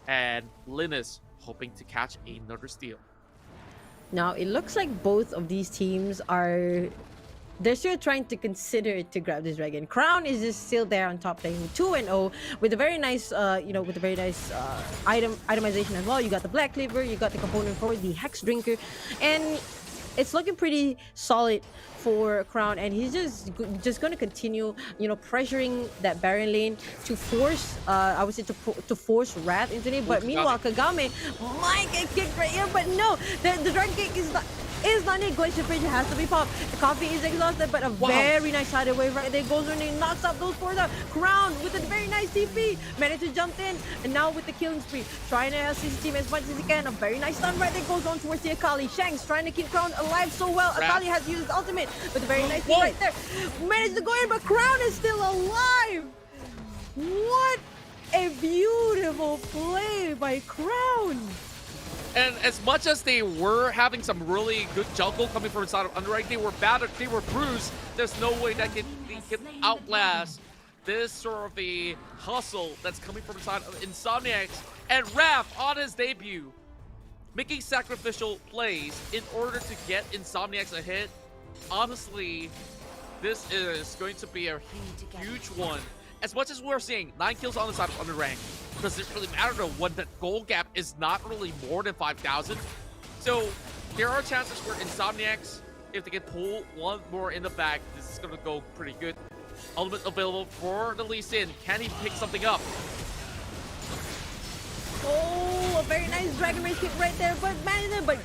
and Linus hoping to catch another steal. Now, it looks like both of these teams are... They're still trying to consider to grab this dragon. Crown is just still there on top, playing 2-0 with a very nice, with a very nice itemization as well. You got the Black Cleaver, you got the component for the Hex Drinker, and it's looking pretty solid for Crown, and he's just going to continue, pressuring that Baron lane to force, I would say, to force Wrath into it. But meanwhile, Kagame might get kicked right here, but no, the Dragon Kick is not it. Glacier Fissure has to be popped. Coffee is exhausted, but a very nice sided wave right there. Goes on and knocks up those fours out. Crown with a very nice TP. Managed to jump in, and now with the killing spree, trying to assist his team as much as he can. A very nice stun right there goes on towards the Akali. Shanks trying to keep Crown alive so well. Akali has used his ultimate with a very nice thing right there. Managed to go in, but Crown is still alive. What a beautiful play by Crown. And as much as they were having some really good jungle coming from inside of UndeRank, they were battered, they were bruised. There's no way that they can outlast this sort of a hustle that's coming from inside of INSOMNIAX. And Raph, on his debut, making sacrificial plays in order to get INSOMNIAX ahead. Honestly, this is going to be a huge one. As much as we're seeing 9 kills on the side of UndeRank, does it really matter though when the goal gap is not really more than 5,000? So there are chances where INSOMNIAX, if they can pull one more in the back, this is going to go pretty good. Ultimate available for the Lee Sin. Can he pick something up? Oh, a very nice Dragon Rage kick right there, but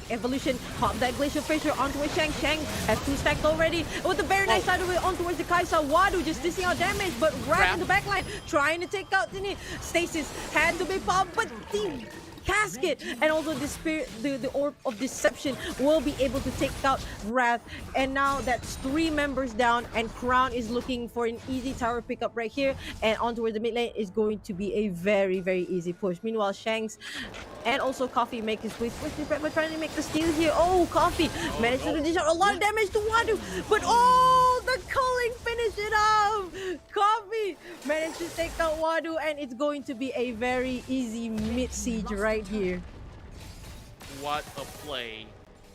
Evolution popped that Glacial Fissure onto a Shang. Shang has 2 stacks already. With a very nice side of it on towards the Kaisa. Wadu just dishing out damage, but right in the backline, trying to take out Tini. Stasis had to be popped, but the casket and also the spirit, the orb of deception will be able to take out Wrath. And now that's 3 members down, and Crown is looking for an easy tower pickup right here, and on towards the mid lane is going to be a very easy push. Meanwhile, Shanks and also Coffee make his way towards the we're trying to make the steal here. Oh, Coffee managed to dish out a lot of damage to Wadu, but the culling finished it off. Coffee managed to take out Wadu, and it's going to be a very easy mid siege right here. What a play.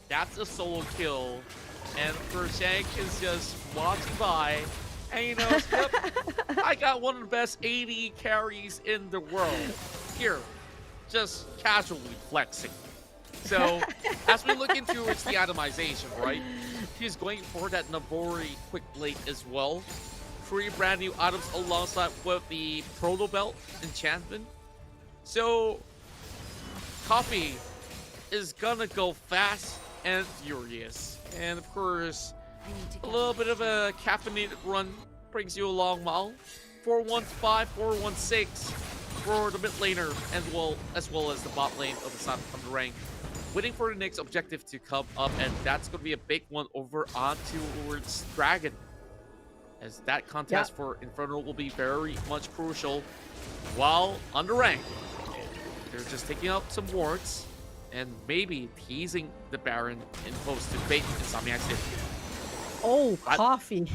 That's a solo kill. And Berjaya is just watching by. And you know, yep, I got one of the best 80 carries in the world. Here, just casually flexing. So, as we look into it's the itemization, right? He's going for that Nabori quick blade as well. 3 brand new items alongside with the Proto Belt enchantment. So, Coffee is gonna go fast and furious. And of course, a little bit of a caffeinated run brings you a long mile. 415, 416 for the mid laner, as well as the bot lane of the side of the rank. Waiting for the next objective to come up, and that's going to be a big one over on towards Dragon. As that contest for Inferno will be very much crucial. While UndeRank, they're just taking out some wards and maybe teasing the Baron in post to bait INSOMNIAX in. Oh, Coffee.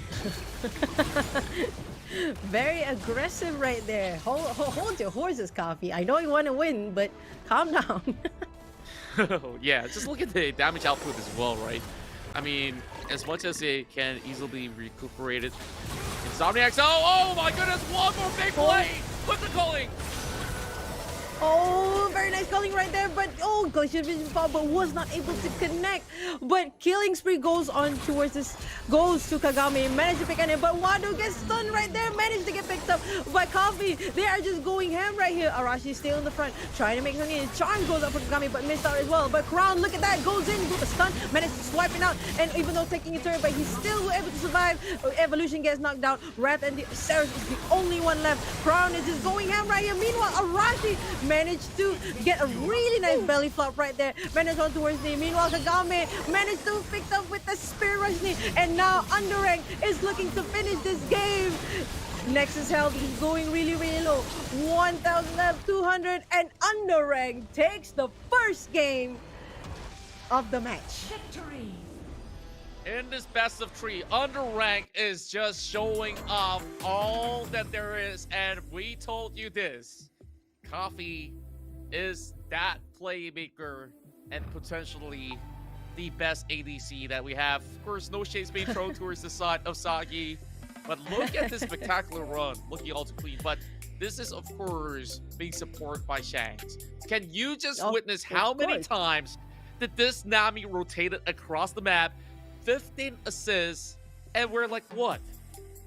Very aggressive right there. Hold your horses, Coffee. I know you want to win, but calm down. Oh, yeah, just look at the damage output as well, right? I mean, as much as it can easily be recuperated. INSOMNIAX, oh my goodness, one more big play! Put the calling! Oh, very nice calling right there, but Glacier Vision Pop, but was not able to connect. But killing spree goes on towards this, goes to Kagame, managed to pick on him, but Wado gets stunned right there, managed to get picked up by Coffee. They are just going ham right here. Arashi still in the front, trying to make something. Charm goes up for Kagame, but missed out as well. But Crown, look at that, goes in with a stun, managed to swipe it out, and even though taking a turn, but he's still able to survive. Evolution gets knocked out. Wrath and the Ceres is the only one left. Crown is just going ham right here. Meanwhile, Arashi managed to get a really nice belly flop right there. Managed on towards me. Meanwhile, Kagame managed to pick up with the Spirit Rush knee. And now UndeRank is looking to finish this game. Nexus health is going really low. 1,000 left, 200, and UndeRank takes the first game of the match. Victory. In this best of 3, UndeRank is just showing off all that there is, and we told you this. Coffee is that playmaker and potentially the best ADC that we have. Of course, no shades being thrown towards the side of Sagi, but look at this spectacular run, looking all too clean. But this is, of course, being supported by Shanks. Can you just witness how many times that this Nami rotated across the map? 15 assists, and we're like, what?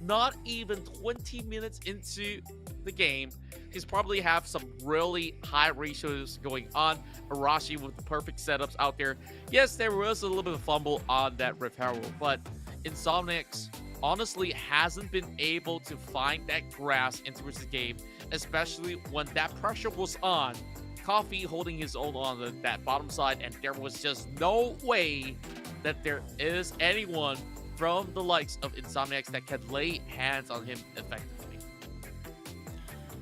Not even 20 minutes into the game. He's probably have some really high ratios going on. Arashi with the perfect setups out there. Yes, there was a little bit of fumble on that Rift Herald, but INSOMNIAX honestly hasn't been able to find that grasp into the game, especially when that pressure was on. Coffee holding his own on that bottom side, and there was just no way that there is anyone from the likes of INSOMNIAX that can lay hands on him effectively.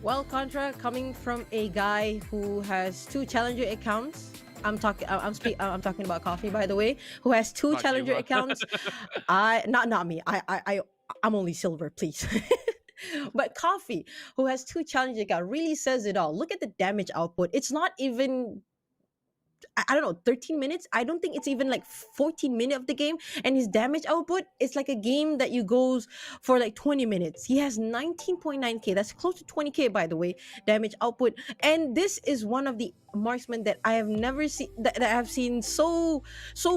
Well, Contra, coming from a guy who has 2 challenger accounts, I'm talking about Coffee, by the way, who has 2 Not challenger you, accounts. Not me. I'm only silver, please. But Coffee, who has 2 challenger accounts, really says it all. Look at the damage output. It's not even, I don't know, 13 minutes. I don't think it's even like 14 minutes of the game, and his damage output is like a game that you goes for like 20 minutes. He has 19.9k. That's close to 20k, by the way, damage output. And this is one of the marksmen that I have never seen, that I have seen so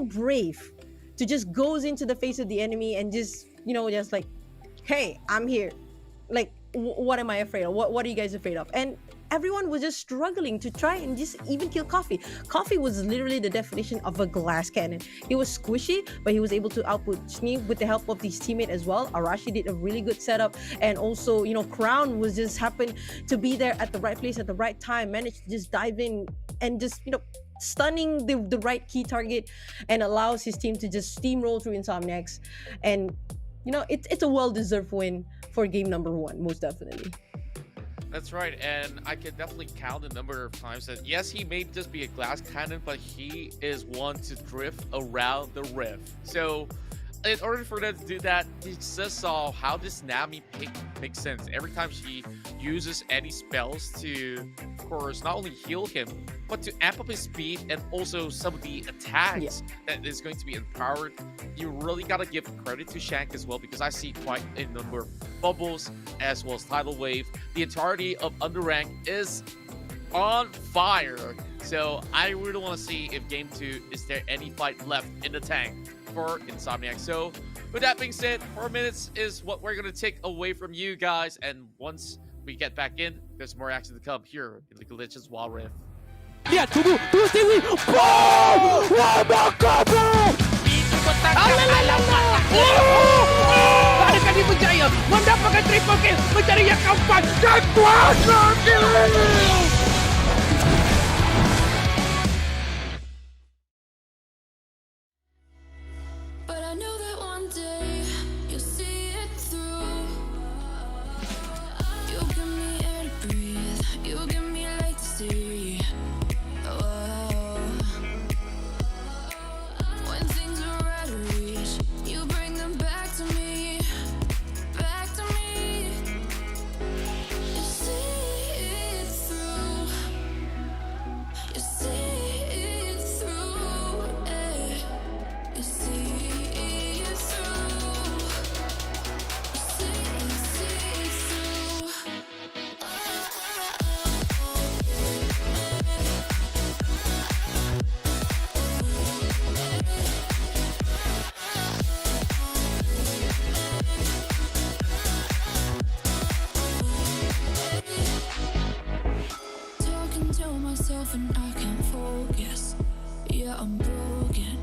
brave to just goes into the face of the enemy and just, you know, just like, hey, I'm here. Like, what am I afraid of? What are you guys afraid of? And everyone was just struggling to try and just even kill Coffee. Coffee was literally the definition of a glass cannon. He was squishy, but he was able to output Sneak with the help of his teammate as well. Arashi did a really good setup, and also, you know, Crown was just happened to be there at the right place at the right time, managed to just dive in and just, you know, stunning the right key target, and allows his team to just steamroll through INSOMNIAX. And, you know, it's a well-deserved win for game number 1, most definitely. That's right, and I can definitely count the number of times that, yes, he may just be a glass cannon, but he is one to drift around the rift. So, in order for them to do that, you just saw how this Nami pick makes sense. Every time she uses any spells to, of course, not only heal him, but to amp up his speed and also some of the attacks that is going to be empowered. You really got to give credit to Shank as well, because I see quite a number of bubbles as well as tidal wave. The entirety of UndeRank is on fire. So I really want to see if game 2, is there any fight left in the tank for INSOMNIAX. So with that being said, 4 minutes is what we're going to take away from you guys. And once we get back in, there's more action to come here in League of Legends Wild Rift. Lihat, tunggu Stewie. Boom! Wabaka, bro! Adakah Berjaya mendapatkan triple kill, mencari yang keempat dan kuasa kill. But I know that one day you'll see it through. You give me air to breathe, you give me light to see. Oh, when things are out of reach, you bring them back to me, back to me. You see it through, you see it through, you see. Talking to myself and I can't focus. Yeah, I'm broken.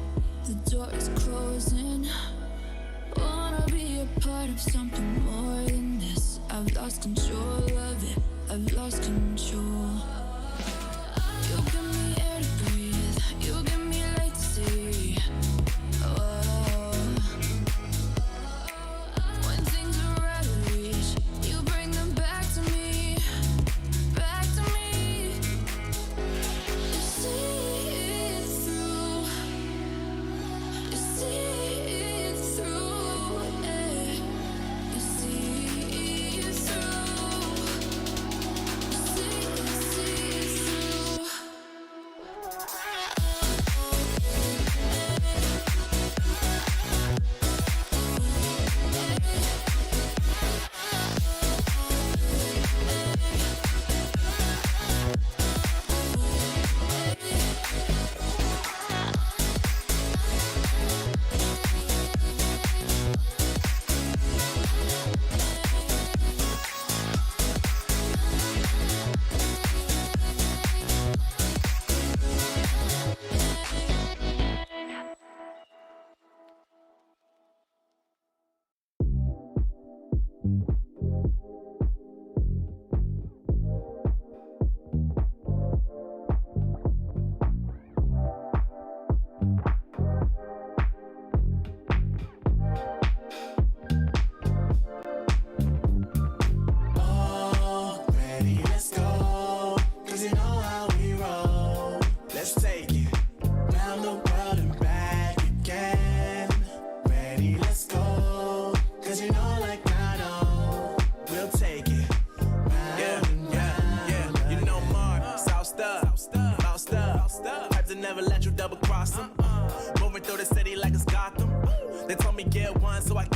The door is closing. Wanna be a part of something more than this. I've lost control of it. I've lost control. You give me air to breathe. You give me light to see. Oh, when things are out of reach, you bring them back to me, back to me. You see it through, you see it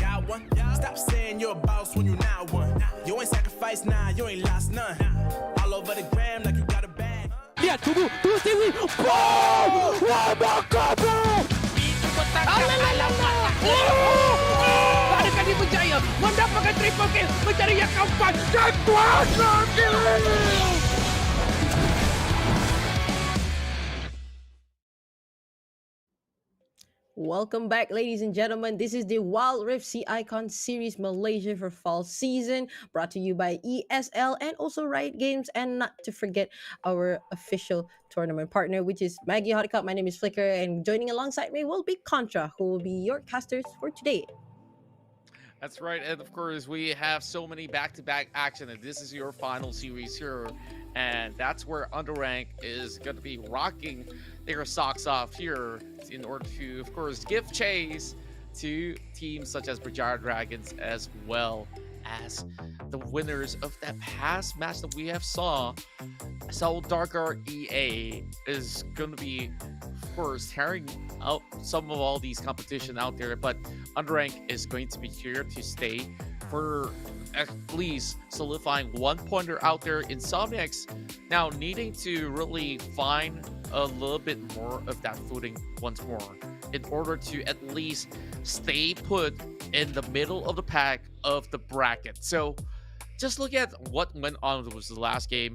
got one. Stop saying you're a boss when you're not one. You ain't sacrificed, nah, you ain't lost none. All over the gram like you got a bag. Lihat, tunggu Stewie. Boom! Wabarakatuh, bro! Ada kali Berjaya mendapatkan triple kill mencari yang keempat dan kuasa kill. Welcome back, ladies and gentlemen. This is the Wild Rift Sea Icon Series Malaysia for fall season, brought to you by ESL and also Riot Games, and not to forget our official tournament partner, which is Maggie Hot Cup. My name is Flicker, and joining alongside me will be Contra, who will be your casters for today. That's right, and of course we have so many back-to-back action, and this is your final series here, and that's where UndeRank is going to be rocking their socks off here in order to, of course, give chase to teams such as Berjaya Dragons, as well as the winners of that past match that we have saw. So SDGR EA is going to be, of course, tearing out some of all these competition out there, but UndeRank is going to be here to stay for at least solidifying 1 pointer out there. INSOMNIAX now needing to really find a little bit more of that footing once more in order to at least stay put in the middle of the pack of the bracket. So just look at what went on with the last game.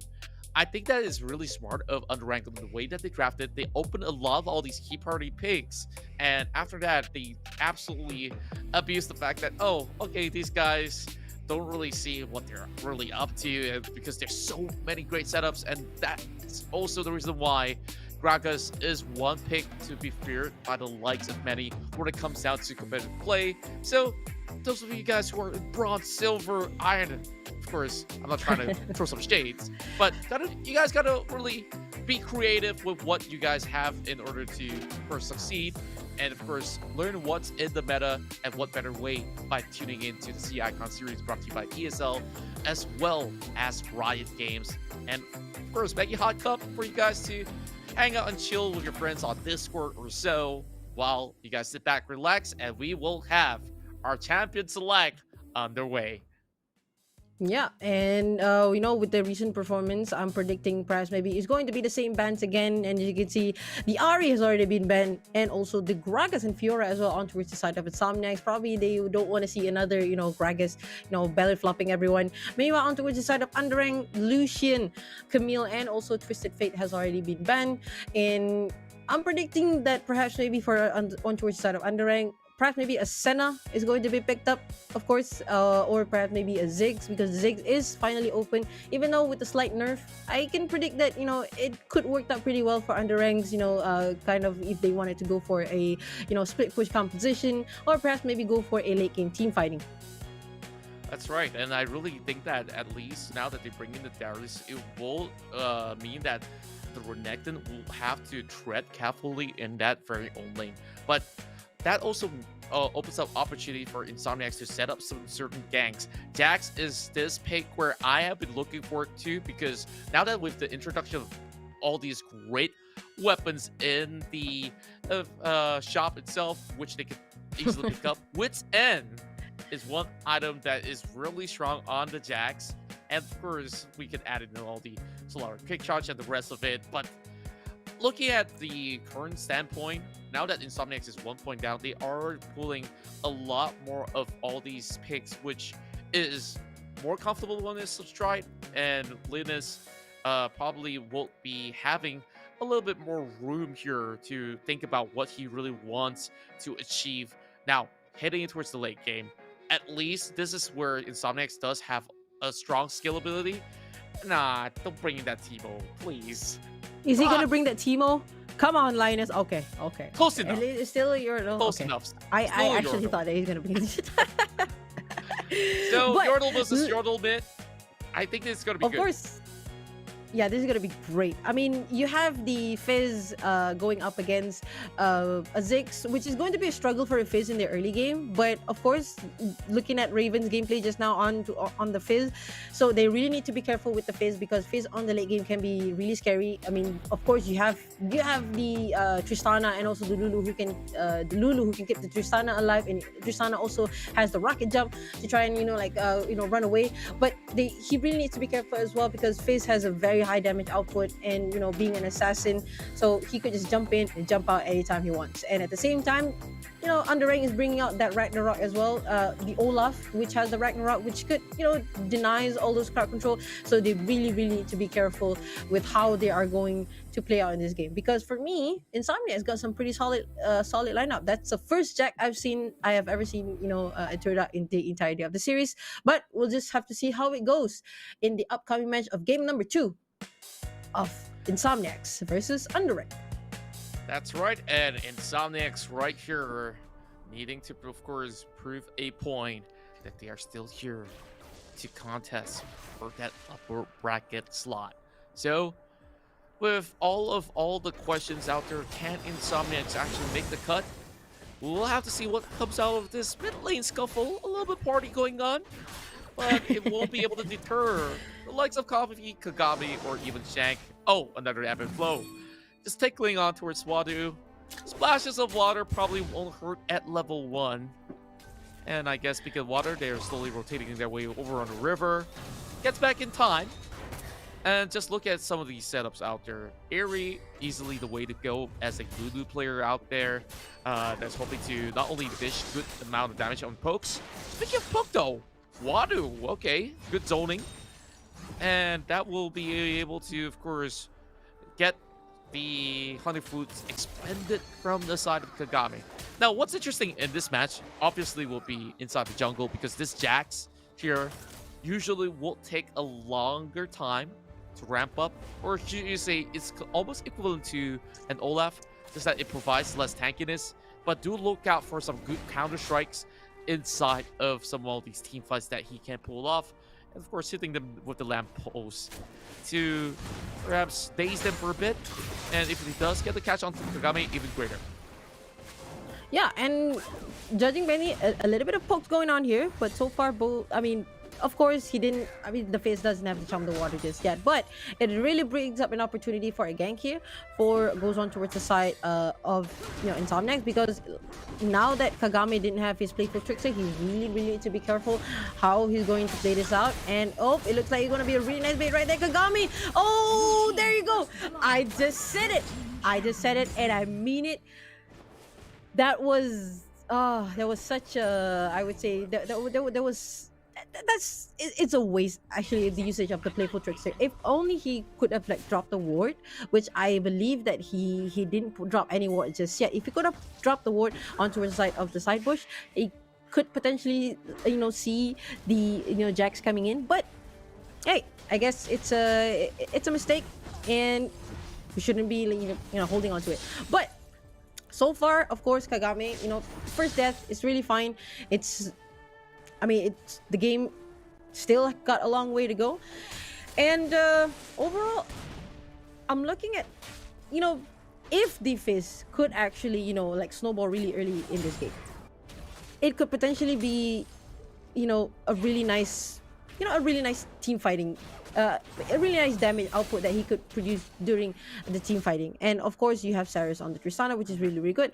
I think that is really smart of UndeRank, the way that they drafted. They opened a lot of all these key party picks, and after that they absolutely abused the fact that, oh, okay, these guys don't really see what they're really up to, because there's so many great setups, and that's also the reason why Gragas is one pick to be feared by the likes of many when it comes down to competitive play. So those of you guys who are in bronze, silver, iron, of course, I'm not trying to throw some shades, but you guys gotta really be creative with what you guys have in order to first succeed, and of course learn what's in the meta, and what better way by tuning into the Sea Icon series brought to you by ESL as well as Riot Games, and of course Maggie Hot Cup for you guys to hang out and chill with your friends on Discord or so, while you guys sit back, relax, and we will have our champion select underway. Yeah, and with the recent performance, I'm predicting perhaps maybe it's going to be the same bans again. And as you can see, the Ari has already been banned, and also the Gragas and Fiora as well on towards the side of INSOMNIAX. Probably they don't want to see another, Gragas, belly flopping everyone. Meanwhile, on towards the side of UndeRank, Lucian, Camille, and also Twisted Fate has already been banned. And I'm predicting that perhaps maybe for on towards the side of UndeRank, perhaps maybe a Senna is going to be picked up, of course, or perhaps maybe a Ziggs, because Ziggs is finally open. Even though with a slight nerf, I can predict that, it could work out pretty well for UndeRanks, kind of if they wanted to go for a, split push composition, or perhaps maybe go for a late game team fighting. That's right, and I really think that at least now that they bring in the Darius, it will mean that the Renekton will have to tread carefully in that very own lane. But that also opens up opportunity for INSOMNIAX to set up some certain ganks. Jax is this pick where I have been looking forward to, because now that with the introduction of all these great weapons in the shop itself, which they could easily pick up, Wit's End is one item that is really strong on the Jax. And of course, we could add in all the Solar Kick Charge and the rest of it. But looking at the current standpoint, now that INSOMNIAX is 1 point down, they are pulling a lot more of all these picks, which is more comfortable when it's tried. And Linus probably won't be having a little bit more room here to think about what he really wants to achieve. Now, heading towards the late game, at least this is where INSOMNIAX does have a strong skill ability. Nah, don't bring in that Teemo, please. Is he gonna bring that Teemo? Come on, Linus. Okay. Close enough. It's still your Close okay. enough. I actually thought that he's gonna bring it. So But- Yordle versus Yordle mid. I think it's gonna be Of good. course. yeah, this is gonna be great. I mean, you have the Fizz going up against a Ziggs, which is going to be a struggle for a Fizz in the early game. But of course, looking at Raven's gameplay just now on the Fizz, so they really need to be careful with the Fizz because Fizz on the late game can be really scary. I mean, of course, you have the Tristana and also the Lulu who can keep the Tristana alive, and Tristana also has the rocket jump to try and run away. But he really needs to be careful as well because Fizz has a very high damage output, and being an assassin, so he could just jump in and jump out anytime he wants. And at the same time, UndeRank is bringing out that Ragnarok as well, the Olaf, which has the Ragnarok, which could denies all those crowd control. So they really need to be careful with how they are going to play out in this game, because for me, INSOMNIAX got some pretty solid lineup. That's the first Jack I have ever seen enter out in the entirety of the series. But we'll just have to see how it goes in the upcoming match of game number 2 of INSOMNIAX versus UndeRank. That's right, and INSOMNIAX right here needing to, of course, prove a point that they are still here to contest for that upper bracket slot. So, with all the questions out there, can INSOMNIAX actually make the cut? We'll have to see what comes out of this mid lane scuffle. A little bit party going on, but it won't be able to deter the likes of Coffee, Kagami, or even Shank. Oh, another ebb and flow. Just tickling on towards Wadu. Splashes of water probably won't hurt at level 1. And I guess because water, they are slowly rotating their way over on the river. Gets back in time. And just look at some of these setups out there. Airy, easily the way to go as a Lulu player out there. That's hoping to not only dish good amount of damage on pokes. Speaking of poke though, Wadu, okay, good zoning. And that will be able to, of course, get the honey fruits expended from the side of Kagami. Now, what's interesting in this match, obviously, will be inside the jungle, because this Jax here usually will take a longer time to ramp up, or should you say it's almost equivalent to an Olaf, just that it provides less tankiness. But do look out for some good counter strikes inside of some of these team fights that he can pull off. And of course, hitting them with the lamp post to perhaps daze them for a bit. And if he does get the catch on Kagami, even greater. Yeah, and judging Benny, a little bit of pokes going on here, but so far, both. I mean, of course, he didn't. I mean, the face doesn't have to chum the water just yet, but it really brings up an opportunity for a gank here. Goes on towards the side of INSOMNIAX, because now that Kagami didn't have his playful trickster, he really needs to be careful how he's going to play this out. And oh, it looks like it's gonna be a really nice bait right there, Kagami. Oh, there you go. I just said it, and I mean it. That was such a, I would say that was. It's a waste, actually, the usage of the playful trickster. If only he could have dropped the ward, which I believe that he didn't drop any ward just yet. If he could have dropped the ward onto the side of the side bush, he could potentially see the Jax coming in. But hey, I guess it's a mistake, and we shouldn't be holding on to it. But so far, of course, Kagami, first death is really fine. The game still got a long way to go. And overall, I'm looking at, if the Fizz could actually, snowball really early in this game, it could potentially be, a really nice team fighting, a really nice damage output that he could produce during the team fighting. And of course, you have Saris on the Tristana, which is really good.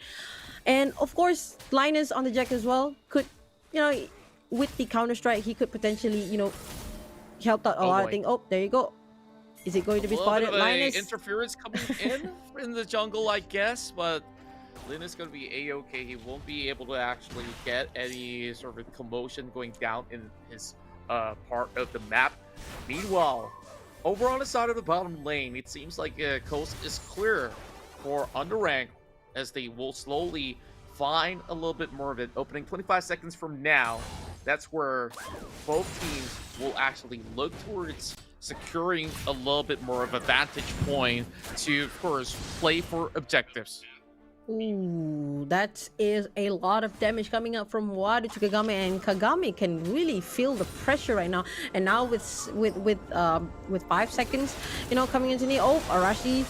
And of course, Linus on the Jack as well could, with the counter strike, he could potentially, help out a lot of things. Oh, there you go. Is it going to be spotted? Linus interference coming in the jungle, I guess, but Linus going to be a-okay. He won't be able to actually get any sort of commotion going down in his part of the map. Meanwhile, over on the side of the bottom lane, it seems like coast is clear for UndeRank, as they will slowly find a little bit more of an opening. 25 seconds from now, that's where both teams will actually look towards securing a little bit more of a vantage point to, of course, play for objectives. Ooh, that is a lot of damage coming up from Wadu to Kagame, and Kagame can really feel the pressure right now. And now with 5 seconds, coming into the Arashi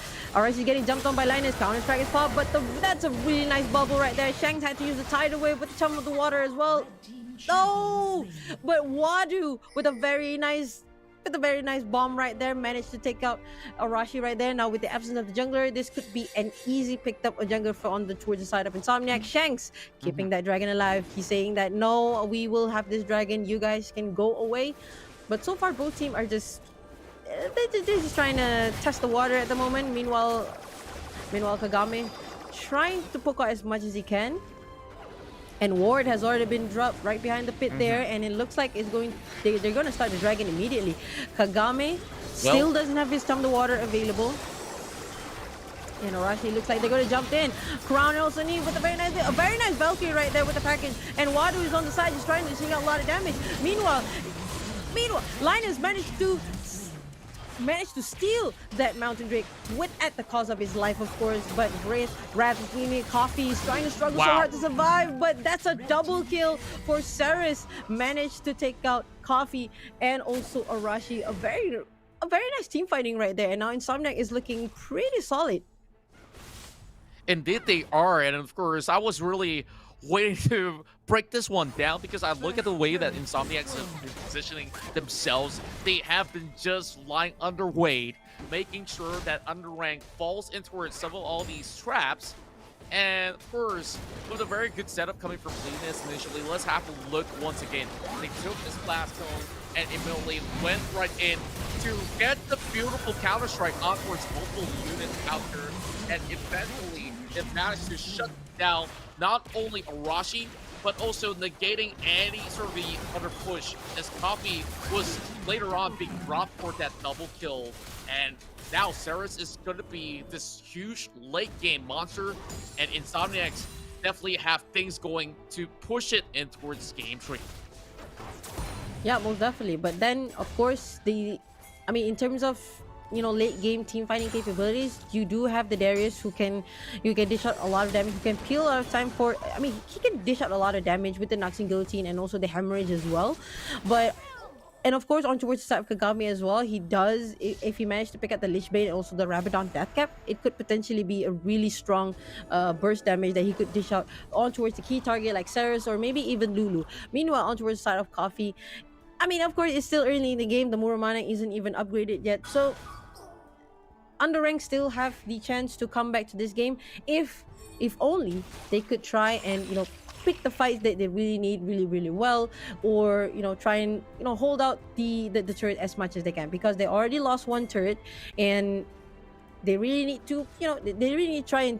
getting jumped on by Linus. Counter strike is popped, but that's a really nice bubble right there. Shanks had to use the tidal wave with the chum of the water as well. No, but Wadu with a very nice bomb right there managed to take out Arashi right there. Now with the absence of the jungler, this could be an easy picked up a jungler towards the side of INSOMNIAX. Shanks keeping that dragon alive. He's saying that no, we will have this dragon, you guys can go away. But so far both team are just they're just trying to test the water at the moment. Meanwhile Kagame trying to poke out as much as he can. And Ward has already been dropped right behind the pit there, and it looks like they're going to start the dragon immediately. Kagame still doesn't have his Tum the Water available. And Arashi looks like they're going to jump in. Crown also need with a very nice Valkyrie right there with the package. And Wadu is on the side just trying to sing out a lot of damage. Meanwhile, Linus managed to steal that Mountain Drake at the cost of his life, of course. But Coffee is trying to struggle so hard to survive, but that's a double kill for Ceres. Managed to take out Coffee and also Arashi. A very nice team fighting right there. And now INSOMNIAX is looking pretty solid. Indeed they are, and of course I was really waiting to break this one down because I look at the way that INSOMNIAX have been positioning themselves. They have been just lying underweight, making sure that UndeRank falls into some of all these traps. And of course, with a very good setup coming from Linus initially, let's have a look once again. They took this blast zone and immediately went right in to get the beautiful counter-strike on towards multiple units out there, and eventually it managed to shut down not only Arashi, but also negating any sort of the under push, as Coffee was later on being dropped for that double kill. And now Ceres is going to be this huge late game monster, and INSOMNIAX definitely have things going to push it in towards game 3. Yeah, most definitely. But then, of course, in terms of late game team fighting capabilities, you do have the Darius who can dish out a lot of damage, who can peel out of time for he can dish out a lot of damage with the Noxing Guillotine and also the Hemorrhage as well. And of course, on towards the side of Kagami as well, he does, if he managed to pick up the Lich Bane and also the Rabadon Deathcap, it could potentially be a really strong burst damage that he could dish out on towards the key target like Ceres or maybe even Lulu. Meanwhile, on towards the side of Coffee, of course, it's still early in the game. The Muramana isn't even upgraded yet. So UndeRank still have the chance to come back to this game if only they could try and pick the fights that they really need really well, or try and hold out the turret as much as they can, because they already lost one turret and they really need to they really need to try and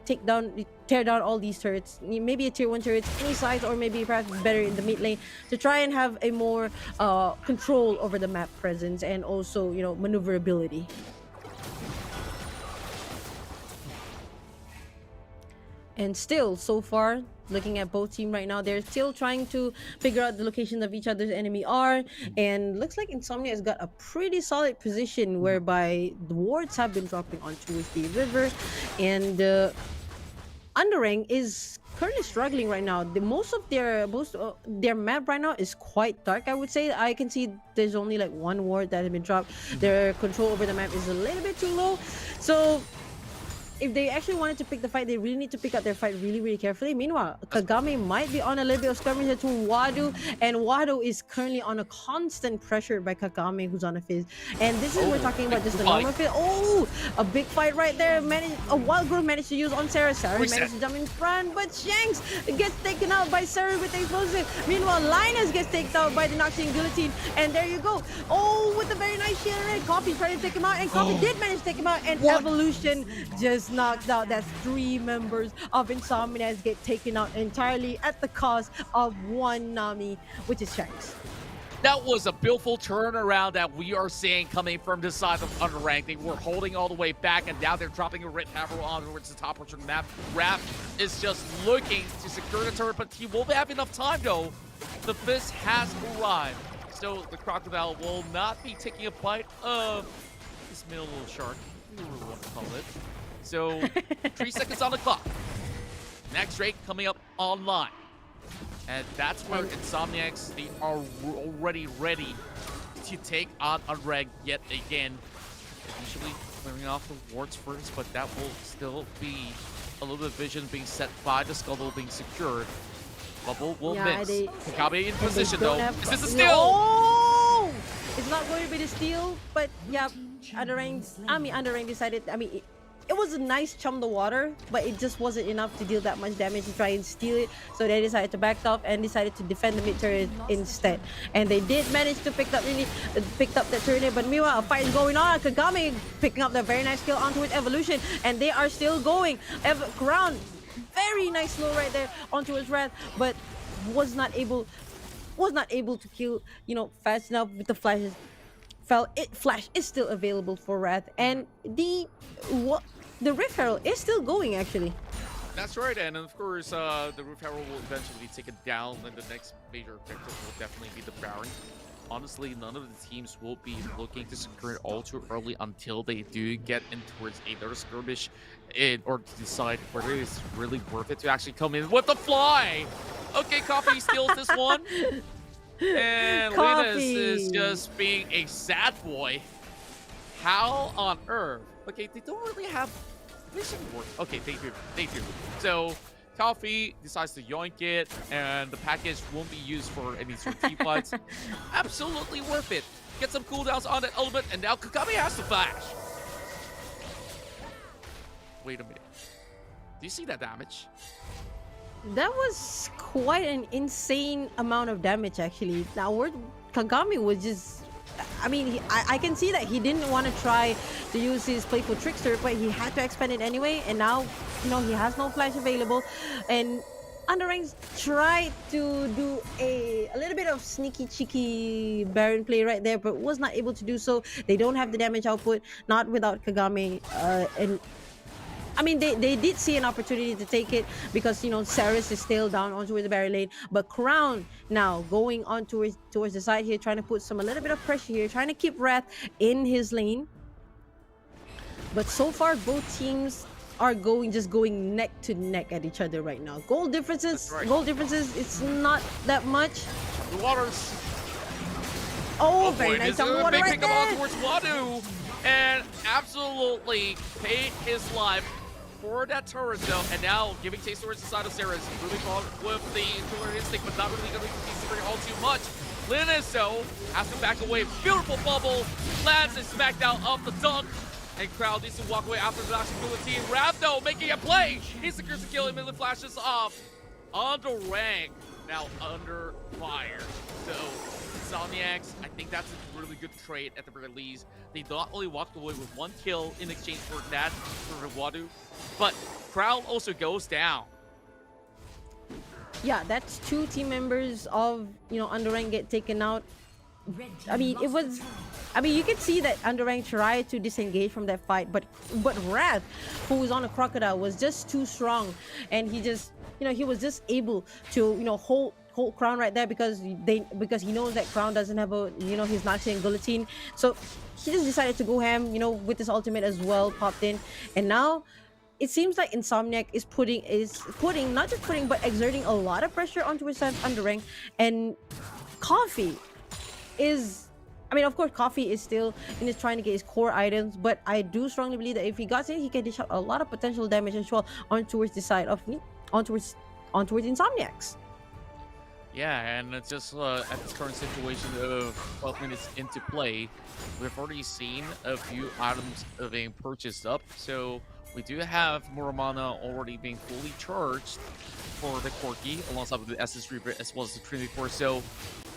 tear down all these turrets, maybe a tier 1 turret any size, or maybe perhaps better in the mid lane, to try and have a more control over the map presence and also maneuverability. And still, so far, looking at both teams right now, they're still trying to figure out the location of each other's enemy are. And looks like INSOMNIAX has got a pretty solid position whereby the wards have been dropping on towards the river. And UndeRank is currently struggling right now. Most of their map right now is quite dark, I would say. I can see there's only like one ward that has been dropped. Their control over the map is a little bit too low. So if they actually wanted to pick the fight, they really need to pick out their fight really carefully. Meanwhile, Kagame might be on a little bit of skirmish to Wadu, and Wadu is currently on a constant pressure by Kagame, who's on a fizz. And this is we're talking about just a normal fizz. Oh, a big fight right there. A Wild Growth managed to use on Sarah. Sarah managed to jump in front, but Shanks gets taken out by Sarah with the explosive. Meanwhile, Linus gets taken out by the Noxian Guillotine, and there you go. Oh, with a very nice shield red. Coffee tried to take him out, and Coffee did manage to take him out, and Evolution just knocked out. That's 3 members of INSOMNIAX get taken out entirely at the cost of 1 Nami, which is Shanks. That was a beautiful turnaround that we are seeing coming from the side of UndeRank. They were holding all the way back, and now they're dropping a Red Hammer on towards the top portion of the map. Raph is just looking to secure the turret, but he won't have enough time though. The Fist has arrived, so the Crocodile will not be taking a bite of this middle little shark, whatever you want to call it. So 3 seconds on the clock. Next Drake coming up online. And that's where INSOMNIAX, they are already ready to take on UndeRank yet again. Initially clearing off the wards first, but that will still be a little bit of vision being set by the scuttle being secured. Bubble will miss. Kakabe in position though. Is this a steal? Oh! It's not going to be the steal, but yeah, UndeRank decided, it was a nice chum the water, but it just wasn't enough to deal that much damage to try and steal it. So they decided to back off and decided to defend the mid turret instead. And they did manage to pick up that turret, but meanwhile a fight is going on. Kagami picking up the very nice kill onto its evolution, and they are still going. Crown, very nice slow right there onto his Wrath, but was not able to kill, fast enough with the flashes. Flash is still available for Wrath, and the Rift Herald is still going actually. That's right, and of course, the Rift Herald will eventually take it down, and the next major objective will definitely be the Baron. Honestly, none of the teams will be looking to secure it all too early until they do get in towards another skirmish or to decide whether it's really worth it to actually come in with the fly. Okay, Coffee steals this one. And Linus is just being a sad boy. How on earth? Okay, they don't really have vision work. Okay, they do. So Coffee decides to yoink it, and the package won't be used for any sort of team fights. Absolutely worth it. Get some cooldowns on that element, and now Kagami has to flash. Wait a minute. Do you see that damage? That was quite an insane amount of damage actually. Now Kagami was just, I can see that he didn't want to try to use his playful trickster, but he had to expend it anyway, and now he has no flash available, and UndeRank tried to do a little bit of sneaky cheeky Baron play right there, but was not able to do so. They don't have the damage output, not without Kagami, and they did see an opportunity to take it because, Saris is still down onto the barrier lane. But Crown now going on towards the side here, trying to put a little bit of pressure here, trying to keep Wrath in his lane. But so far, both teams are going neck to neck at each other right now. Goal differences, it's not that much. The waters. Oh, very nice jump the water right pick him on there. towards Wadu, and absolutely paid his life for that turret though, and now giving taste towards the side of Sarah is really caught with the killer instinct, but not really going to be super all too much. Linus though has to back away. Beautiful bubble, lands and smacked out of the dunk, and Crowd needs to walk away after the last ability. Raph though making a play. He secures the kill, immediately flashes off. UndeRank now under fire. So INSOMNIAX, I think that's a really good trade at the very least. They not only walked away with one kill in exchange for that for Wadu, but Crown also goes down. Yeah, that's two team members of UndeRank get taken out. You can see that UndeRank tried to disengage from that fight, but Wrath, who was on a crocodile, was just too strong, and he just he was just able to hold Crown right there because he knows that Crown doesn't have a his Naxi and guillotine, so he just decided to go ham with his ultimate as well, popped in, and now it seems like INSOMNIAX is putting not just putting but exerting a lot of pressure onto his UndeRank, and Coffee is of course Coffee is still trying to get his core items, but I do strongly believe that if he got in, he can dish out a lot of potential damage as well towards the side of towards INSOMNIAX. Yeah, and it's just at this current situation of 12 minutes into play, we've already seen a few items being purchased up. So we do have Muramana already being fully charged for the Corki alongside with the SS Reaper as well as the Trinity Force. So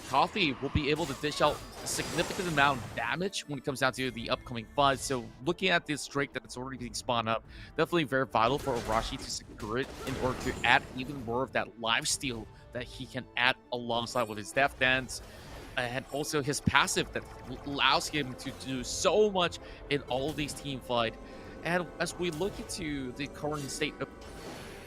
Coffee will be able to dish out a significant amount of damage when it comes down to the upcoming fight. So looking at this Drake that's already being spawned up, definitely very vital for Arashi to secure it in order to add even more of that lifesteal that he can add alongside with his Death Dance and also his passive that allows him to do so much in all of these team fight. And as we look into the current state of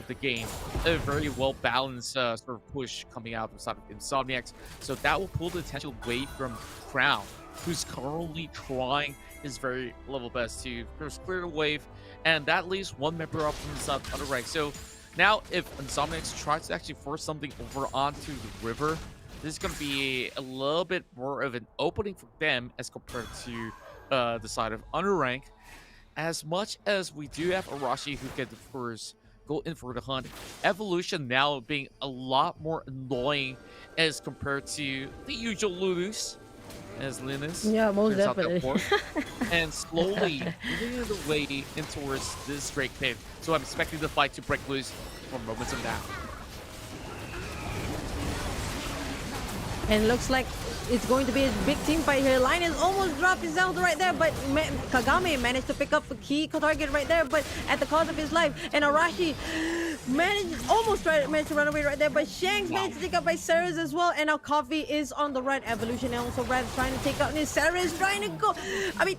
the game, a very well balanced sort of push coming out of the side of INSOMNIAX, so that will pull the attention away from Crown, who's currently trying his very level best to first clear the wave, and that leaves one member up from the side of UndeRank. So Now, if INSOMNIAX tries to actually force something over onto the river, this is going to be a little bit more of an opening for them as compared to the side of UndeRank. As much as we do have Arashi who can, of course, go in for the hunt, Evolution now being a lot more annoying as compared to the usual Lulus, as Linus Yeah, most turns out to definitely. report, and slowly moving the way in towards this Drake pit. So I'm expecting the fight to break loose for moments of now. And looks like it's going to be a big team fight here. Linus almost dropped his Zelda right there, but Kagame managed to pick up a key target right there, but at the cost of his life. And Arashi managed to run away right there, but Shanks managed to take out by Ceres as well. And now Coffee is on the run. Evolution and also Brad trying to take out his Ceres, trying to go. I mean,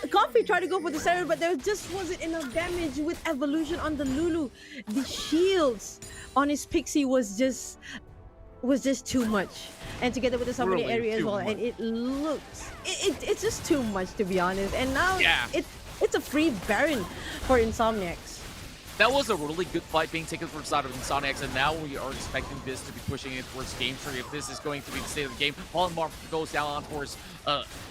Coffee tried to go for the Ceres, but there just wasn't enough damage with Evolution on the Lulu. The shields on his Pixie was just too much, and together with the summoning Really area as too well, much. and it looks it's just too much, to be honest. And now Yeah. it's a free Baron for INSOMNIAX. That was a really good fight being taken from the side of INSOMNIAX, and now we are expecting this to be pushing it towards game 3 if this is going to be the state of the game. Polymorph goes down on towards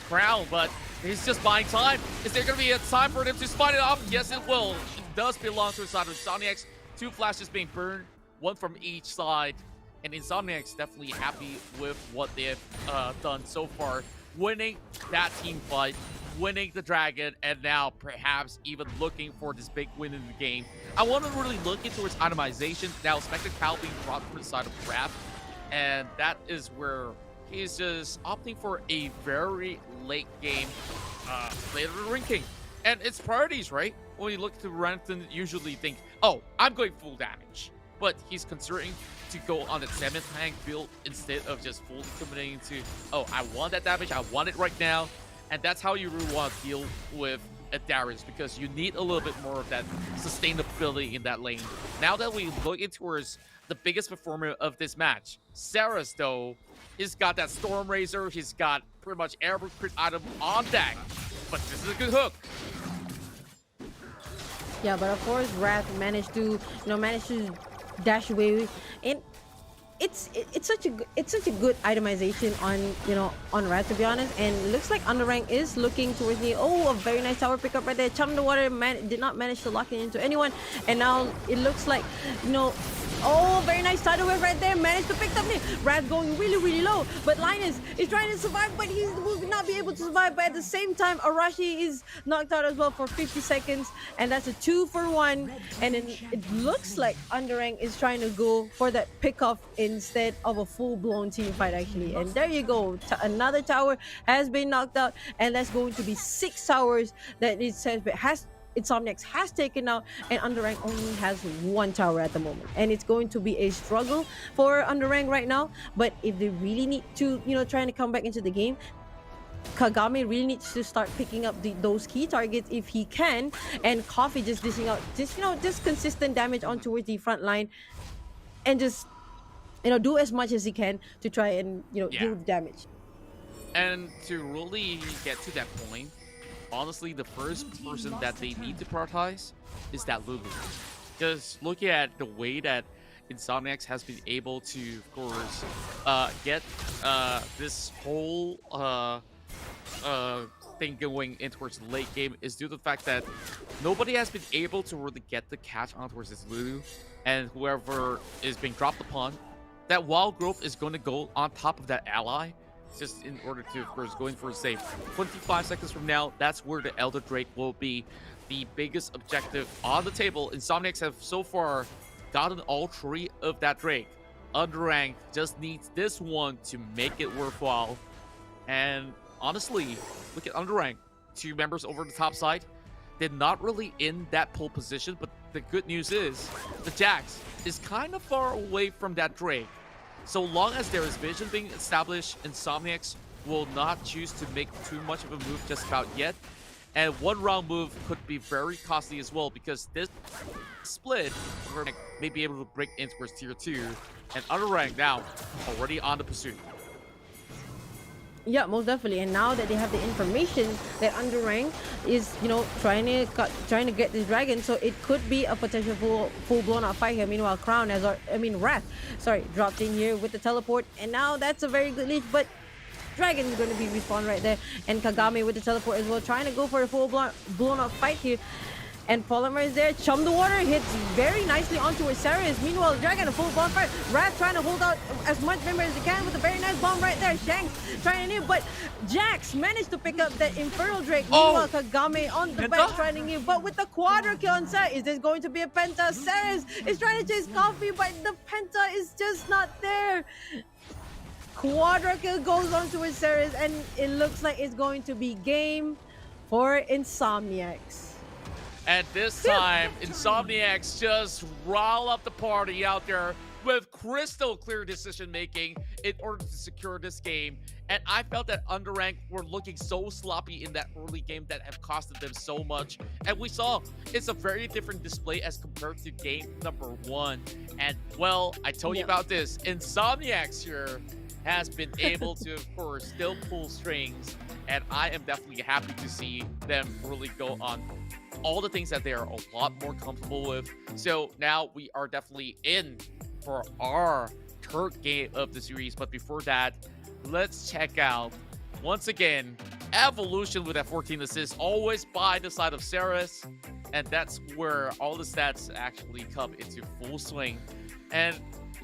Crown, but he's just buying time. Is there going to be a time for him to spot it off? Yes, it will. It does belong to the side of INSOMNIAX. 2 flashes being burned, 1 from each side. And INSOMNIAX definitely happy with what they have done so far, winning that team fight, winning the Dragon, and now perhaps even looking for this big win in the game. I want to really look into its itemization. Now, Spectre Cal being brought from the side of Raph, and that is where he's just opting for a very late game later ranking. And it's priorities, right? When you look to Renton, usually think, oh, I'm going full damage. But he's considering to go on the 7th rank build instead of just fully committing to, oh, I want that damage, I want it right now. And that's how you really want to deal with a Darius, because you need a little bit more of that sustainability in that lane. Now that we look into towards the biggest performer of this match, Saras, though, he's got that Storm Razor, he's got pretty much every crit item on deck. But this is a good hook. Yeah, but of course Wrath managed to dash away, and it's such a good itemization on Wrath, to be honest. And it looks like UndeRank is looking towards the a very nice tower pickup right there. Chum the Water did not manage to lock it into anyone, and now it looks like very nice tidal wave right there. Managed to pick up it. Wrath going really low, but Linus is trying to survive, but he will not be able to survive. But at the same time, Arashi is knocked out as well for 50 seconds, and that's a 2-for-1. And then it looks like UndeRank is trying to go for that pickoff instead of a full-blown team fight, actually. And there you go. Another tower has been knocked out, and that's going to be 6 towers that it says INSOMNIAX has taken out, and UndeRank only has 1 tower at the moment. And it's going to be a struggle for UndeRank right now. But if they really need to, trying to come back into the game, Kagame really needs to start picking up those key targets if he can, and Coffee just dishing out just consistent damage on towards the front line, and just do as much as he can to try and deal with damage. And to really get to that point, honestly, the first person that they need to prioritize is that Lulu. Just looking at the way that INSOMNIAX has been able to, of course, get this whole thing going in towards the late game is due to the fact that nobody has been able to really get the catch on towards this Lulu, and whoever is being dropped upon, that wild growth is going to go on top of that ally, just in order to, of course, going for a save. 25 seconds from now, that's where the Elder Drake will be the biggest objective on the table. INSOMNIAX have so far gotten all 3 of that Drake. UndeRank just needs this one to make it worthwhile. And honestly, look at UndeRank. 2 members over the top side. They're not really in that pole position, but the good news is the Jax is kind of far away from that Drake. So long as there is vision being established, INSOMNIAX will not choose to make too much of a move just about yet. And 1 round move could be very costly as well, because this split may be able to break in towards tier 2. And UndeRank now already on the pursuit. Yeah, most definitely. And now that they have the information that UndeRank is, trying to get this dragon, so it could be a potential full blown out fight here. Meanwhile, Crown has, Wrath, sorry, dropped in here with the teleport, and now that's a very good lead. But Dragon is going to be respawned right there, and Kagame with the teleport as well, trying to go for a full blown out fight here. And Polymer is there. Chum the water hits very nicely onto where Sarah is. Meanwhile, Dragon a full bonfire. Wrath trying to hold out as much member as he can with a very nice bomb right there. Shanks trying to kneel, but Jax managed to pick up that Infernal Drake. Meanwhile, Kagame on the back trying to kneel, but with the quadra kill on Sarah. Is this going to be a penta? Sarah is trying to chase Coffee, but the penta is just not there. Quadra kill goes on to Ceres, and it looks like it's going to be game for INSOMNIAX. And this time, INSOMNIAX just rile up the party out there with crystal clear decision making in order to secure this game. And I felt that UndeRank were looking so sloppy in that early game that have costed them so much. And we saw it's a very different display as compared to game number 1. And well, I told you about this. INSOMNIAX here has been able to, of course, still pull strings. And I am definitely happy to see them really go on all the things that they are a lot more comfortable with. So now we are definitely in for our third game of the series. But before that, let's check out, once again, Evolution with that 14 assists, always by the side of Ceres. And that's where all the stats actually come into full swing. And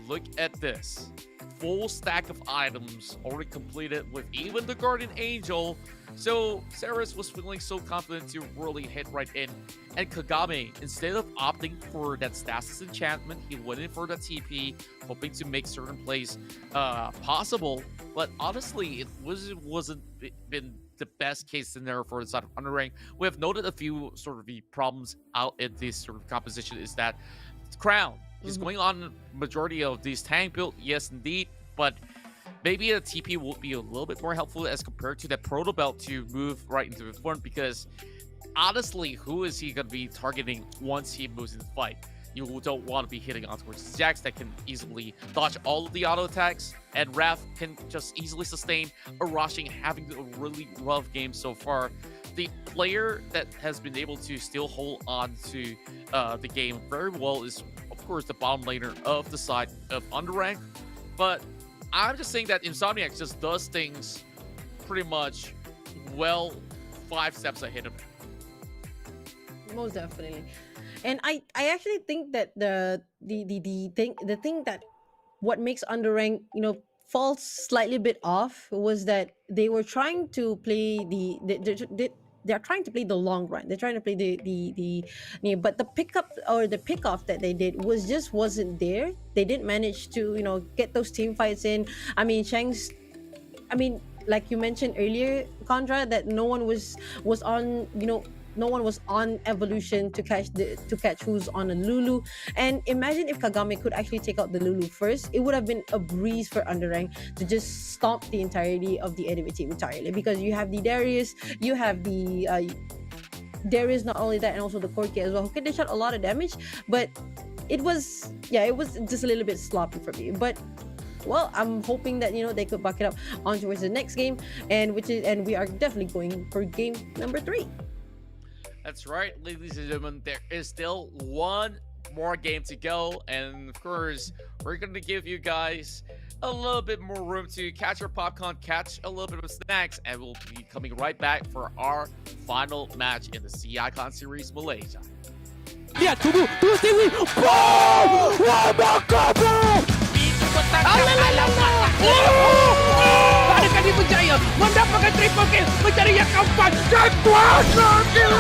look at this. Full stack of items already completed with even the Guardian Angel. So Ceres was feeling so confident to really hit right in. And Kagame, instead of opting for that stasis enchantment, he went in for the TP, hoping to make certain plays possible. But honestly, it wasn't been the best case scenario for the side of UndeRank. We have noted a few sort of the problems out in this sort of composition is that Crown is going on majority of these tank build, yes indeed, but maybe a TP will be a little bit more helpful as compared to that Proto Belt to move right into the front, because honestly, who is he going to be targeting once he moves into the fight? You don't want to be hitting on towards Jax that can easily dodge all of the auto attacks, and Wrath can just easily sustain Rushing, having a really rough game so far. The player that has been able to still hold on to the game very well is, of course, the bottom laner of the side of UndeRank. But I'm just saying that INSOMNIAX just does things pretty much well 5 steps ahead of it. Most definitely. And I actually think that the thing that what makes UndeRank, fall slightly bit off was that they were trying to play they're trying to play the long run. They're trying to play but the pickup or the pickoff that they did wasn't there. They didn't manage to get those team fights in. I mean, like you mentioned earlier, Condra, that no one was on no one was on Evolution to catch who's on a Lulu. And imagine if Kagame could actually take out the Lulu first, it would have been a breeze for UndeRank to just stomp the entirety of the enemy team entirely, because you have the Darius, you have the Darius, not only that, and also the Corki as well, who can dish out a lot of damage. But it was just a little bit sloppy for me. But well, I'm hoping that they could buck it up on towards the next game, and we are definitely going for game number 3. That's right, ladies and gentlemen, there is still one more game to go, and of course, we're going to give you guys a little bit more room to catch your popcorn, catch a little bit of snacks, and we'll be coming right back for our final match in the CICon Series Malaysia. Lihat, tunggu Stewie. Boom! Wabah kabel! Ada kali Berjaya mendapatkan triple kill, mencari yang keempat dan kuasa kill.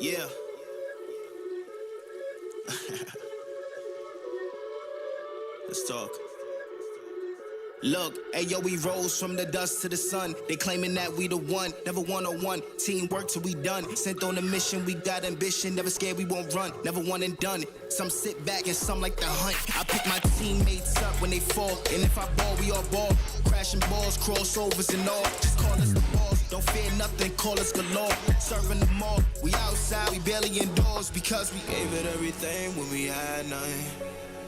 Yeah. Let's talk. Look, ayo, we rose from the dust to the sun. They claiming that we the one, never one-on-one. Teamwork till we done. Sent on a mission, we got ambition. Never scared, we won't run. Never one and done. Some sit back and some like the hunt. I pick my teammates up when they fall. And if I ball, we all ball. Crashing balls, crossovers and all. Just call us the balls. Don't fear nothing, call us galore. Serving them all. We outside, we barely indoors. Because we gave it everything when we had nothing.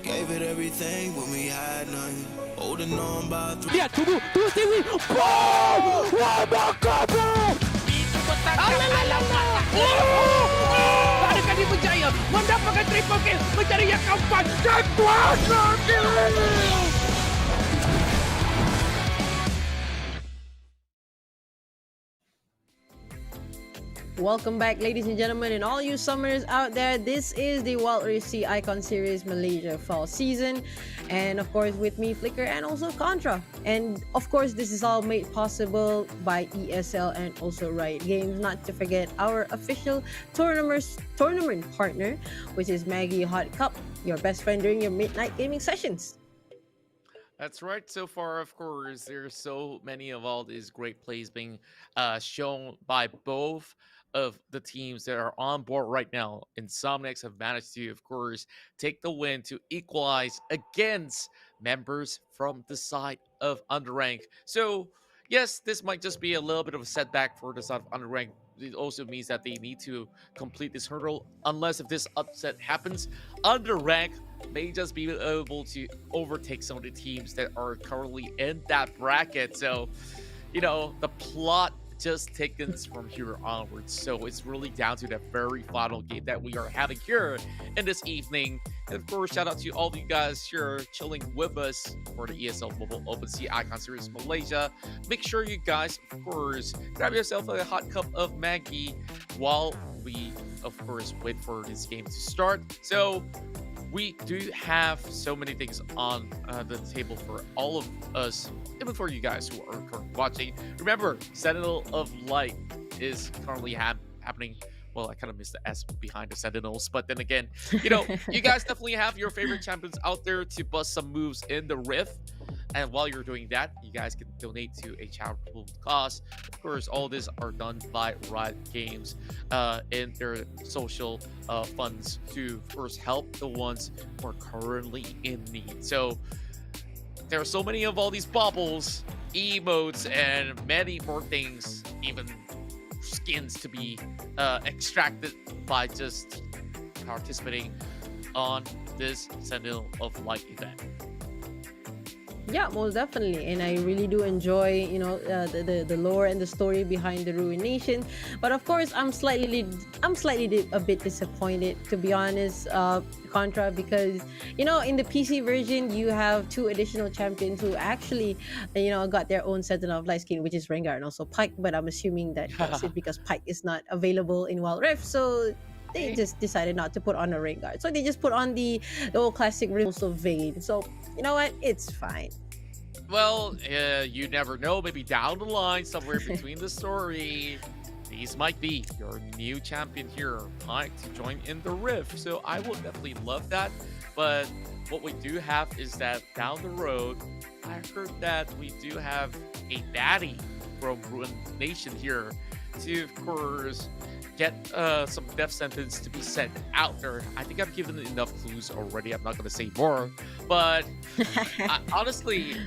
Gave it everything when we had nothing. Holding on by three. Lihat, tunggu Stewie. Boom! Wabaka boom! Itu petangkap alam mata. Ada kali Berjaya mendapatkan triple kill, mencari yang keempat dan kuasa kill. Welcome back, ladies and gentlemen, and all you summoners out there. This is the Wild Rift C Icon Series Malaysia Fall Season, and of course with me, Flicker, and also Contra. And of course, this is all made possible by ESL and also Riot Games. Not to forget our official tournament partner, which is Maggie Hot Cup, your best friend during your midnight gaming sessions. That's right. So far, of course, there's so many of all these great plays being shown by both of the teams that are on board right now. INSOMNIAX have managed to, of course, take the win to equalize against members from the side of UndeRank. So, yes, this might just be a little bit of a setback for the side of UndeRank. It also means that they need to complete this hurdle. Unless if this upset happens, UndeRank may just be able to overtake some of the teams that are currently in that bracket. So, you know, the plot just thickens from here onwards. So it's really down to that very final game that we are having here in this evening. And of course, shout out to all of you guys here chilling with us for the ESL Mobile Open Sea Icon Series Malaysia. Make sure you guys, of course, grab yourself a hot cup of Maggie while we, of course, wait for this game to start. So we do have so many things on the table for all of us, even for you guys who are currently watching. Remember, Sentinel of Light is currently happening. Well, I kind of missed the S behind the Sentinels, but then again, you know, you guys definitely have your favorite champions out there to bust some moves in the Rift. And while you're doing that, you guys can donate to a charitable cause. Of course, all this are done by Riot Games in their social funds to, of course, help the ones who are currently in need. So there are so many of all these bubbles, emotes, and many more things, even skins to be extracted by just participating on this Sentinel of Light event. Yeah, most definitely, and I really do enjoy, you know, the lore and the story behind the Ruination. But of course, I'm slightly a bit disappointed, to be honest, Contra, because you know, in the PC version, you have 2 additional champions who actually, you know, got their own Sentinel of Light skin, which is Rengar and also Pike. But I'm assuming that it's because Pike is not available in Wild Rift, so they just decided not to put on a Rengar. So they just put on the old classic also Vayne. So you know what? It's fine. Well, you never know. Maybe down the line, somewhere between the story, these might be your new champion here, Pike, to join in the Rift. So I would definitely love that. But what we do have is that down the road, I heard that we do have a baddie from Ruination here to, of course, get some death sentence to be sent out there. I think I've given enough clues already. I'm not going to say more. But honestly,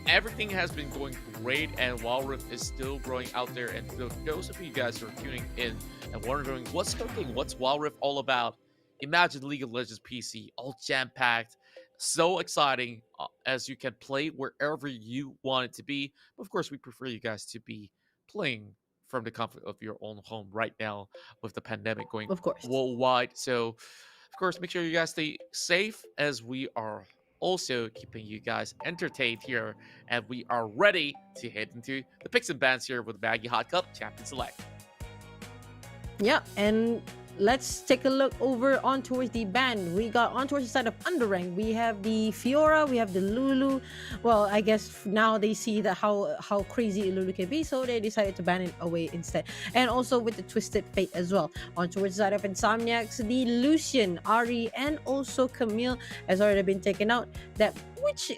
everything has been going great, and Wild Rift is still growing out there. And for those of you guys who are tuning in and wondering what's cooking, what's Wild Rift all about, imagine League of Legends PC, all jam-packed, so exciting, as you can play wherever you want it to be. But of course, we prefer you guys to be playing from the comfort of your own home right now with the pandemic going worldwide. So, of course, make sure you guys stay safe, as we are also keeping you guys entertained here, and we are ready to head into the picks and bans here with Maggie Hot Cup Champion Select. Yeah, and let's take a look over on towards the band. We got on towards the side of UndeRank. We have the Fiora, we have the Lulu. Well, I guess now they see that how crazy Lulu can be, so they decided to ban it away instead. And also with the Twisted Fate as well. On towards the side of INSOMNIAX, the Lucian, Ari, and also Camille has already been taken out. That which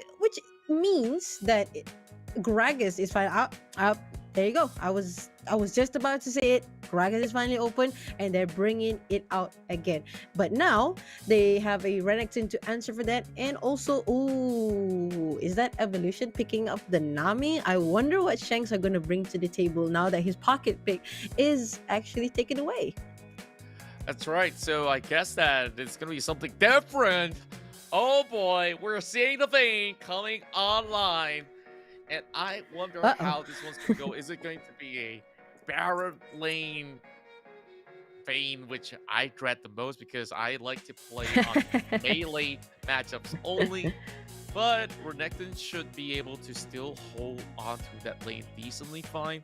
means that Gragas is fine. Up. There you go. I was just about to say it. Gragas is finally open, and they're bringing it out again. But now they have a Renekton to answer for that, and also, ooh, is that Evolution picking up the Nami? I wonder what Shanks are going to bring to the table now that his pocket pick is actually taken away. That's right. So I guess that it's going to be something different. Oh boy, we're seeing the Vayne coming online. And I wonder how this one's going to go. Is it going to be a Baron lane Vayne, which I dread the most because I like to play on melee matchups only. But Renekton should be able to still hold on to that lane decently fine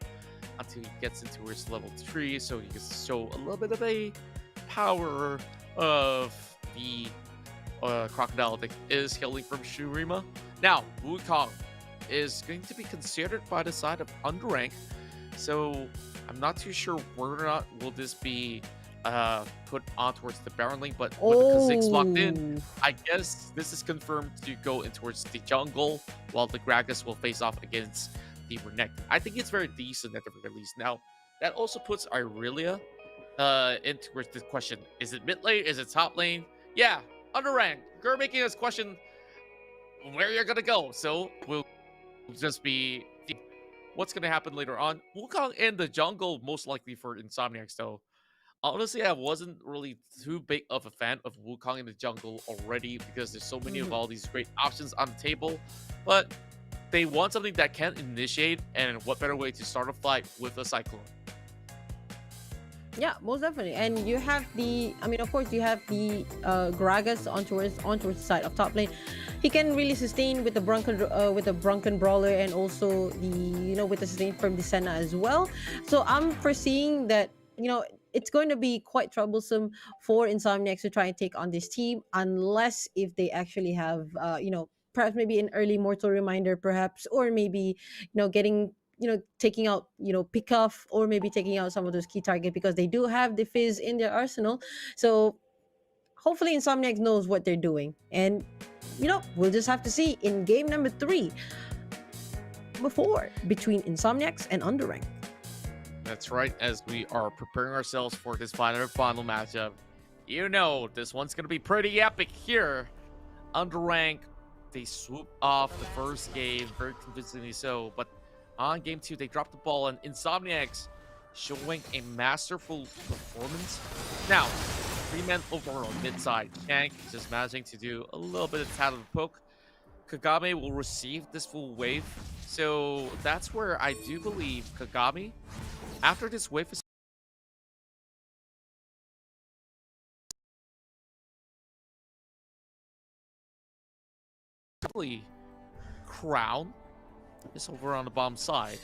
until he gets into his level 3, so he can show a little bit of a power of the Crocodile that is healing from Shurima. Now, Wukong is going to be considered by the side of UndeRank, so I'm not too sure whether or not will this be put on towards the Baron lane, but with the Kha'Zix locked in, I guess this is confirmed to go in towards the jungle, while the Gragas will face off against the Renekton. I think it's very decent at the very least. Now, that also puts Irelia in towards the question, is it mid lane, is it top lane? Yeah, UndeRank, you're making us question where you're gonna go, so we'll just be what's gonna happen later on. Wukong in the jungle, most likely for INSOMNIAX, though. Honestly, I wasn't really too big of a fan of Wukong in the jungle already because there's so many of all these great options on the table. But they want something that can initiate, and what better way to start a fight with a Cyclone? Yeah, most definitely. And you have the, I mean, of course, you have the Gragas on towards the side of top lane. He can really sustain with the Brunken Brawler, and also the with the sustain from the Senna as well. So I'm foreseeing that it's going to be quite troublesome for INSOMNIAX to try and take on this team, unless if they actually have perhaps maybe an early Mortal Reminder, perhaps, or maybe getting taking out pick off, or maybe taking out some of those key targets, because they do have the Fizz in their arsenal. So hopefully INSOMNIAX knows what they're doing, and we'll just have to see in game number 3 between INSOMNIAX and UndeRank. That's right, as we are preparing ourselves for this final matchup. This one's gonna be pretty epic here. UndeRank, they swoop off the first game very convincingly so, but on game 2 they dropped the ball, and INSOMNIAX showing a masterful performance. Now, 3-man overall mid-side. Shank just managing to do a little bit of tad of a poke. Kagame will receive this full wave, so that's where I do believe Kagame, after this wave is Crown is over on the bomb side,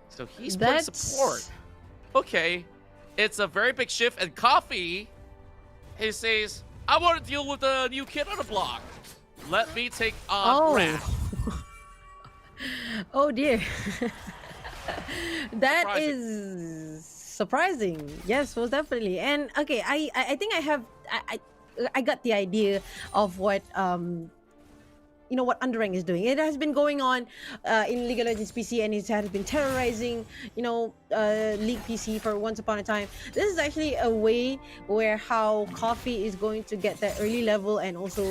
so he's putting support. Okay, it's a very big shift, and Coffee, he says, I want to deal with a new kid on the block. Let me take on Raph. Oh dear. That Surprising. is surprising. Yes, most definitely. And okay, I think I got the idea of what what UndeRank is doing. It has been going on in League of Legends PC, and it has been terrorizing League PC for once upon a time. This is actually a way where how Coffee is going to get that early level, and also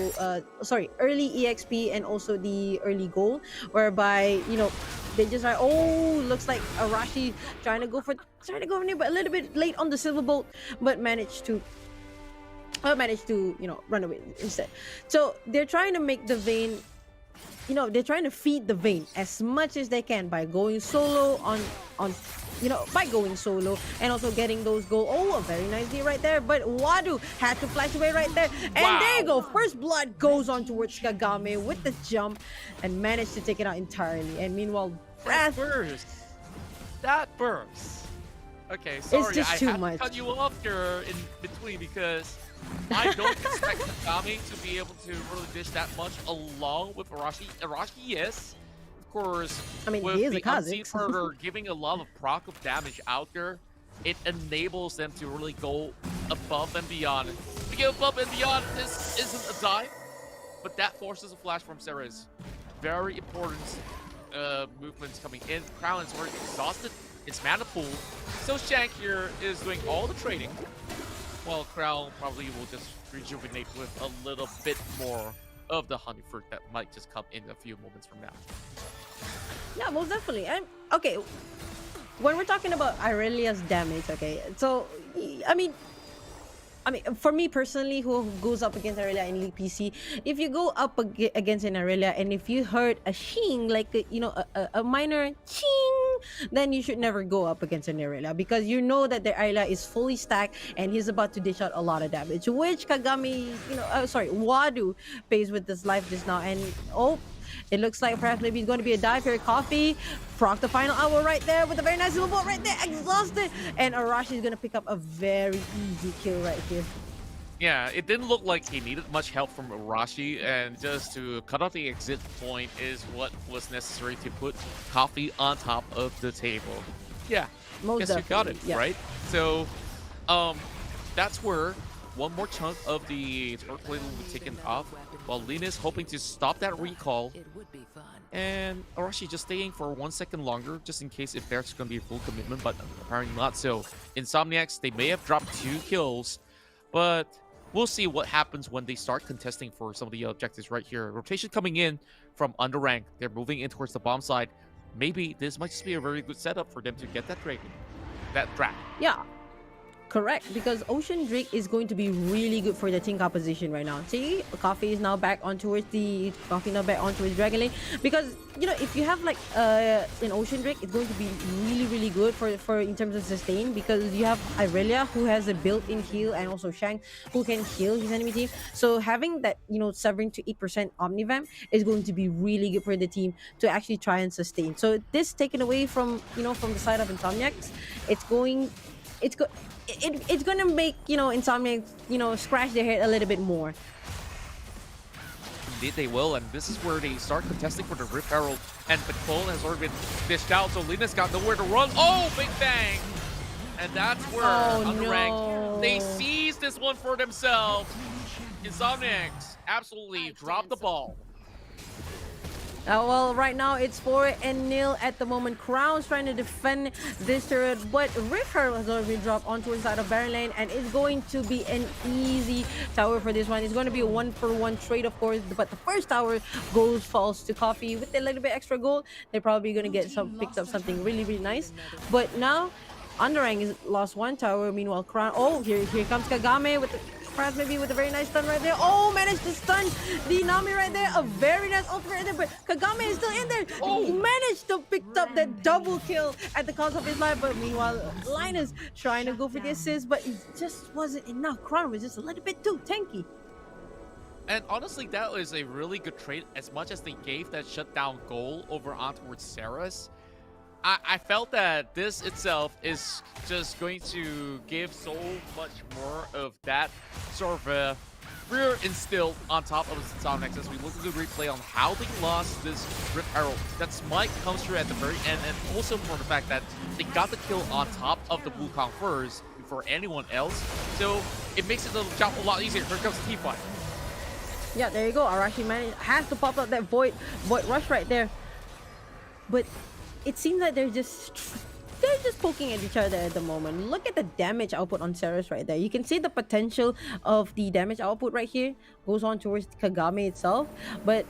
early EXP, and also the early goal, whereby they just are, looks like Arashi trying to go for it, but a little bit late on the silver bolt, but managed to run away instead. So they're trying to make the Vayne, they're trying to feed the Vayne as much as they can by going solo by going solo, and also getting those goals. A very nice deal right there, but Wadu had to flash away right there. And there you go, first blood goes on towards Kagame with the jump, and managed to take it out entirely. And meanwhile, That burst. Okay, sorry, just I too have much. to cut you off here in between because I don't expect Kagami to be able to really dish that much along with Arashi. Arashi, yes, of course. I mean, with he is the a Unseen Kha'Zix. Murder giving a lot of proc of damage out there, it enables them to really go above and beyond. To go above and beyond, this isn't a dive, but that forces a flash from Ceres. Very important movements coming in. Crown is already exhausted. It's mana pool. So Shank here is doing all the trading, while Crown probably will just rejuvenate with a little bit more of the honey fruit that might just come in a few moments from now. Yeah, most definitely. And okay, when we're talking about Irelia's damage, okay, so I mean, for me personally, who goes up against Irelia in League PC, if you go up against an Irelia and if you heard a shing, like a minor ching, then you should never go up against an Irelia because you know that the Irelia is fully stacked and he's about to dish out a lot of damage, which Kagami, Wadu pays with this life just now, and it looks like perhaps maybe it's going to be a dive here. Coffee, proc the final hour right there with a very nice little ball right there. Exhausted. And Arashi is going to pick up a very easy kill right here. Yeah, it didn't look like he needed much help from Arashi, and just to cut off the exit point is what was necessary to put Coffee on top of the table. Yeah, Most guess you got it, definitely, yeah. right? So, that's where one more chunk of the turret plate will be taken off, while Lena's hoping to stop that recall. And Arashi just staying for 1 second longer, just in case if there's going to be a full commitment, but apparently not so. INSOMNIAX, they may have dropped 2 kills, but we'll see what happens when they start contesting for some of the objectives right here. Rotation coming in from UndeRank. They're moving in towards the bomb side. Maybe this might just be a very good setup for them to get that dragon. That dragon. Yeah. Correct, because Ocean Drake is going to be really good for the team composition right now. See, Coffee is now back on towards Dragon Lane, because if you have like an Ocean Drake, it's going to be really good for in terms of sustain, because you have Irelia who has a built-in heal and also Shank who can heal his enemy team. So having that 7 to 8% Omnivamp is going to be really good for the team to actually try and sustain. So this taken away from from the side of INSOMNIAX, it's gonna make INSOMNIAX scratch their head a little bit more. Indeed they will, and this is where they start contesting for the Rift Herald, and the clone has already been dished out, so Lena's got nowhere to run. Oh, Big Bang! And that's where UndeRank, they seize this one for themselves. INSOMNIAX absolutely dropped the ball. Well, right now it's 4-0 at the moment. Crown's trying to defend this turret, but Rift Herald has already been dropped onto the side of Baron Lane, and it's going to be an easy tower for this one. It's going to be a 1-for-1 trade, of course, but the first tower falls to Coffee with a little bit extra gold. They're probably going to get picked up something really nice. But now UndeRank has lost 1 tower. Meanwhile, Crown. Oh, here comes Kagame with perhaps maybe with a very nice stun right there. Oh, managed to stun the Nami right there. A very nice ultimate right there, but Kagame is still in there. Oh, managed to pick up that double kill at the cost of his life. But meanwhile, Linus trying to go for the assist, but it just wasn't enough. Crown was just a little bit too tanky. And honestly, that was a really good trade. As much as they gave that shutdown goal over on towards Ceres, I felt that this itself is just going to give so much more of that sort of fear instilled on top of INSOMNIAX as we look at the replay on how they lost this Rift Herald. That Smite comes through at the very end, and also for the fact that they got the kill on top of the Wukong first before anyone else. So it makes the job a lot easier. Here comes the team fight. Yeah, there you go. Arashi has to pop up that void rush right there. But it seems like they're just poking at each other at the moment. Look at the damage output on Ceres right there. You can see the potential of the damage output right here goes on towards Kagame itself. But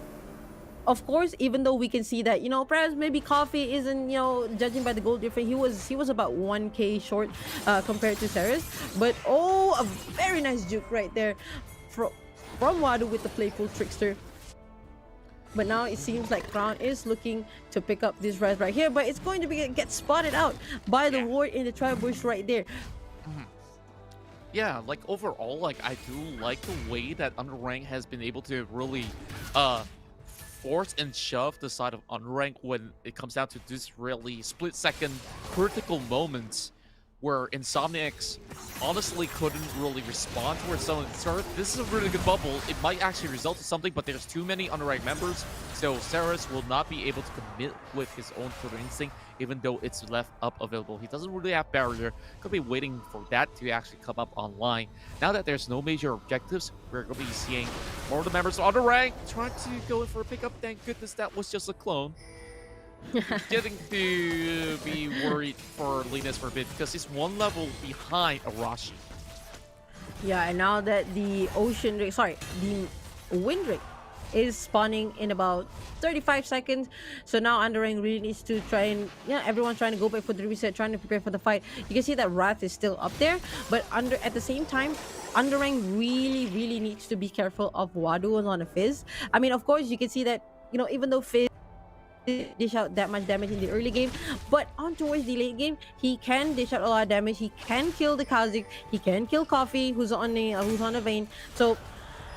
of course, even though we can see that perhaps maybe Coffee isn't judging by the gold difference, he was about 1k short compared to Ceres. But a very nice juke right there from Wadu with the playful trickster. But now it seems like Crown is looking to pick up this res right here, but it's going to get spotted out by the ward in the tri bush right there. Yeah, like overall, like I do like the way that UndeRank has been able to really force and shove the side of UndeRank when it comes down to this really split-second critical moments where INSOMNIAX honestly couldn't really respond towards some of the start. This is a really good bubble. It might actually result in something, but there's too many UndeRank members, so Saras will not be able to commit with his own killer instinct, even though it's left up available. He doesn't really have barrier. Could be waiting for that to actually come up online. Now that there's no major objectives, we're going to be seeing more of the members of UndeRank trying to go in for a pickup. Thank goodness that was just a clone. Getting to be worried for Linus for a bit because he's one level behind Arashi. Yeah, and now that the the wind rig is spawning in about 35 seconds, so now UndeRank really needs to try and everyone's trying to go back for the reset, trying to prepare for the fight. You can see that Wrath is still up there, but at the same time, UndeRank really needs to be careful of Wadu on a Fizz. I mean, of course, you can see that even though Fizz dish out that much damage in the early game, but on towards the late game, he can dish out a lot of damage. He can kill the Kazik, he can kill Coffee, who's on the vein. So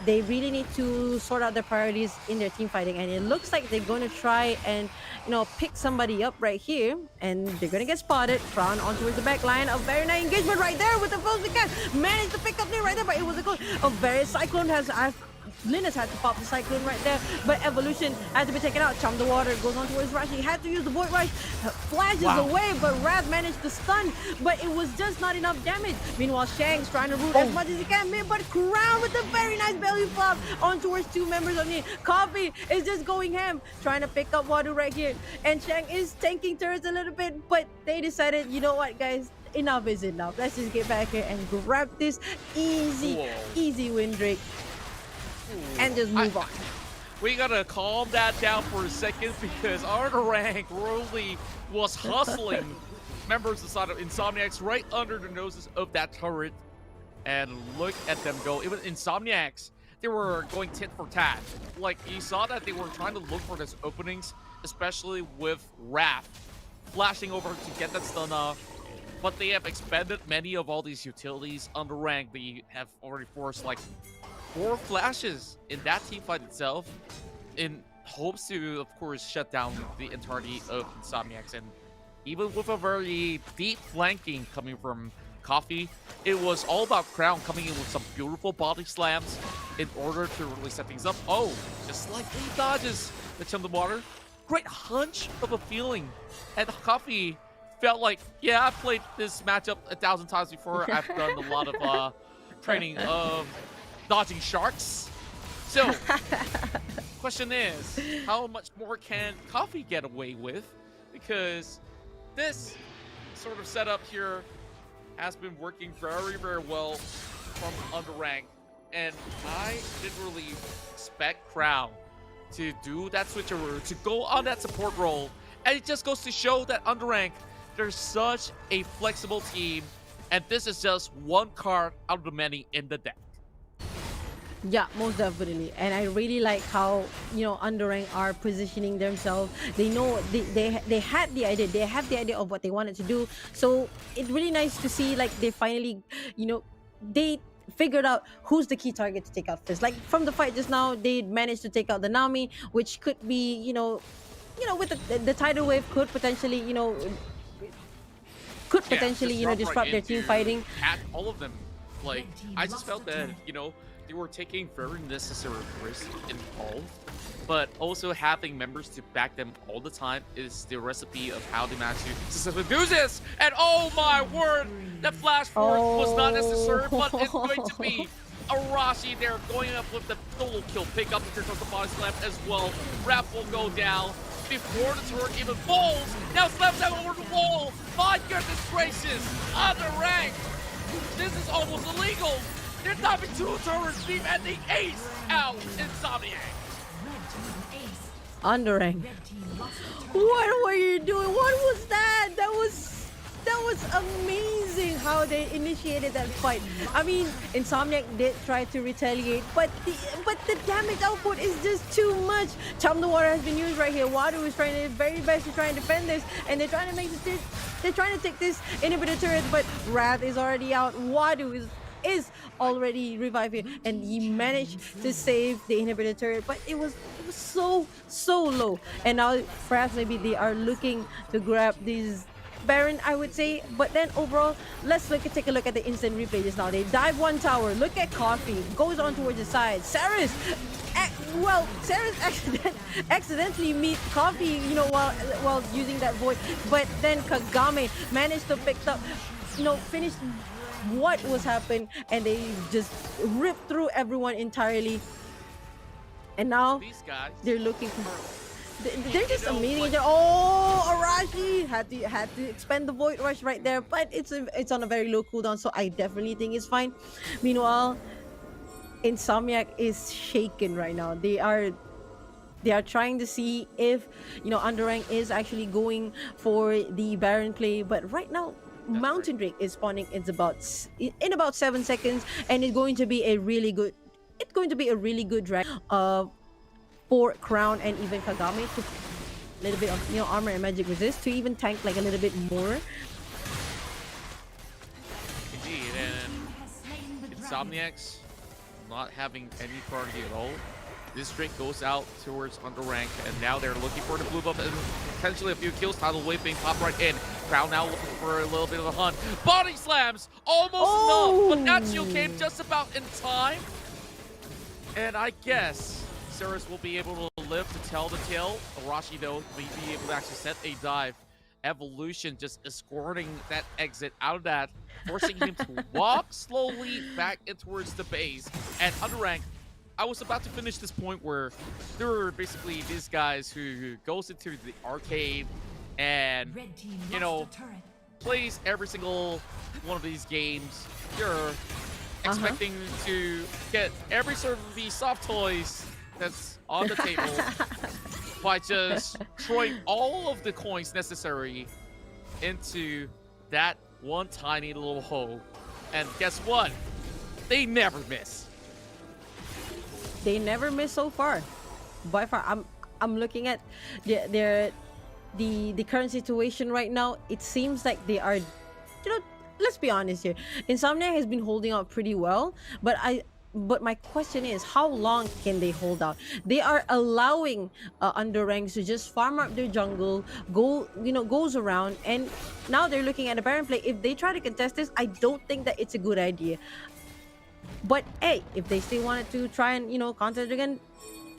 they really need to sort out their priorities in their team fighting, and it looks like they're going to try and pick somebody up right here, and they're going to get spotted. Fran on towards the back line. A very nice engagement right there with the first wicket. Managed to pick up there right there, but it was a close. A very Cyclone Linus had to pop the Cyclone right there, but Evolution had to be taken out. Chum the water goes on towards Rush. He had to use the Void Rush, flashes away, but Wrath managed to stun, but it was just not enough damage. Meanwhile, Shang's trying to root as much as he can, but Crown with a very nice belly flop on towards two members on the Coffee is just going ham, trying to pick up Wadu right here, and Shang is tanking turrets a little bit, but they decided, you know what, guys, enough is enough. Let's just get back here and grab this easy win, Drake. And just move on. We gotta calm that down for a second because UndeRank really was hustling members inside of INSOMNIAX right under the noses of that turret. And look at them go. Even INSOMNIAX, they were going tit for tat. Like, you saw that they were trying to look for those openings, especially with Wrath flashing over to get that stun off. But they have expended many of all these utilities. UndeRank, they have already forced like 4 flashes in that team fight itself in hopes to, of course, shut down the entirety of INSOMNIAX. And even with a very deep flanking coming from Coffee, it was all about Crown coming in with some beautiful body slams in order to really set things up. Oh, just like he dodges the Chum the Water. Great hunch of a feeling. And Coffee felt like, yeah, I've played this matchup 1,000 times before. I've done a lot of training of dodging sharks. So, question is, how much more can Coffee get away with? Because this sort of setup here has been working very well from UndeRank, and I didn't really expect Crown to do that switcheroo, to go on that support role, and it just goes to show that UndeRank, they're such a flexible team, and this is just one card out of the many in the deck. Yeah, most definitely. And I really like how, UndeRank are positioning themselves. They know they had the idea. They have the idea of what they wanted to do. So it's really nice to see, like, they finally, they figured out who's the key target to take out first. Like, from the fight just now, they managed to take out the Nami, which could be, with the tidal wave could potentially, disrupt their team fighting. At all of them. Like, I just felt that, they were taking very necessary risks involved, but also having members to back them all the time is the recipe of how they manage to successfully do this. And oh my word, that flash forward was not necessary, but it's going to be Arashi there going up with the solo kill pickup in terms of the body slam as well. Wrath will go down before the turret even falls. Now slams them over the wall. My goodness gracious, UndeRank. This is almost illegal. They're diving 2 turrets deep and the ace out INSOMNIAX. UndeRank. What were you doing? What was that? That was amazing how they initiated that fight. I mean, INSOMNIAX did try to retaliate, but the damage output is just too much. Chum the Water has been used right here. Wadu is trying their very best to try and defend this, and they're trying to take this inhibitor turret, but Wrath is already out. Wadu is already reviving, and he managed to save the inhibitor turret, but it was so low. And now perhaps maybe they are looking to grab these Baron, I would say. But then overall, let's take a look at the instant replay just now. They dive one tower. Look at Coffee. Goes on towards the side. Saris. Saris accidentally meet Coffee, you know, while using that void. But then Kagame managed to pick up, you know, finish what was happening, and they just ripped through everyone entirely. And now These guys, they're looking for. They're just amazing. Oh, Arashi had to expend the Void Rush right there, but it's on a very low cooldown, so I definitely think it's fine. Meanwhile, INSOMNIAX is shaken right now. They are trying to see if, you know, UndeRank is actually going for the Baron play, but right now Mountain Drake is spawning in about 7 seconds, and it's going to be a really good drag for Crown and even Kagame to a little bit of, you know, armor and magic resist to even tank like a little bit more. Indeed, and INSOMNIAX not having any priority at all. This Drake goes out towards UndeRank, and now they're looking for the blue buff and potentially a few kills. Tidal Wave being popped right in. Crown now looking for a little bit of a hunt. Body slams! Almost enough, but Nacho came just about in time. And I guess Saris will be able to live to tell the tale. Arashi, though, may be able to actually set a dive. Evolution just escorting that exit out of that, forcing him to walk slowly back in towards the base. And UndeRank, I was about to finish this point where there were basically these guys who goes into the arcade and, you know, plays every single one of these games. You're expecting to get every sort of the soft toys that's on the table by just throwing all of the coins necessary into that one tiny little hole. And guess what? They never miss. They never miss so far. By far, I'm looking at the current situation right now. It seems like they are, you know, let's be honest here. INSOMNIAX has been holding out pretty well, but my question is, how long can they hold out? They are allowing UndeRanks to just farm up their jungle, goes around, and now they're looking at a Baron play. If they try to contest this, I don't think that it's a good idea. But hey, if they still wanted to try and, you know, contest again,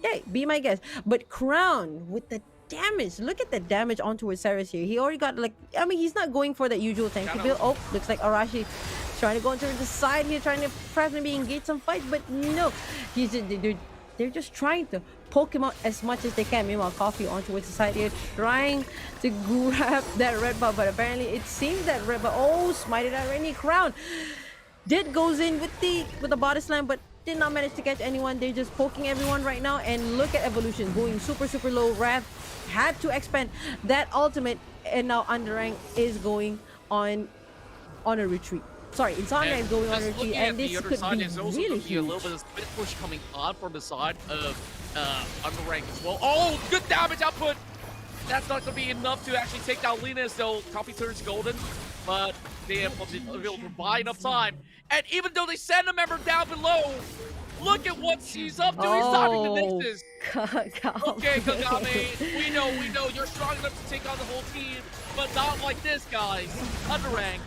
hey, be my guest. But Crown with the damage, look at the damage onto his Saris here. He already got, like, I mean, he's not going for the usual tank build. Oh, looks like Arashi trying to go into the side here, trying to perhaps maybe engage some fights, but no, they're just trying to poke him out as much as they can. Meanwhile, Coffee onto his side here, trying to grab that red buff, but apparently it seems that red buff, oh, smited already. Crown goes in with the body slam, but did not manage to catch anyone. They're just poking everyone right now, and look at Evolution going super low. Wrath had to expend that ultimate, and now UndeRank is going on a retreat. Sorry, INSOMNIAX is going on a retreat, and this could be really huge. A little bit of split push coming on from the side of UndeRank as well. Oh, good damage output. That's not going to be enough to actually take down Linus, though. Coffee turns golden, but they have been able to buy enough time. And even though they send a member down below, look at what she's up to. He's diving the Nexus. Okay, Kagame, we know you're strong enough to take on the whole team, but not like this, guys. UndeRank,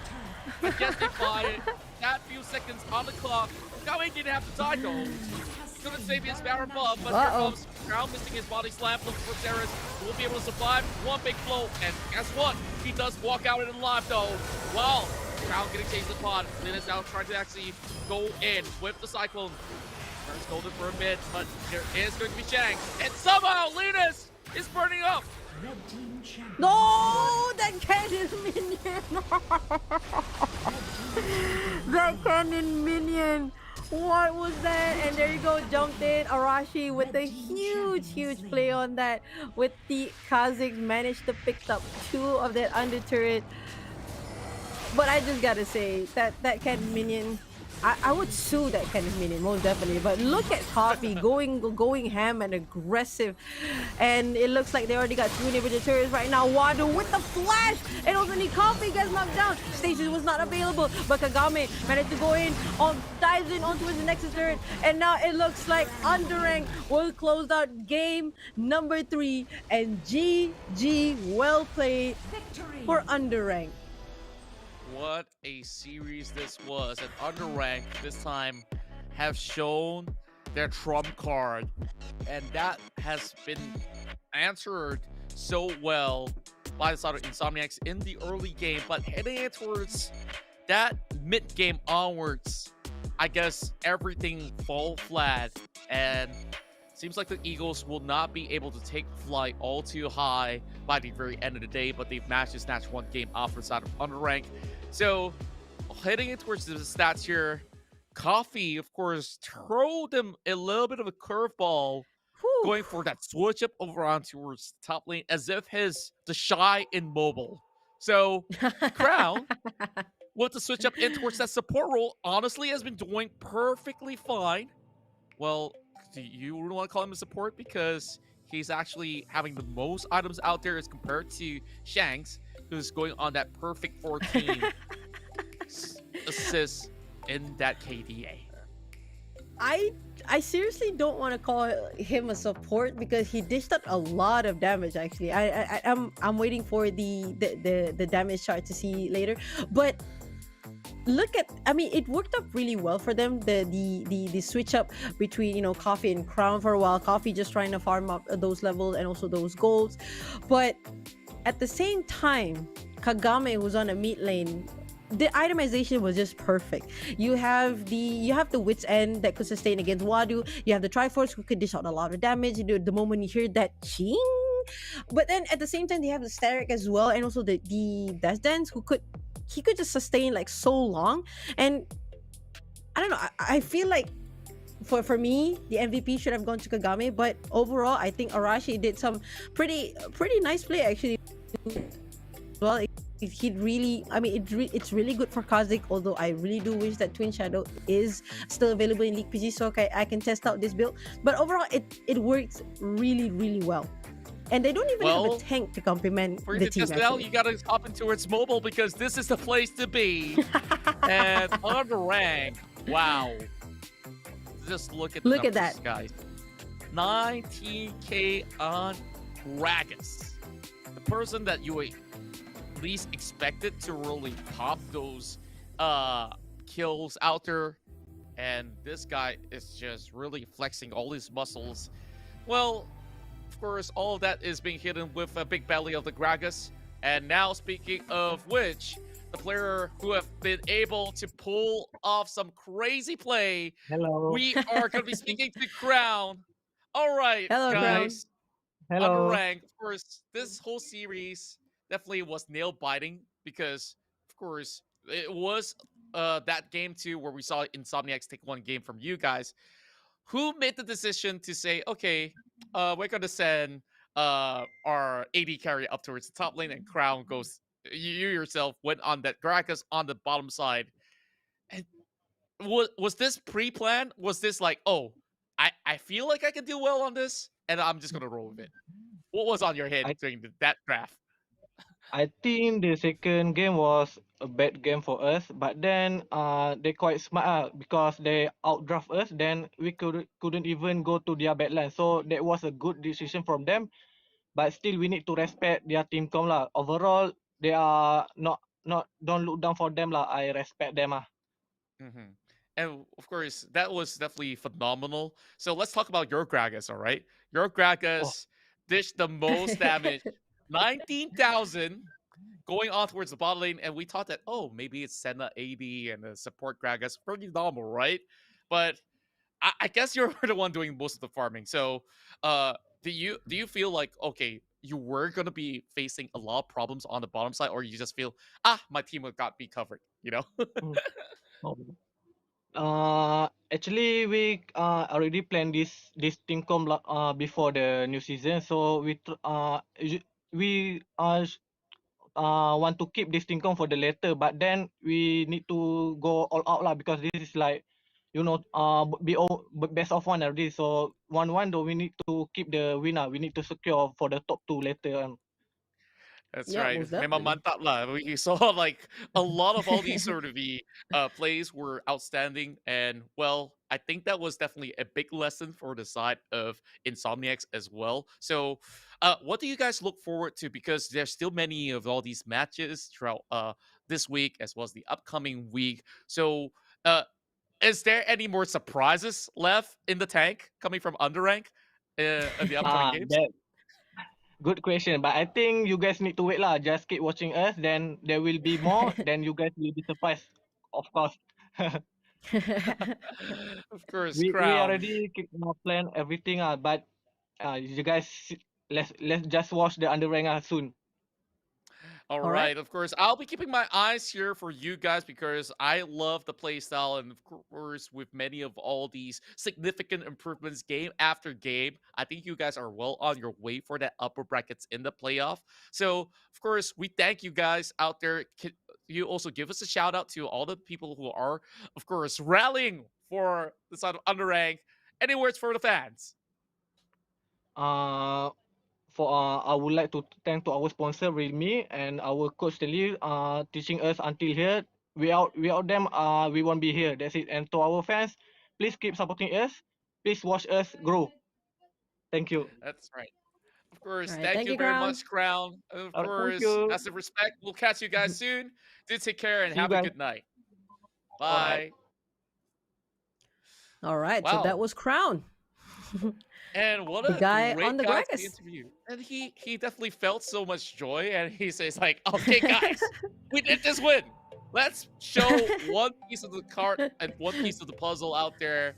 I guess they buy it. That few seconds on the clock. Kagame didn't have to die, though. He couldn't save his Baron buff, but here comes Crown missing his body slam. Looking for Saris, who will be able to survive one big blow. And guess what? He does walk out in live, though. Wow. Crown getting chased upon. Linus now trying to actually go in with the Cyclone. Turns golden for a bit, but there is going to be Shanks. And somehow Linus is burning up. No, that cannon minion. That cannon minion. What was that? And there you go, jumped in. Arashi with a huge play on that. With the Kazakhs managed to pick up 2 of that under turret. But I just gotta say that cannon minion, I would sue that kind of meaning most definitely. But look at Coffee going ham and aggressive, and it looks like they already got two individual turrets right now. Wado with the flash, and also Coffee gets knocked down. Stasis was not available, but Kagame managed to go in, dives in onto his Nexus turret, and now it looks like UndeRank will close out game number 3, and GG, well played Victory. for UndeRank. What a series this was. And UndeRank this time have shown their trump card. And that has been answered so well by the side of INSOMNIAX in the early game. But heading it towards that mid game onwards, I guess everything fall flat. And seems like the Eagles will not be able to take flight all too high by the very end of the day, but they've managed to snatch one game off the side of UndeRank. So, heading in towards the stats here, Coffee, of course, throw them a little bit of a curveball, going for that switch up over on towards the top lane, as if the shy in mobile. So, Crown, with the switch up in towards that support role, honestly has been doing perfectly fine. Well, do you really want to call him a support? Because he's actually having the most items out there as compared to Shanks, who's going on that perfect 14 assists in that KDA. I seriously don't want to call him a support because he dished out a lot of damage. Actually, I'm waiting for the damage chart to see later, but look at, I mean, it worked up really well for them, the switch up between Coffee and Crown for a while. Coffee just trying to farm up those levels and also those golds, but at the same time Kagame, who's on a mid lane, the itemization was just perfect. You have the Wit's End that could sustain against Wadu. You have the Triforce who could dish out a lot of damage the moment you hear that ching. But then at the same time they have the Static as well, and also the Death Dance who could just sustain like so long. And I don't know, I feel like for me the MVP should have gone to Kagame, but overall I think Arashi did some pretty nice play actually. Well, he really, I mean, it's really good for Kazik, although I really do wish that Twin Shadow is still available in League PG so I can test out this build. But overall it works really well. And they don't even have a tank to complement for the you to team. test it out, you gotta hop into its mobile because this is the place to be. And UndeRank, wow. Just look at that, guys. 19k on Gragas. The person that you least expected to really pop those kills out there, and this guy is just really flexing all his muscles. Well, of course, all of that is being hidden with a big belly of the Gragas. And now, speaking of which, the player who have been able to pull off some crazy play, Hello. we are going to be speaking to Crown. All right, Hello, guys. Hello. UndeRank, of course, this whole series definitely was nail biting because, of course, it was that game too where we saw INSOMNIAX take one game from you guys. Who made the decision to say, okay, we're gonna send our AD carry up towards the top lane, and Crown goes. You yourself went on that Gragas on the bottom side. And was this pre-planned? Was this like, oh, I feel like I can do well on this, and I'm just gonna roll with it? What was on your head during that draft? I think the second game was a bad game for us, but then they quite smart because they outdraft us. Then we couldn't even go to their backline, so that was a good decision from them. But still, we need to respect their team com lah. Overall, they are not don't look down for them lah. I respect them ah. Mm-hmm. And of course, that was definitely phenomenal. So let's talk about your Gragas, all right? Your Gragas dished the most damage, 19,000, going on towards the bot lane. And we thought that, oh, maybe it's Senna AD and the support Gragas. Pretty normal, right? But I guess you're the one doing most of the farming. So do you feel like, okay, you were going to be facing a lot of problems on the bottom side, or you just feel, my team got me covered, you know? Actually, we already planned this team com before the new season. So we want to keep this King Kong for the later, but then we need to go all out lah because this is like, you know, best of one already. So 1-1 though we need to keep the winner. We need to secure for the top two later. That's Yeah, right. most Memang definitely. mantap lah. We saw like a lot of all these sort of the plays were outstanding, and well, I think that was definitely a big lesson for the side of Insomniacs as well. So, what do you guys look forward to? Because there's still many of all these matches throughout this week as well as the upcoming week. So, is there any more surprises left in the tank coming from Underrank in the upcoming games? That good question, but I think you guys need to wait lah. Just keep watching us, then there will be more. Then you guys will be surprised, of course. Of course, We Crown. already keep plan everything but you guys let's just watch the underrank soon. All All right. right, of course. I'll be keeping my eyes here for you guys because I love the playstyle, and of course, with many of all these significant improvements game after game, I think you guys are well on your way for that upper brackets in the playoff. So, of course, we thank you guys out there. You also give us a shout out to all the people who are, of course, rallying for the side of Underrank. Any words for the fans? For I would like to thank to our sponsor Realme and our coach Lee teaching us until here. Without them we won't be here. That's it. And to our fans, please keep supporting us. Please watch us grow. Thank you. That's right. Of All course, right. thank Thank you you, very Crown. much, Crown. And of Thank course, you. as a respect, we'll catch you guys soon. Do take care and See you have a guys. good night. All right. Bye. All right. So that Wow. was Crown, And what the a guy on great the guy to Gragas. interview. And he definitely felt so much joy. And he says, like, okay, guys, we did this win. Let's show one piece of the card and one piece of the puzzle out there.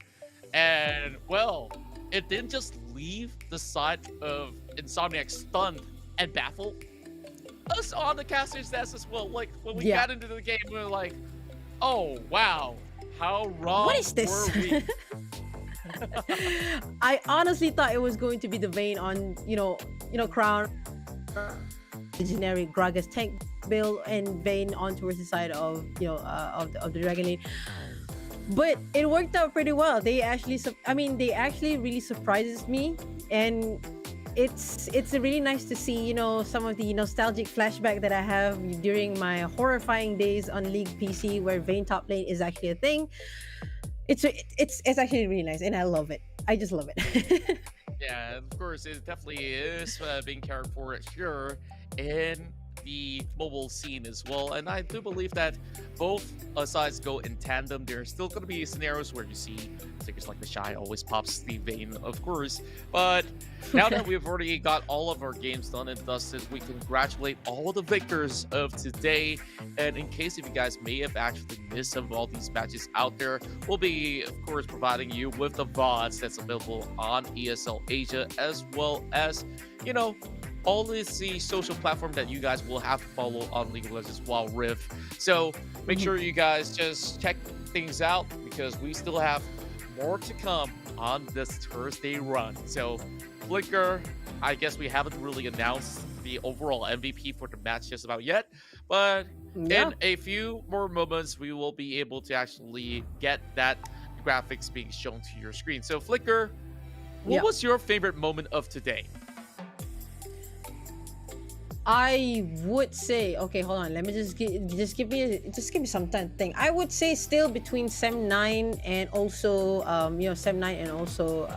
And well, it didn't just leave the side of Insomniac stunned and baffled. Us on the caster's desk as well. Like when we Yeah. got into the game, we were like, oh wow, how wrong What is this? were we? I honestly thought it was going to be the Vayne on, Crown, the generic Gragas tank build, and Vayne on towards the side of, of the Dragon Lane. But it worked out pretty well. They actually, they actually really surprises me, and it's really nice to see, some of the nostalgic flashback that I have during my horrifying days on League PC, where Vayne top lane is actually a thing. It's actually really nice, and I love it. I just love it. Yeah, of course, it definitely is being cared for, sure, in the mobile scene as well. And I do believe that both sides go in tandem. There's still going to be scenarios where you see figures like the Shy always pops the Vayne, of course. But now that we've already got all of our games done and dusted, we congratulate all the victors of today. And in case if you guys may have actually missed some of all these matches out there, we'll be, of course, providing you with the VODs that's available on ESL Asia, as well as, all is the social platform that you guys will have to follow on League of Legends Wild Rift. So make sure you guys just check things out because we still have more to come on this Thursday run. So Flicker, I guess we haven't really announced the overall MVP for the match just about yet, but Yeah. in a few more moments, we will be able to actually get that graphics being shown to your screen. So Flicker, what Yeah. was your favorite moment of today? I would say, okay, hold on. Let me just give me some time to think. I would say still between Sem 9 and also Sem 9 and also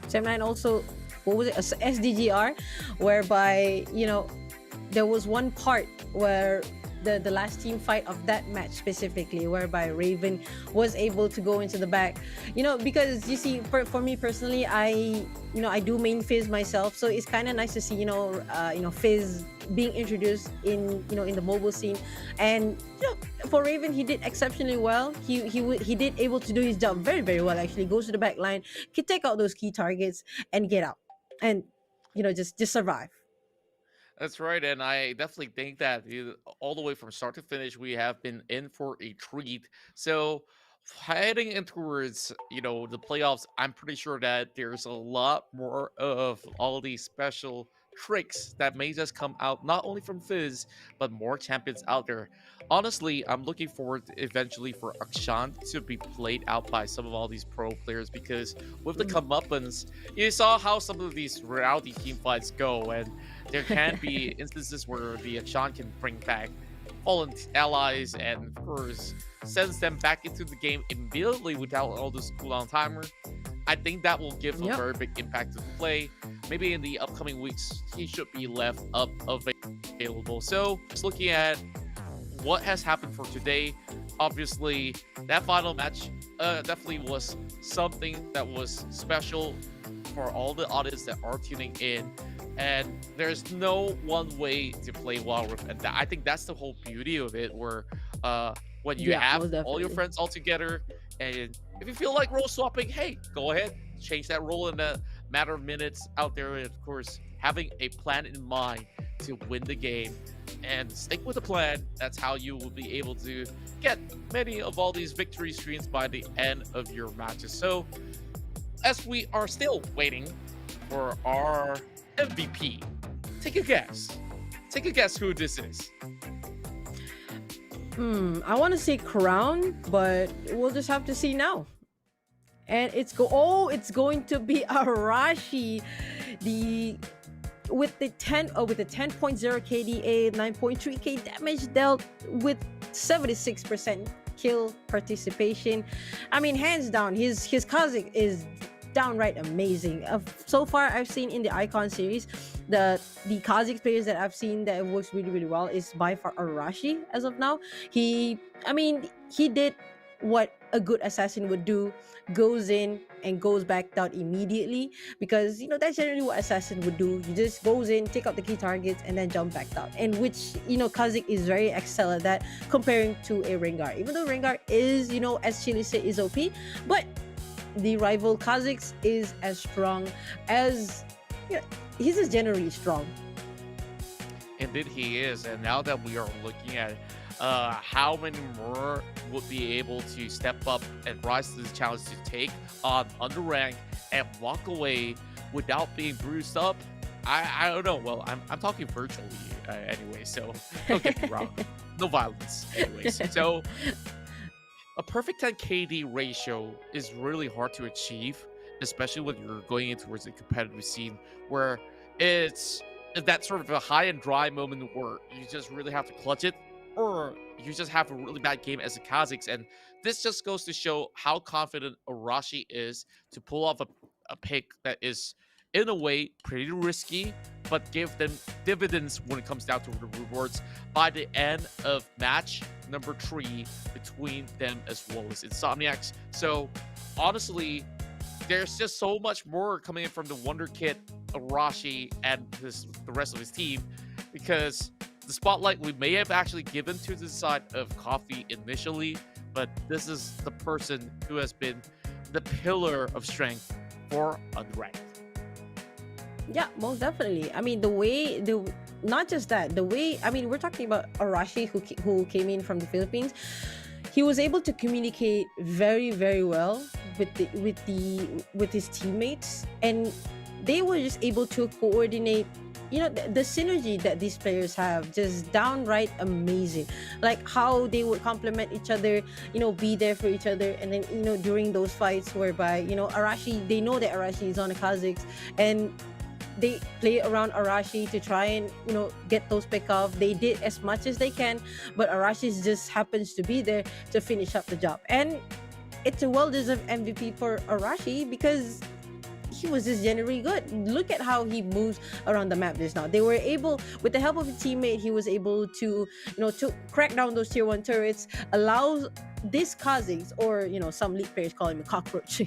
Sem 9 also, what was it? SDGR, whereby there was one part where the last team fight of that match specifically, whereby Raven was able to go into the back, because you see, for me personally, I do main Fizz myself, so it's kind of nice to see Fizz being introduced in in the mobile scene. And for Raven, he did exceptionally well. He did able to do his job very, very well. Actually, goes to the back line, can take out those key targets and get out, and just survive. That's right, and I definitely think that all the way from start to finish, we have been in for a treat. So, heading in towards the playoffs, I'm pretty sure that there's a lot more of all these special tricks that may just come out not only from Fizz, but more champions out there. Honestly, I'm looking forward eventually for Akshan to be played out by some of all these pro players because with the comeuppance, you saw how some of these rowdy team fights go, and there can be instances where the Akshan can bring back fallen allies and of course sends them back into the game immediately without all this cooldown timer. I think that will give a very big impact to the play. Maybe in the upcoming weeks, he should be left up available. So just looking at what has happened for today, obviously that final match definitely was something that was special for all the audience that are tuning in. And there's no one way to play Wild Rift, and I think that's the whole beauty of it. Where when you have all your friends all together, and if you feel like role swapping, hey, go ahead, change that role in a matter of minutes out there. And of course, having a plan in mind to win the game and stick with the plan. That's how you will be able to get many of all these victory streams by the end of your matches. So, as we are still waiting for our MVP, take a guess. Take a guess who this is. I want to say Crown, but we'll just have to see now. And it's going to be Arashi, with the 10.0 KDA, 9.3k damage dealt with 76% kill participation. I mean, hands down, his Kazik is downright amazing. So far I've seen in the Icon series, the Kazik players that I've seen that works really, really well is by far Arashi as of now. He did what a good assassin would do, goes in and goes back down immediately, because that's generally what assassin would do. You just goes in, take out the key targets, and then jump back down, and which Kazik is very excel at that comparing to a Rengar. Even though Rengar is as Chili said is OP, but the rival Kha'Zix is as strong as he's just generally strong. Indeed he is, and now that we are looking at how many more would be able to step up and rise to the challenge to take on UndeRank and walk away without being bruised up, I don't know. Well, I'm talking virtually anyway, so don't get me wrong. No violence anyways. So a perfect 10 KD ratio is really hard to achieve, especially when you're going in towards a competitive scene where it's that sort of a high and dry moment where you just really have to clutch it, or you just have a really bad game as a Kha'Zix. And this just goes to show how confident Arashi is to pull off a pick that is, in a way, pretty risky, but give them dividends when it comes down to the rewards by the end of match number 3 between them as well as INSOMNIAX. So, honestly, there's just so much more coming in from the Wonder Kid, Arashi, and the rest of his team, because the spotlight we may have actually given to the side of Coffee initially, but this is the person who has been the pillar of strength for UndeRank. Yeah, most definitely. I mean, not just that, we're talking about Arashi who came in from the Philippines. He was able to communicate very, very well with his teammates, and they were just able to coordinate. The synergy that these players have, just downright amazing. Like how they would complement each other, be there for each other, and then during those fights whereby Arashi, they know that Arashi is on a Kha'Zix, and they play around Arashi to try and get those pick off. They did as much as they can, but Arashi just happens to be there to finish up the job, and it's a well-deserved MVP for Arashi because he was just generally good. Look at how he moves around the map just now. They were able, with the help of a teammate, he was able to to crack down those tier 1 turrets, allows this Kha'Zix, or some league players call him a cockroach,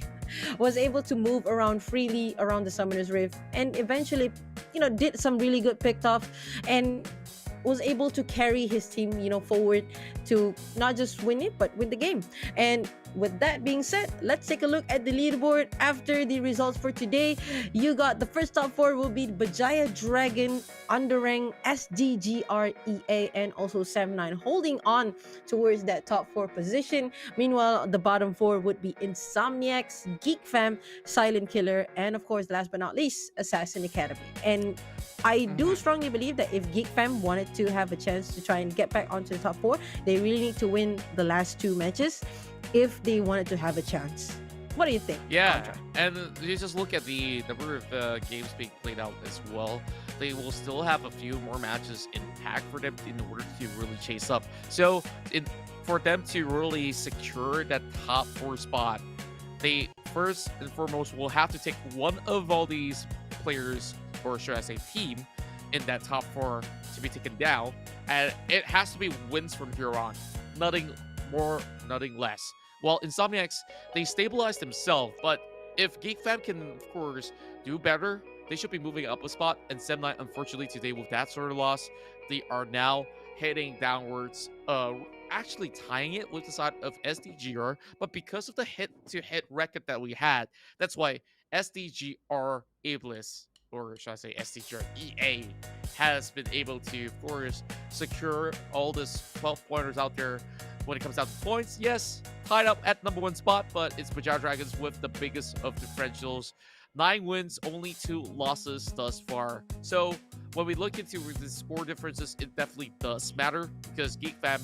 was able to move around freely around the Summoner's Rift, and eventually did some really good picked off, and was able to carry his team forward to not just win it but win the game. And with that being said, let's take a look at the leaderboard after the results for today. You got the first top four will be Berjaya Dragon, UndeRank, SDGR EA, and also Sam9 holding on towards that top four position. Meanwhile, the bottom four would be INSOMNIAX, Geek Fam, Silent Killer, and of course, last but not least, Assassin Academy. And I do strongly believe that if Geek Fam wanted to have a chance to try and get back onto the top four, they really need to win the last two matches if they wanted to have a chance. What do you think? Yeah, Contra? and you just look at the number of games being played out as well. They will still have a few more matches in pack for them in order to really chase up. So, for them to really secure that top four spot, they first and foremost will have to take one of all these players, or should I say team, in that top four to be taken down, and it has to be wins from here on. Nothing more, nothing less. Well, INSOMNIAX, they stabilized themselves, but if Geek Fam can, of course, do better, they should be moving up a spot. And Sam9, unfortunately, today with that sort of loss, they are now heading downwards, actually tying it with the side of SDGR. But because of the hit-to-hit record that we had, that's why SDGR Ableist, or should I say SDGR EA, has been able to, of course, secure all this 12 pointers out there. When it comes down to points, yes, tied up at number one spot, but it's Berjaya Dragons with the biggest of differentials. 9 wins, only 2 losses thus far. So when we look into the score differences, it definitely does matter because Geek Fam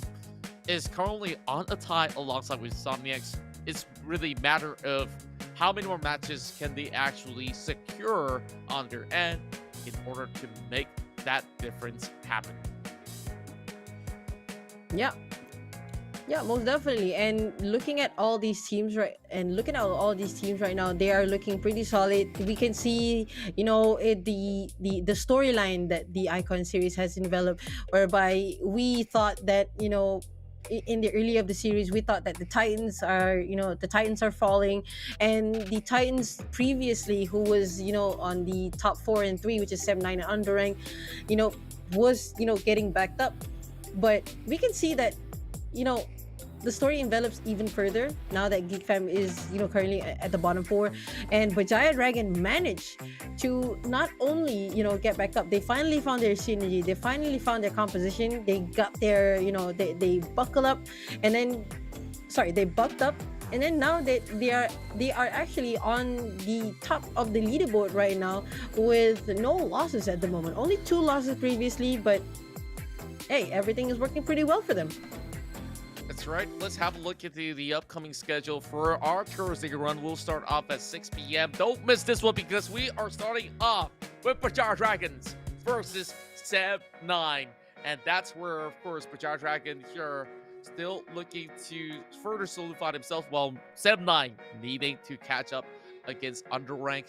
is currently on a tie alongside with INSOMNIAX. It's really a matter of how many more matches can they actually secure on their end in order to make that difference happen. Yeah. Yeah, most definitely. And looking at all these teams right now, they are looking pretty solid. We can see, the storyline that the Icon series has developed, whereby we thought that, in the early of the series, we thought that the Titans are falling, and the Titans previously, who was, on the top 4 and 3, which is Sam9 and UndeRank, was, getting backed up. But we can see that, the story envelops even further now that Geek Fam is, currently at the bottom 4, and Berjaya Dragon managed to not only, get back up. They finally found their synergy. They finally found their composition. They got their, they buckle up, and then, they bucked up, and then now they are actually on the top of the leaderboard right now with no losses at the moment. Only 2 losses previously, but hey, everything is working pretty well for them. That's right. Let's have a look at the upcoming schedule for our Thursday run. We'll start off at 6 p.m. Don't miss this one because we are starting off with Berjaya Dragons versus Sam9. And that's where, of course, Berjaya Dragon here still looking to further solidify themselves, while Sam9 needing to catch up against UndeRank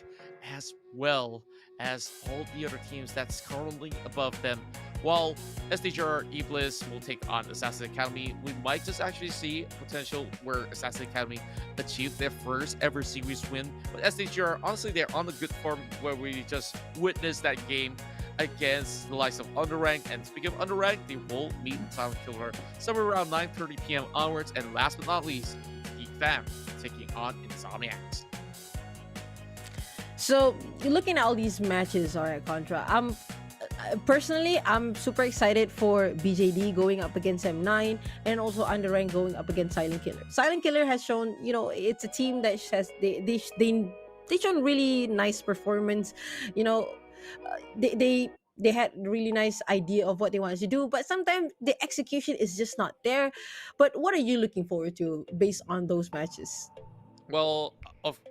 as well as all the other teams that's currently above them. While SDGR Ableist will take on Assassin Academy, we might just actually see potential where Assassin Academy achieve their first ever series win. But SDGR, honestly, they're on a good form where we just witnessed that game against the likes of UndeRank. And speaking of UndeRank, they will meet Silent Killer somewhere around 9:30 p.m. onwards. And last but not least, Geek Fam taking on INSOMNIAX. So looking at all these matches, all right, Contra, personally, I'm super excited for BJD going up against M9 and also UndeRank going up against Silent Killer. Silent Killer has shown, it's a team that has they shown really nice performance. They had really nice idea of what they wanted to do, but sometimes the execution is just not there. But what are you looking forward to based on those matches? Well,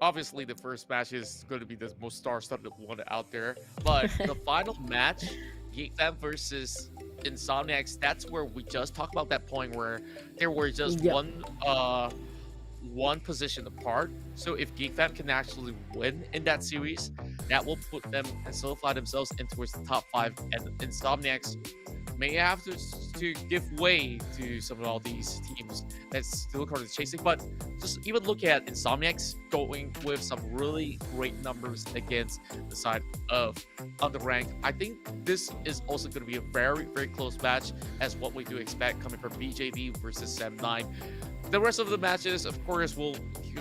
obviously the first match is going to be the most star-studded one out there, but the final match, Geek Fam versus INSOMNIAX, that's where we just talked about that point where there were just one position apart. So if Geek Fam can actually win in that series, that will put them and solidify themselves in towards the top 5, and INSOMNIAX may have to give way to some of all these teams that's still currently chasing. But just even look at INSOMNIAX going with some really great numbers against the side of UndeRank. I think this is also going to be a very, very close match as what we do expect coming from BJB versus Sem9. The rest of the matches, of course, will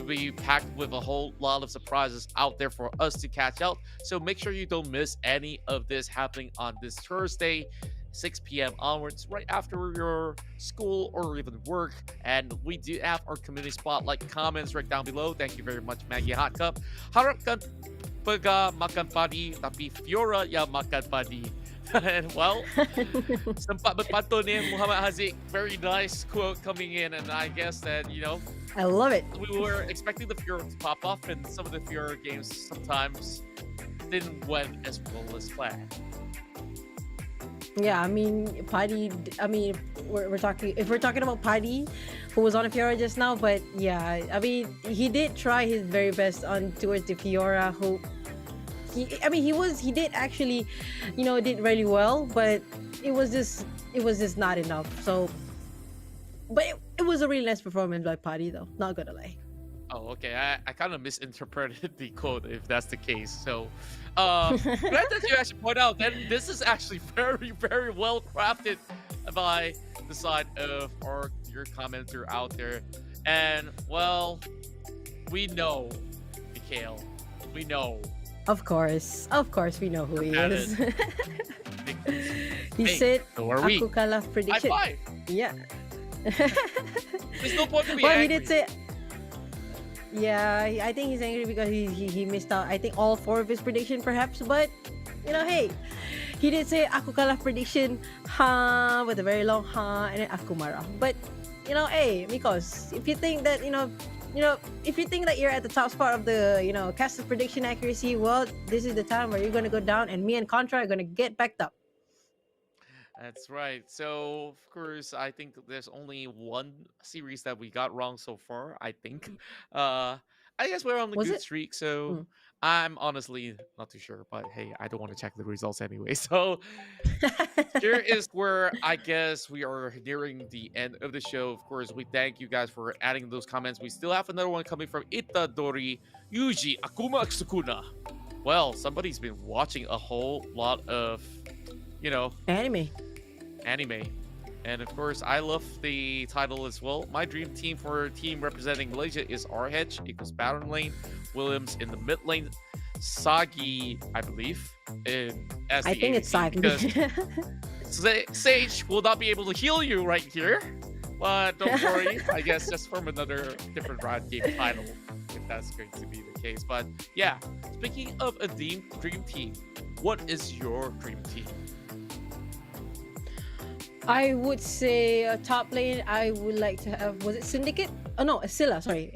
be packed with a whole lot of surprises out there for us to catch out. So make sure you don't miss any of this happening on this Thursday, 6 p.m. onwards, right after your school or even work. And we do have our community spotlight comments right down below. Thank you very much, Maggie Hot Cup. Harap kan pagka makan padi, tapi Fiora yang makan padi. And well, sempat berpantun ni Muhammad Haziq. Very nice quote coming in, and I guess that, you know, I love it. we were expecting the Fiora to pop off, and some of the Fiora games sometimes didn't went as well as planned. Yeah, I mean, Paddy. I mean, we're talking if we're talking about Paddy, who was on a Fiora just now. But yeah, I mean, he did try his very best on towards the Fiora. Who, he did actually, you know, did really well. But it was just not enough. So, but it was a really nice performance by Paddy, though. Not gonna lie. Oh, okay. I kind of misinterpreted the quote if that's the case. So, glad that you actually point out that this is actually very, very well crafted by the side of your commenter out there. And, well, we know, Mikhail. We know. Of course, we know who he At is. He Hey, said, so are we. "Aku kalah prediction." High five. Yeah. There's no point to be Well, angry. he did say. Yeah, I think he's angry because he missed out. I think all 4 of his prediction, perhaps. But you know, hey, he did say "aku kalah prediction," with a very long and then aku marah. But you know, hey, Mikos, if you think that if you think that you're at the top spot of the caster's prediction accuracy, well, this is the time where you're gonna go down, and me and Contra are gonna get backed up. That's right. So, of course, I think there's only one series that we got wrong so far, I think. I guess we're on the Was good it? streak, so I'm honestly not too sure, but hey, I don't want to check the results anyway. So, here is where I guess we are nearing the end of the show. Of course, we thank you guys for adding those comments. We still have another one coming from Itadori Yuji Akuma Sukuna. Well, somebody's been watching a whole lot of, Anime. And of course, I love the title as well. My dream team for team representing Malaysia is RH equals Battering Lane, Williams in the mid lane, Sagi, I believe, in as the I think it's ADC, Sagi. because Sage will not be able to heal you right here. But don't worry, I guess just from another different round game title, if that's going to be the case. But yeah, speaking of a dream team, what is your dream team? I would say top lane. I would like to have. Was it Syndicate? Oh no, Asilla. Sorry.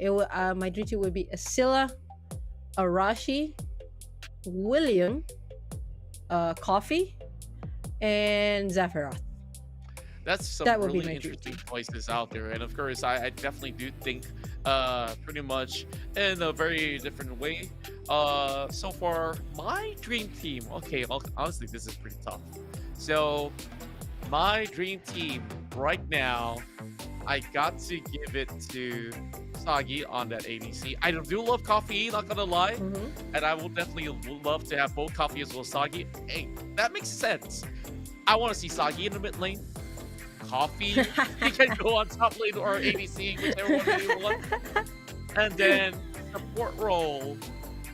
My dream team would be Asilla, Arashi, William, Coffee, and Zaphiroth. That's some That would be really my dream interesting choices out there. And of course, I definitely do think pretty much in a very different way. So far, my dream team, okay, honestly, this is pretty tough. So, my dream team right now, I got to give it to Sagi on that ADC. I do love Coffee, not gonna lie. And I will definitely love to have both Coffee as well as Sagi. Hey, that makes sense. I want to see Sagi in the mid lane. Coffee, he can go on top lane or ADC, whichever one you want. And then support role.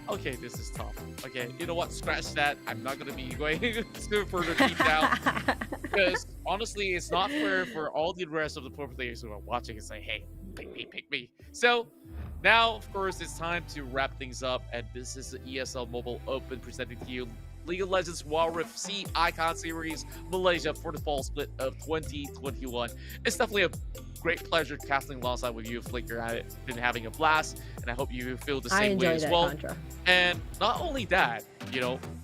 Okay, this is tough. Okay, you know what? Scratch that. I'm not gonna be going to further deep down because honestly, it's not fair for all the rest of the pro players who are watching and say, "Hey, pick me." So now, of course, it's time to wrap things up, and this is the ESL Mobile Open presenting to you League of Legends Wild Rift C Icon Series Malaysia for the fall split of 2021. It's definitely a great pleasure casting alongside with you, Flicker. I've been having a blast, and I hope you feel the same way as well. Contra. And not only that,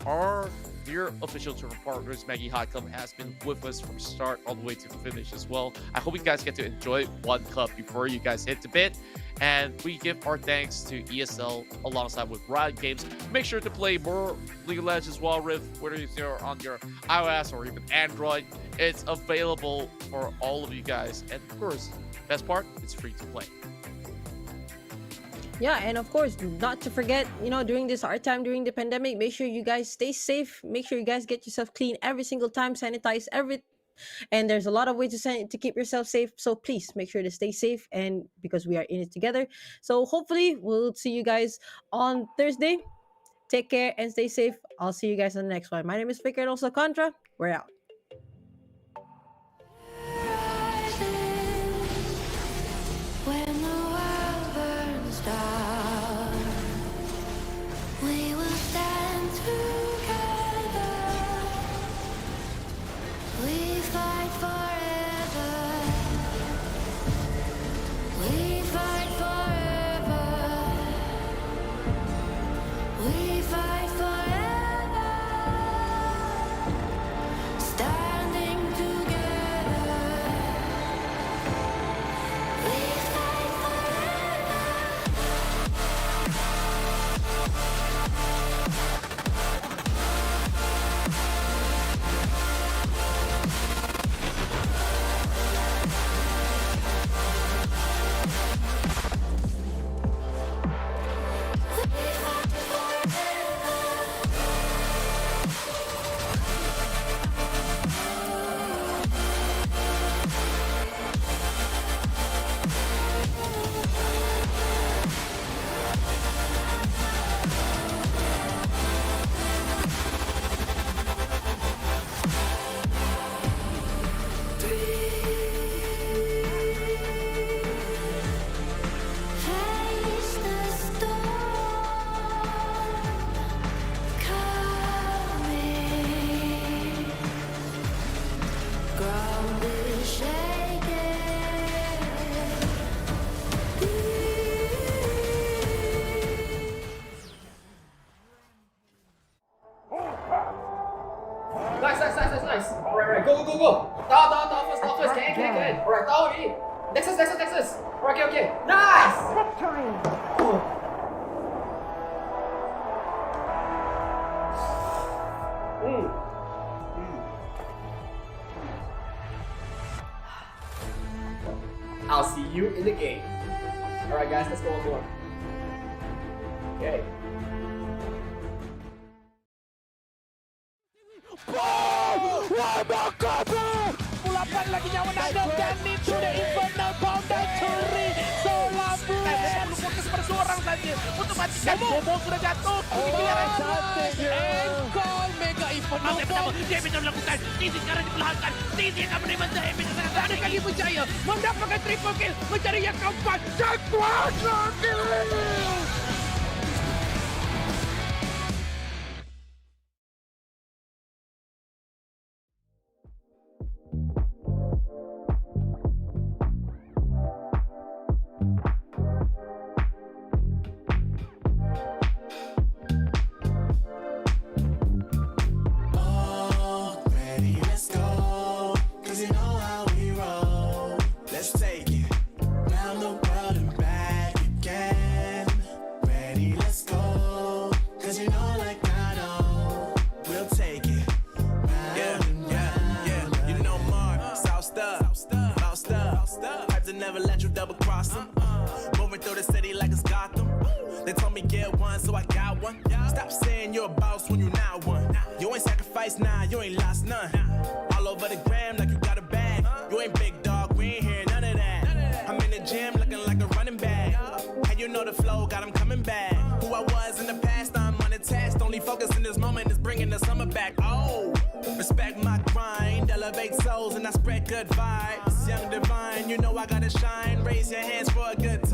our dear official tournament partners, Maggie Highcomb, has been with us from start all the way to finish as well. I hope you guys get to enjoy one cup before you guys hit the bit. And we give our thanks to ESL alongside with Riot Games. Make sure to play more League of Legends Wild Rift, whether you're on your iOS or even Android. It's available for all of you guys. And of course, best part, it's free to play. Yeah, and of course, not to forget, during this hard time, during the pandemic, make sure you guys stay safe. Make sure you guys get yourself clean every single time, sanitize everything. And there's a lot of ways to keep yourself safe. So please make sure to stay safe, and because we are in it together. So hopefully we'll see you guys on Thursday. Take care and stay safe. I'll see you guys on the next one. My name is Vicar and also Contra. We're out. When the world burns down, we will stand together. We fight forever. We fight forever. We fight forever. Standing together. We fight forever. Face the storm coming. Ground is shaking. Nice. Alright, go. Down first. Get in. Alright, down already. Nexus. Alright, okay. Nice! I'll see you in the game. Alright guys, let's go on board. Okay. Pulapan lagi nyawa Nadam dan into the infernal boundary. Solar Blade. Lu fokus pada seorang saja untuk matikan. Bobo sudah jatuh. Engkol mega infernal boundary. Dia bisa melakukan. Tizi sekarang diperlahankan. Tizi akan menerima damage. Ada kali Berjaya mendapatkan triple kill. Mencari yang keempat. Dan kuasa kill. Ready, let's go. 'Cause you know how we roll. Let's take it round the world and back again. Ready, let's go. 'Cause you know, like I know, we'll take it round and round. You know Mark, South Stuff. Pipes that never let you double cross them. Moving through the city like it's Gotham. They told me get one, so I got one. Stop saying you're a boss when you not one. You ain't sacrificed, nah, you ain't lost none. All over the gram like you got a bag. You ain't big dog, we ain't hear none of that. I'm in the gym looking like a running back. How you know the flow, got him coming back. Who I was in the past, I'm unattached. Only focus in this moment is bringing the summer back. Oh, respect my grind, elevate souls and I spread good vibes. Young divine, you know I gotta shine. Raise your hands for a good